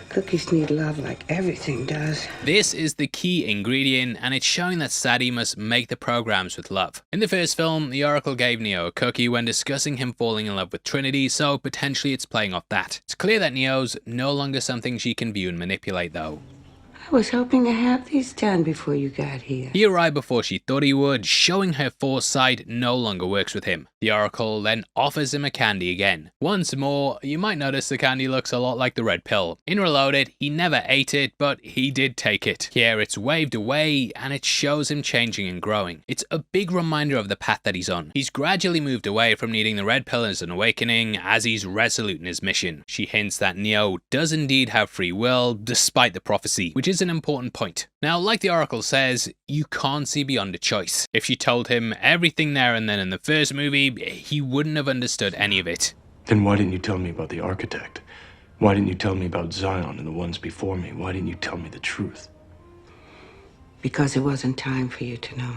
Cookies need love like everything does. This is the key ingredient, and it's showing that Sadie must make the programs with love. In the first film, the Oracle gave Neo a cookie when discussing him falling in love with Trinity, so potentially it's playing off that. It's clear that Neo's no longer something she can view and manipulate though. I was hoping to have these done before you got here. He arrived before she thought he would, showing her foresight no longer works with him. The Oracle then offers him a candy again. Once more, you might notice the candy looks a lot like the red pill. In Reloaded, he never ate it, but he did take it. Here it's waved away, and it shows him changing and growing. It's a big reminder of the path that he's on. He's gradually moved away from needing the red pill as an awakening, as he's resolute in his mission. She hints that Neo does indeed have free will, despite the prophecy, which is an important point. Now, like the Oracle says, you can't see beyond a choice. If she told him everything there and then in the first movie, he wouldn't have understood any of it. Then why didn't you tell me about the architect? Why didn't you tell me about Zion and the ones before me? Why didn't you tell me the truth? Because it wasn't time for you to know.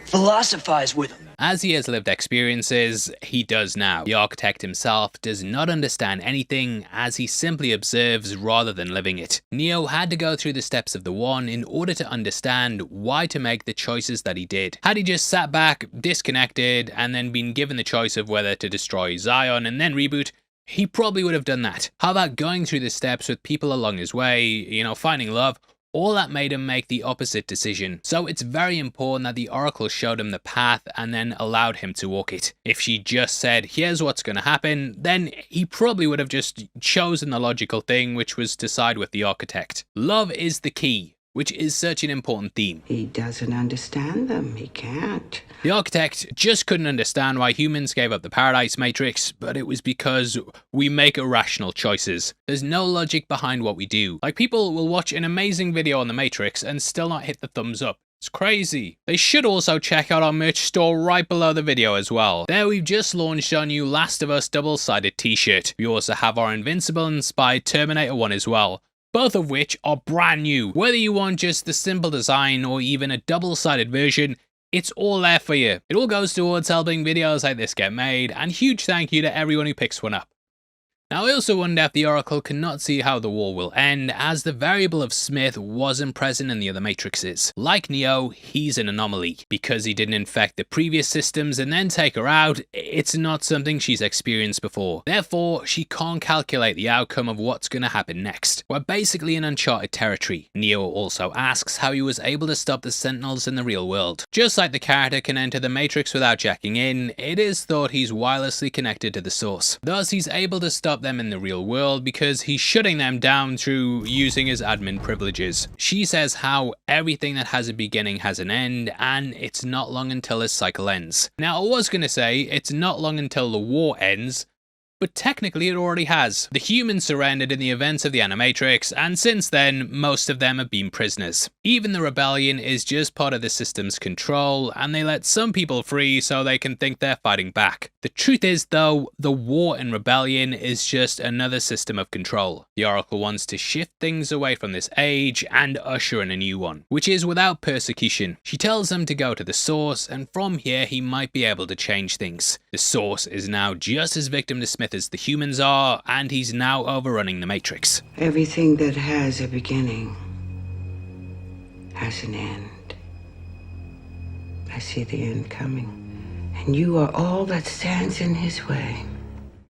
Philosophize with him. As he has lived experiences, he does now. The architect himself does not understand anything, as he simply observes rather than living it. Neo had to go through the steps of the One in order to understand why to make the choices that he did. Had he just sat back, disconnected, and then been given the choice of whether to destroy Zion and then reboot, he probably would have done that. How about going through the steps with people along his way, finding love? All that made him make the opposite decision. So it's very important that the Oracle showed him the path and then allowed him to walk it. If she just said, here's what's going to happen, then he probably would have just chosen the logical thing, which was to side with the architect. Love is the key, which is such an important theme. He doesn't understand them. He can't. The architect just couldn't understand why humans gave up the Paradise Matrix, but it was because we make irrational choices. There's no logic behind what we do. Like, people will watch an amazing video on the Matrix and still not hit the thumbs up. It's crazy. They should also check out our merch store right below the video as well. There we've just launched our new Last of Us double-sided t-shirt. We also have our Invincible-inspired Terminator one as well, both of which are brand new. Whether you want just the simple design or even a double-sided version, it's all there for you. It all goes towards helping videos like this get made, and huge thank you to everyone who picks one up. Now, I also wonder if the Oracle cannot see how the war will end, as the variable of Smith wasn't present in the other Matrixes. Like Neo, he's an anomaly. Because he didn't infect the previous systems and then take her out, it's not something she's experienced before. Therefore, she can't calculate the outcome of what's going to happen next. We're basically in uncharted territory. Neo also asks how he was able to stop the Sentinels in the real world. Just like the character can enter the Matrix without jacking in, it is thought he's wirelessly connected to the source. Thus, he's able to stop stop them in the real world because he's shutting them down through using his admin privileges. She says how everything that has a beginning has an end, and it's not long until his cycle ends. Now, I was going to say it's not long until the war ends, but technically it already has. The humans surrendered in the events of the Animatrix, and since then, most of them have been prisoners. Even the rebellion is just part of the system's control, and they let some people free so they can think they're fighting back. The truth is though, the war and rebellion is just another system of control. The Oracle wants to shift things away from this age and usher in a new one, which is without persecution. She tells him to go to the source, and from here he might be able to change things. The source is now just as victim to Smith as the humans are, and he's now overrunning the Matrix. Everything that has a beginning has an end. I see the end coming, and you are all that stands in his way.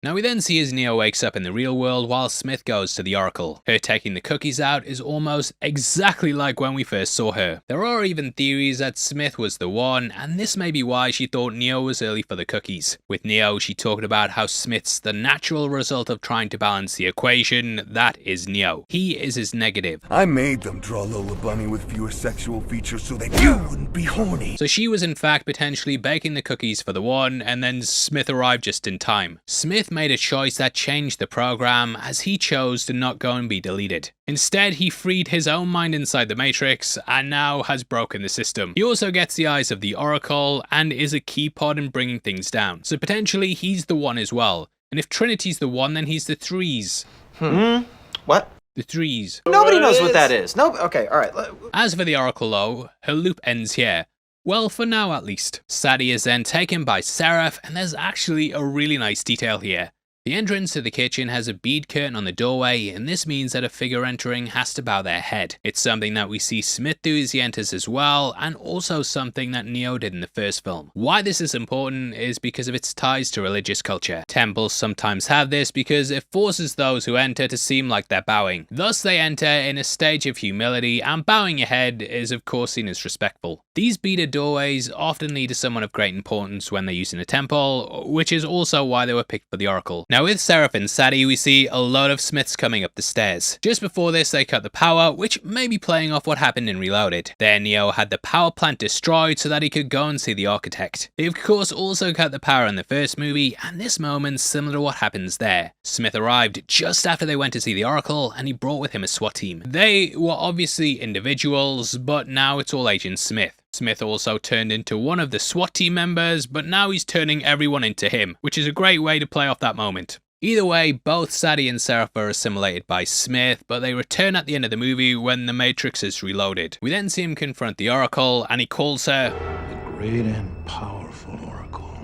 Now we then see as Neo wakes up in the real world while Smith goes to the Oracle. Her taking the cookies out is almost exactly like when we first saw her. There are even theories that Smith was the one, and this may be why she thought Neo was early for the cookies. With Neo, she talked about how Smith's the natural result of trying to balance the equation. That is Neo. He is his negative. I made them draw Lola Bunny with fewer sexual features so that you wouldn't be horny. So she was in fact potentially baking the cookies for the one, and then Smith arrived just in time. Smith made a choice that changed the program, as he chose to not go and be deleted. Instead, he freed his own mind inside the Matrix and now has broken the system. He also gets the eyes of the Oracle and is a key part in bringing things down. So potentially he's the one as well. And if Trinity's the one, then he's the threes. What? The threes. Nobody knows what that is. No. Okay. All right. As for the Oracle though, her loop ends here. Well, for now at least. Sadie is then taken by Seraph, and there's actually a really nice detail here. The entrance to the kitchen has a bead curtain on the doorway, and this means that a figure entering has to bow their head. It's something that we see Smith do as he enters as well, and also something that Neo did in the first film. Why this is important is because of its ties to religious culture. Temples sometimes have this because it forces those who enter to seem like they're bowing. Thus they enter in a stage of humility, and bowing your head is of course seen as respectful. These beaded doorways often lead to someone of great importance when they're used in a temple, which is also why they were picked for the Oracle. Now with Seraph and Sadie, we see a lot of Smiths coming up the stairs. Just before this, they cut the power, which may be playing off what happened in Reloaded. There, Neo had the power plant destroyed so that he could go and see the architect. They of course also cut the power in the first movie, and this moment's similar to what happens there. Smith arrived just after they went to see the Oracle, and he brought with him a SWAT team. They were obviously individuals, but now it's all Agent Smith. Smith also turned into one of the SWAT team members, but now he's turning everyone into him, which is a great way to play off that moment. Either way, both Sadie and Seraph are assimilated by Smith, but they return at the end of the movie when the Matrix is reloaded. We then see him confront the Oracle, and he calls her the great and powerful Oracle.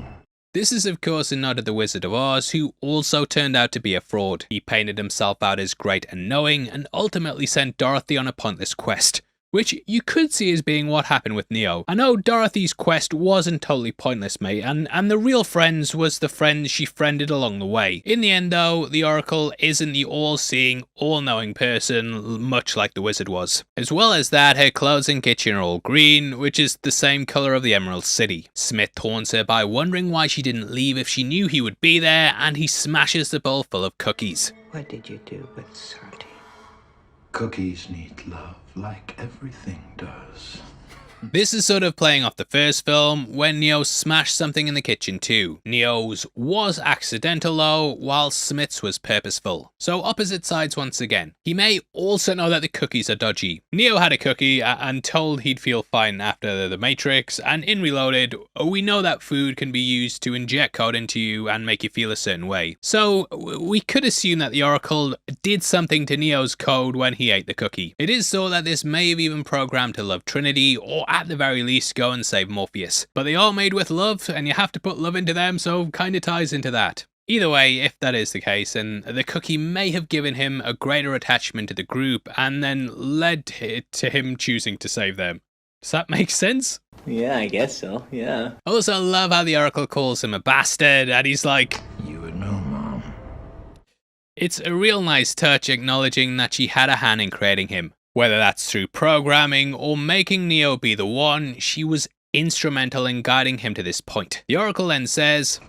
This is of course a nod to the Wizard of Oz, who also turned out to be a fraud. He painted himself out as great and knowing, and ultimately sent Dorothy on a pointless quest, which you could see as being what happened with Neo. I know Dorothy's quest wasn't totally pointless, mate, and the real friends was the friends she friended along the way. In the end though, the Oracle isn't the all-seeing, all-knowing person, much like the Wizard was. As well as that, her clothes and kitchen are all green, which is the same colour of the Emerald City. Smith taunts her by wondering why she didn't leave if she knew he would be there, and he smashes the bowl full of cookies. What did you do with Santi? Cookies need love, like everything does. This is sort of playing off the first film, when Neo smashed something in the kitchen too. Neo's was accidental though, while Smith's was purposeful. So opposite sides once again. He may also know that the cookies are dodgy. Neo had a cookie and told he'd feel fine after the Matrix, and in Reloaded, we know that food can be used to inject code into you and make you feel a certain way. So we could assume that the Oracle did something to Neo's code when he ate the cookie. It is thought that this may have even programmed to love Trinity, or at the very least go and save Morpheus. But they are made with love, and you have to put love into them, so kinda ties into that. Either way, if that is the case, then the cookie may have given him a greater attachment to the group, and then led to him choosing to save them. Does that make sense? Yeah, I guess so, yeah. I also love how the Oracle calls him a bastard, and he's like, "You would know, Mom." It's a real nice touch acknowledging that she had a hand in creating him. Whether that's through programming or making Neo be the one, she was instrumental in guiding him to this point. The Oracle then says,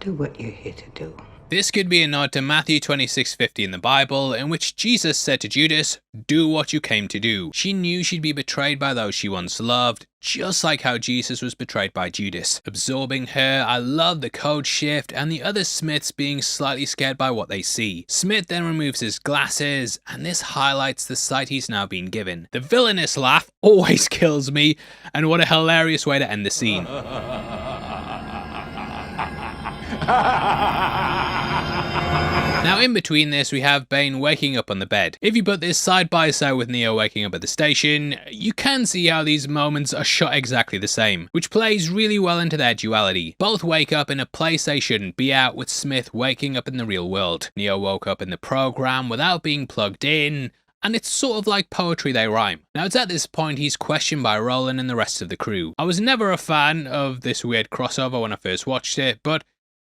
"Do what you're here to do." This could be a nod to Matthew 26:50 in the Bible, in which Jesus said to Judas, "Do what you came to do." She knew she'd be betrayed by those she once loved, just like how Jesus was betrayed by Judas. Absorbing her, I love the code shift and the other Smiths being slightly scared by what they see. Smith then removes his glasses, and this highlights the sight he's now been given. The villainous laugh always kills me, and what a hilarious way to end the scene. Now in between this, we have Bane waking up on the bed. If you put this side by side with Neo waking up at the station, you can see how these moments are shot exactly the same, which plays really well into their duality. Both wake up in a place they shouldn't be at, with Smith waking up in the real world. Neo woke up in the program without being plugged in, and it's sort of like poetry they rhyme. Now it's at this point he's questioned by Roland and the rest of the crew. I was never a fan of this weird crossover when I first watched it, but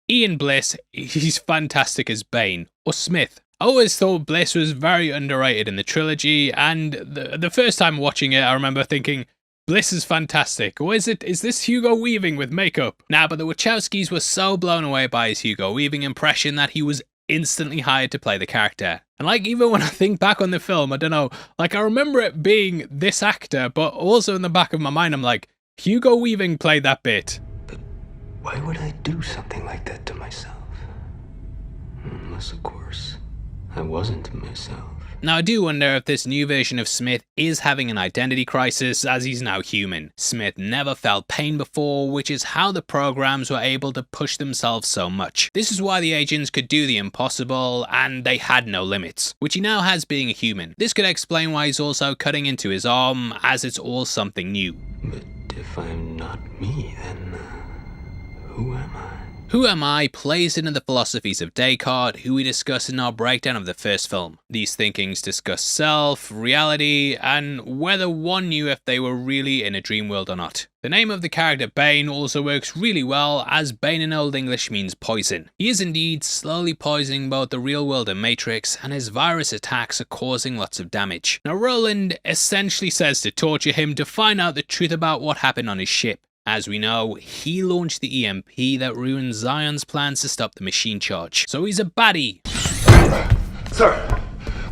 Ian Bliss, he's fantastic as Bane, or Smith. I always thought Bliss was very underrated in the trilogy, and the first time watching it I remember thinking, Bliss is fantastic, or is this Hugo Weaving with makeup? Nah, but the Wachowskis were so blown away by his Hugo Weaving impression that he was instantly hired to play the character. And like, even when I think back on the film, I don't know, like I remember it being this actor, but also in the back of my mind I'm like, Hugo Weaving played that bit. Why would I do something like that to myself? Unless, of course, I wasn't myself. Now I do wonder if this new version of Smith is having an identity crisis, as he's now human. Smith never felt pain before, which is how the programs were able to push themselves so much. This is why the agents could do the impossible, and they had no limits, which he now has being a human. This could explain why he's also cutting into his arm, as it's all something new. But if I'm not me, then who am I? Who Am I plays into the philosophies of Descartes, who we discuss in our breakdown of the first film. These thinkings discuss self, reality, and whether one knew if they were really in a dream world or not. The name of the character Bane also works really well, as Bane in Old English means poison. He is indeed slowly poisoning both the real world and Matrix, and his virus attacks are causing lots of damage. Now Roland essentially says to torture him to find out the truth about what happened on his ship. As we know, he launched the EMP that ruined Zion's plans to stop the machine charge. So he's a baddie. Sir,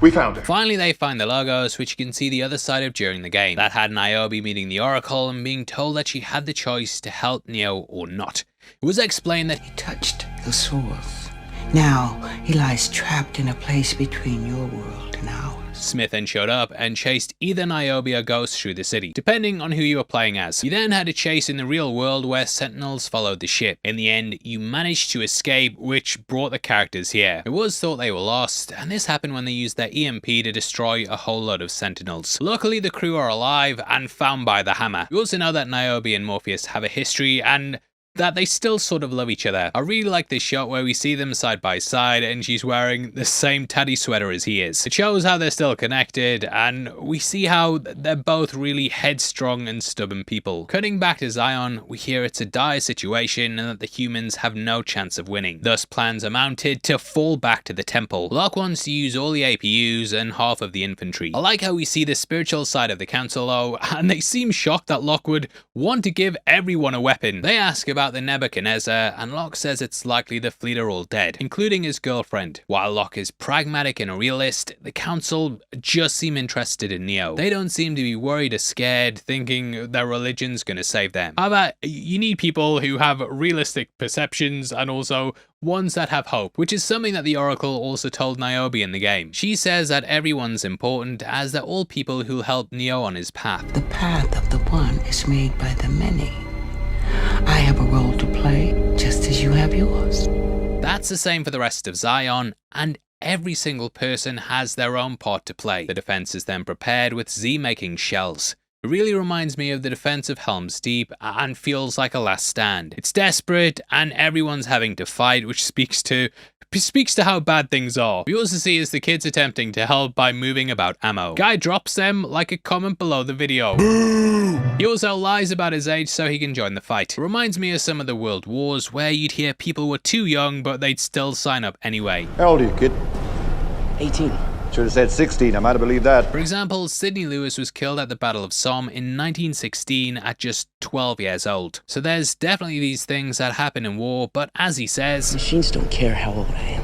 we found her. Finally, they find the logos, which you can see the other side of during the game. That had Niobe meeting the Oracle and being told that she had the choice to help Neo or not. It was explained that he touched the source. Now he lies trapped in a place between your world and ours. Smith then showed up and chased either Niobe or Ghost through the city, depending on who you were playing as. You then had a chase in the real world where sentinels followed the ship. In the end, you managed to escape, which brought the characters here. It was thought they were lost, and this happened when they used their EMP to destroy a whole lot of sentinels. Luckily, the crew are alive and found by the hammer. We also know that Niobe and Morpheus have a history, and that they still sort of love each other. I really like this shot where we see them side by side and she's wearing the same tatty sweater as he is. It shows how they're still connected, and we see how they're both really headstrong and stubborn people. Cutting back to Zion, we hear it's a dire situation and that the humans have no chance of winning. Thus plans are mounted to fall back to the temple. Locke wants to use all the APUs and half of the infantry. I like how we see the spiritual side of the council though, and they seem shocked that Locke would want to give everyone a weapon. They ask about the Nebuchadnezzar, and Locke says it's likely the fleet are all dead, including his girlfriend. While Locke is pragmatic and a realist, the council just seem interested in Neo. They don't seem to be worried or scared, thinking their religion's gonna save them. However, you need people who have realistic perceptions and also ones that have hope, which is something that the Oracle also told Niobe in the game. She says that everyone's important, as they're all people who'll help Neo on his path. The path of the one is made by the many. I have a role to play, just as you have yours. That's the same for the rest of Zion, and every single person has their own part to play. The defense is then prepared with Z making shells. It really reminds me of the defense of Helm's Deep and feels like a last stand. It's desperate and everyone's having to fight, which speaks to how bad things are. We also see as the kids attempting to help by moving about ammo. Guy drops them like a comment below the video. He also lies about his age so he can join the fight. It reminds me of some of the World Wars where you'd hear people were too young but they'd still sign up anyway. How old are you, kid? 18. Should have said 16, I might have believed that. For example, Sidney Lewis was killed at the Battle of Somme in 1916 at just 12 years old. So there's definitely these things that happen in war, but as he says, machines don't care how old I am.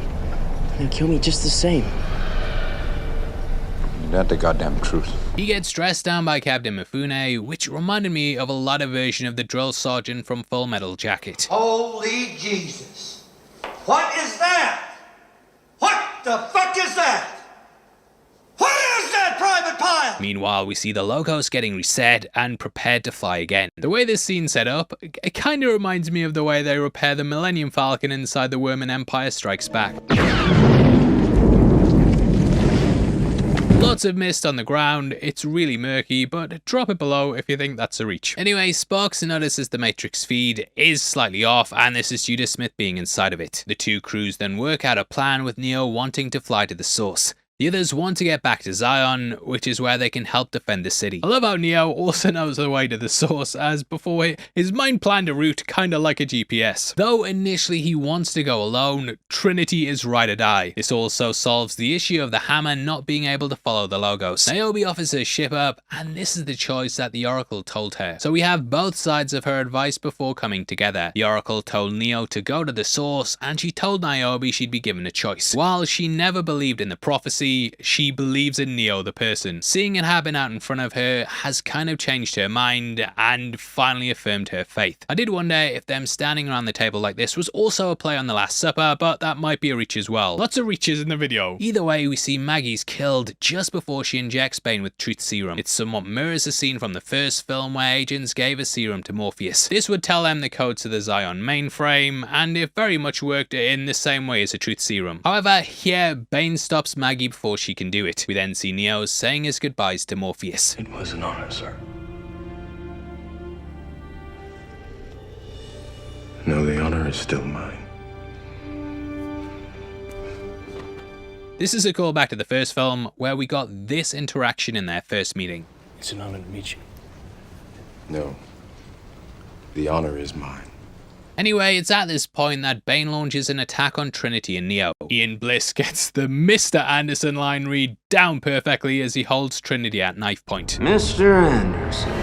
and kill me just the same. That's the goddamn truth. He gets dressed down by Captain Mifune, which reminded me of a latter version of the drill sergeant from Full Metal Jacket. Holy Jesus. What is that? What the fuck is that? What is that, Private Pile? Meanwhile, we see the logos getting reset and prepared to fly again. The way this scene's set up, it kind of reminds me of the way they repair the Millennium Falcon inside the Worm in Empire Strikes Back. Lots of mist on the ground, it's really murky, but drop it below if you think that's a reach. Anyway, Sparks notices the Matrix feed is slightly off, and this is due to Smith being inside of it. The two crews then work out a plan with Neo wanting to fly to the source. The others want to get back to Zion, which is where they can help defend the city. I love how Neo also knows the way to the source, as before his mind planned a route kinda like a GPS. Though initially he wants to go alone, Trinity is ride or die. This also solves the issue of the hammer not being able to follow the logos. Niobe offers her ship up, and this is the choice that the Oracle told her. So we have both sides of her advice before coming together. The Oracle told Neo to go to the source, and she told Niobe she'd be given a choice. While she never believed in the prophecy, she believes in Neo the person. Seeing it happen out in front of her has kind of changed her mind and finally affirmed her faith. I did wonder if them standing around the table like this was also a play on the Last Supper, but that might be a reach as well. Lots of reaches in the video. Either way, we see Maggie's killed just before she injects Bane with Truth Serum. It somewhat mirrors the scene from the first film where agents gave a serum to Morpheus. This would tell them the code to the Zion mainframe, and it very much worked in the same way as a Truth Serum. However, here Bane stops Maggie before she can do it. We then see Neo saying his goodbyes to Morpheus. It was an honor, sir. No, the honor is still mine. This is a callback to the first film, where we got this interaction in their first meeting. It's an honor to meet you. No, the honor is mine. Anyway, it's at this point that Bane launches an attack on Trinity and Neo. Ian Bliss gets the Mr. Anderson line read down perfectly as he holds Trinity at knife point. Mr. Anderson.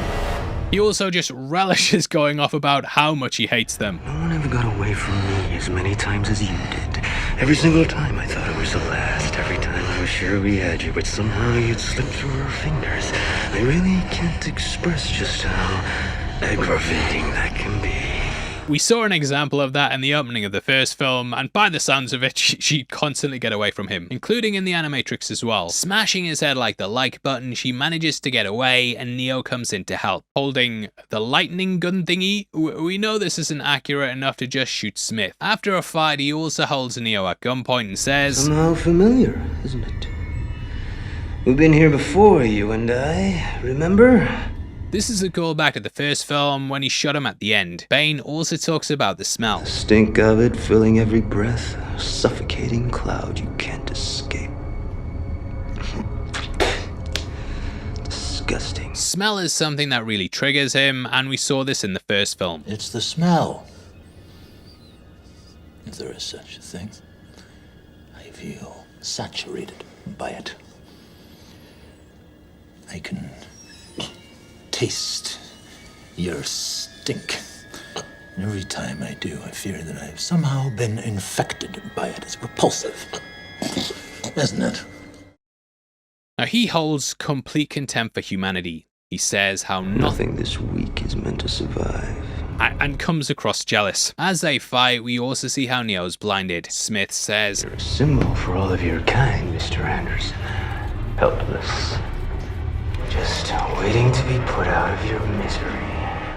He also just relishes going off about how much he hates them. No one ever got away from me as many times as you did. Every single time I thought it was the last. Every time I was sure we had you, but somehow you'd slip through our fingers. I really can't express just how aggravating that can be. We saw an example of that in the opening of the first film, and by the sounds of it, she'd constantly get away from him, including in the Animatrix as well. Smashing his head like the like button, she manages to get away, and Neo comes in to help. Holding the lightning gun thingy, we know this isn't accurate enough to just shoot Smith. After a fight, he also holds Neo at gunpoint and says, Somehow familiar, isn't it? We've been here before, you and I, remember? This is a callback to the first film when he shot him at the end. Bane also talks about the smell. The stink of it filling every breath, a suffocating cloud you can't escape. Disgusting. Smell is something that really triggers him, and we saw this in the first film. It's the smell, if there is such a thing. I feel saturated by it. I can taste your stink. Every time I do, I fear that I've somehow been infected by it. It's repulsive, isn't it? Now, he holds complete contempt for humanity. He says how nothing this weak is meant to survive. And comes across jealous. As they fight, we also see how Neo's blinded. Smith says, You're a symbol for all of your kind, Mr. Anderson. Helpless. Just waiting to be put out of your misery.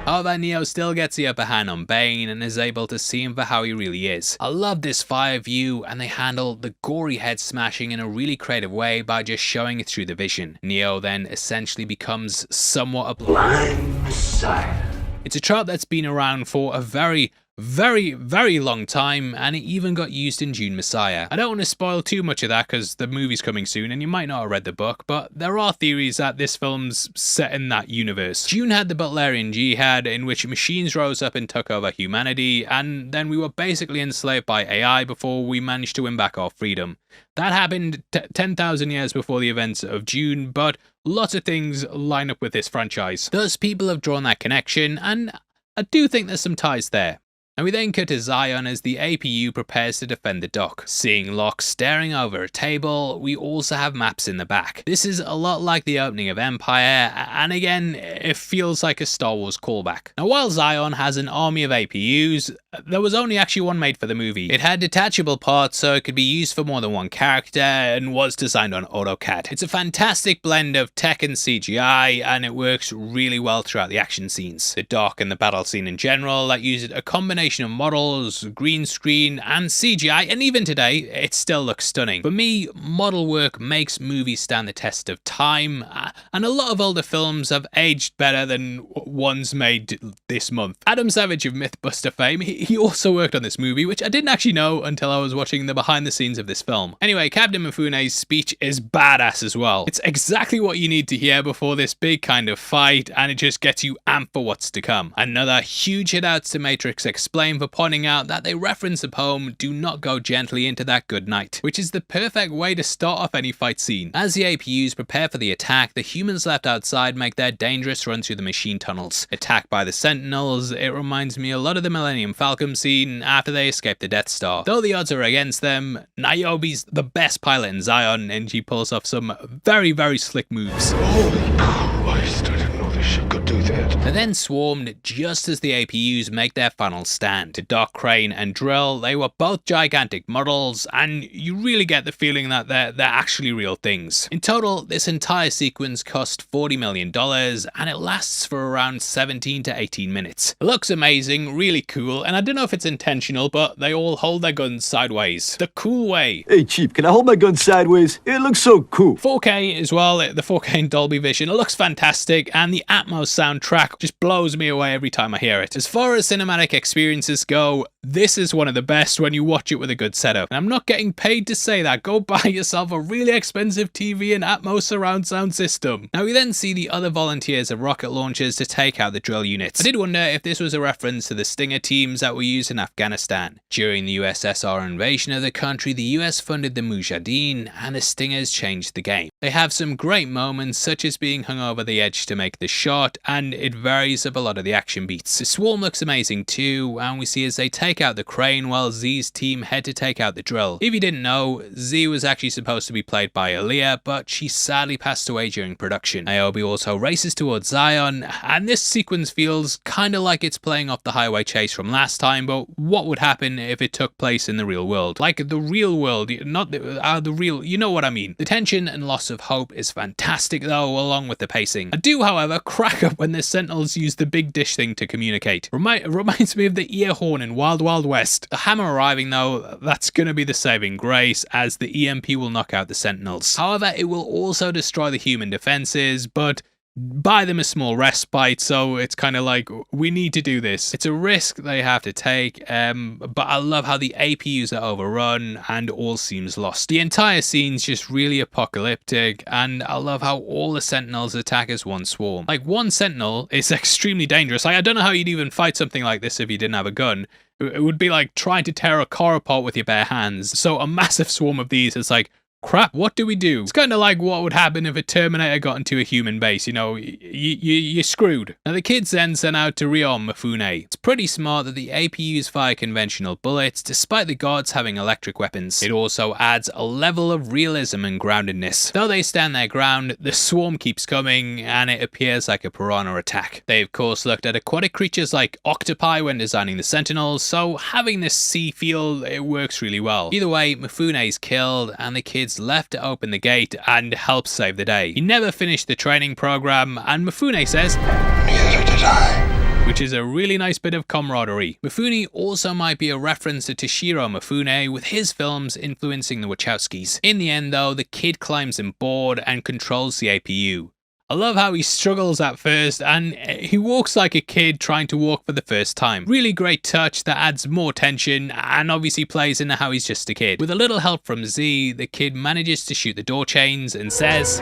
However, Neo still gets the upper hand on Bane and is able to see him for how he really is. I love this fire view, and they handle the gory head smashing in a really creative way by just showing it through the vision. Neo then essentially becomes somewhat a blind messiah. It's a trope that's been around for a very long time, and it even got used in Dune Messiah. I don't want to spoil too much of that because the movie's coming soon and you might not have read the book, but there are theories that this film's set in that universe. Dune had the Butlerian Jihad, in which machines rose up and took over humanity, and then we were basically enslaved by AI before we managed to win back our freedom. That happened 10,000 years before the events of Dune, but lots of things line up with this franchise. Thus, people have drawn that connection, and I do think there's some ties there. And we then cut to Zion as the APU prepares to defend the dock. Seeing Locke staring over a table, we also have maps in the back. This is a lot like the opening of Empire, and again, it feels like a Star Wars callback. Now, while Zion has an army of APUs, there was only actually one made for the movie. It had detachable parts so it could be used for more than one character and was designed on AutoCAD. It's a fantastic blend of tech and CGI, and it works really well throughout the action scenes. The dock and the battle scene in general that used a combination of models, green screen and CGI, and even today it still looks stunning. For me, model work makes movies stand the test of time, and a lot of older films have aged better than ones made this month. Adam Savage of Mythbuster fame, he also worked on this movie, which I didn't actually know until I was watching the behind the scenes of this film. Anyway, Captain Mifune's speech is badass as well. It's exactly what you need to hear before this big kind of fight, and it just gets you amped for what's to come. Another huge hit outs to Matrix Explain for pointing out that they reference the poem "Do Not Go Gently Into That Good Night," which is the perfect way to start off any fight scene. As the APUs prepare for the attack, the humans left outside make their dangerous run through the machine tunnels. Attacked by the Sentinels, it reminds me a lot of the Millennium Falcon scene after they escape the Death Star. Though the odds are against them, Niobe's the best pilot in Zion, and she pulls off some very, very slick moves. Holy Christ, I didn't know this ship could do that. They're then swarmed just as the APUs make their final stand. To Doc, Crane and Drill, they were both gigantic models, and you really get the feeling that they're actually real things. In total, this entire sequence cost $40 million, and it lasts for around 17 to 18 minutes. It looks amazing, really cool, and I don't know if it's intentional, but they all hold their guns sideways. The cool way. Hey Chief, can I hold my gun sideways? It looks so cool. 4K as well, the 4K in Dolby Vision, it looks fantastic, and the Atmos soundtrack just blows me away every time I hear it. As far as cinematic experiences go, this is one of the best when you watch it with a good setup. And I'm not getting paid to say that. Go buy yourself a really expensive TV and Atmos surround sound system. Now we then see the other volunteers of rocket launchers to take out the drill units. I did wonder if this was a reference to the Stinger teams that were used in Afghanistan. During the USSR invasion of the country, the US funded the Mujahideen, and the Stingers changed the game. They have some great moments, such as being hung over the edge to make the shot, and it varies of a lot of the action beats. The swarm looks amazing too, and we see as they take out the crane while Z's team head to take out the drill. If you didn't know, Z was actually supposed to be played by Aaliyah, but she sadly passed away during production. Niobe also races towards Zion, and this sequence feels kinda like it's playing off the highway chase from last time, but what would happen if it took place in the real world? Like the real world, not the real, you know what I mean. The tension and loss of hope is fantastic though, along with the pacing. I do, however, crack up when the Sentinels use the big dish thing to communicate. Reminds me of the ear horn in Wild Wild West. The hammer arriving though, that's gonna be the saving grace, as the EMP will knock out the Sentinels. However, it will also destroy the human defenses, but buy them a small respite, so it's kind of like, we need to do this. It's a risk they have to take, but I love how the APUs are overrun and all seems lost. The entire scene's just really apocalyptic, and I love how all the Sentinels attack as one swarm. Like, one Sentinel is extremely dangerous. Like, I don't know how you'd even fight something like this if you didn't have a gun. It would be like trying to tear a car apart with your bare hands. So a massive swarm of these is like, crap, what do we do? It's kind of like what would happen if a Terminator got into a human base, you know, you're screwed. Now the kids then sent out to rearm Mifune. It's pretty smart that the APUs fire conventional bullets, despite the guards having electric weapons. It also adds a level of realism and groundedness. Though they stand their ground, the swarm keeps coming, and it appears like a piranha attack. They of course looked at aquatic creatures like octopi when designing the Sentinels, so having this sea feel, it works really well. Either way, Mifune's killed, and the kids left to open the gate and help save the day. He never finished the training program, and Mifune says, "Neither did I," which is a really nice bit of camaraderie. Mifune also might be a reference to Toshiro Mifune, with his films influencing the Wachowskis. In the end though, the kid climbs on board and controls the APU. I love how he struggles at first, and he walks like a kid trying to walk for the first time. Really great touch that adds more tension, and obviously plays into how he's just a kid. With a little help from Z, the kid manages to shoot the door chains and says,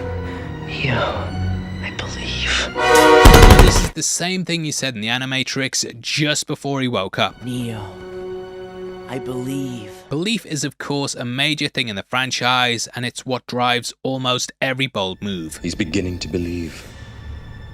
"Neo, I believe." This is the same thing he said in the Animatrix just before he woke up. Neo, I believe. Belief is of course a major thing in the franchise, and it's what drives almost every bold move. He's beginning to believe.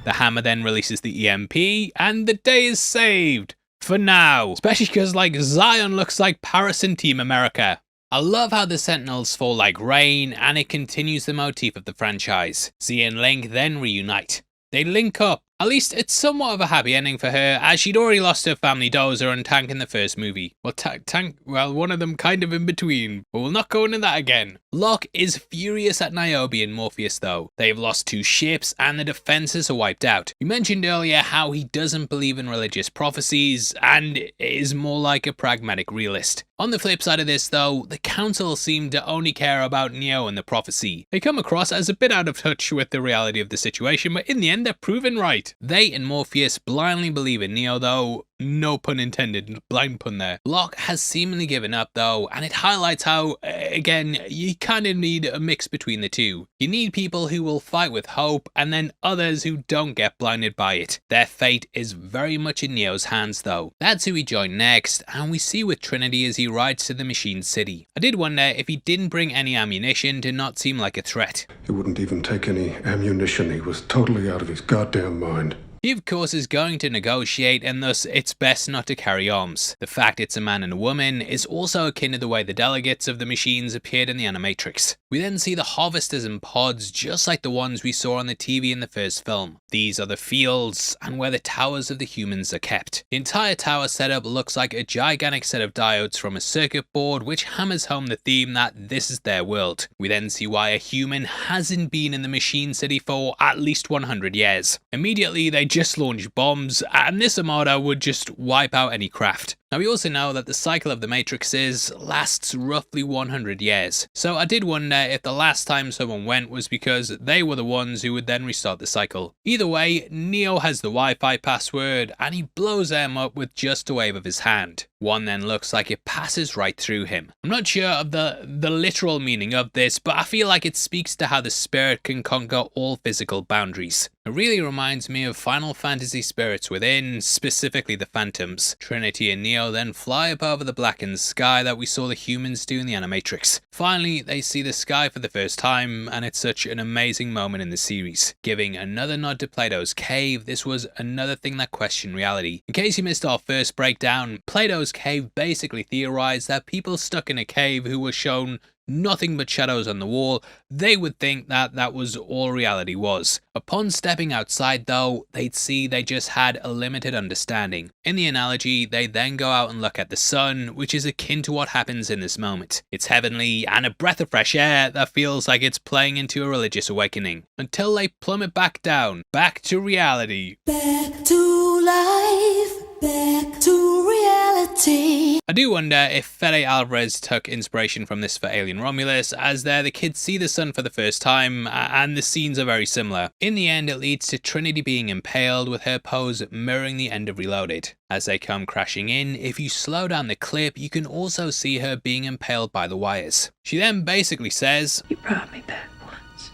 The hammer then releases the EMP, and the day is saved. For now. Especially because, like, Zion looks like Paris and Team America. I love how the Sentinels fall like rain, and it continues the motif of the franchise. Z and Link then reunite. They link up. At least it's somewhat of a happy ending for her, as she'd already lost her family Dozer and Tank in the first movie. Well, one of them kind of in between, but we'll not go into that again. Locke is furious at Niobe and Morpheus though. They've lost 2 ships and the defenses are wiped out. We mentioned earlier how he doesn't believe in religious prophecies and is more like a pragmatic realist. On the flip side of this though, the Council seem to only care about Neo and the prophecy. They come across as a bit out of touch with the reality of the situation, but in the end they're proven right. They and Morpheus blindly believe in Neo though, no pun intended, blind pun there. Locke has seemingly given up though, and it highlights how, again, you kind of need a mix between the two. You need people who will fight with hope, and then others who don't get blinded by it. Their fate is very much in Neo's hands though. That's who we join next, and we see with Trinity as he rides to the Machine City. I did wonder if he didn't bring any ammunition to not seem like a threat. He wouldn't even take any ammunition. He was totally out of his goddamn mind. He of course is going to negotiate, and thus it's best not to carry arms. The fact it's a man and a woman is also akin to the way the delegates of the machines appeared in the Animatrix. We then see the harvesters in pods just like the ones we saw on the TV in the first film. These are the fields and where the towers of the humans are kept. The entire tower setup looks like a gigantic set of diodes from a circuit board, which hammers home the theme that this is their world. We then see why a human hasn't been in the Machine City for at least 100 years. Immediately they just launch bombs, and this armada would just wipe out any craft. Now we also know that the cycle of the Matrixes lasts roughly 100 years, so I did wonder if the last time someone went was because they were the ones who would then restart the cycle. Either way, Neo has the Wi-Fi password, and he blows them up with just a wave of his hand. One then looks like it passes right through him. I'm not sure of the literal meaning of this, but I feel like it speaks to how the spirit can conquer all physical boundaries. It really reminds me of Final Fantasy spirits within, specifically the Phantoms. Trinity and Neo then fly up over the blackened sky that we saw the humans do in the Animatrix. Finally, they see the sky for the first time, and it's such an amazing moment in the series. Giving another nod to Plato's Cave, this was another thing that questioned reality. In case you missed our first breakdown, Plato's Cave basically theorized that people stuck in a cave who were shown nothing but shadows on the wall, they would think that that was all reality was. Upon stepping outside though, they'd see they just had a limited understanding. In the analogy, they then go out and look at the sun, which is akin to what happens in this moment. It's heavenly and a breath of fresh air that feels like it's playing into a religious awakening, until they plummet back down, back to reality. Back to life, back to reality. I do wonder if Fede Alvarez took inspiration from this for Alien Romulus, as there the kids see the sun for the first time, and the scenes are very similar. In the end, it leads to Trinity being impaled, with her pose mirroring the end of Reloaded. As they come crashing in, if you slow down the clip, you can also see her being impaled by the wires. She then basically says, "You brought me back once,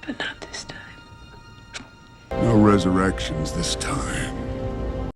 but not this time." No resurrections this time.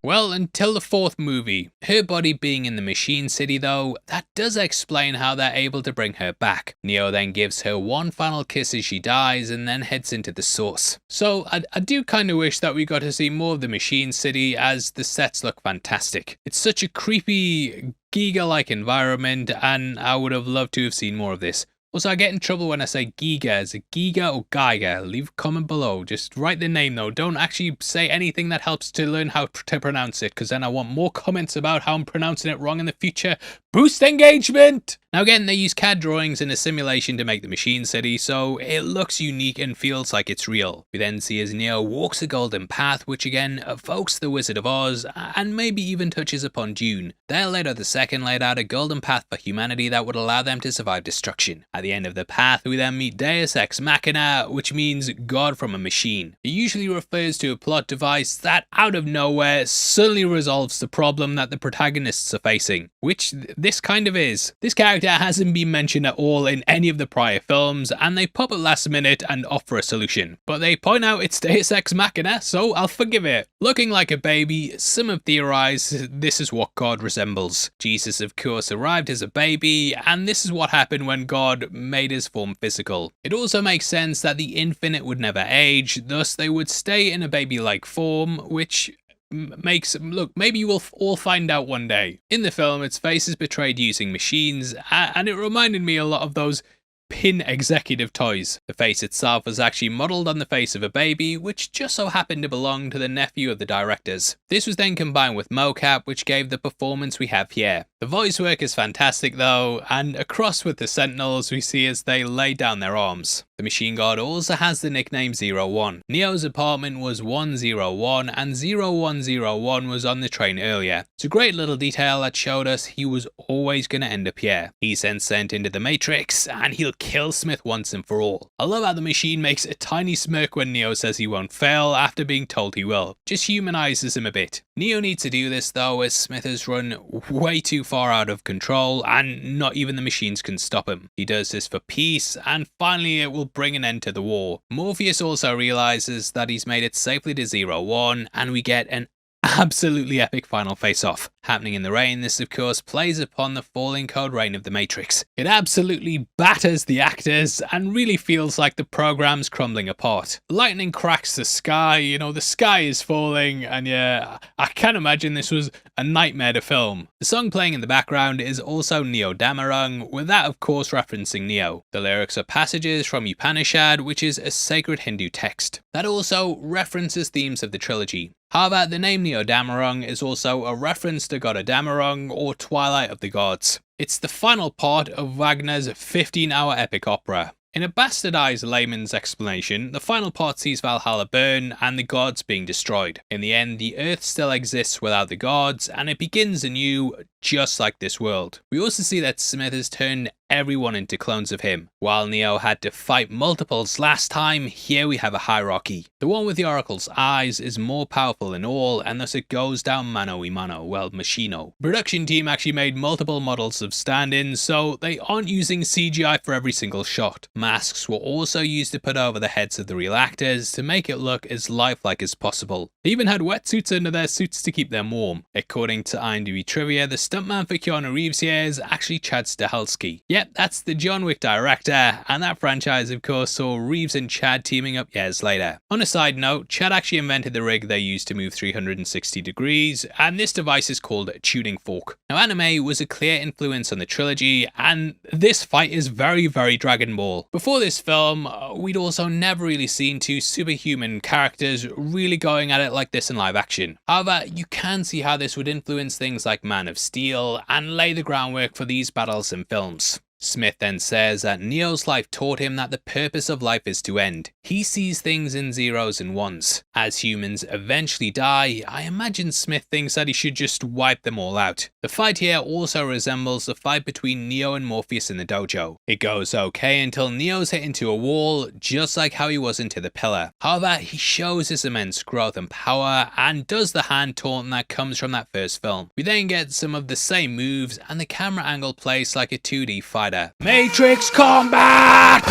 Well, until the 4th movie. Her body being in the Machine City though, that does explain how they're able to bring her back. Neo then gives her one final kiss as she dies and then heads into the source. So I do kind of wish that we got to see more of the Machine City, as the sets look fantastic. It's such a creepy, Giga-like environment, and I would have loved to have seen more of this. Also, I get in trouble when I say Giga. Is it Giga or Geiger? Leave a comment below. Just write the name though. Don't actually say anything that helps to learn how to pronounce it, because then I want more comments about how I'm pronouncing it wrong in the future. Boost engagement! Now again, they use CAD drawings in a simulation to make the Machine City, so it looks unique and feels like it's real. We then see as Neo walks a golden path, which again evokes the Wizard of Oz, and maybe even touches upon Dune. There Leto II laid out a golden path for humanity that would allow them to survive destruction. At the end of the path, we then meet Deus Ex Machina, which means God from a machine. It usually refers to a plot device that, out of nowhere, suddenly resolves the problem that the protagonists are facing, which this kind of is. This character character hasn't been mentioned at all in any of the prior films, and they pop up last minute and offer a solution. But they point out it's Deus Ex Machina, so I'll forgive it. Looking like a baby, some have theorized this is what God resembles. Jesus, of course, arrived as a baby, and this is what happened when God made his form physical. It also makes sense that the infinite would never age, thus they would stay in a baby-like form, which makes, look, maybe you will all find out one day. In the film, its face is betrayed using machines, and it reminded me a lot of those Pin executive toys. The face itself was actually modelled on the face of a baby, which just so happened to belong to the nephew of the directors. This was then combined with mocap, which gave the performance we have here. The voice work is fantastic though, and across with the Sentinels we see as they lay down their arms. The machine god also has the nickname 01. Neo's apartment was 101 and 0101 was on the train earlier. It's a great little detail that showed us he was always going to end up here. He's then sent into the Matrix and he'll kill Smith once and for all. I love how the machine makes a tiny smirk when Neo says he won't fail after being told he will. Just humanizes him a bit. Neo needs to do this though, as Smith has run way too far out of control and not even the machines can stop him. He does this for peace and finally it will bring an end to the war. Morpheus also realizes that he's made it safely to 01 and we get an absolutely epic final face-off. Happening in the rain, this of course plays upon the falling code rain of the Matrix. It absolutely batters the actors and really feels like the program's crumbling apart. Lightning cracks the sky, you know, the sky is falling, and yeah, I can't imagine this was a nightmare to film. The song playing in the background is also Neo Damarung, with that of course referencing Neo. The lyrics are passages from Upanishad, which is a sacred Hindu text. That also references themes of the trilogy. However, the name Neo Damarung is also a reference to God of Damarung or Twilight of the Gods. It's the final part of Wagner's 15-hour epic opera. In a bastardized layman's explanation, the final part sees Valhalla burn and the gods being destroyed. In the end, the Earth still exists without the gods, and it begins anew, just like this world. We also see that Smith has turned everyone into clones of him. While Neo had to fight multiples last time, here we have a hierarchy. The one with the Oracle's eyes is more powerful than all, and thus it goes down mano a mano, well, machino. Production team actually made multiple models of stand-ins, so they aren't using CGI for every single shot. Masks were also used to put over the heads of the real actors to make it look as lifelike as possible. They even had wetsuits under their suits to keep them warm. According to IMDb trivia, the stuntman for Keanu Reeves here is actually Chad Stahelski. Yep, that's the John Wick director, and that franchise of course saw Reeves and Chad teaming up years later. On a side note, Chad actually invented the rig they used to move 360 degrees, and this device is called a tuning fork. Now anime was a clear influence on the trilogy, and this fight is very Dragon Ball. Before this film, we'd also never really seen two superhuman characters really going at it like this in live action. However, you can see how this would influence things like Man of Steel and lay the groundwork for these battles in films. Smith then says that Neo's life taught him that the purpose of life is to end. He sees things in zeros and ones. As humans eventually die, I imagine Smith thinks that he should just wipe them all out. The fight here also resembles the fight between Neo and Morpheus in the dojo. It goes okay until Neo's hit into a wall, just like how he was into the pillar. However, he shows his immense growth and power and does the hand taunt that comes from that first film. We then get some of the same moves and the camera angle plays like a 2D fighter. Matrix combat!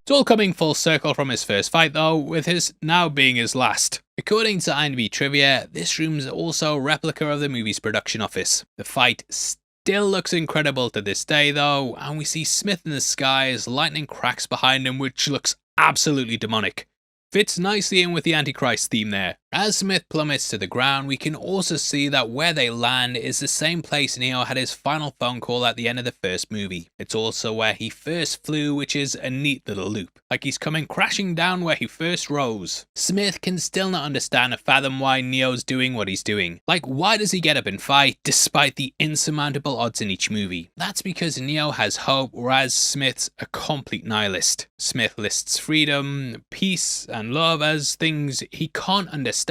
It's all coming full circle from his first fight though, with his now being his last. According to IMDb trivia, this room's also a replica of the movie's production office. The fight still looks incredible to this day though, and we see Smith in the sky as lightning cracks behind him, which looks absolutely demonic. Fits nicely in with the Antichrist theme there. As Smith plummets to the ground, we can also see that where they land is the same place Neo had his final phone call at the end of the first movie. It's also where he first flew, which is a neat little loop. Like he's coming crashing down where he first rose. Smith can still not understand or fathom why Neo's doing what he's doing. Like, why does he get up and fight despite the insurmountable odds in each movie? That's because Neo has hope, whereas Smith's a complete nihilist. Smith lists freedom, peace, and love as things he can't understand.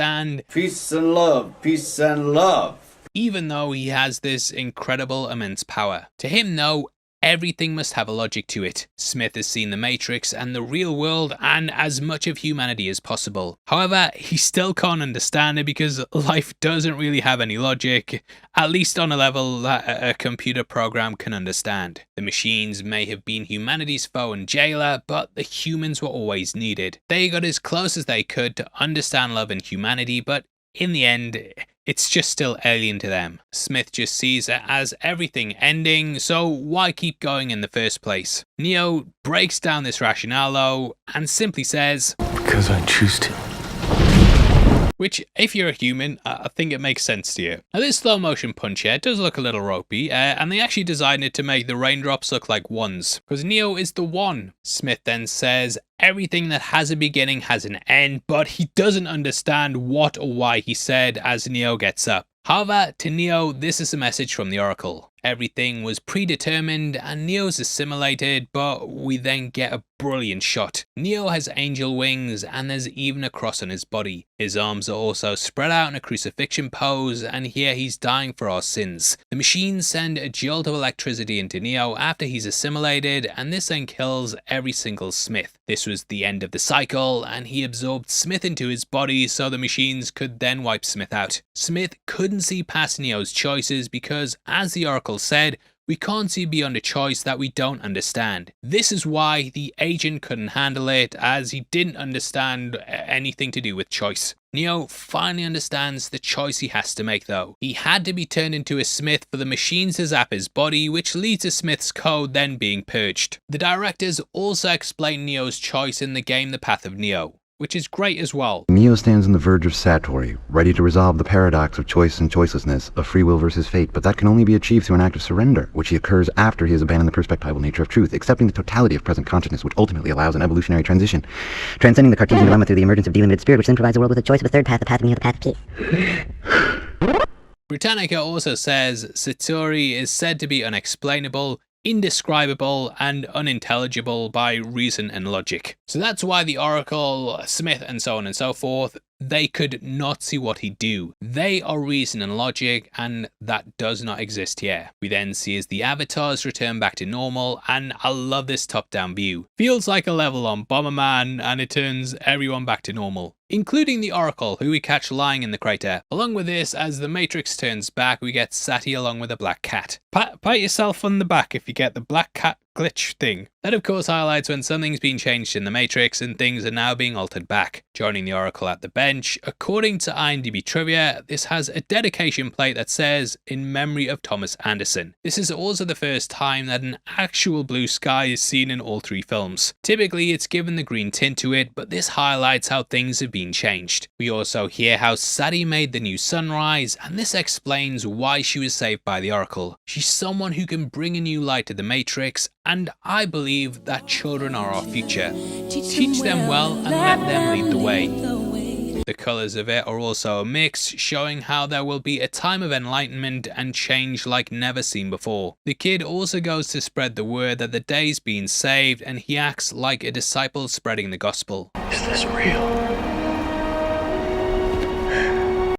Peace and love, peace and love. Even though he has this incredible immense power. To him though, everything must have a logic to it. Smith has seen the Matrix and the real world and as much of humanity as possible. However, he still can't understand it because life doesn't really have any logic, at least on a level that a computer program can understand. The machines may have been humanity's foe and jailer, but the humans were always needed. They got as close as they could to understand love and humanity, but in the end, it's just still alien to them. Smith just sees it as everything ending, so why keep going in the first place? Neo breaks down this rationale though, and simply says, "Because I choose to." Which, if you're a human, I think it makes sense to you. Now this slow motion punch here does look a little ropey, and they actually designed it to make the raindrops look like ones, because Neo is the one. Smith then says, everything that has a beginning has an end, but he doesn't understand what or why he said as Neo gets up. However, to Neo, this is a message from the Oracle. Everything was predetermined and Neo's assimilated, but we then get a brilliant shot. Neo has angel wings and there's even a cross on his body. His arms are also spread out in a crucifixion pose, and here he's dying for our sins. The machines send a jolt of electricity into Neo after he's assimilated, and this then kills every single Smith. This was the end of the cycle, and he absorbed Smith into his body so the machines could then wipe Smith out. Smith couldn't see past Neo's choices because, as the Oracle said, we can't see beyond a choice that we don't understand. This is why the agent couldn't handle it, as he didn't understand anything to do with choice. Neo finally understands the choice he has to make though. He had to be turned into a Smith for the machines to zap his body, which leads to Smith's code then being purged. The directors also explain Neo's choice in the game The Path of Neo, which is great as well. Neo stands on the verge of Satori, ready to resolve the paradox of choice and choicelessness, of free will versus fate, but that can only be achieved through an act of surrender, which occurs after he has abandoned the perspectival nature of truth, accepting the totality of present consciousness, which ultimately allows an evolutionary transition, transcending the Cartesian dilemma through the emergence of delimited spirit, which then provides the world with a choice of a third path, the path of Neo, the path of peace. Britannica also says Satori is said to be unexplainable, indescribable and unintelligible by reason and logic. So that's why the Oracle, Smith and so on and so forth, they could not see what he'd do. They are reason and logic, and that does not exist here. We then see as the avatars return back to normal, and I love this top-down view. Feels like a level on Bomberman, and it turns everyone back to normal, including the Oracle, who we catch lying in the crater. Along with this, as the Matrix turns back, we get Sati along with a black cat. Pat yourself on the back if you get the black cat glitch thing. That of course highlights when something's been changed in the Matrix and things are now being altered back. Joining the Oracle at the bench, according to IMDb trivia, this has a dedication plate that says, "In memory of Thomas Anderson." This is also the first time that an actual blue sky is seen in all three films. Typically it's given the green tint to it, but this highlights how things have been changed. We also hear how Sati made the new sunrise, and this explains why she was saved by the Oracle. She's someone who can bring a new light to the Matrix, and I believe that children are our future. Teach them well and let them lead the way. The colours of it are also a mix, showing how there will be a time of enlightenment and change like never seen before. The kid also goes to spread the word that the day's been saved, and he acts like a disciple spreading the gospel. Is this real?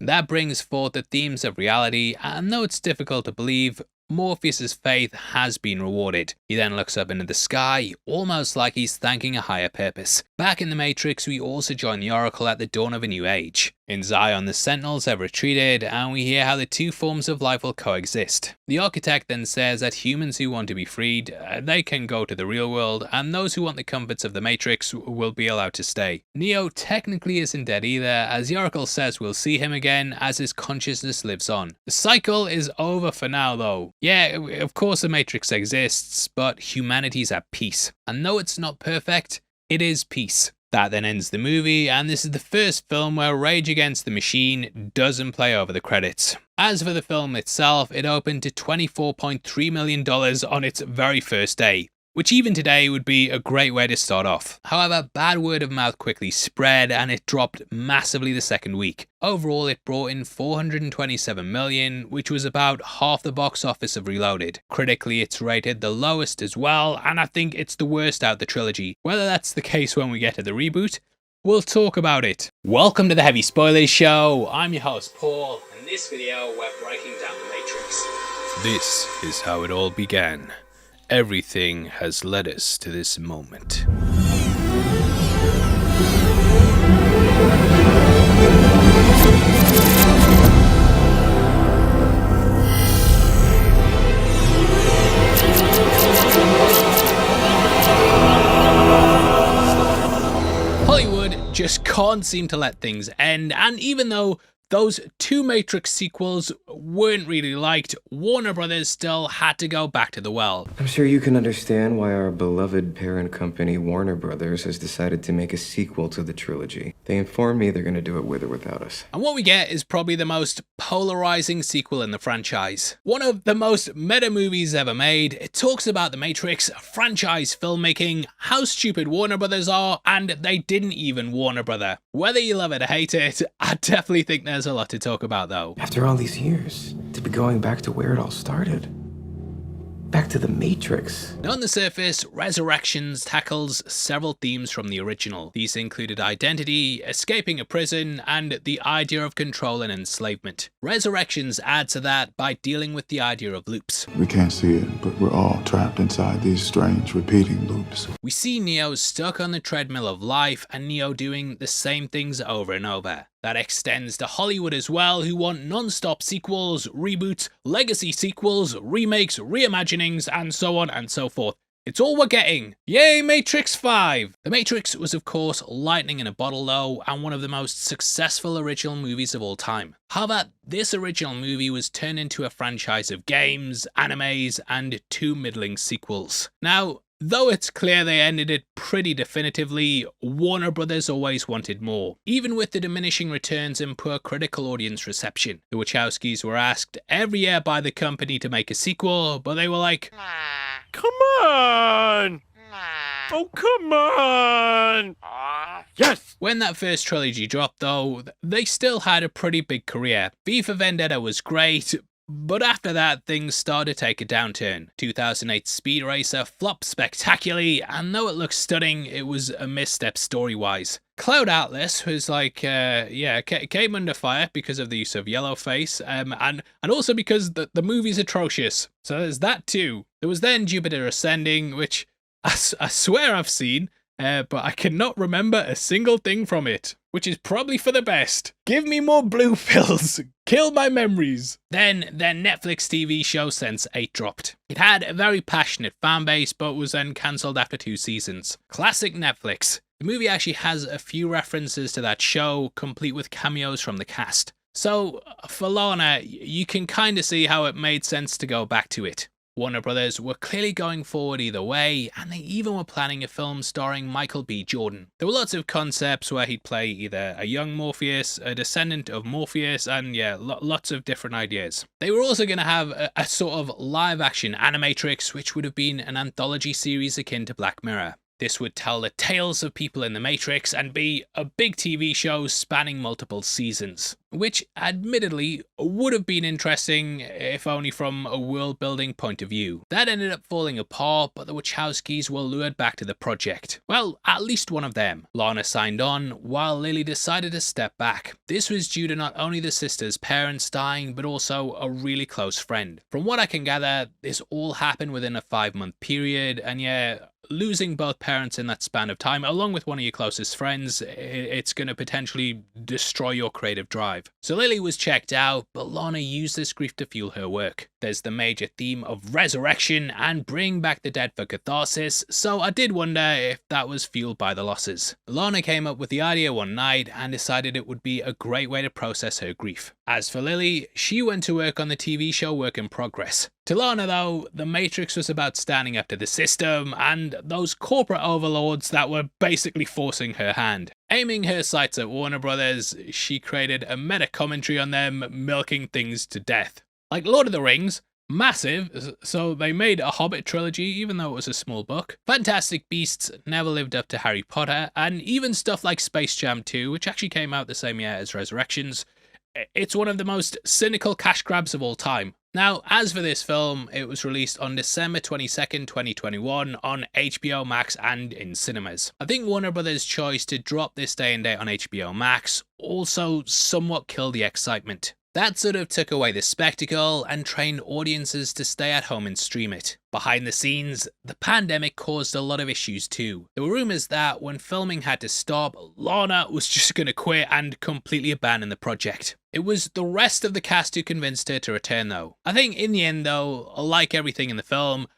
That brings forth the themes of reality, and though it's difficult to believe, Morpheus's faith has been rewarded. He then looks up into the sky, almost like he's thanking a higher purpose. Back in the Matrix, we also join the Oracle at the dawn of a new age. In Zion, the Sentinels have retreated, and we hear how the two forms of life will coexist. The Architect then says that humans who want to be freed, they can go to the real world, and those who want the comforts of the Matrix will be allowed to stay. Neo technically isn't dead either, as the Oracle says we'll see him again as his consciousness lives on. The cycle is over for now though. Yeah, of course the Matrix exists, but humanity's at peace. And though it's not perfect, it is peace. That then ends the movie, and this is the first film where Rage Against the Machine doesn't play over the credits. As for the film itself, it opened to $24.3 million on its very first day, which even today would be a great way to start off. However, bad word of mouth quickly spread and it dropped massively the second week. Overall, it brought in $427 million, which was about half the box office of Reloaded. Critically, it's rated the lowest as well, and I think it's the worst out of the trilogy. Whether that's the case when we get to the reboot, we'll talk about it. Welcome to the Heavy Spoilers Show. I'm your host Paul, and in this video we're breaking down the Matrix. This is how it all began. everything has led us to this moment. Hollywood just can't seem to let things end, and even though those two Matrix sequels weren't really liked, Warner Brothers still had to go back to the well. I'm sure you can understand why our beloved parent company, Warner Brothers, has decided to make a sequel to the trilogy. They informed me they're going to do it with or without us. And what we get is probably the most polarizing sequel in the franchise. One of the most meta movies ever made. It talks about the Matrix, franchise filmmaking, how stupid Warner Brothers are, and they didn't even Warner Brother. Whether you love it or hate it, I definitely think there's a lot to talk about though. After all these years, to be going back to where it all started. Back to the Matrix. On the surface, Resurrections tackles several themes from the original. These included identity, escaping a prison, and the idea of control and enslavement. Resurrections adds to that by dealing with the idea of loops. We can't see it, but we're all trapped inside these strange, repeating loops. We see Neo stuck on the treadmill of life, and Neo doing the same things over and over. That extends to Hollywood as well, who want non-stop sequels, reboots, legacy sequels, remakes, reimaginings, and so on and so forth. It's all we're getting. Yay, Matrix 5! The Matrix was of course lightning in a bottle though, and one of the most successful original movies of all time. However, this original movie was turned into a franchise of games, animes, and 2 middling sequels. Now, though it's clear they ended it pretty definitively, Warner Brothers always wanted more. Even with the diminishing returns and poor critical audience reception, the Wachowskis were asked every year by the company to make a sequel, but they were like, come on! Oh, come on! Yes! When that first trilogy dropped though, they still had a pretty big career. V for Vendetta was great, but after that, things started to take a downturn. 2008's Speed Racer flopped spectacularly, and though it looks stunning, it was a misstep story-wise. Cloud Atlas was like, came under fire because of the use of yellowface, and also because the movie's atrocious. So there's that too. There was then Jupiter Ascending, which I swear I've seen, but I cannot remember a single thing from it, which is probably for the best. Give me more blue pills. Kill my memories. Then their Netflix TV show Sense8 dropped. It had a very passionate fan base, but was then cancelled after 2 seasons. Classic Netflix. The movie actually has a few references to that show, complete with cameos from the cast. So, for Lana, you can kinda see how it made sense to go back to it. Warner Brothers were clearly going forward either way, and they even were planning a film starring Michael B. Jordan. There were lots of concepts where he'd play either a young Morpheus, a descendant of Morpheus, and lots of different ideas. They were also going to have a sort of live-action animatrix, which would have been an anthology series akin to Black Mirror. This would tell the tales of people in the Matrix and be a big TV show spanning multiple seasons, which admittedly would have been interesting if only from a world-building point of view. That ended up falling apart, but the Wachowskis were lured back to the project. Well, at least one of them. Lana signed on, while Lily decided to step back. This was due to not only the sister's parents dying, but also a really close friend. From what I can gather, this all happened within a 5-month period, and losing both parents in that span of time, along with one of your closest friends, it's going to potentially destroy your creative drive. So Lily was checked out, but Lana used this grief to fuel her work. There's the major theme of resurrection and bring back the dead for catharsis, so I did wonder if that was fueled by the losses. Lana came up with the idea one night and decided it would be a great way to process her grief. As for Lily, she went to work on the TV show Work in Progress. To Lana though, The Matrix was about standing up to the system and those corporate overlords that were basically forcing her hand. Aiming her sights at Warner Brothers, she created a meta commentary on them milking things to death. Like Lord of the Rings, massive, so they made a Hobbit trilogy even though it was a small book. Fantastic Beasts never lived up to Harry Potter, and even stuff like Space Jam 2, which actually came out the same year as Resurrections, it's one of the most cynical cash grabs of all time. Now, as for this film, it was released on December 22nd, 2021 on HBO Max and in cinemas. I think Warner Brothers' choice to drop this day and date on HBO Max also somewhat killed the excitement. That sort of took away the spectacle and trained audiences to stay at home and stream it. Behind the scenes, the pandemic caused a lot of issues too. There were rumours that when filming had to stop, Lana was just going to quit and completely abandon the project. It was the rest of the cast who convinced her to return though. I think in the end though, like everything in the film,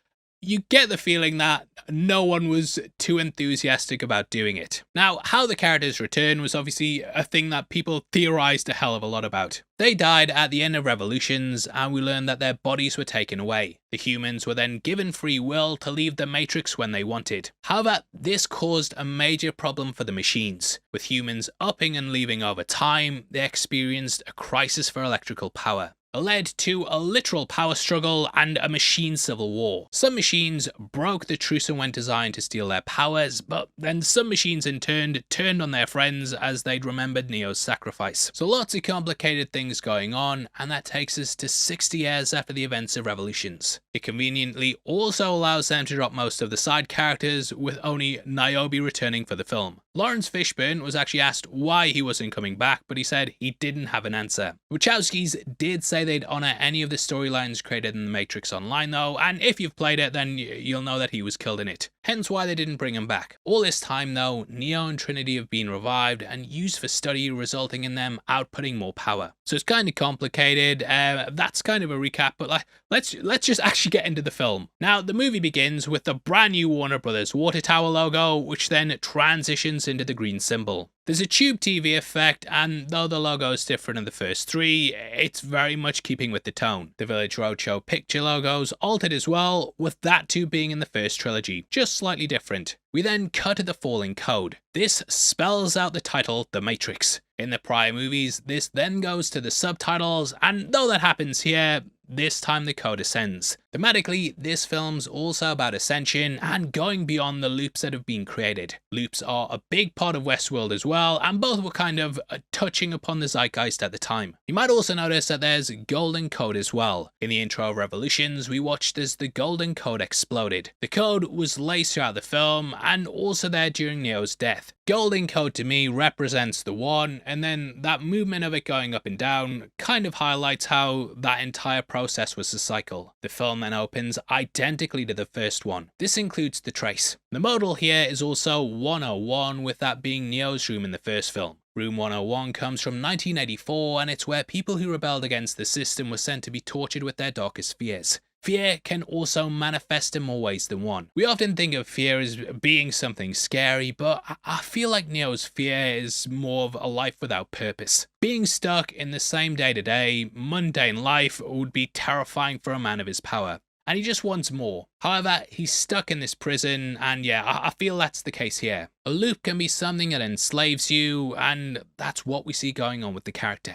you get the feeling that no one was too enthusiastic about doing it. Now, how the characters return was obviously a thing that people theorized a hell of a lot about. They died at the end of Revolutions, and we learned that their bodies were taken away. The humans were then given free will to leave the Matrix when they wanted. However, this caused a major problem for the machines. With humans upping and leaving over time, they experienced a crisis for electrical power. It led to a literal power struggle and a machine civil war. Some machines broke the truce and went designed to steal their powers, but then some machines in turn turned on their friends as they'd remembered Neo's sacrifice. So lots of complicated things going on, and that takes us to 60 years after the events of Revolutions. It conveniently also allows them to drop most of the side characters, with only Niobe returning for the film. Lawrence Fishburne was actually asked why he wasn't coming back, but he said he didn't have an answer. Wachowskis did say they'd honour any of the storylines created in The Matrix Online though, and if you've played it then you'll know that he was killed in it. Hence why they didn't bring him back. All this time though, Neo and Trinity have been revived and used for study, resulting in them outputting more power. So it's kind of complicated. That's kind of a recap, but let's just actually get into the film. Now, the movie begins with the brand new Warner Brothers water tower logo, which then transitions into the green symbol. There's a tube TV effect, and though the logo is different in the first three, it's very much keeping with the tone. The Village Roadshow picture logo's altered as well, with that too being in the first trilogy, just slightly different. We then cut to the falling code. This spells out the title, The Matrix. In the prior movies, this then goes to the subtitles, and though that happens here, this time the code ascends. Thematically, this film's also about Ascension and going beyond the loops that have been created. Loops are a big part of Westworld as well, and both were kind of touching upon the zeitgeist at the time. You might also notice that there's Golden Code as well. In the intro of Revolutions, we watched as the Golden Code exploded. The code was laced throughout the film, and also there during Neo's death. Golden Code to me represents the one, and then that movement of it going up and down kind of highlights how that entire process was a cycle. The film then opens identically to the first one. This includes the trace. The modal here is also 101, with that being Neo's room in the first film. Room 101 comes from 1984, and it's where people who rebelled against the system were sent to be tortured with their darkest fears. Fear can also manifest in more ways than one. We often think of fear as being something scary, but I feel like Neo's fear is more of a life without purpose. Being stuck in the same day-to-day, mundane life would be terrifying for a man of his power. And he just wants more. However, he's stuck in this prison, and yeah, I feel that's the case here. A loop can be something that enslaves you, and that's what we see going on with the character.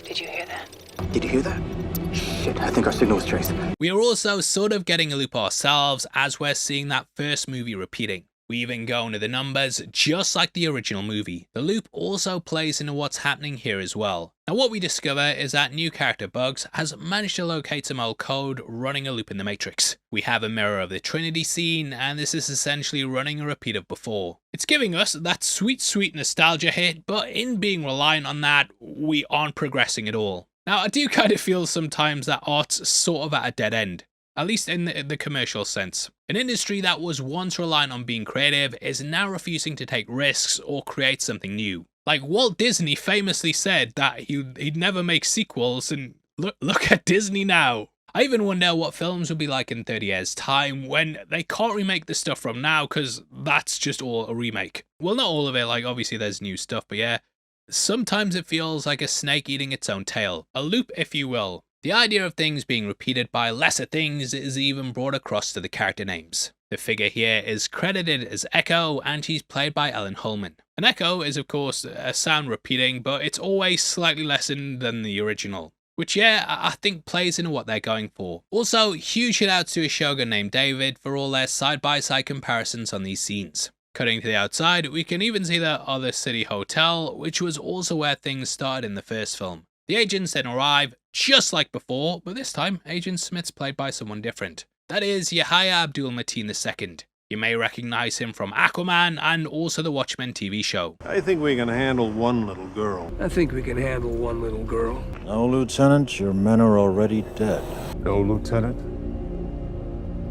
Did you hear that? Did you hear that? Shit, I think our signal was traced. We are also sort of getting a loop ourselves as we're seeing that first movie repeating. We even go into the numbers just like the original movie. The loop also plays into what's happening here as well. Now what we discover is that new character Bugs has managed to locate some old code running a loop in the Matrix. We have a mirror of the Trinity scene, and this is essentially running a repeat of before. It's giving us that sweet nostalgia hit, but in being reliant on that, we aren't progressing at all. Now I do kind of feel sometimes that art's sort of at a dead end. At least in the commercial sense. An industry that was once reliant on being creative is now refusing to take risks or create something new. Like Walt Disney famously said that he'd never make sequels, and look at Disney now. I even wonder what films will be like in 30 years time when they can't remake the stuff from now because that's just all a remake. Well, not all of it, like obviously there's new stuff, but yeah. Sometimes it feels like a snake eating its own tail. A loop, if you will. The idea of things being repeated by lesser things is even brought across to the character names. The figure here is credited as Echo, and she's played by Ellen Holman. An echo is of course a sound repeating, but it's always slightly lessened than the original. Which yeah, I think plays into what they're going for. Also, huge shout out to a Shogun named David for all their side-by-side comparisons on these scenes. Cutting to the outside, we can even see the Other City Hotel, which was also where things started in the first film. The agents then arrive, just like before, but this time, Agent Smith's played by someone different. That is Yahya Abdul Mateen II. You may recognize him from Aquaman and also the Watchmen TV show. I think we can handle one little girl. I think we can handle one little girl. No, Lieutenant, your men are already dead. No, Lieutenant.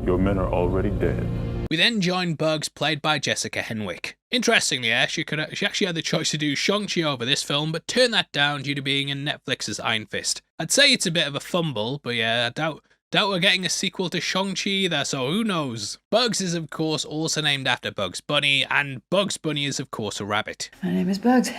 Your men are already dead. We then join Bugs, played by Jessica Henwick. Interestingly, she actually had the choice to do Shang-Chi over this film, but turned that down due to being in Netflix's Iron Fist. I'd say it's a bit of a fumble, but yeah, I doubt we're getting a sequel to Shang-Chi either, so who knows. Bugs is of course also named after Bugs Bunny, and Bugs Bunny is of course a rabbit. My name is Bugs,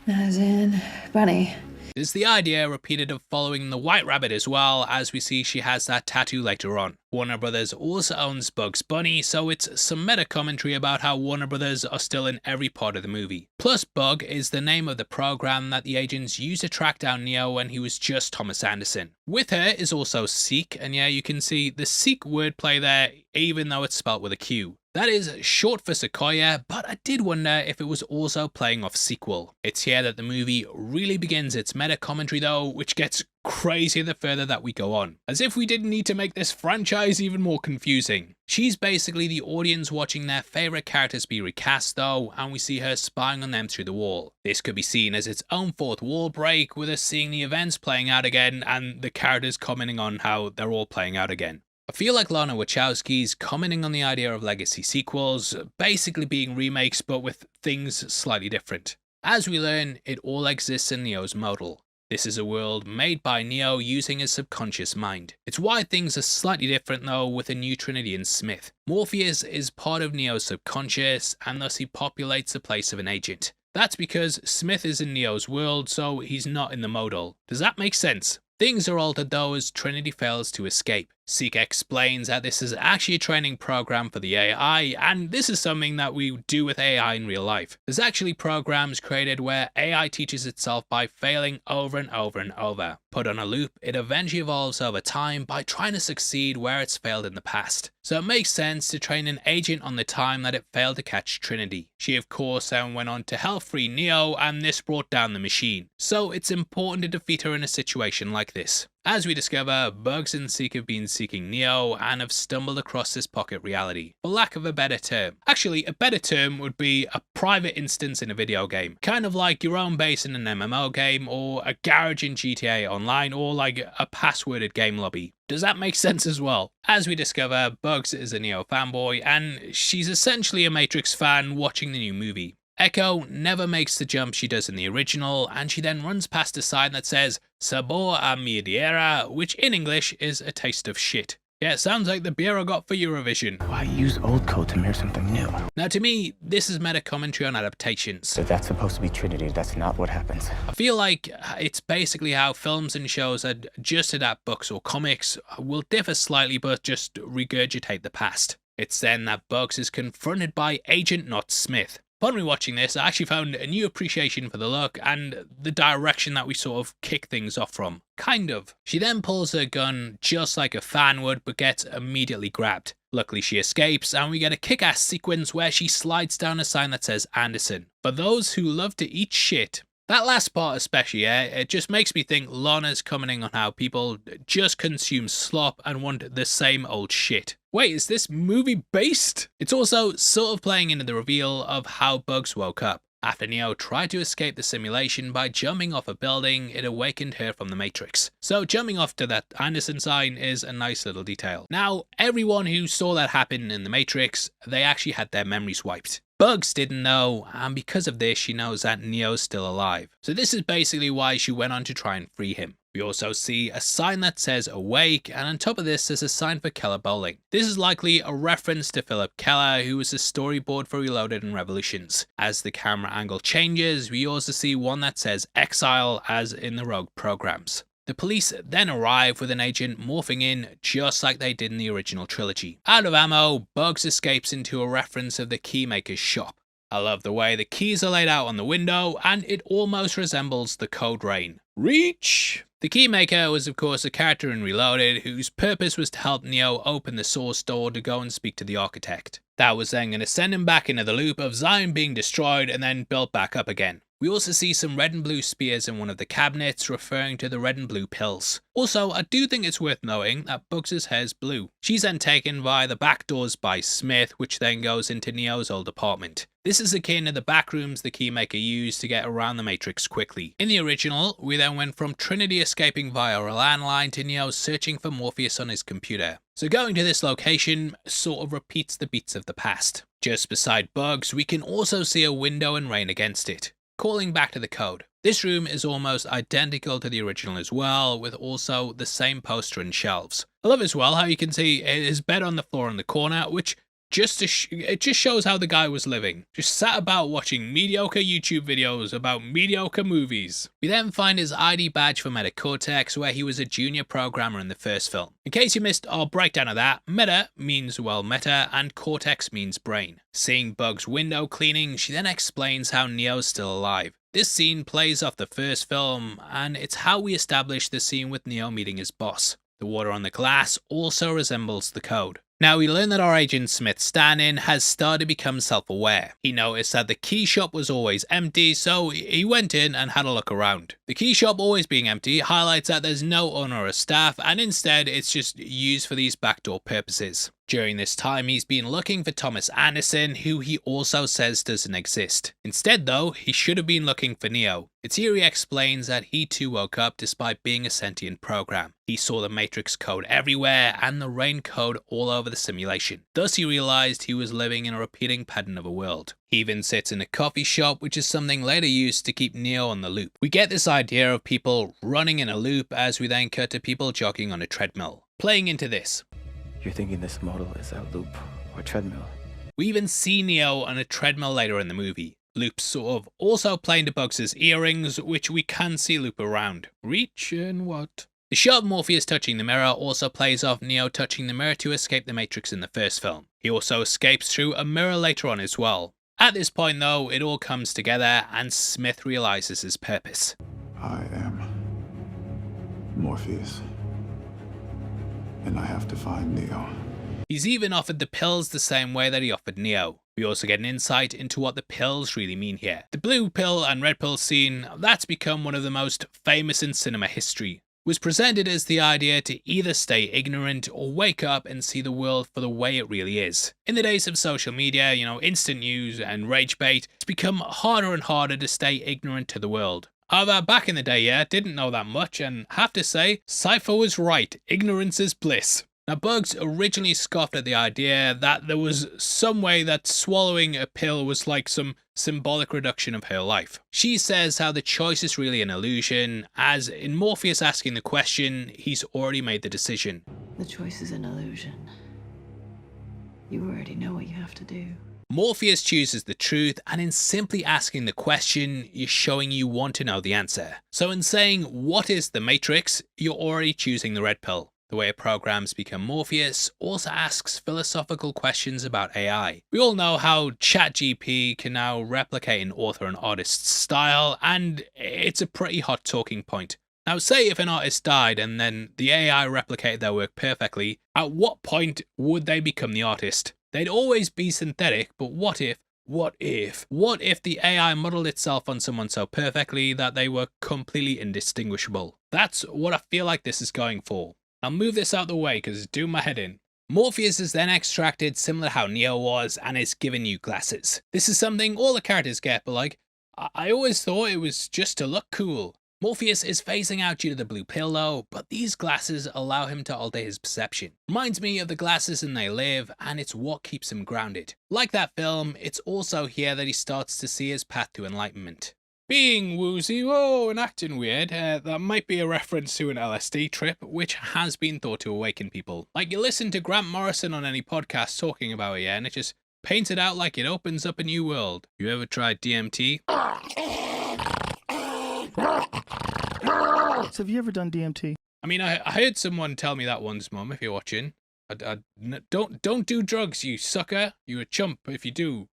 as in Bunny. There's the idea repeated of following the White Rabbit as well, as we see she has that tattoo later on. Warner Brothers also owns Bugs Bunny, so it's some meta commentary about how Warner Brothers are still in every part of the movie. Plus, Bug is the name of the program that the agents used to track down Neo when he was just Thomas Anderson. With her is also Seek, and yeah, you can see the Seek wordplay there, even though it's spelt with a Q. That is short for Sequoia, but I did wonder if it was also playing off sequel. It's here that the movie really begins its meta commentary though, which gets crazier the further that we go on. As if we didn't need to make this franchise even more confusing. She's basically the audience watching their favourite characters be recast though, and we see her spying on them through the wall. This could be seen as its own fourth wall break, with us seeing the events playing out again and the characters commenting on how they're all playing out again. I feel like Lana Wachowski's commenting on the idea of legacy sequels, basically being remakes but with things slightly different. As we learn, it all exists in Neo's model. This is a world made by Neo using his subconscious mind. It's why things are slightly different though with a new Trinity in Smith. Morpheus is part of Neo's subconscious and thus he populates the place of an agent. That's because Smith is in Neo's world, so he's not in the modal. Does that make sense? Things are altered though as Trinity fails to escape. Seek explains that this is actually a training program for the AI, and this is something that we do with AI in real life. There's actually programs created where AI teaches itself by failing over and over and over. Put on a loop, it eventually evolves over time by trying to succeed where it's failed in the past. So it makes sense to train an agent on the time that it failed to catch Trinity. She of course then went on to help free Neo, and this brought down the machine. So it's important to defeat her in a situation like this. As we discover, Bugs and Seek have been seeking Neo and have stumbled across this pocket reality, for lack of a better term. Actually, a better term would be a private instance in a video game, kind of like your own base in an MMO game, or a garage in GTA Online, or like a passworded game lobby. Does that make sense as well? As we discover, Bugs is a Neo fanboy, and she's essentially a Matrix fan watching the new movie. Echo never makes the jump she does in the original, and she then runs past a sign that says Sabor a Miedera, which in English is a taste of shit. Yeah, it sounds like the beer I got for Eurovision. Why use old code to mirror something new? Now to me, this is meta commentary on adaptations. So that's supposed to be Trinity, that's not what happens. I feel like it's basically how films and shows that just adapt books or comics will differ slightly but just regurgitate the past. It's then that Bugs is confronted by Agent Not Smith. Upon rewatching this, I actually found a new appreciation for the look and the direction that we sort of kick things off from. Kind of. She then pulls her gun just like a fan would, but gets immediately grabbed. Luckily she escapes, and we get a kick-ass sequence where she slides down a sign that says Anderson. For those who love to eat shit. That last part especially, it just makes me think Lana's commenting on how people just consume slop and want the same old shit. Wait, is this movie based? It's also sort of playing into the reveal of how Bugs woke up. After Neo tried to escape the simulation by jumping off a building, it awakened her from the Matrix. So jumping off to that Anderson sign is a nice little detail. Now, everyone who saw that happen in the Matrix, they actually had their memories wiped. Bugs didn't know, and because of this she knows that Neo's still alive. So this is basically why she went on to try and free him. We also see a sign that says awake, and on top of this there's a sign for Keller Bowling. This is likely a reference to Philip Keller, who was the storyboard for Reloaded and Revolutions. As the camera angle changes, we also see one that says Exile, as in the Rogue programs. The police then arrive with an agent morphing in just like they did in the original trilogy. Out of ammo, Bugs escapes into a reference of the keymaker's shop. I love the way the keys are laid out on the window, and it almost resembles the Code Rain. Reach! The Keymaker was of course a character in Reloaded whose purpose was to help Neo open the source door to go and speak to the architect. That was then going to send him back into the loop of Zion being destroyed and then built back up again. We also see some red and blue spears in one of the cabinets, referring to the red and blue pills. Also, I do think it's worth noting that Bugs' hair's blue. She's then taken via the back doors by Smith, which then goes into Neo's old apartment. This is akin to the back rooms the Keymaker used to get around the Matrix quickly. In the original, we then went from Trinity escaping via a landline to Neo searching for Morpheus on his computer. So going to this location sort of repeats the beats of the past. Just beside Bugs, we can also see a window and rain against it. Calling back to the code. This room is almost identical to the original as well, with also the same poster and shelves. I love as well how you can see his bed on the floor in the corner, which it just shows how the guy was living. Just sat about watching mediocre YouTube videos about mediocre movies. We then find his ID badge for Meta Cortex, where he was a junior programmer in the first film. In case you missed our breakdown of that, Meta means well meta and Cortex means brain. Seeing Bugs' window cleaning, she then explains how Neo's still alive. This scene plays off the first film, and it's how we establish the scene with Neo meeting his boss. The water on the glass also resembles the code. Now we learn that our agent Smith Stanton has started to become self-aware. He noticed that the key shop was always empty, so he went in and had a look around. The key shop always being empty highlights that there's no owner or staff, and instead it's just used for these backdoor purposes. During this time, he's been looking for Thomas Anderson, who he also says doesn't exist. Instead though, he should have been looking for Neo. It's here he explains that he too woke up despite being a sentient program. He saw the Matrix code everywhere and the rain code all over the simulation. Thus he realized he was living in a repeating pattern of a world. He even sits in a coffee shop, which is something later used to keep Neo on the loop. We get this idea of people running in a loop as we then cut to people jogging on a treadmill. Playing into this. You're thinking this model is a loop or treadmill. We even see Neo on a treadmill later in the movie. Loops sort of also playing to Bugs' earrings, which we can see loop around. Reach and what? The shot of Morpheus touching the mirror also plays off Neo touching the mirror to escape the Matrix in the first film. He also escapes through a mirror later on as well. At this point though, it all comes together and Smith realizes his purpose. I am Morpheus, and I have to find Neo. He's even offered the pills the same way that he offered Neo. We also get an insight into what the pills really mean here. The blue pill and red pill scene, that's become one of the most famous in cinema history, was presented as the idea to either stay ignorant or wake up and see the world for the way it really is. In the days of social media, instant news and rage bait, it's become harder and harder to stay ignorant to the world. However, back in the day, didn't know that much, and have to say, Cypher was right, ignorance is bliss. Now, Bugs originally scoffed at the idea that there was some way that swallowing a pill was like some symbolic reduction of her life. She says how the choice is really an illusion, as in Morpheus asking the question, he's already made the decision. The choice is an illusion. You already know what you have to do. Morpheus chooses the truth, and in simply asking the question, you're showing you want to know the answer. So in saying, what is the Matrix, you're already choosing the red pill. The way programs become Morpheus also asks philosophical questions about AI. We all know how ChatGPT can now replicate an author and artist's style, and it's a pretty hot talking point. Now say if an artist died and then the AI replicated their work perfectly, at what point would they become the artist? They'd always be synthetic, but what if the AI modeled itself on someone so perfectly that they were completely indistinguishable? That's what I feel like this is going for. I'll move this out the way because it's doing my head in. Morpheus is then extracted similar to how Neo was and is given new glasses. This is something all the characters get, but I always thought it was just to look cool. Morpheus is phasing out due to the blue pill though, but these glasses allow him to alter his perception. Reminds me of the glasses in They Live, and it's what keeps him grounded. Like that film, it's also here that he starts to see his path to enlightenment. Being woozy, and acting weird, that might be a reference to an LSD trip, which has been thought to awaken people. Like you listen to Grant Morrison on any podcast talking about it, and it just paints it out like it opens up a new world. You ever tried DMT? So have you ever done DMT? I mean, I heard someone tell me that once, Mum, if you're watching. Don't do drugs, you sucker. You're a chump if you do.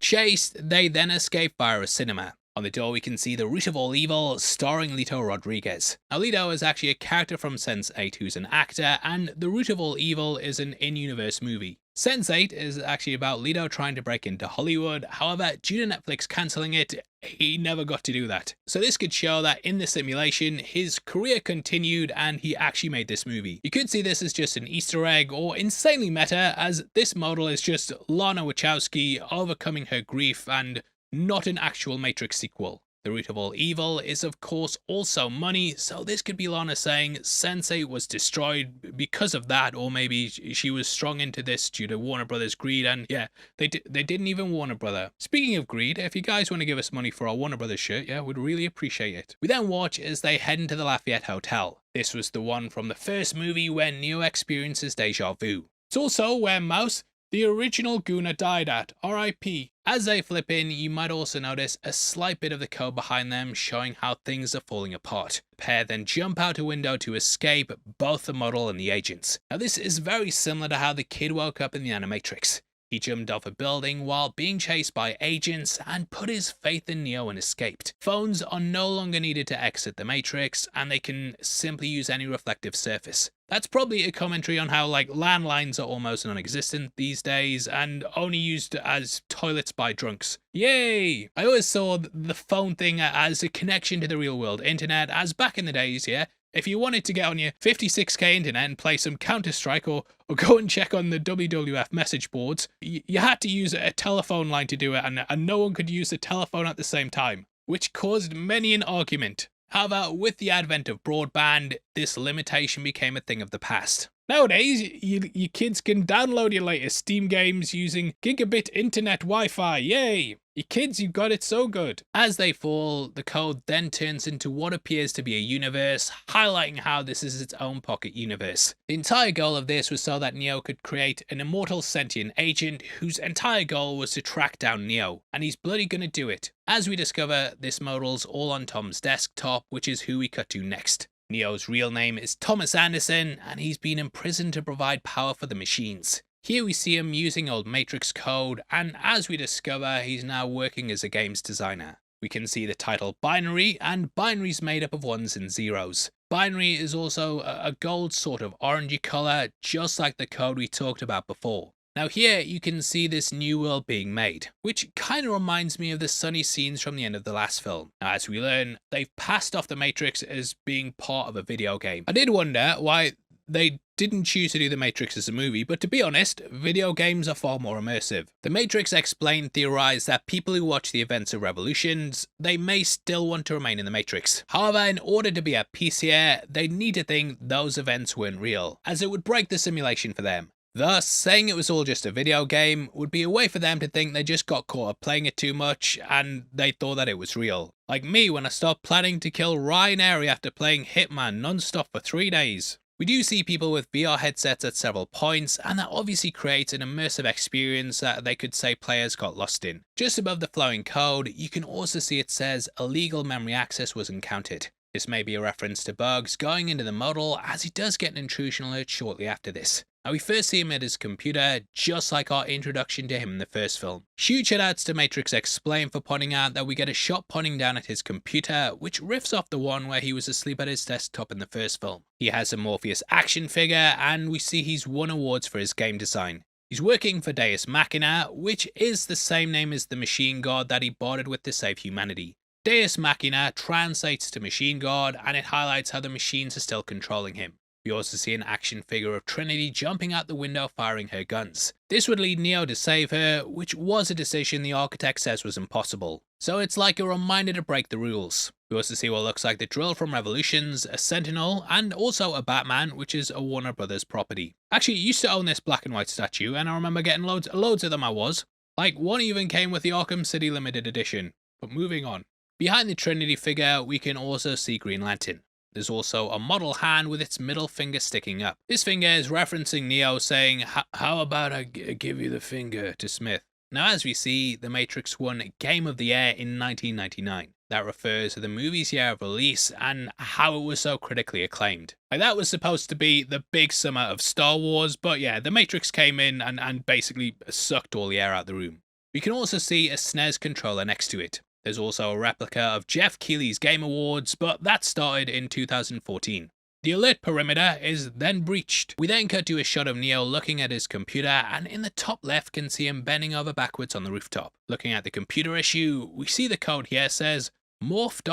Chased, they then escape via a cinema. On the door we can see The Root of All Evil, starring Lito Rodriguez. Now Lito is actually a character from Sense8 who's an actor, and The Root of All Evil is an in-universe movie. Sense8 is actually about Lito trying to break into Hollywood, however, due to Netflix cancelling it, he never got to do that. So this could show that in the simulation, his career continued and he actually made this movie. You could see this as just an Easter egg or insanely meta, as this model is just Lana Wachowski overcoming her grief and not an actual Matrix sequel. The Root of All Evil is of course also money, so this could be Lana saying Sense8 was destroyed because of that, or maybe she was strung into this due to Warner Brothers greed, and yeah, they didn't even Warner Brother. Speaking of greed, if you guys want to give us money for our Warner Brothers shirt, yeah, we'd really appreciate it. We then watch as they head into the Lafayette Hotel. This was the one from the first movie where Neo experiences deja vu. It's also where Mouse, the original Gooner, died at, RIP. As they flip in, you might also notice a slight bit of the code behind them showing how things are falling apart. The pair then jump out a window to escape, both the model and the agents. Now this is very similar to how the kid woke up in the Animatrix. He jumped off a building while being chased by agents and put his faith in Neo and escaped. Phones are no longer needed to exit the Matrix, and they can simply use any reflective surface. That's probably a commentary on how like landlines are almost non-existent these days and only used as toilets by drunks. Yay! I always saw the phone thing as a connection to the real world internet, as back in the days, yeah? If you wanted to get on your 56k internet and play some Counter-Strike or go and check on the WWF message boards, you had to use a telephone line to do it, and no one could use the telephone at the same time, which caused many an argument. However, with the advent of broadband, this limitation became a thing of the past. Nowadays, you kids can download your latest Steam games using gigabit internet Wi-Fi, yay! You kids, you got it so good. As they fall, the code then turns into what appears to be a universe, highlighting how this is its own pocket universe. The entire goal of this was so that Neo could create an immortal sentient agent whose entire goal was to track down Neo, and he's bloody gonna do it. As we discover, this model's all on Tom's desktop, which is who we cut to next. Neo's real name is Thomas Anderson, and he's been imprisoned to provide power for the machines. Here we see him using old Matrix code, and as we discover, he's now working as a games designer. We can see the title binary, and binary's made up of ones and zeros. Binary is also a gold sort of orangey colour, just like the code we talked about before. Now here you can see this new world being made, which kind of reminds me of the sunny scenes from the end of the last film. Now as we learn, they've passed off the Matrix as being part of a video game. I did wonder why they didn't choose to do The Matrix as a movie, but to be honest, video games are far more immersive. The Matrix Explained theorized that people who watch the events of revolutions, they may still want to remain in the Matrix. However, in order to be at peace here, they need to think those events weren't real, as it would break the simulation for them. Thus, saying it was all just a video game would be a way for them to think they just got caught up playing it too much and they thought that it was real. Like me when I stopped planning to kill Ryan Airy after playing Hitman non-stop for 3 days. We do see people with VR headsets at several points, and that obviously creates an immersive experience that they could say players got lost in. Just above the flowing code, you can also see it says illegal memory access was encountered. This may be a reference to bugs going into the model, as he does get an intrusion alert shortly after this. Now we first see him at his computer, just like our introduction to him in the first film. Huge shoutouts to Matrix Explained for pointing out that we get a shot pointing down at his computer, which riffs off the one where he was asleep at his desktop in the first film. He has a Morpheus action figure, and we see he's won awards for his game design. He's working for Deus Machina, which is the same name as the machine god that he bartered with to save humanity. Deus Machina translates to machine god, and it highlights how the machines are still controlling him. We also see an action figure of Trinity jumping out the window firing her guns. This would lead Neo to save her, which was a decision the architect says was impossible. So it's like a reminder to break the rules. We also see what looks like the drill from Revolutions, a Sentinel, and also a Batman, which is a Warner Brothers property. Actually, I used to own this black and white statue, and I remember getting loads of them. Like, one even came with the Arkham City Limited Edition. But moving on. Behind the Trinity figure, we can also see Green Lantern. There's also a model hand with its middle finger sticking up. This finger is referencing Neo saying, "How about I give you the finger" to Smith. Now as we see, The Matrix won Game of the Year in 1999. That refers to the movie's year of release and how it was so critically acclaimed. Like, that was supposed to be the big summer of Star Wars, but yeah, The Matrix came in and basically sucked all the air out of the room. We can also see a SNES controller next to it. There's also a replica of Jeff Keighley's Game Awards, but that started in 2014. The alert perimeter is then breached. We then cut to a shot of Neo looking at his computer, and in the top left can see him bending over backwards on the rooftop. Looking at the computer issue, we see the code here says morph.bld.exe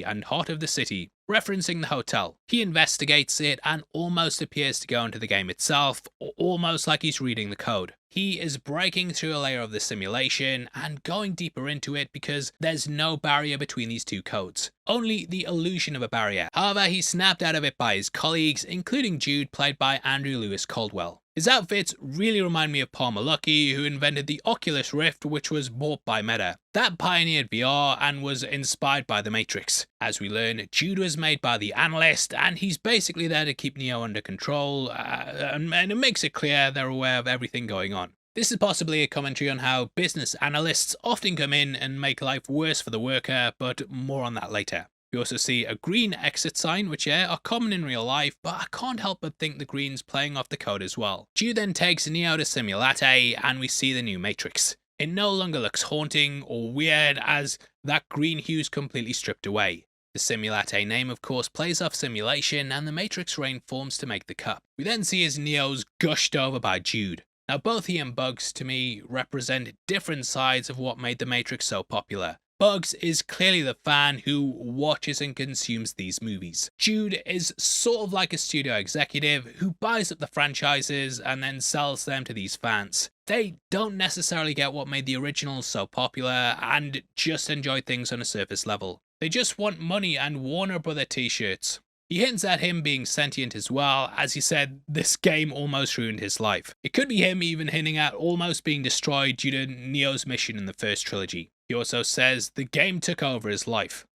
and Heart of the City, referencing the hotel. He investigates it and almost appears to go into the game itself, almost like he's reading the code. He is breaking through a layer of the simulation and going deeper into it because there's no barrier between these two codes, only the illusion of a barrier. However, he's snapped out of it by his colleagues, including Jude, played by Andrew Lewis Caldwell. His outfits really remind me of Paul Malucci, who invented the Oculus Rift, which was bought by Meta. That pioneered VR and was inspired by The Matrix. As we learn, Jude was made by the Analyst, and he's basically there to keep Neo under control, and it makes it clear they're aware of everything going on. This is possibly a commentary on how business analysts often come in and make life worse for the worker, but more on that later. We also see a green exit sign, which are common in real life, but I can't help but think the green's playing off the code as well. Jude then takes Neo to Simulate, and we see the new Matrix. It no longer looks haunting or weird, as that green hue's completely stripped away. The Simulate name, of course, plays off simulation, and the Matrix rain forms to make the cup. We then see as Neo's gushed over by Jude. Now, both he and Bugs, to me, represent different sides of what made the Matrix so popular. Bugs is clearly the fan who watches and consumes these movies. Jude is sort of like a studio executive who buys up the franchises and then sells them to these fans. They don't necessarily get what made the originals so popular and just enjoy things on a surface level. They just want money and Warner Brother t-shirts. He hints at him being sentient as well, as he said this game almost ruined his life. It could be him even hinting at almost being destroyed due to Neo's mission in the first trilogy. He also says the game took over his life.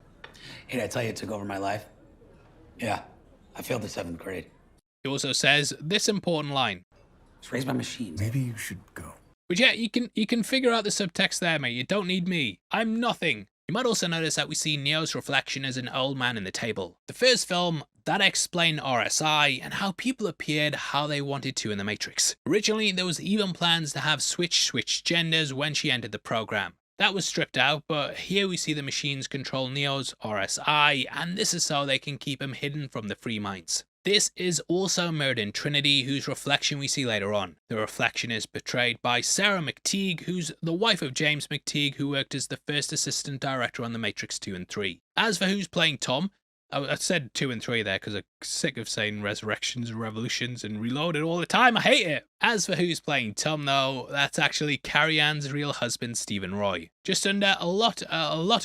Hey, did I tell you it took over my life? Yeah, I failed the 7th grade. He also says this important line. Just raise my machine. Maybe you should go. But yeah, you can figure out the subtext there, mate. You don't need me. I'm nothing. You might also notice that we see Neo's reflection as an old man in the table. The first film, that explained RSI and how people appeared how they wanted to in the Matrix. Originally, there was even plans to have switch genders when she entered the program. That was stripped out, but here we see the machines control Neo's RSI, and this is so they can keep him hidden from the free minds. This is also mirrored in Trinity, whose reflection we see later on. The reflection is portrayed by Sarah McTeague, who's the wife of James McTeague, who worked as the first assistant director on The Matrix 2 and 3. As for who's playing Tom, I said 2 and 3 there because I'm sick of saying Resurrections and Revolutions and Reloaded all the time. I hate it. As for who's playing Tom, though, that's actually Carrie Ann's real husband, Stephen Roy. Just under a lot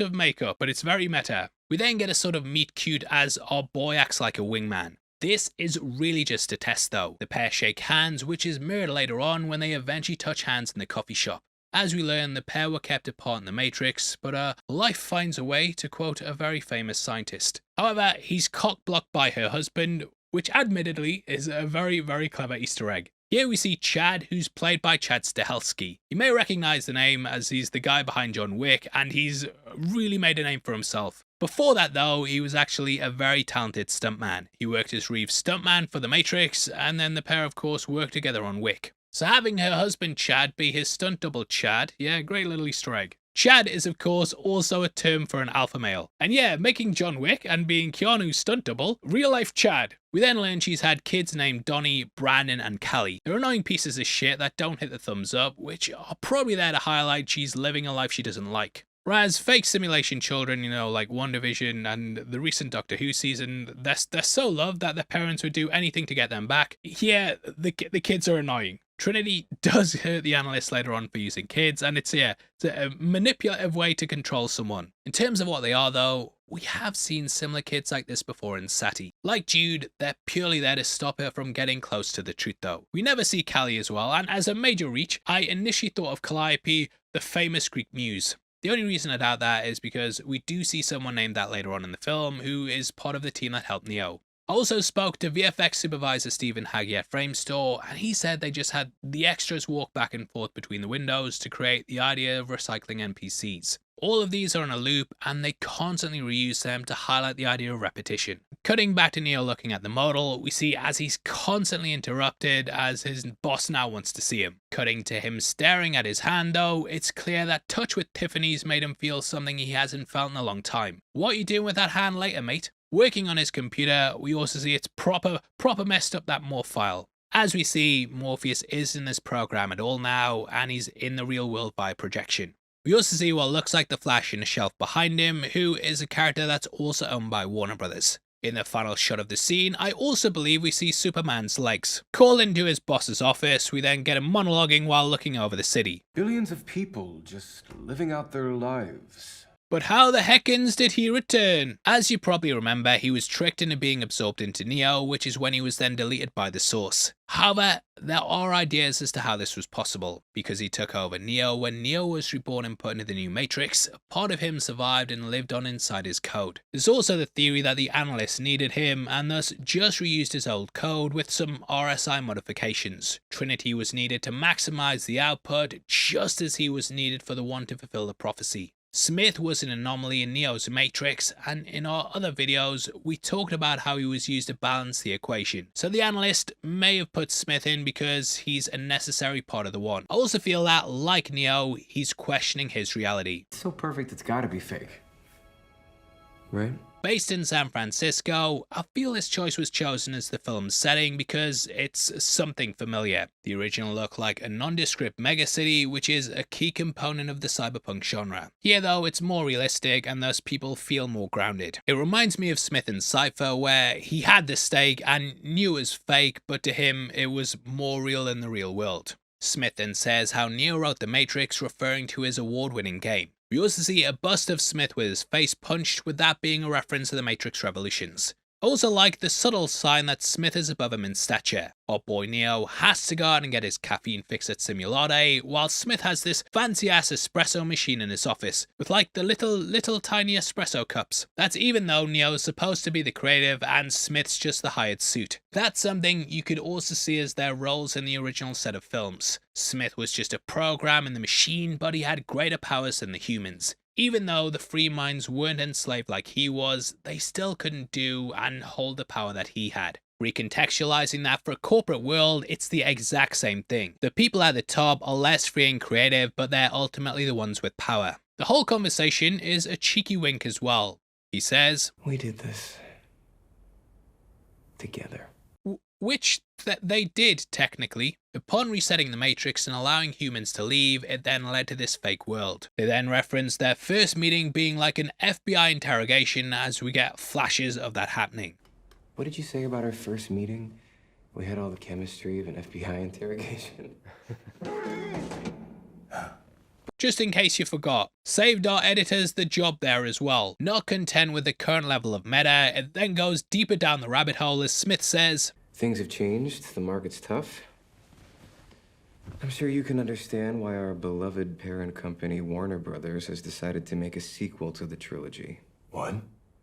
of makeup, but it's very meta. We then get a sort of meet cute as our boy acts like a wingman. This is really just a test though. The pair shake hands, which is mirrored later on when they eventually touch hands in the coffee shop. As we learn, the pair were kept apart in the Matrix, but life finds a way, to quote a very famous scientist. However, he's cock-blocked by her husband, which admittedly is a very, very clever Easter egg. Here we see Chad, who's played by Chad Stahelski. You may recognize the name as he's the guy behind John Wick, and he's really made a name for himself. Before that though, he was actually a very talented stuntman. He worked as Reeves' stuntman for The Matrix, and then the pair of course worked together on Wick. So having her husband Chad be his stunt double Chad, yeah, great little Easter egg. Chad is of course also a term for an alpha male. And yeah, making John Wick and being Keanu's stunt double, real life Chad. We then learn she's had kids named Donnie, Brandon and Callie. They're annoying pieces of shit that don't hit the thumbs up, which are probably there to highlight she's living a life she doesn't like. Whereas fake simulation children, you know, like WandaVision and the recent Doctor Who season, they're so loved that their parents would do anything to get them back. Yeah, the kids are annoying. Trinity does hurt the analyst later on for using kids, and it's a manipulative way to control someone. In terms of what they are though, we have seen similar kids like this before in Sati. Like Jude, they're purely there to stop her from getting close to the truth though. We never see Callie as well, and as a major reach, I initially thought of Calliope, the famous Greek muse. The only reason I doubt that is because we do see someone named that later on in the film who is part of the team that helped Neo. I also spoke to VFX supervisor Stephen Haggy at Frame Store, and he said they just had the extras walk back and forth between the windows to create the idea of recycling NPCs. All of these are on a loop, and they constantly reuse them to highlight the idea of repetition. Cutting back to Neo looking at the model, we see as he's constantly interrupted as his boss now wants to see him. Cutting to him staring at his hand though, it's clear that touch with Tiffany's made him feel something he hasn't felt in a long time. What you doing with that hand later, mate? Working on his computer, we also see it's proper messed up, that morph file. As we see, Morpheus is in this program at all now, and he's in the real world by projection. We also see what looks like the Flash in a shelf behind him, who is a character that's also owned by Warner Brothers. In the final shot of the scene, I also believe we see Superman's legs. Called into his boss's office, we then get him monologuing while looking over the city. Billions of people just living out their lives. But how the heckins did he return? As you probably remember, he was tricked into being absorbed into Neo, which is when he was then deleted by the Source. However, there are ideas as to how this was possible. Because he took over Neo when Neo was reborn and put into the new Matrix, a part of him survived and lived on inside his code. There's also the theory that the analyst needed him and thus just reused his old code with some RSI modifications. Trinity was needed to maximize the output just as he was needed for the one to fulfill the prophecy. Smith was an anomaly in Neo's Matrix, and in our other videos, we talked about how he was used to balance the equation. So the analyst may have put Smith in because he's a necessary part of the one. I also feel that, like Neo, he's questioning his reality. It's so perfect it's gotta be fake. Right? Based in San Francisco, I feel this choice was chosen as the film's setting because it's something familiar. The original looked like a nondescript megacity, which is a key component of the cyberpunk genre. Here though, it's more realistic and thus people feel more grounded. It reminds me of Smith and Cypher, where he had the stake and knew it was fake, but to him it was more real than the real world. Smith then says how Neo wrote The Matrix, referring to his award-winning game. We also see a bust of Smith with his face punched, with that being a reference to the Matrix Revolutions. I also like the subtle sign that Smith is above him in stature. Our boy Neo has to go out and get his caffeine fix at Simulate, while Smith has this fancy ass espresso machine in his office, with like the little tiny espresso cups. That's even though Neo is supposed to be the creative and Smith's just the hired suit. That's something you could also see as their roles in the original set of films. Smith was just a program in the machine, but he had greater powers than the humans. Even though the free minds weren't enslaved like he was, they still couldn't do and hold the power that he had. Recontextualizing that for a corporate world, it's the exact same thing. The people at the top are less free and creative, but they're ultimately the ones with power. The whole conversation is a cheeky wink as well. He says, "We did this together." Which they did, technically. Upon resetting the Matrix and allowing humans to leave, it then led to this fake world. They then referenced their first meeting being like an FBI interrogation, as we get flashes of that happening. What did you say about our first meeting? We had all the chemistry of an FBI interrogation. Just in case you forgot, saved our editors the job there as well. Not content with the current level of meta, it then goes deeper down the rabbit hole as Smith says, "Things have changed, the market's tough. I'm sure you can understand why our beloved parent company, Warner Brothers, has decided to make a sequel to the trilogy." What?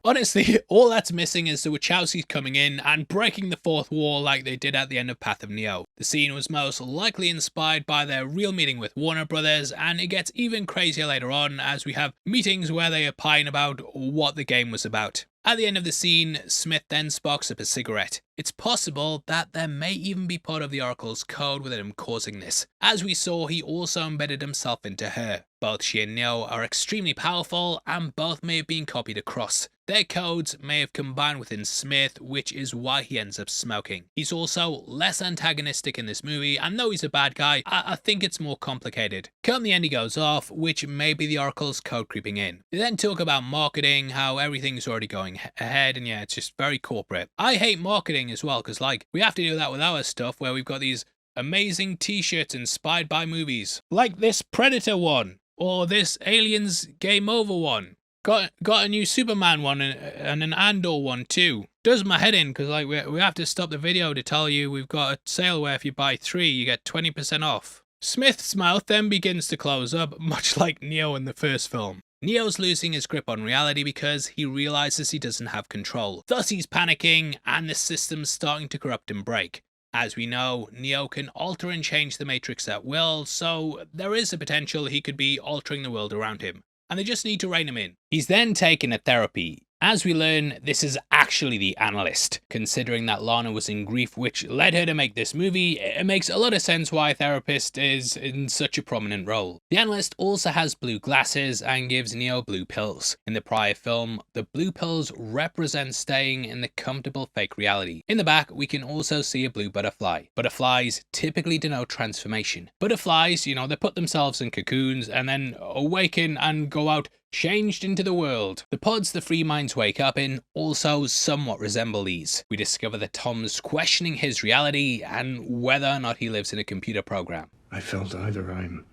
Honestly, all that's missing is the Wachowskis coming in and breaking the fourth wall like they did at the end of Path of Neo. The scene was most likely inspired by their real meeting with Warner Brothers, and it gets even crazier later on as we have meetings where they opine about what the game was about. At the end of the scene, Smith then sparks up a cigarette. It's possible that there may even be part of the Oracle's code within him causing this. As we saw, he also embedded himself into her. Both she and Neo are extremely powerful, and both may have been copied across. Their codes may have combined within Smith, which is why he ends up smoking. He's also less antagonistic in this movie, and though he's a bad guy, I think it's more complicated. Come the end he goes off, which may be the Oracle's code creeping in. They then talk about marketing, how everything's already going ahead, and yeah, it's just very corporate. I hate marketing as well, because like, we have to do that with our stuff where we've got these amazing t-shirts inspired by movies. Like this Predator one, or this Aliens Game Over one. Got a new Superman one and an Andor one too. Does my head in because like we have to stop the video to tell you we've got a sale where if you buy 3 you get 20% off. Smith's mouth then begins to close up, much like Neo in the first film. Neo's losing his grip on reality because he realizes he doesn't have control. Thus he's panicking and the system's starting to corrupt and break. As we know, Neo can alter and change the Matrix at will, so there is a potential he could be altering the world around him, and they just need to rein him in. He's then taken a therapy. As we learn, this is actually the analyst. Considering that Lana was in grief which led her to make this movie, it makes a lot of sense why a therapist is in such a prominent role. The analyst also has blue glasses and gives Neo blue pills. In the prior film, the blue pills represent staying in the comfortable fake reality. In the back, we can also see a blue butterfly. Butterflies typically denote transformation. Butterflies, they put themselves in cocoons and then awaken and go out changed into the world. The pods the free minds wake up in also somewhat resemble these. We discover that Tom's questioning his reality and whether or not he lives in a computer program. I felt either I'm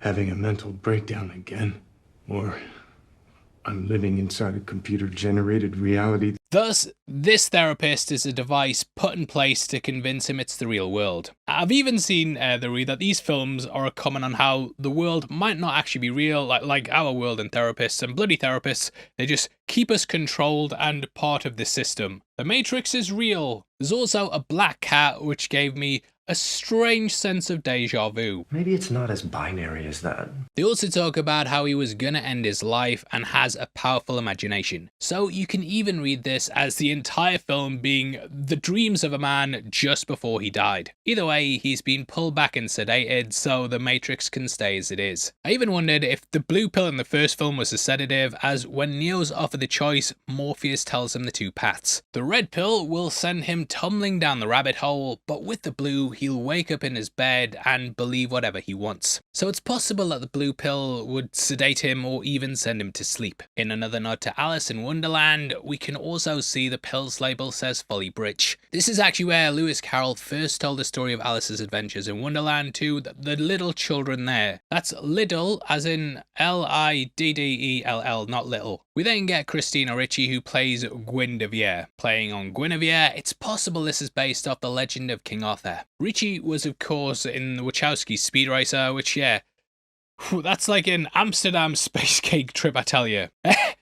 having a mental breakdown again, or I'm living inside a computer-generated reality. Thus, this therapist is a device put in place to convince him it's the real world. I've even seen the read that these films are a comment on how the world might not actually be real, like our world and therapists and bloody therapists. They just keep us controlled and part of the system. The Matrix is real. There's also a black cat, which gave me a strange sense of deja vu. Maybe it's not as binary as that. They also talk about how he was gonna end his life and has a powerful imagination. So you can even read this as the entire film being the dreams of a man just before he died. Either way, he's been pulled back and sedated so the Matrix can stay as it is. I even wondered if the blue pill in the first film was a sedative, as when Neo's offered the choice, Morpheus tells him the two paths. The red pill will send him tumbling down the rabbit hole, but with the blue, he'll wake up in his bed and believe whatever he wants. So it's possible that the blue pill would sedate him or even send him to sleep. In another nod to Alice in Wonderland, we can also see the pill's label says Folly Bridge. This is actually where Lewis Carroll first told the story of Alice's adventures in Wonderland to the little children there. That's Liddell, as in Liddell, not little. We then get Christina Ricci, who plays Guinevere. Playing on Guinevere, it's possible this is based off the legend of King Arthur. Ricci was of course in the Wachowski Speed Racer, which that's like an Amsterdam space cake trip, I tell you.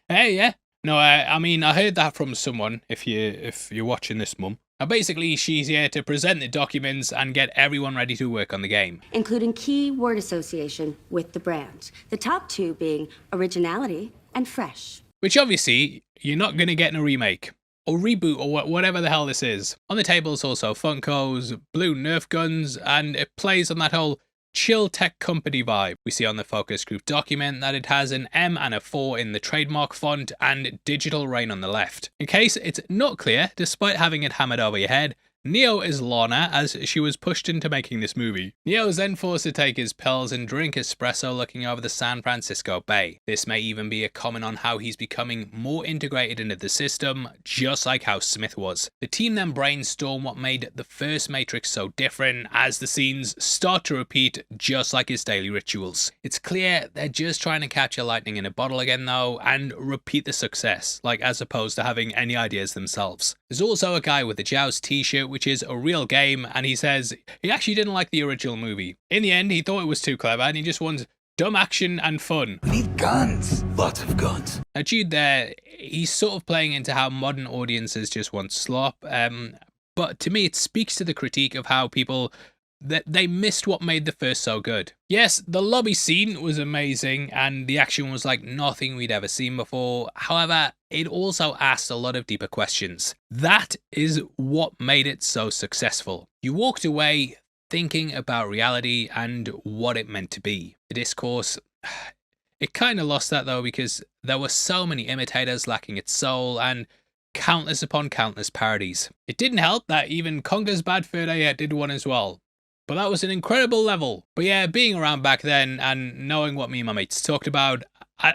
Hey, yeah. No, I mean, I heard that from someone, if you're watching this, Mum. Now basically, she's here to present the documents and get everyone ready to work on the game. Including key word association with the brand. The top two being originality and fresh. Which obviously, you're not going to get in a remake. Or reboot, or whatever the hell this is. On the table is also Funkos, blue Nerf guns, and it plays on that whole chill tech company vibe. We see on the focus group document that it has an M and a 4 in the trademark font and digital rain on the left. In case it's not clear, despite having it hammered over your head, Neo is Lana, as she was pushed into making this movie. Neo is then forced to take his pills and drink espresso looking over the San Francisco Bay. This may even be a comment on how he's becoming more integrated into the system, just like how Smith was. The team then brainstorm what made the first Matrix so different, as the scenes start to repeat just like his daily rituals. It's clear they're just trying to capture lightning in a bottle again though, and repeat the success, as opposed to having any ideas themselves. There's also a guy with a Joust t-shirt, which is a real game, and he says he actually didn't like the original movie. In the end, he thought it was too clever and he just wants dumb action and fun. We need guns. Lots of guns. Now Jude there, he's sort of playing into how modern audiences just want slop, but to me it speaks to the critique of how people that they missed what made the first so good. Yes, the lobby scene was amazing and the action was like nothing we'd ever seen before. However, it also asked a lot of deeper questions. That is what made it so successful. You walked away thinking about reality and what it meant to be. The discourse, it kind of lost that though, because there were so many imitators lacking its soul and countless upon countless parodies. It didn't help that even Conker's Bad Fur Day did one as well. But that was an incredible level. But yeah, being around back then and knowing what me and my mates talked about,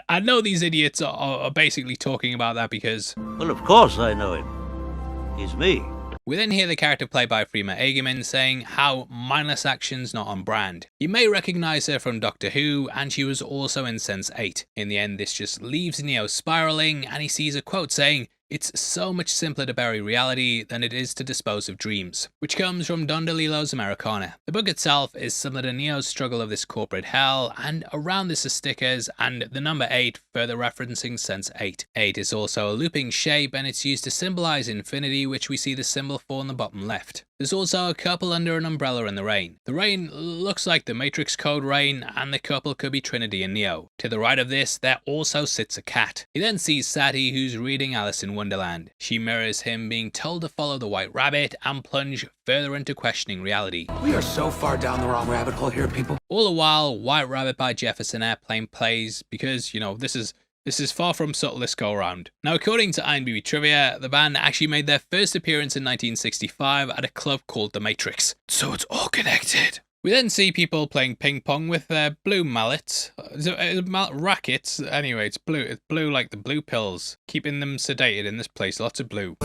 I know these idiots are basically talking about that because... Well, of course I know him. He's me. We then hear the character played by Freema Agyeman saying how mindless action's not on brand. You may recognise her from Doctor Who, and she was also in Sense8. In the end, this just leaves Neo spiralling, and he sees a quote saying, It's so much simpler to bury reality than it is to dispose of dreams, which comes from Don DeLillo's Americana. The book itself is similar to Neo's struggle of this corporate hell, and around this are stickers and the number 8 further referencing Sense 8. 8 is also a looping shape and it's used to symbolize infinity, which we see the symbol for on the bottom left. There's also a couple under an umbrella in the rain. The rain looks like the Matrix Code rain, and the couple could be Trinity and Neo. To the right of this, there also sits a cat. He then sees Sati, who's reading Alice in Wonderland. She mirrors him being told to follow the White Rabbit and plunge further into questioning reality. We are so far down the wrong rabbit hole here, people. All the while, White Rabbit by Jefferson Airplane plays because, you know, this is far from subtle this go around. Now, according to IMDb Trivia, the band actually made their first appearance in 1965 at a club called The Matrix. So it's all connected. We then see people playing ping pong with their blue mallets. Rackets. Anyway, it's blue. It's blue like the blue pills, keeping them sedated in this place. Lots of blue.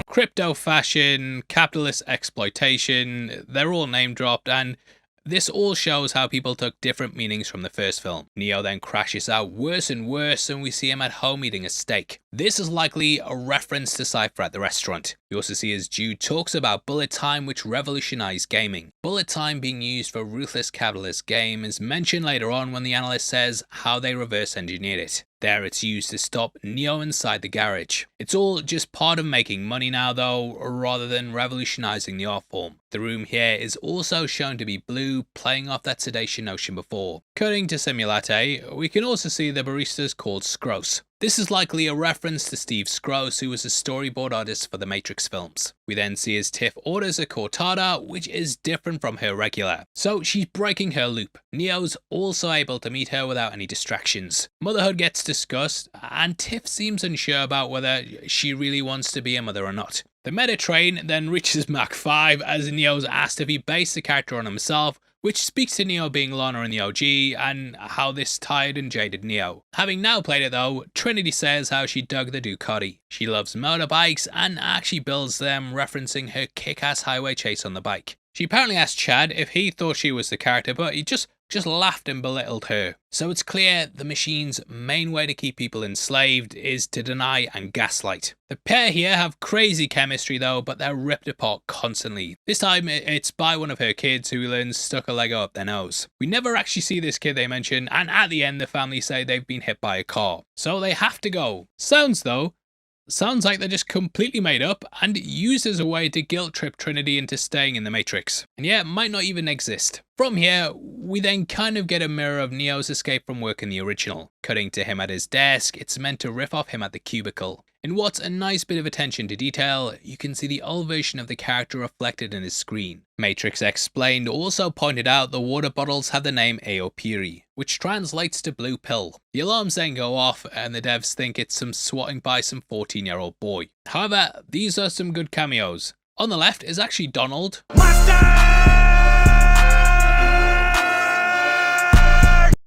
Crypto fashion, capitalist exploitation, they're all name dropped, and this all shows how people took different meanings from the first film. Neo then crashes out worse and worse, and we see him at home eating a steak. This is likely a reference to Cypher at the restaurant. We also see as Jude talks about bullet time, which revolutionized gaming. Bullet time being used for ruthless capitalist game is mentioned later on when the analyst says how they reverse engineered it. There it's used to stop Neo inside the garage. It's all just part of making money now though, rather than revolutionizing the art form. The room here is also shown to be blue, playing off that sedation notion before. Cutting to Simulate, we can also see the baristas called Scros. This is likely a reference to Steve Scros, who was a storyboard artist for the Matrix films. We then see as Tiff orders a cortada, which is different from her regular. So she's breaking her loop. Neo's also able to meet her without any distractions. Motherhood gets discussed, and Tiff seems unsure about whether she really wants to be a mother or not. The meta train then reaches Mach 5 as Neo's asked if he based the character on himself, which speaks to Neo being Lana in the OG and how this tired and jaded Neo. Having now played it though, Trinity says how she dug the Ducati. She loves motorbikes and actually builds them, referencing her kick-ass highway chase on the bike. She apparently asked Chad if he thought she was the character, but he just laughed and belittled her. So it's clear the machine's main way to keep people enslaved is to deny and gaslight. The pair here have crazy chemistry though, but they're ripped apart constantly. This time it's by one of her kids who learns stuck a Lego up their nose. We never actually see this kid they mention, and at the end the family say they've been hit by a car. So they have to go. Sounds like they're just completely made up and used as a way to guilt trip Trinity into staying in the Matrix. And yeah, it might not even exist. From here, we then kind of get a mirror of Neo's escape from work in the original. Cutting to him at his desk, it's meant to riff off him at the cubicle. In what's a nice bit of attention to detail, you can see the old version of the character reflected in his screen. Matrix Explained also pointed out the water bottles have the name Aopiri, which translates to blue pill. The alarms then go off and the devs think it's some swatting by some 14-year-old boy. However, these are some good cameos. On the left is actually Donald.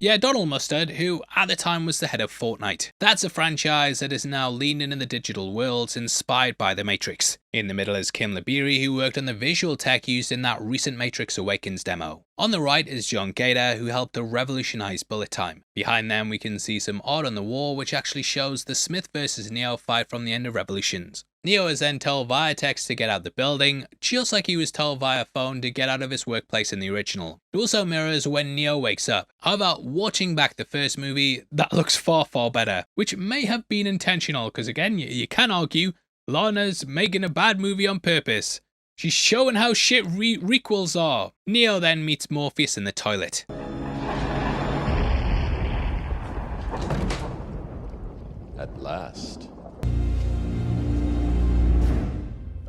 Yeah, Donald Mustard, who at the time was the head of Fortnite. That's a franchise that is now leaning in the digital worlds inspired by the Matrix. In the middle is Kim Labiri, who worked on the visual tech used in that recent Matrix Awakens demo. On the right is John Gator, who helped to revolutionize bullet time. Behind them we can see some art on the wall which actually shows the Smith vs Neo fight from the end of Revolutions. Neo is then told via text to get out the building, just like he was told via phone to get out of his workplace in the original. It also mirrors when Neo wakes up. However, watching back the first movie, that looks far better, which may have been intentional, because again, you can argue Lana's making a bad movie on purpose. She's showing how shit requels are. Neo then meets Morpheus in the toilet. At last.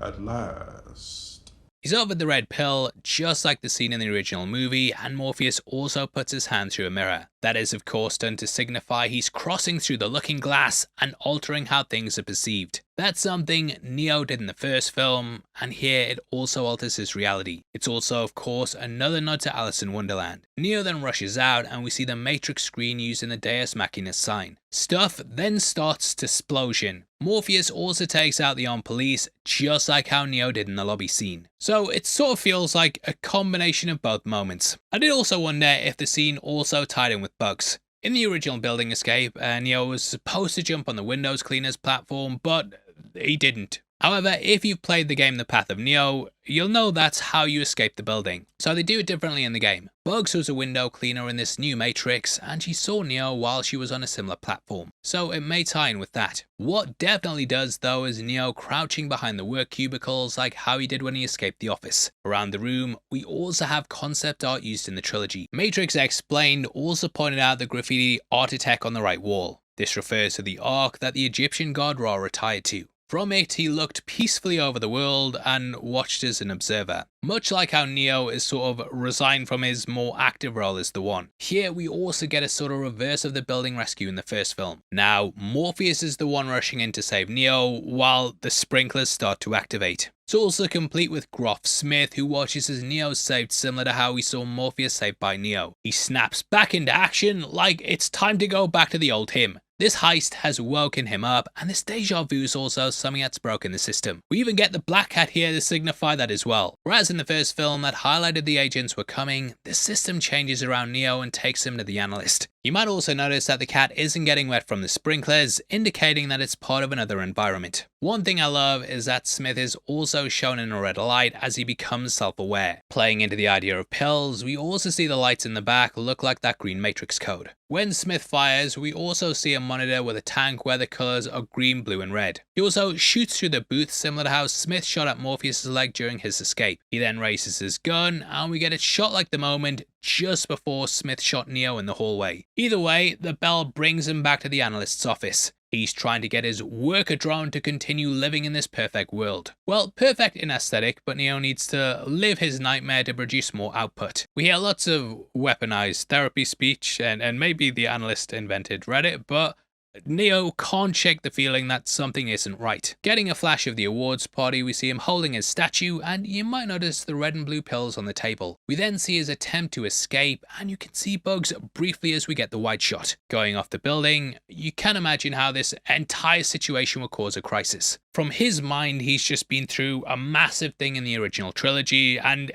At last. He's offered the red pill, just like the scene in the original movie, and Morpheus also puts his hand through a mirror. That is of course done to signify he's crossing through the looking glass and altering how things are perceived. That's something Neo did in the first film, and here it also alters his reality. It's also of course another nod to Alice in Wonderland. Neo then rushes out and we see the Matrix screen used in the Deus Machina sign. Stuff then starts to explosion. Morpheus also takes out the armed police, just like how Neo did in the lobby scene. So it sort of feels like a combination of both moments. I did also wonder if the scene also tied in with bugs. In the original building escape, Neo was supposed to jump on the windows cleaner's platform, but he didn't. However, if you've played the game The Path of Neo, you'll know that's how you escape the building. So they do it differently in the game. Bugs was a window cleaner in this new Matrix, and she saw Neo while she was on a similar platform, so it may tie in with that. What definitely does though is Neo crouching behind the work cubicles like how he did when he escaped the office. Around the room, we also have concept art used in the trilogy. Matrix Explained also pointed out the graffiti Architect on the right wall. This refers to the arc that the Egyptian god Ra retired to. From it, he looked peacefully over the world and watched as an observer. Much like how Neo is sort of resigned from his more active role as the One. Here we also get a sort of reverse of the building rescue in the first film. Now, Morpheus is the one rushing in to save Neo, while the sprinklers start to activate. It's also complete with Groff Smith, who watches as Neo is saved similar to how we saw Morpheus saved by Neo. He snaps back into action like it's time to go back to the old him. This heist has woken him up, and this deja vu is also something that's broken the system. We even get the black cat here to signify that as well. Whereas in the first film that highlighted the agents were coming, the system changes around Neo and takes him to the analyst. You might also notice that the cat isn't getting wet from the sprinklers, indicating that it's part of another environment. One thing I love is that Smith is also shown in a red light as he becomes self-aware. Playing into the idea of pills, we also see the lights in the back look like that green Matrix code. When Smith fires, we also see a monitor with a tank where the colours are green, blue and red. He also shoots through the booth similar to how Smith shot at Morpheus' leg during his escape. He then raises his gun and we get it shot like the moment just before Smith shot Neo in the hallway. Either way, the bell brings him back to the analyst's office. He's trying to get his worker drone to continue living in this perfect world. Well, perfect in aesthetic, but Neo needs to live his nightmare to produce more output. We hear lots of weaponized therapy speech, and maybe the analyst invented Reddit, but Neo can't shake the feeling that something isn't right. Getting a flash of the awards party, we see him holding his statue, and you might notice the red and blue pills on the table. We then see his attempt to escape, and you can see Bugs briefly as we get the wide shot. Going off the building, you can imagine how this entire situation will cause a crisis. From his mind, he's just been through a massive thing in the original trilogy, and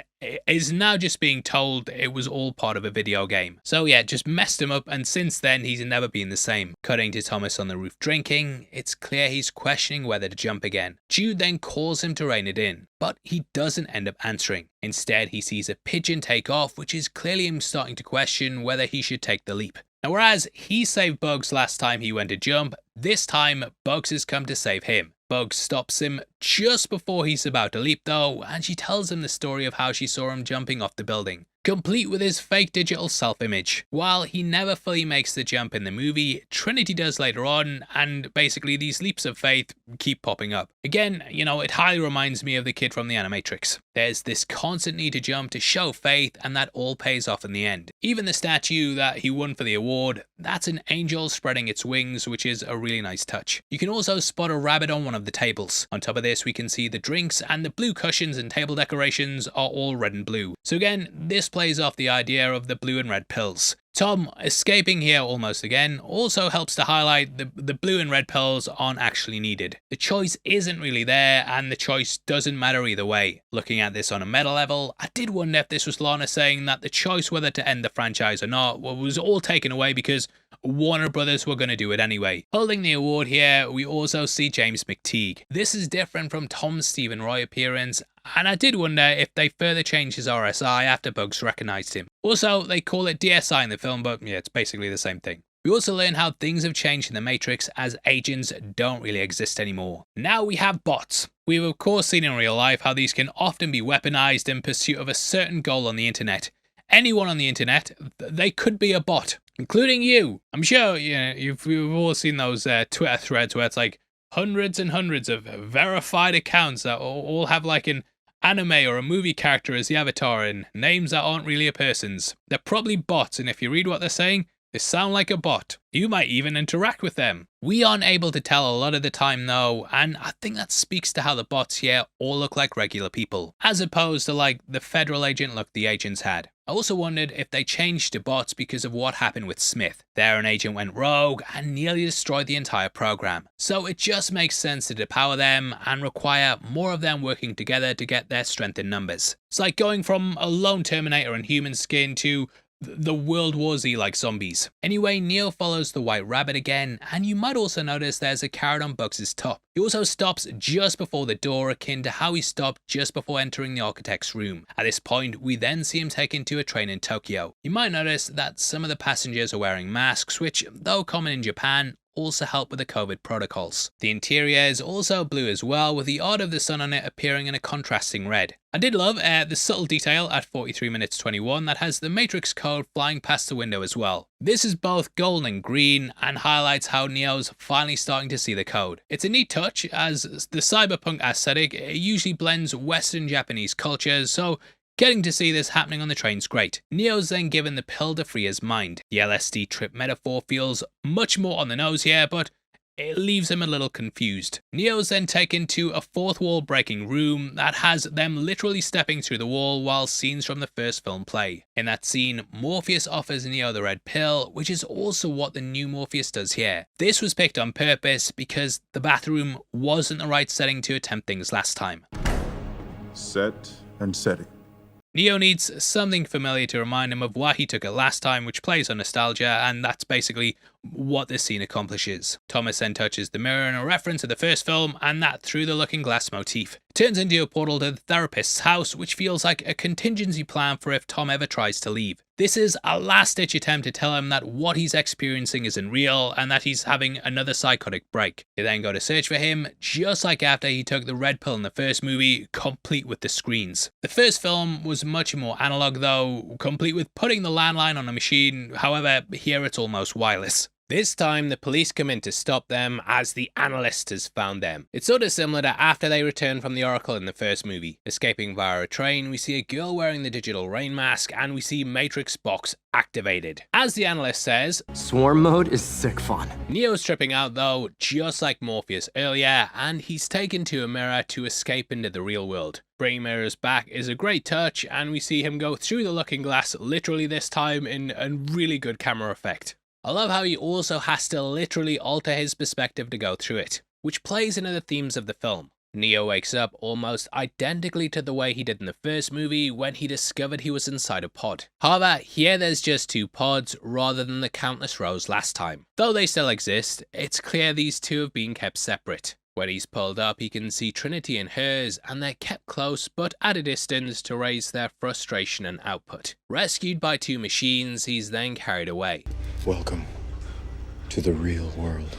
is now just being told it was all part of a video game. So yeah, just messed him up, and since then he's never been the same. Cutting to Thomas on the roof drinking, it's clear he's questioning whether to jump again. Jude then calls him to rein it in, but he doesn't end up answering. Instead, he sees a pigeon take off, which is clearly him starting to question whether he should take the leap. Now, whereas he saved Bugs last time he went to jump, this time Bugs has come to save him. Bugs stops him just before he's about to leap though, and she tells him the story of how she saw him jumping off the building, complete with his fake digital self-image. While he never fully makes the jump in the movie, Trinity does later on, and basically these leaps of faith keep popping up. Again, you know, it highly reminds me of the kid from the Animatrix. There's this constant need to jump to show faith, and that all pays off in the end. Even the statue that he won for the award, that's an angel spreading its wings, which is a really nice touch. You can also spot a rabbit on one of the tables. On top of this, we can see the drinks, and the blue cushions and table decorations are all red and blue. So again, this plays off the idea of the blue and red pills. Tom escaping here almost again also helps to highlight the blue and red pills aren't actually needed. The choice isn't really there, and the choice doesn't matter either way. Looking at this on a meta level, I did wonder if this was Lana saying that the choice whether to end the franchise or not was all taken away because Warner Brothers were going to do it anyway. Holding the award here, we also see James McTeague. This is different from Tom's Stephen Roy appearance, and I did wonder if they further changed his RSI after Bugs recognised him. Also, they call it DSI in the film, but yeah, it's basically the same thing. We also learn how things have changed in the Matrix as agents don't really exist anymore. Now we have bots. We've of course seen in real life how these can often be weaponized in pursuit of a certain goal on the internet. Anyone on the internet, they could be a bot, including you. I'm sure you've all seen those Twitter threads where it's like hundreds and hundreds of verified accounts that all have like an anime or a movie character as the avatar and names that aren't really a person's. They're probably bots, and if you read what they're saying, they sound like a bot. You might even interact with them. We aren't able to tell a lot of the time though, and I think that speaks to how the bots here all look like regular people, as opposed to like the federal agent look the agents had. I also wondered if they changed to bots because of what happened with Smith. There an agent went rogue and nearly destroyed the entire program. So it just makes sense to depower them and require more of them working together to get their strength in numbers. It's like going from a lone Terminator in human skin to the World War Z like zombies. Anyway, Neo follows the White Rabbit again, and you might also notice there's a carrot on Bugs' top. He also stops just before the door, akin to how he stopped just before entering the architect's room. At this point, we then see him taken to a train in Tokyo. You might notice that some of the passengers are wearing masks, which, though common in Japan, also help with the COVID protocols. The interior is also blue as well, with the odd of the sun on it appearing in a contrasting red. I did love the subtle detail at 43 minutes 21 that has the Matrix code flying past the window as well. This is both gold and green and highlights how Neo's finally starting to see the code. It's a neat touch as the cyberpunk aesthetic usually blends Western Japanese cultures, so getting to see this happening on the train's great. Neo's then given the pill to free his mind. The LSD trip metaphor feels much more on the nose here, but it leaves him a little confused. Neo's then taken to a fourth wall breaking room that has them literally stepping through the wall while scenes from the first film play. In that scene, Morpheus offers Neo the red pill, which is also what the new Morpheus does here. This was picked on purpose because the bathroom wasn't the right setting to attempt things last time. Set and setting. Neo needs something familiar to remind him of why he took it last time, which plays on nostalgia, and that's basically what this scene accomplishes. Thomas then touches the mirror in a reference to the first film, and that through the looking glass motif. It turns into a portal to the therapist's house, which feels like a contingency plan for if Tom ever tries to leave. This is a last-ditch attempt to tell him that what he's experiencing isn't real, and that he's having another psychotic break. They then go to search for him, just like after he took the red pill in the first movie, complete with the screens. The first film was much more analog though, complete with putting the landline on a machine, however, here it's almost wireless. This time, the police come in to stop them as the analyst has found them. It's sort of similar to after they return from the Oracle in the first movie. Escaping via a train, we see a girl wearing the digital rain mask, and we see Matrix box activated. As the analyst says, swarm mode is sick fun. Neo's tripping out though, just like Morpheus earlier, and he's taken to a mirror to escape into the real world. Bringing mirrors back is a great touch, and we see him go through the looking glass literally this time in a really good camera effect. I love how he also has to literally alter his perspective to go through it, which plays into the themes of the film. Neo wakes up almost identically to the way he did in the first movie when he discovered he was inside a pod. However, here there's just two pods rather than the countless rows last time. Though they still exist, it's clear these two have been kept separate. When he's pulled up, he can see Trinity and hers, and they're kept close but at a distance to raise their frustration and output. Rescued by two machines, he's then carried away. Welcome to the real world.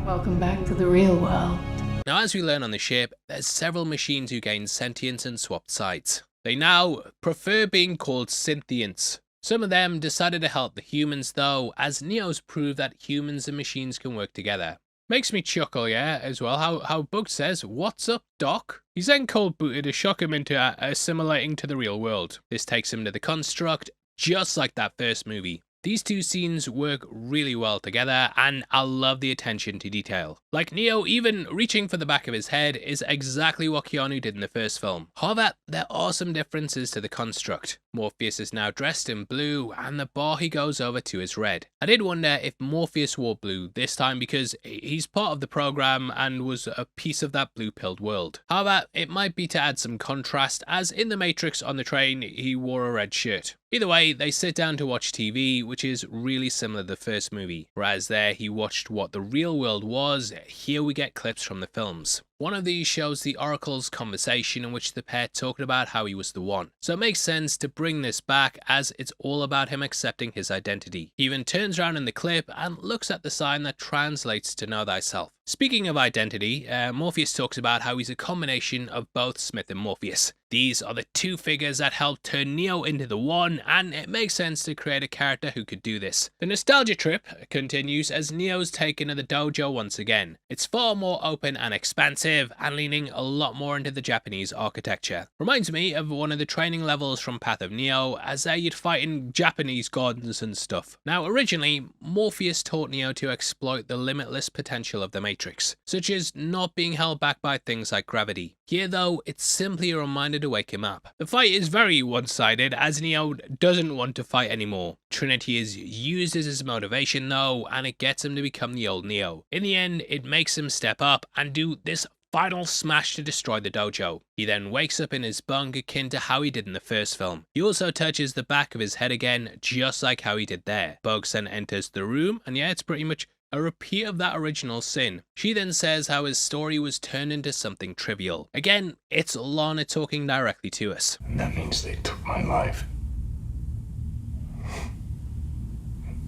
Welcome back to the real world. Now, as we learn on the ship, there's several machines who gain sentience and swapped sides. They now prefer being called synthients. Some of them decided to help the humans though, as Neo's proved that humans and machines can work together. Makes me chuckle, yeah, as well, how Bug says, "What's up, Doc?" He's then cold booted to shock him into assimilating to the real world. This takes him to the construct, just like that first movie. These two scenes work really well together, and I love the attention to detail. Like Neo even reaching for the back of his head is exactly what Keanu did in the first film. However, there are some differences to the construct. Morpheus is now dressed in blue, and the bar he goes over to is red. I did wonder if Morpheus wore blue this time because he's part of the program and was a piece of that blue-pilled world. However, it might be to add some contrast, as in the Matrix on the train, he wore a red shirt. Either way, they sit down to watch TV, which is really similar to the first movie. Whereas there he watched what the real world was, here we get clips from the films. One of these shows the Oracle's conversation in which the pair talked about how he was the one. So it makes sense to bring this back as it's all about him accepting his identity. He even turns around in the clip and looks at the sign that translates to know thyself. Speaking of identity, Morpheus talks about how he's a combination of both Smith and Morpheus. These are the two figures that helped turn Neo into the one, and it makes sense to create a character who could do this. The nostalgia trip continues as Neo's taken to the dojo once again. It's far more open and expansive, and leaning a lot more into the Japanese architecture. Reminds me of one of the training levels from Path of Neo, as there you'd fight in Japanese gardens and stuff. Now originally, Morpheus taught Neo to exploit the limitless potential of the Matrix, such as not being held back by things like gravity. Here though, it's simply a reminder to wake him up. The fight is very one-sided, as Neo doesn't want to fight anymore. Trinity is used as his motivation though, and it gets him to become the old Neo. In the end, it makes him step up and do this final smash to destroy the dojo. He then wakes up in his bunk akin to how he did in the first film. He also touches the back of his head again, just like how he did there. Bugs then enters the room, and yeah, it's pretty much a repeat of that original sin. She then says how his story was turned into something trivial. Again, it's Lana talking directly to us. That means they took my life.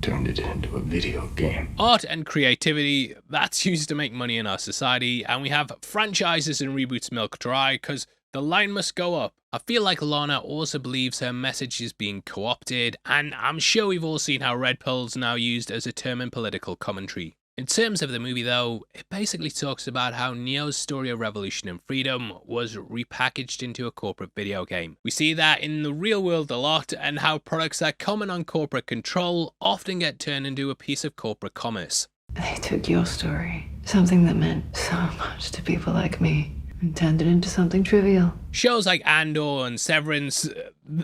Turned it into a video game. Art and creativity, that's used to make money in our society, and we have franchises and reboots milk dry because the line must go up. I feel like Lana also believes her message is being co-opted, and I'm sure we've all seen how red pill's now used as a term in political commentary. In terms of the movie though, it basically talks about how Neo's story of revolution and freedom was repackaged into a corporate video game. We see that in the real world a lot, and how products that comment on corporate control often get turned into a piece of corporate commerce. They took your story, something that meant so much to people like me, and turned it into something trivial. Shows like Andor and Severance,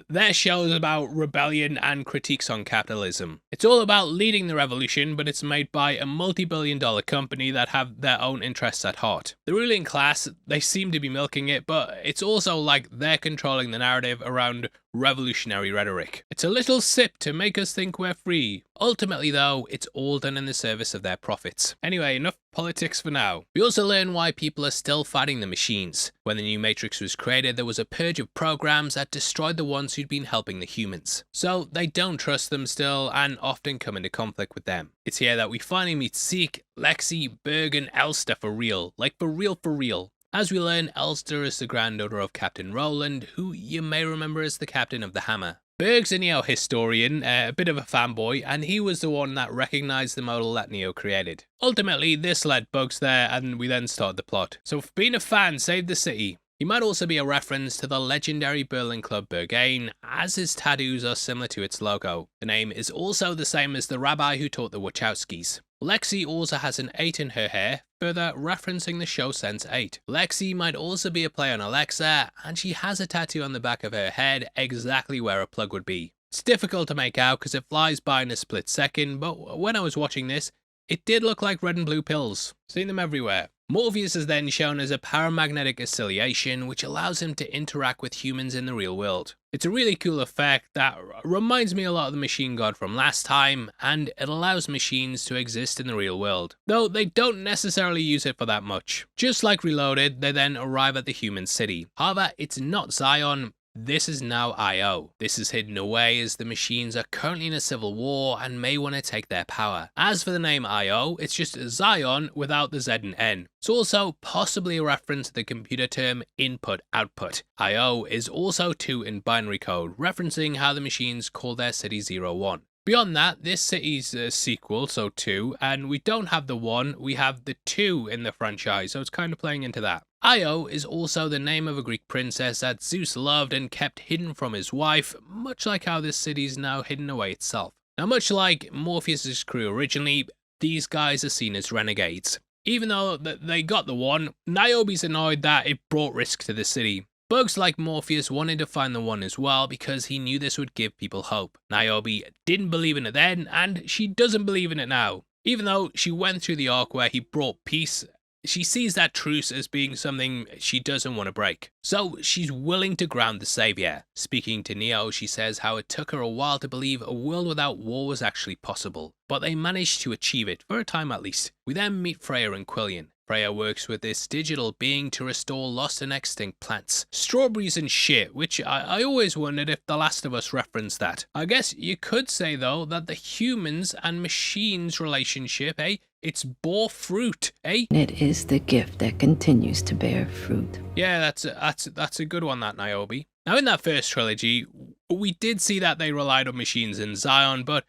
they're shows about rebellion and critiques on capitalism. It's all about leading the revolution, but it's made by a multi-billion-dollar company that have their own interests at heart. The ruling class, they seem to be milking it, but it's also like they're controlling the narrative around revolutionary rhetoric. It's a little sip to make us think we're free. Ultimately though, it's all done in the service of their profits. Anyway, enough politics for now. We also learn why people are still fighting the machines. When the new Matrix was created, there was a purge of programs that destroyed the ones who'd been helping the humans. So they don't trust them still, and often come into conflict with them. It's here that we finally meet Zeke, Lexi, Berg, and Elster for real. Like for real for real. As we learn, Elster is the granddaughter of Captain Roland, who you may remember as the captain of the Hammer. Berg's a Neo historian, a bit of a fanboy, and he was the one that recognised the model that Neo created. Ultimately, this led Bugs there, and we then started the plot. So if being a fan saved the city, he might also be a reference to the legendary Berlin club Berghain, as his tattoos are similar to its logo. The name is also the same as the rabbi who taught the Wachowskis. Lexi also has an 8 in her hair, further referencing the show Sense 8. Lexi might also be a play on Alexa, and she has a tattoo on the back of her head exactly where a plug would be. It's difficult to make out because it flies by in a split second, but when I was watching this, it did look like red and blue pills. Seen them everywhere. Morpheus is then shown as a paramagnetic oscillation, which allows him to interact with humans in the real world. It's a really cool effect that reminds me a lot of the Machine God from last time, and it allows machines to exist in the real world, though they don't necessarily use it for that much. Just like Reloaded, they then arrive at the human city. However, it's not Zion. This is now IO. This is hidden away as the machines are currently in a civil war and may want to take their power. As for the name IO, it's just Zion without the Z and N. It's also possibly a reference to the computer term input-output. IO is also 2 in binary code, referencing how the machines call their city 01. Beyond that, this city's a sequel, so 2, and we don't have the 1, we have the 2 in the franchise, so it's kind of playing into that. Io is also the name of a Greek princess that Zeus loved and kept hidden from his wife, much like how this city's now hidden away itself. Now, much like Morpheus' crew originally, these guys are seen as renegades. Even though they got the 1, Niobe's annoyed that it brought risk to the city. Bugs like Morpheus wanted to find the 1 as well because he knew this would give people hope. Niobe didn't believe in it then, and she doesn't believe in it now. Even though she went through the arc where he brought peace, she sees that truce as being something she doesn't want to break. So she's willing to ground the savior. Speaking to Neo, she says how it took her a while to believe a world without war was actually possible, but they managed to achieve it, for a time at least. We then meet Freya and Quillian. Freya works with this digital being to restore lost and extinct plants. Strawberries and shit, which I always wondered if The Last of Us referenced that. I guess you could say though that the humans and machines relationship, it's bore fruit, It is the gift that continues to bear fruit. Yeah, that's a good one, that Niobe. Now in that first trilogy, we did see that they relied on machines in Zion, but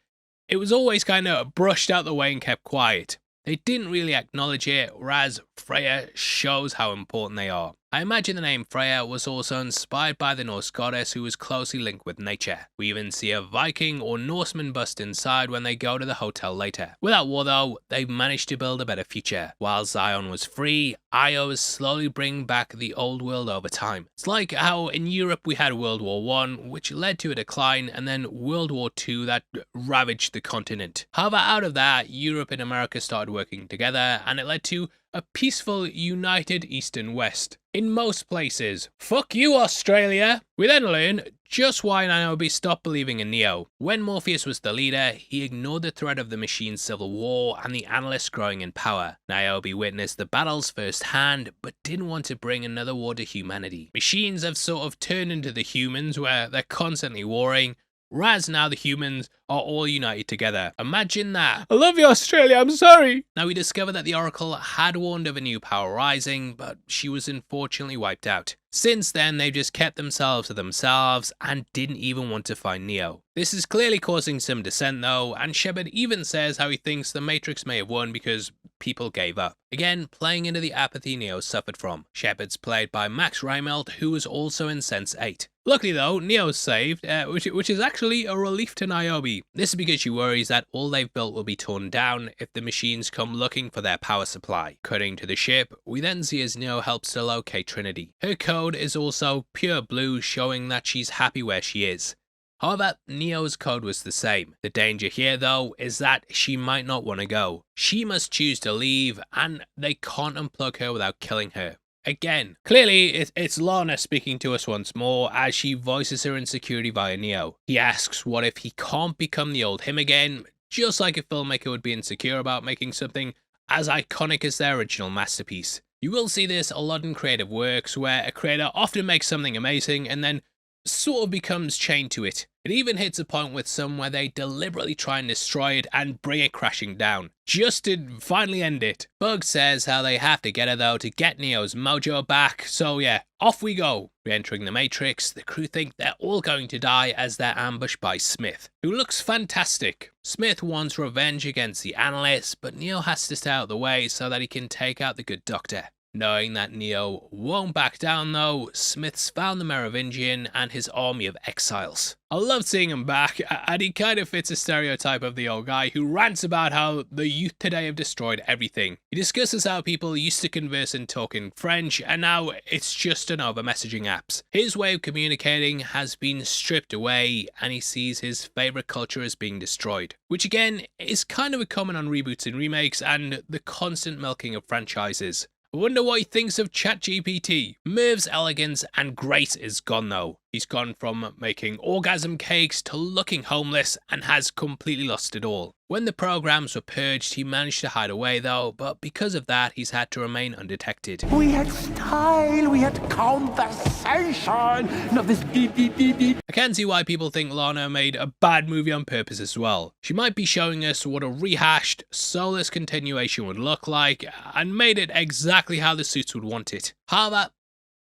it was always kind of brushed out the way and kept quiet. They didn't really acknowledge it, whereas Freya shows how important they are. I imagine the name Freya was also inspired by the Norse goddess who was closely linked with nature. We even see a Viking or Norseman bust inside when they go to the hotel later. Without war though, they've managed to build a better future. While Zion was free, Io is slowly bringing back the old world over time. It's like how in Europe we had World War I, which led to a decline, and then World War II that ravaged the continent. However, out of that, Europe and America started working together, and it led to a peaceful, united East and West. In most places. Fuck you, Australia! We then learn just why Niobe stopped believing in Neo. When Morpheus was the leader, he ignored the threat of the machine's civil war and the analysts growing in power. Niobe witnessed the battles firsthand, but didn't want to bring another war to humanity. Machines have sort of turned into the humans where they're constantly warring, whereas now the humans are all united together. Imagine that. I love you, Australia, I'm sorry! Now we discover that the Oracle had warned of a new power rising, but she was unfortunately wiped out. Since then, they've just kept themselves to themselves and didn't even want to find Neo. This is clearly causing some dissent though, and Shepard even says how he thinks the Matrix may have won because people gave up. Again, playing into the apathy Neo suffered from. Shepard's played by Max Reinfeldt, who was also in Sense8. Luckily though, Neo's saved, which is actually a relief to Niobe. This is because she worries that all they've built will be torn down if the machines come looking for their power supply. Cutting to the ship, we then see as Neo helps to locate Trinity. Her code is also pure blue, showing that she's happy where she is. However, Neo's code was the same. The danger here though is that she might not want to go. She must choose to leave, and they can't unplug her without killing her. Again, clearly it's Lana speaking to us once more as she voices her insecurity via Neo. He asks what if he can't become the old him again, just like a filmmaker would be insecure about making something as iconic as their original masterpiece. You will see this a lot in creative works where a creator often makes something amazing and then sort of becomes chained to it. It even hits a point with some where they deliberately try and destroy it and bring it crashing down, just to finally end it. Bug says how they have to get her though to get Neo's mojo back, so yeah, off we go. Re-entering the Matrix, the crew think they're all going to die as they're ambushed by Smith, who looks fantastic. Smith wants revenge against the analysts, but Neo has to stay out of the way so that he can take out the good doctor. Knowing that Neo won't back down though, Smith's found the Merovingian and his army of exiles. I love seeing him back, and he kind of fits a stereotype of the old guy who rants about how the youth today have destroyed everything. He discusses how people used to converse and talk in French, and now it's just an over messaging apps. His way of communicating has been stripped away, and he sees his favourite culture as being destroyed. Which again, is kind of a comment on reboots and remakes and the constant milking of franchises. I wonder what he thinks of ChatGPT. Merv's elegance and grace is gone though. He's gone from making orgasm cakes to looking homeless and has completely lost it all. When the programs were purged, he managed to hide away though, but because of that, he's had to remain undetected. We had style, we had conversation, not this beep beep beep beep. I can see why people think Lana made a bad movie on purpose as well. She might be showing us what a rehashed, soulless continuation would look like, and made it exactly how the suits would want it. However,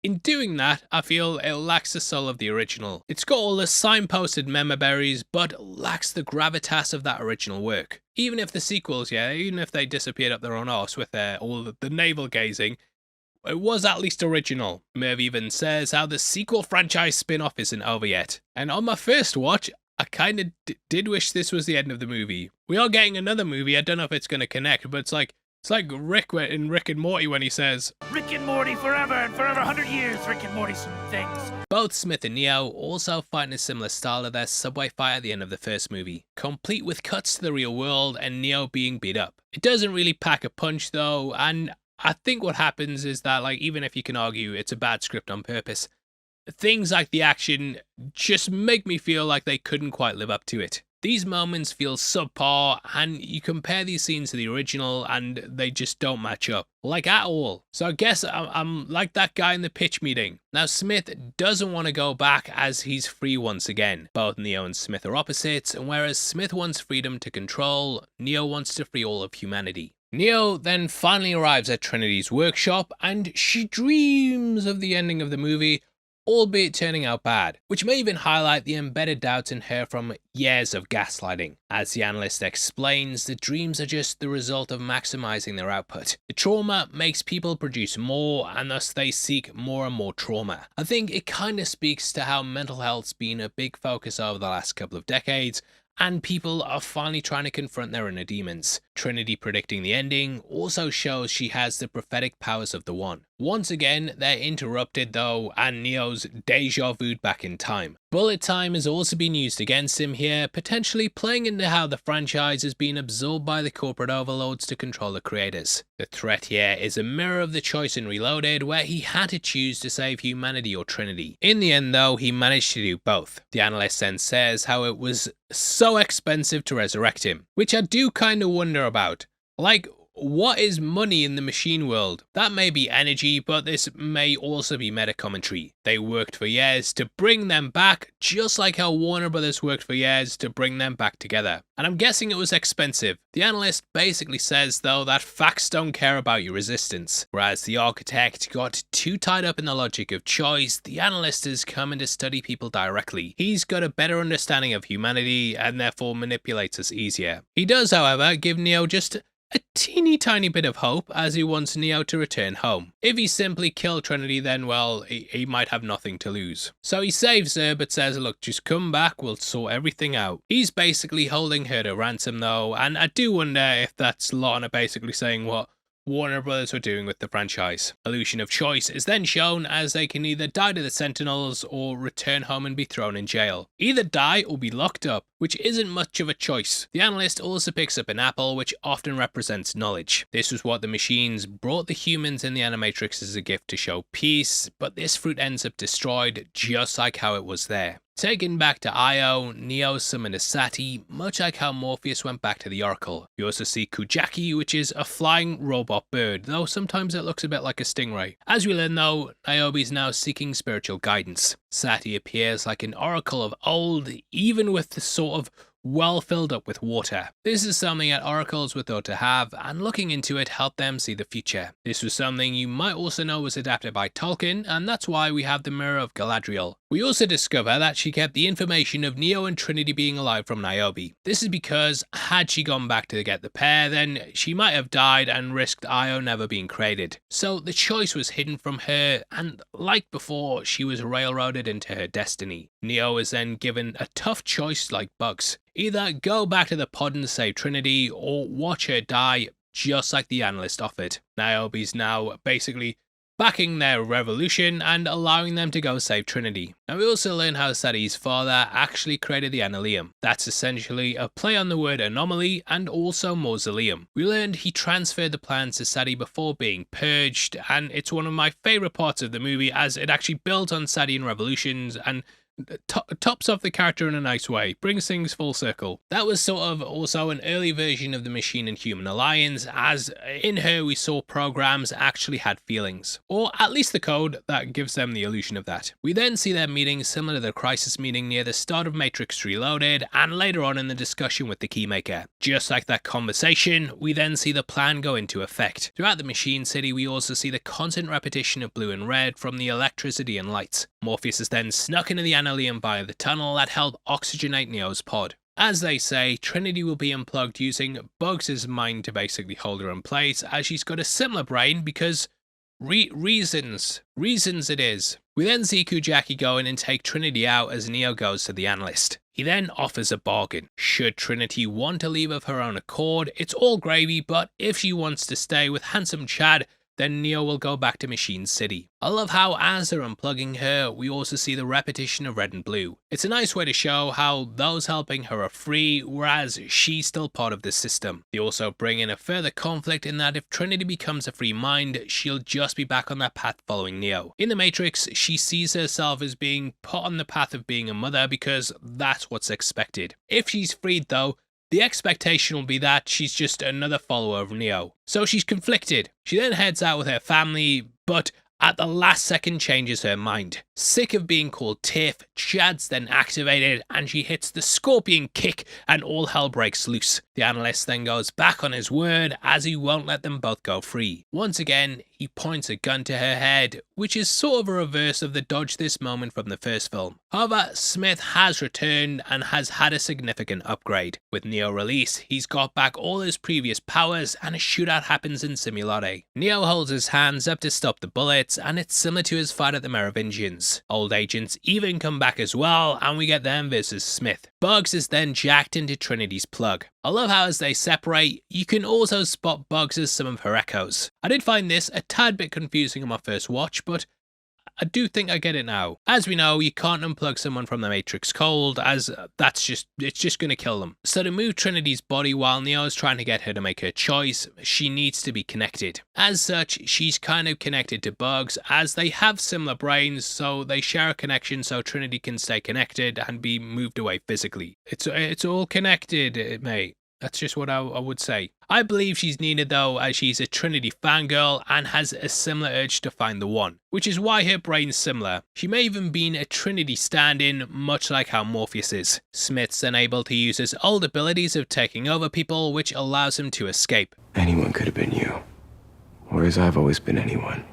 in doing that, I feel it lacks the soul of the original. It's got all the signposted memoberries, but lacks the gravitas of that original work. Even if the sequels, even if they disappeared up their own arse with all the navel gazing, it was at least original. Merv even says how the sequel franchise spin-off isn't over yet. And on my first watch, I kind of did wish this was the end of the movie. We are getting another movie, I don't know if it's going to connect, but it's like Rick in Rick and Morty when he says, Rick and Morty forever and forever 100 years, Rick and Morty some things. Both Smith and Neo also fight in a similar style to their subway fight at the end of the first movie, complete with cuts to the real world and Neo being beat up. It doesn't really pack a punch though, and I think what happens is that, like, even if you can argue it's a bad script on purpose, things like the action just make me feel like they couldn't quite live up to it. These moments feel subpar, and you compare these scenes to the original and they just don't match up, like at all. So I guess I'm like that guy in the pitch meeting. Now Smith doesn't want to go back as he's free once again. Both Neo and Smith are opposites, and whereas Smith wants freedom to control, Neo wants to free all of humanity. Neo then finally arrives at Trinity's workshop and she dreams of the ending of the movie, albeit turning out bad, which may even highlight the embedded doubts in her from years of gaslighting. As the analyst explains, the dreams are just the result of maximizing their output. The trauma makes people produce more, and thus they seek more and more trauma. I think it kind of speaks to how mental health's been a big focus over the last couple of decades, and people are finally trying to confront their inner demons. Trinity predicting the ending also shows she has the prophetic powers of the One. Once again, they're interrupted though, and Neo's deja vu back in time. Bullet time has also been used against him here, potentially playing into how the franchise has been absorbed by the corporate overlords to control the creators. The threat here is a mirror of the choice in Reloaded, where he had to choose to save humanity or Trinity. In the end though, he managed to do both. The analyst then says how it was so expensive to resurrect him, which I do kind of wonder about. Like, what is money in the machine world? That may be energy, but this may also be meta commentary. They worked for years to bring them back, just like how Warner Brothers worked for years to bring them back together. And I'm guessing it was expensive. The analyst basically says though that facts don't care about your resistance. Whereas the architect got too tied up in the logic of choice, the analyst is coming to study people directly. He's got a better understanding of humanity and therefore manipulates us easier. He does, however, give Neo just a teeny tiny bit of hope, as he wants Neo to return home. If he simply killed Trinity, then well, he might have nothing to lose. So he saves her but says, look, just come back, we'll sort everything out. He's basically holding her to ransom though, and I do wonder if that's Lana basically saying what Warner Brothers were doing with the franchise. Illusion of choice is then shown, as they can either die to the Sentinels or return home and be thrown in jail. Either die or be locked up, which isn't much of a choice. The analyst also picks up an apple, which often represents knowledge. This was what the machines brought the humans in the Animatrix as a gift to show peace, but this fruit ends up destroyed, just like how it was there. Taken back to Io, Neo summoned a Sati, much like how Morpheus went back to the Oracle. We also see Kujaki, which is a flying robot bird, though sometimes it looks a bit like a stingray. As we learn though, Niobe is now seeking spiritual guidance. Sati appears like an oracle of old, even with the sort of well filled up with water. This is something that oracles were thought to have, and looking into it helped them see the future. This was something you might also know was adapted by Tolkien, and that's why we have the Mirror of Galadriel. We also discover that she kept the information of Neo and Trinity being alive from Niobe. This is because had she gone back to get the pair, then she might have died and risked Io never being created. So the choice was hidden from her, and like before, she was railroaded into her destiny. Neo is then given a tough choice like Bugs. Either go back to the pod and save Trinity, or watch her die, just like the analyst offered. Niobe's now basically backing their revolution and allowing them to go save Trinity. Now we also learn how Sati's father actually created the Annalium. That's essentially a play on the word anomaly and also mausoleum. We learned he transferred the plans to Sati before being purged, and it's one of my favourite parts of the movie as it actually builds on Satian revolutions and tops off the character in a nice way, brings things full circle. That was sort of also an early version of the Machine and Human Alliance, as in her we saw programs actually had feelings, or at least the code that gives them the illusion of that. We then see their meeting similar to the Crisis meeting near the start of Matrix Reloaded, and later on in the discussion with the Keymaker. Just like that conversation, we then see the plan go into effect. Throughout the Machine City, we also see the constant repetition of blue and red from the electricity and lights. Morpheus is then snuck into the Annalium by the tunnel that helped oxygenate Neo's pod. As they say, Trinity will be unplugged using Bugs' mind to basically hold her in place, as she's got a similar brain because reasons it is. We then see Kujaki go in and take Trinity out as Neo goes to the analyst. He then offers a bargain. Should Trinity want to leave of her own accord, it's all gravy, but if she wants to stay with handsome Chad, then Neo will go back to Machine City. I love how as they're unplugging her, we also see the repetition of red and blue. It's a nice way to show how those helping her are free, whereas she's still part of the system. They also bring in a further conflict in that if Trinity becomes a free mind, she'll just be back on that path following Neo. In the Matrix, she sees herself as being put on the path of being a mother because that's what's expected. If she's freed though, the expectation will be that she's just another follower of Neo. So she's conflicted. She then heads out with her family, but at the last second changes her mind. Sick of being called Tiff, Chad's then activated and she hits the scorpion kick and all hell breaks loose. The analyst then goes back on his word as he won't let them both go free. Once again, he points a gun to her head, which is sort of a reverse of the dodge this moment from the first film. However, Smith has returned and has had a significant upgrade. With Neo released, he's got back all his previous powers and a shootout happens in Simulate. Neo holds his hands up to stop the bullets fights, and it's similar to his fight at the Merovingians. Old agents even come back as well, and we get them versus Smith. Bugs is then jacked into Trinity's plug. I love how as they separate, you can also spot Bugs as some of her echoes. I did find this a tad bit confusing on my first watch, but I do think I get it now. As we know, you can't unplug someone from the Matrix cold, as it's just gonna kill them. So to move Trinity's body while Neo's trying to get her to make her choice, she needs to be connected. As such, she's kind of connected to Bugs, as they have similar brains, so they share a connection so Trinity can stay connected and be moved away physically. It's all connected, mate. That's just what I would say. I believe she's needed though, as she's a Trinity fangirl and has a similar urge to find the one, which is why her brain's similar. She may even been a Trinity stand-in, much like how Morpheus is. Smith's then able to use his old abilities of taking over people, which allows him to escape. Anyone could have been you, whereas I've always been anyone.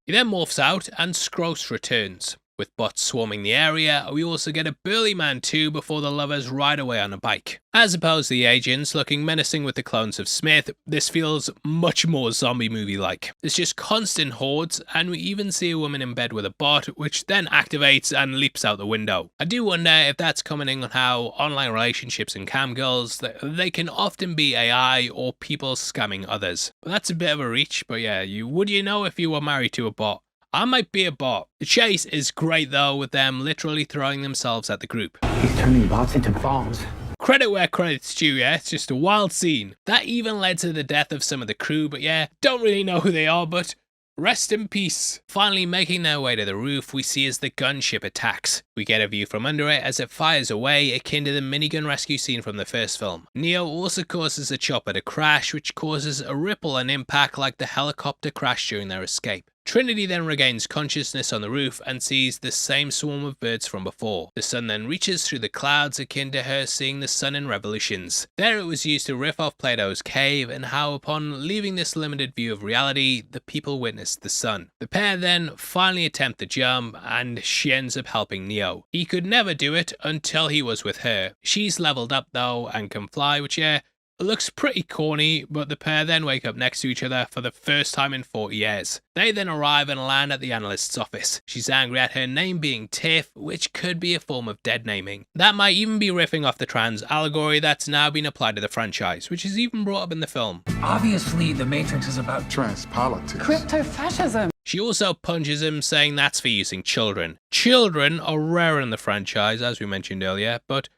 He then morphs out and Skros returns. With bots swarming the area, we also get a burly man too before the lovers ride away on a bike. As opposed to the agents looking menacing with the clones of Smith, this feels much more zombie movie-like. There's just constant hordes, and we even see a woman in bed with a bot, which then activates and leaps out the window. I do wonder if that's commenting on how online relationships and camgirls, they can often be AI or people scamming others. But that's a bit of a reach, but yeah, would you know if you were married to a bot? I might be a bot. The chase is great though, with them literally throwing themselves at the group. He's turning bots into bombs. Credit where credit's due, yeah, it's just a wild scene. That even led to the death of some of the crew, but yeah, don't really know who they are, but rest in peace. Finally making their way to the roof, we see as the gunship attacks. We get a view from under it as it fires away, akin to the minigun rescue scene from the first film. Neo also causes a chopper to crash, which causes a ripple and impact like the helicopter crash during their escape. Trinity then regains consciousness on the roof and sees the same swarm of birds from before. The sun then reaches through the clouds, akin to her seeing the sun in Revolutions. There it was used to riff off Plato's cave and how upon leaving this limited view of reality, the people witnessed the sun. The pair then finally attempt the jump and she ends up helping Neo. He could never do it until he was with her. She's leveled up though and can fly, which yeah, looks pretty corny, but the pair then wake up next to each other for the first time in 40 years. They then arrive and land at the analyst's office. She's angry at her name being Tiff, which could be a form of dead naming. That might even be riffing off the trans allegory that's now been applied to the franchise, which is even brought up in the film. Obviously, the Matrix is about trans politics. Crypto-fascism. She also punches him, saying that's for using children. Children are rare in the franchise, as we mentioned earlier, but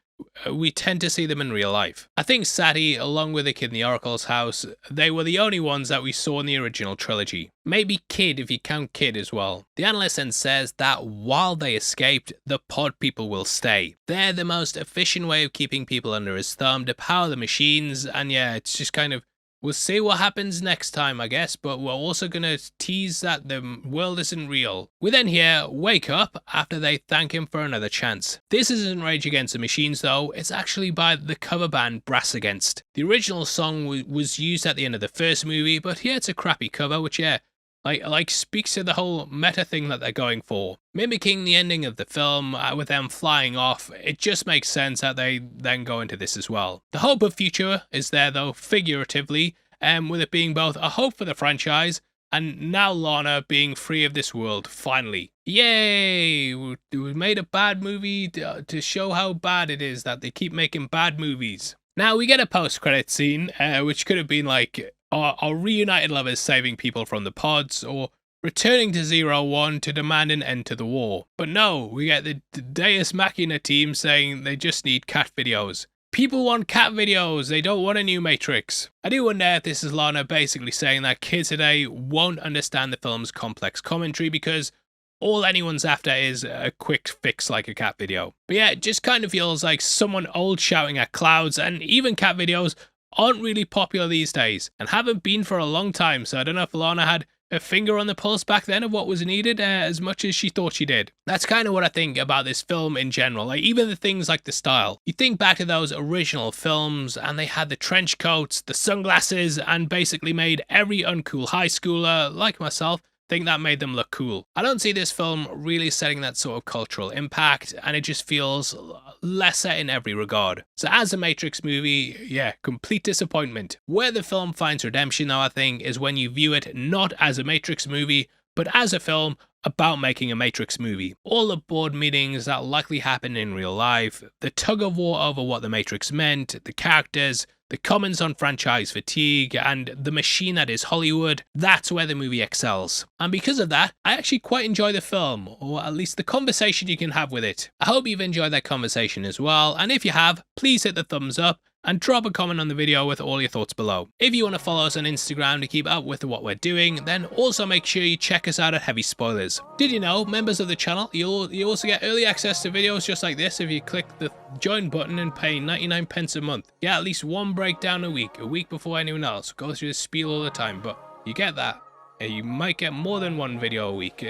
we tend to see them in real life. I think Sati, along with the kid in the Oracle's house, they were the only ones that we saw in the original trilogy. Maybe Kid if you count Kid as well. The analyst then says that while they escaped, the pod people will stay. They're the most efficient way of keeping people under his thumb to power the machines, and yeah, it's just kind of, we'll see what happens next time, I guess, but we're also going to tease that the world isn't real. We then hear Wake Up after they thank him for another chance. This isn't Rage Against the Machines though, it's actually by the cover band Brass Against. The original song was used at the end of the first movie, but yeah, it's a crappy cover, which yeah, like speaks to the whole meta thing that they're going for. Mimicking the ending of the film with them flying off, it just makes sense that they then go into this as well. The hope of future is there though, figuratively, with it being both a hope for the franchise and now Lana being free of this world, finally. Yay! We made a bad movie to show how bad it is that they keep making bad movies. Now we get a post-credit scene, which could have been like our reunited lovers saving people from the pods, or returning to 01 to demand an end to the war. But no, we get the Deus Machina team saying they just need cat videos. People want cat videos, they don't want a new Matrix. I do wonder if this is Lana basically saying that kids today won't understand the film's complex commentary because all anyone's after is a quick fix like a cat video. But yeah, it just kind of feels like someone old shouting at clouds, and even cat videos aren't really popular these days and haven't been for a long time, so I don't know if Lana had a finger on the pulse back then of what was needed as much as she thought she did. That's kind of what I think about this film in general, like even the things like the style. You think back to those original films and they had the trench coats, the sunglasses, and basically made every uncool high schooler like myself think that made them look cool. I don't see this film really setting that sort of cultural impact, and it just feels lesser in every regard. So as a Matrix movie, yeah, complete disappointment. Where the film finds redemption though, I think, is when you view it not as a Matrix movie, but as a film about making a Matrix movie. All the board meetings that likely happened in real life, the tug of war over what the Matrix meant, the characters, the comments on franchise fatigue, and the machine that is Hollywood, that's where the movie excels. And because of that, I actually quite enjoy the film, or at least the conversation you can have with it. I hope you've enjoyed that conversation as well, and if you have, please hit the thumbs up, and drop a comment on the video with all your thoughts below. If you want to follow us on Instagram to keep up with what we're doing, then also make sure you check us out at Heavy Spoilers. Did you know, members of the channel, you also get early access to videos just like this if you click the join button and pay 99p a month. Get at least one breakdown a week before anyone else. Go through the spiel all the time, but you get that. You might get more than one video a week,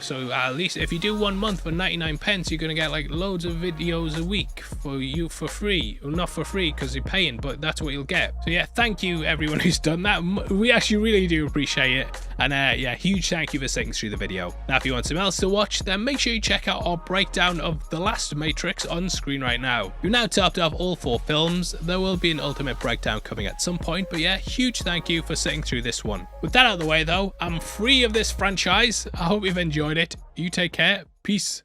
so at least if you do 1 month for 99p, you're gonna get like loads of videos a week for you for free. Well, not for free because you're paying, but that's what you'll get. So yeah, thank you everyone who's done that. We actually really do appreciate it, and yeah, huge thank you for sitting through the video. Now if you want something else to watch, then make sure you check out our breakdown of The Last Matrix on screen right now. We've now topped off all 4 films. There will be an ultimate breakdown coming at some point, but yeah, huge thank you for sitting through this one. With that out of the way though, I'm free of this franchise. I hope you've enjoyed it. You take care. Peace.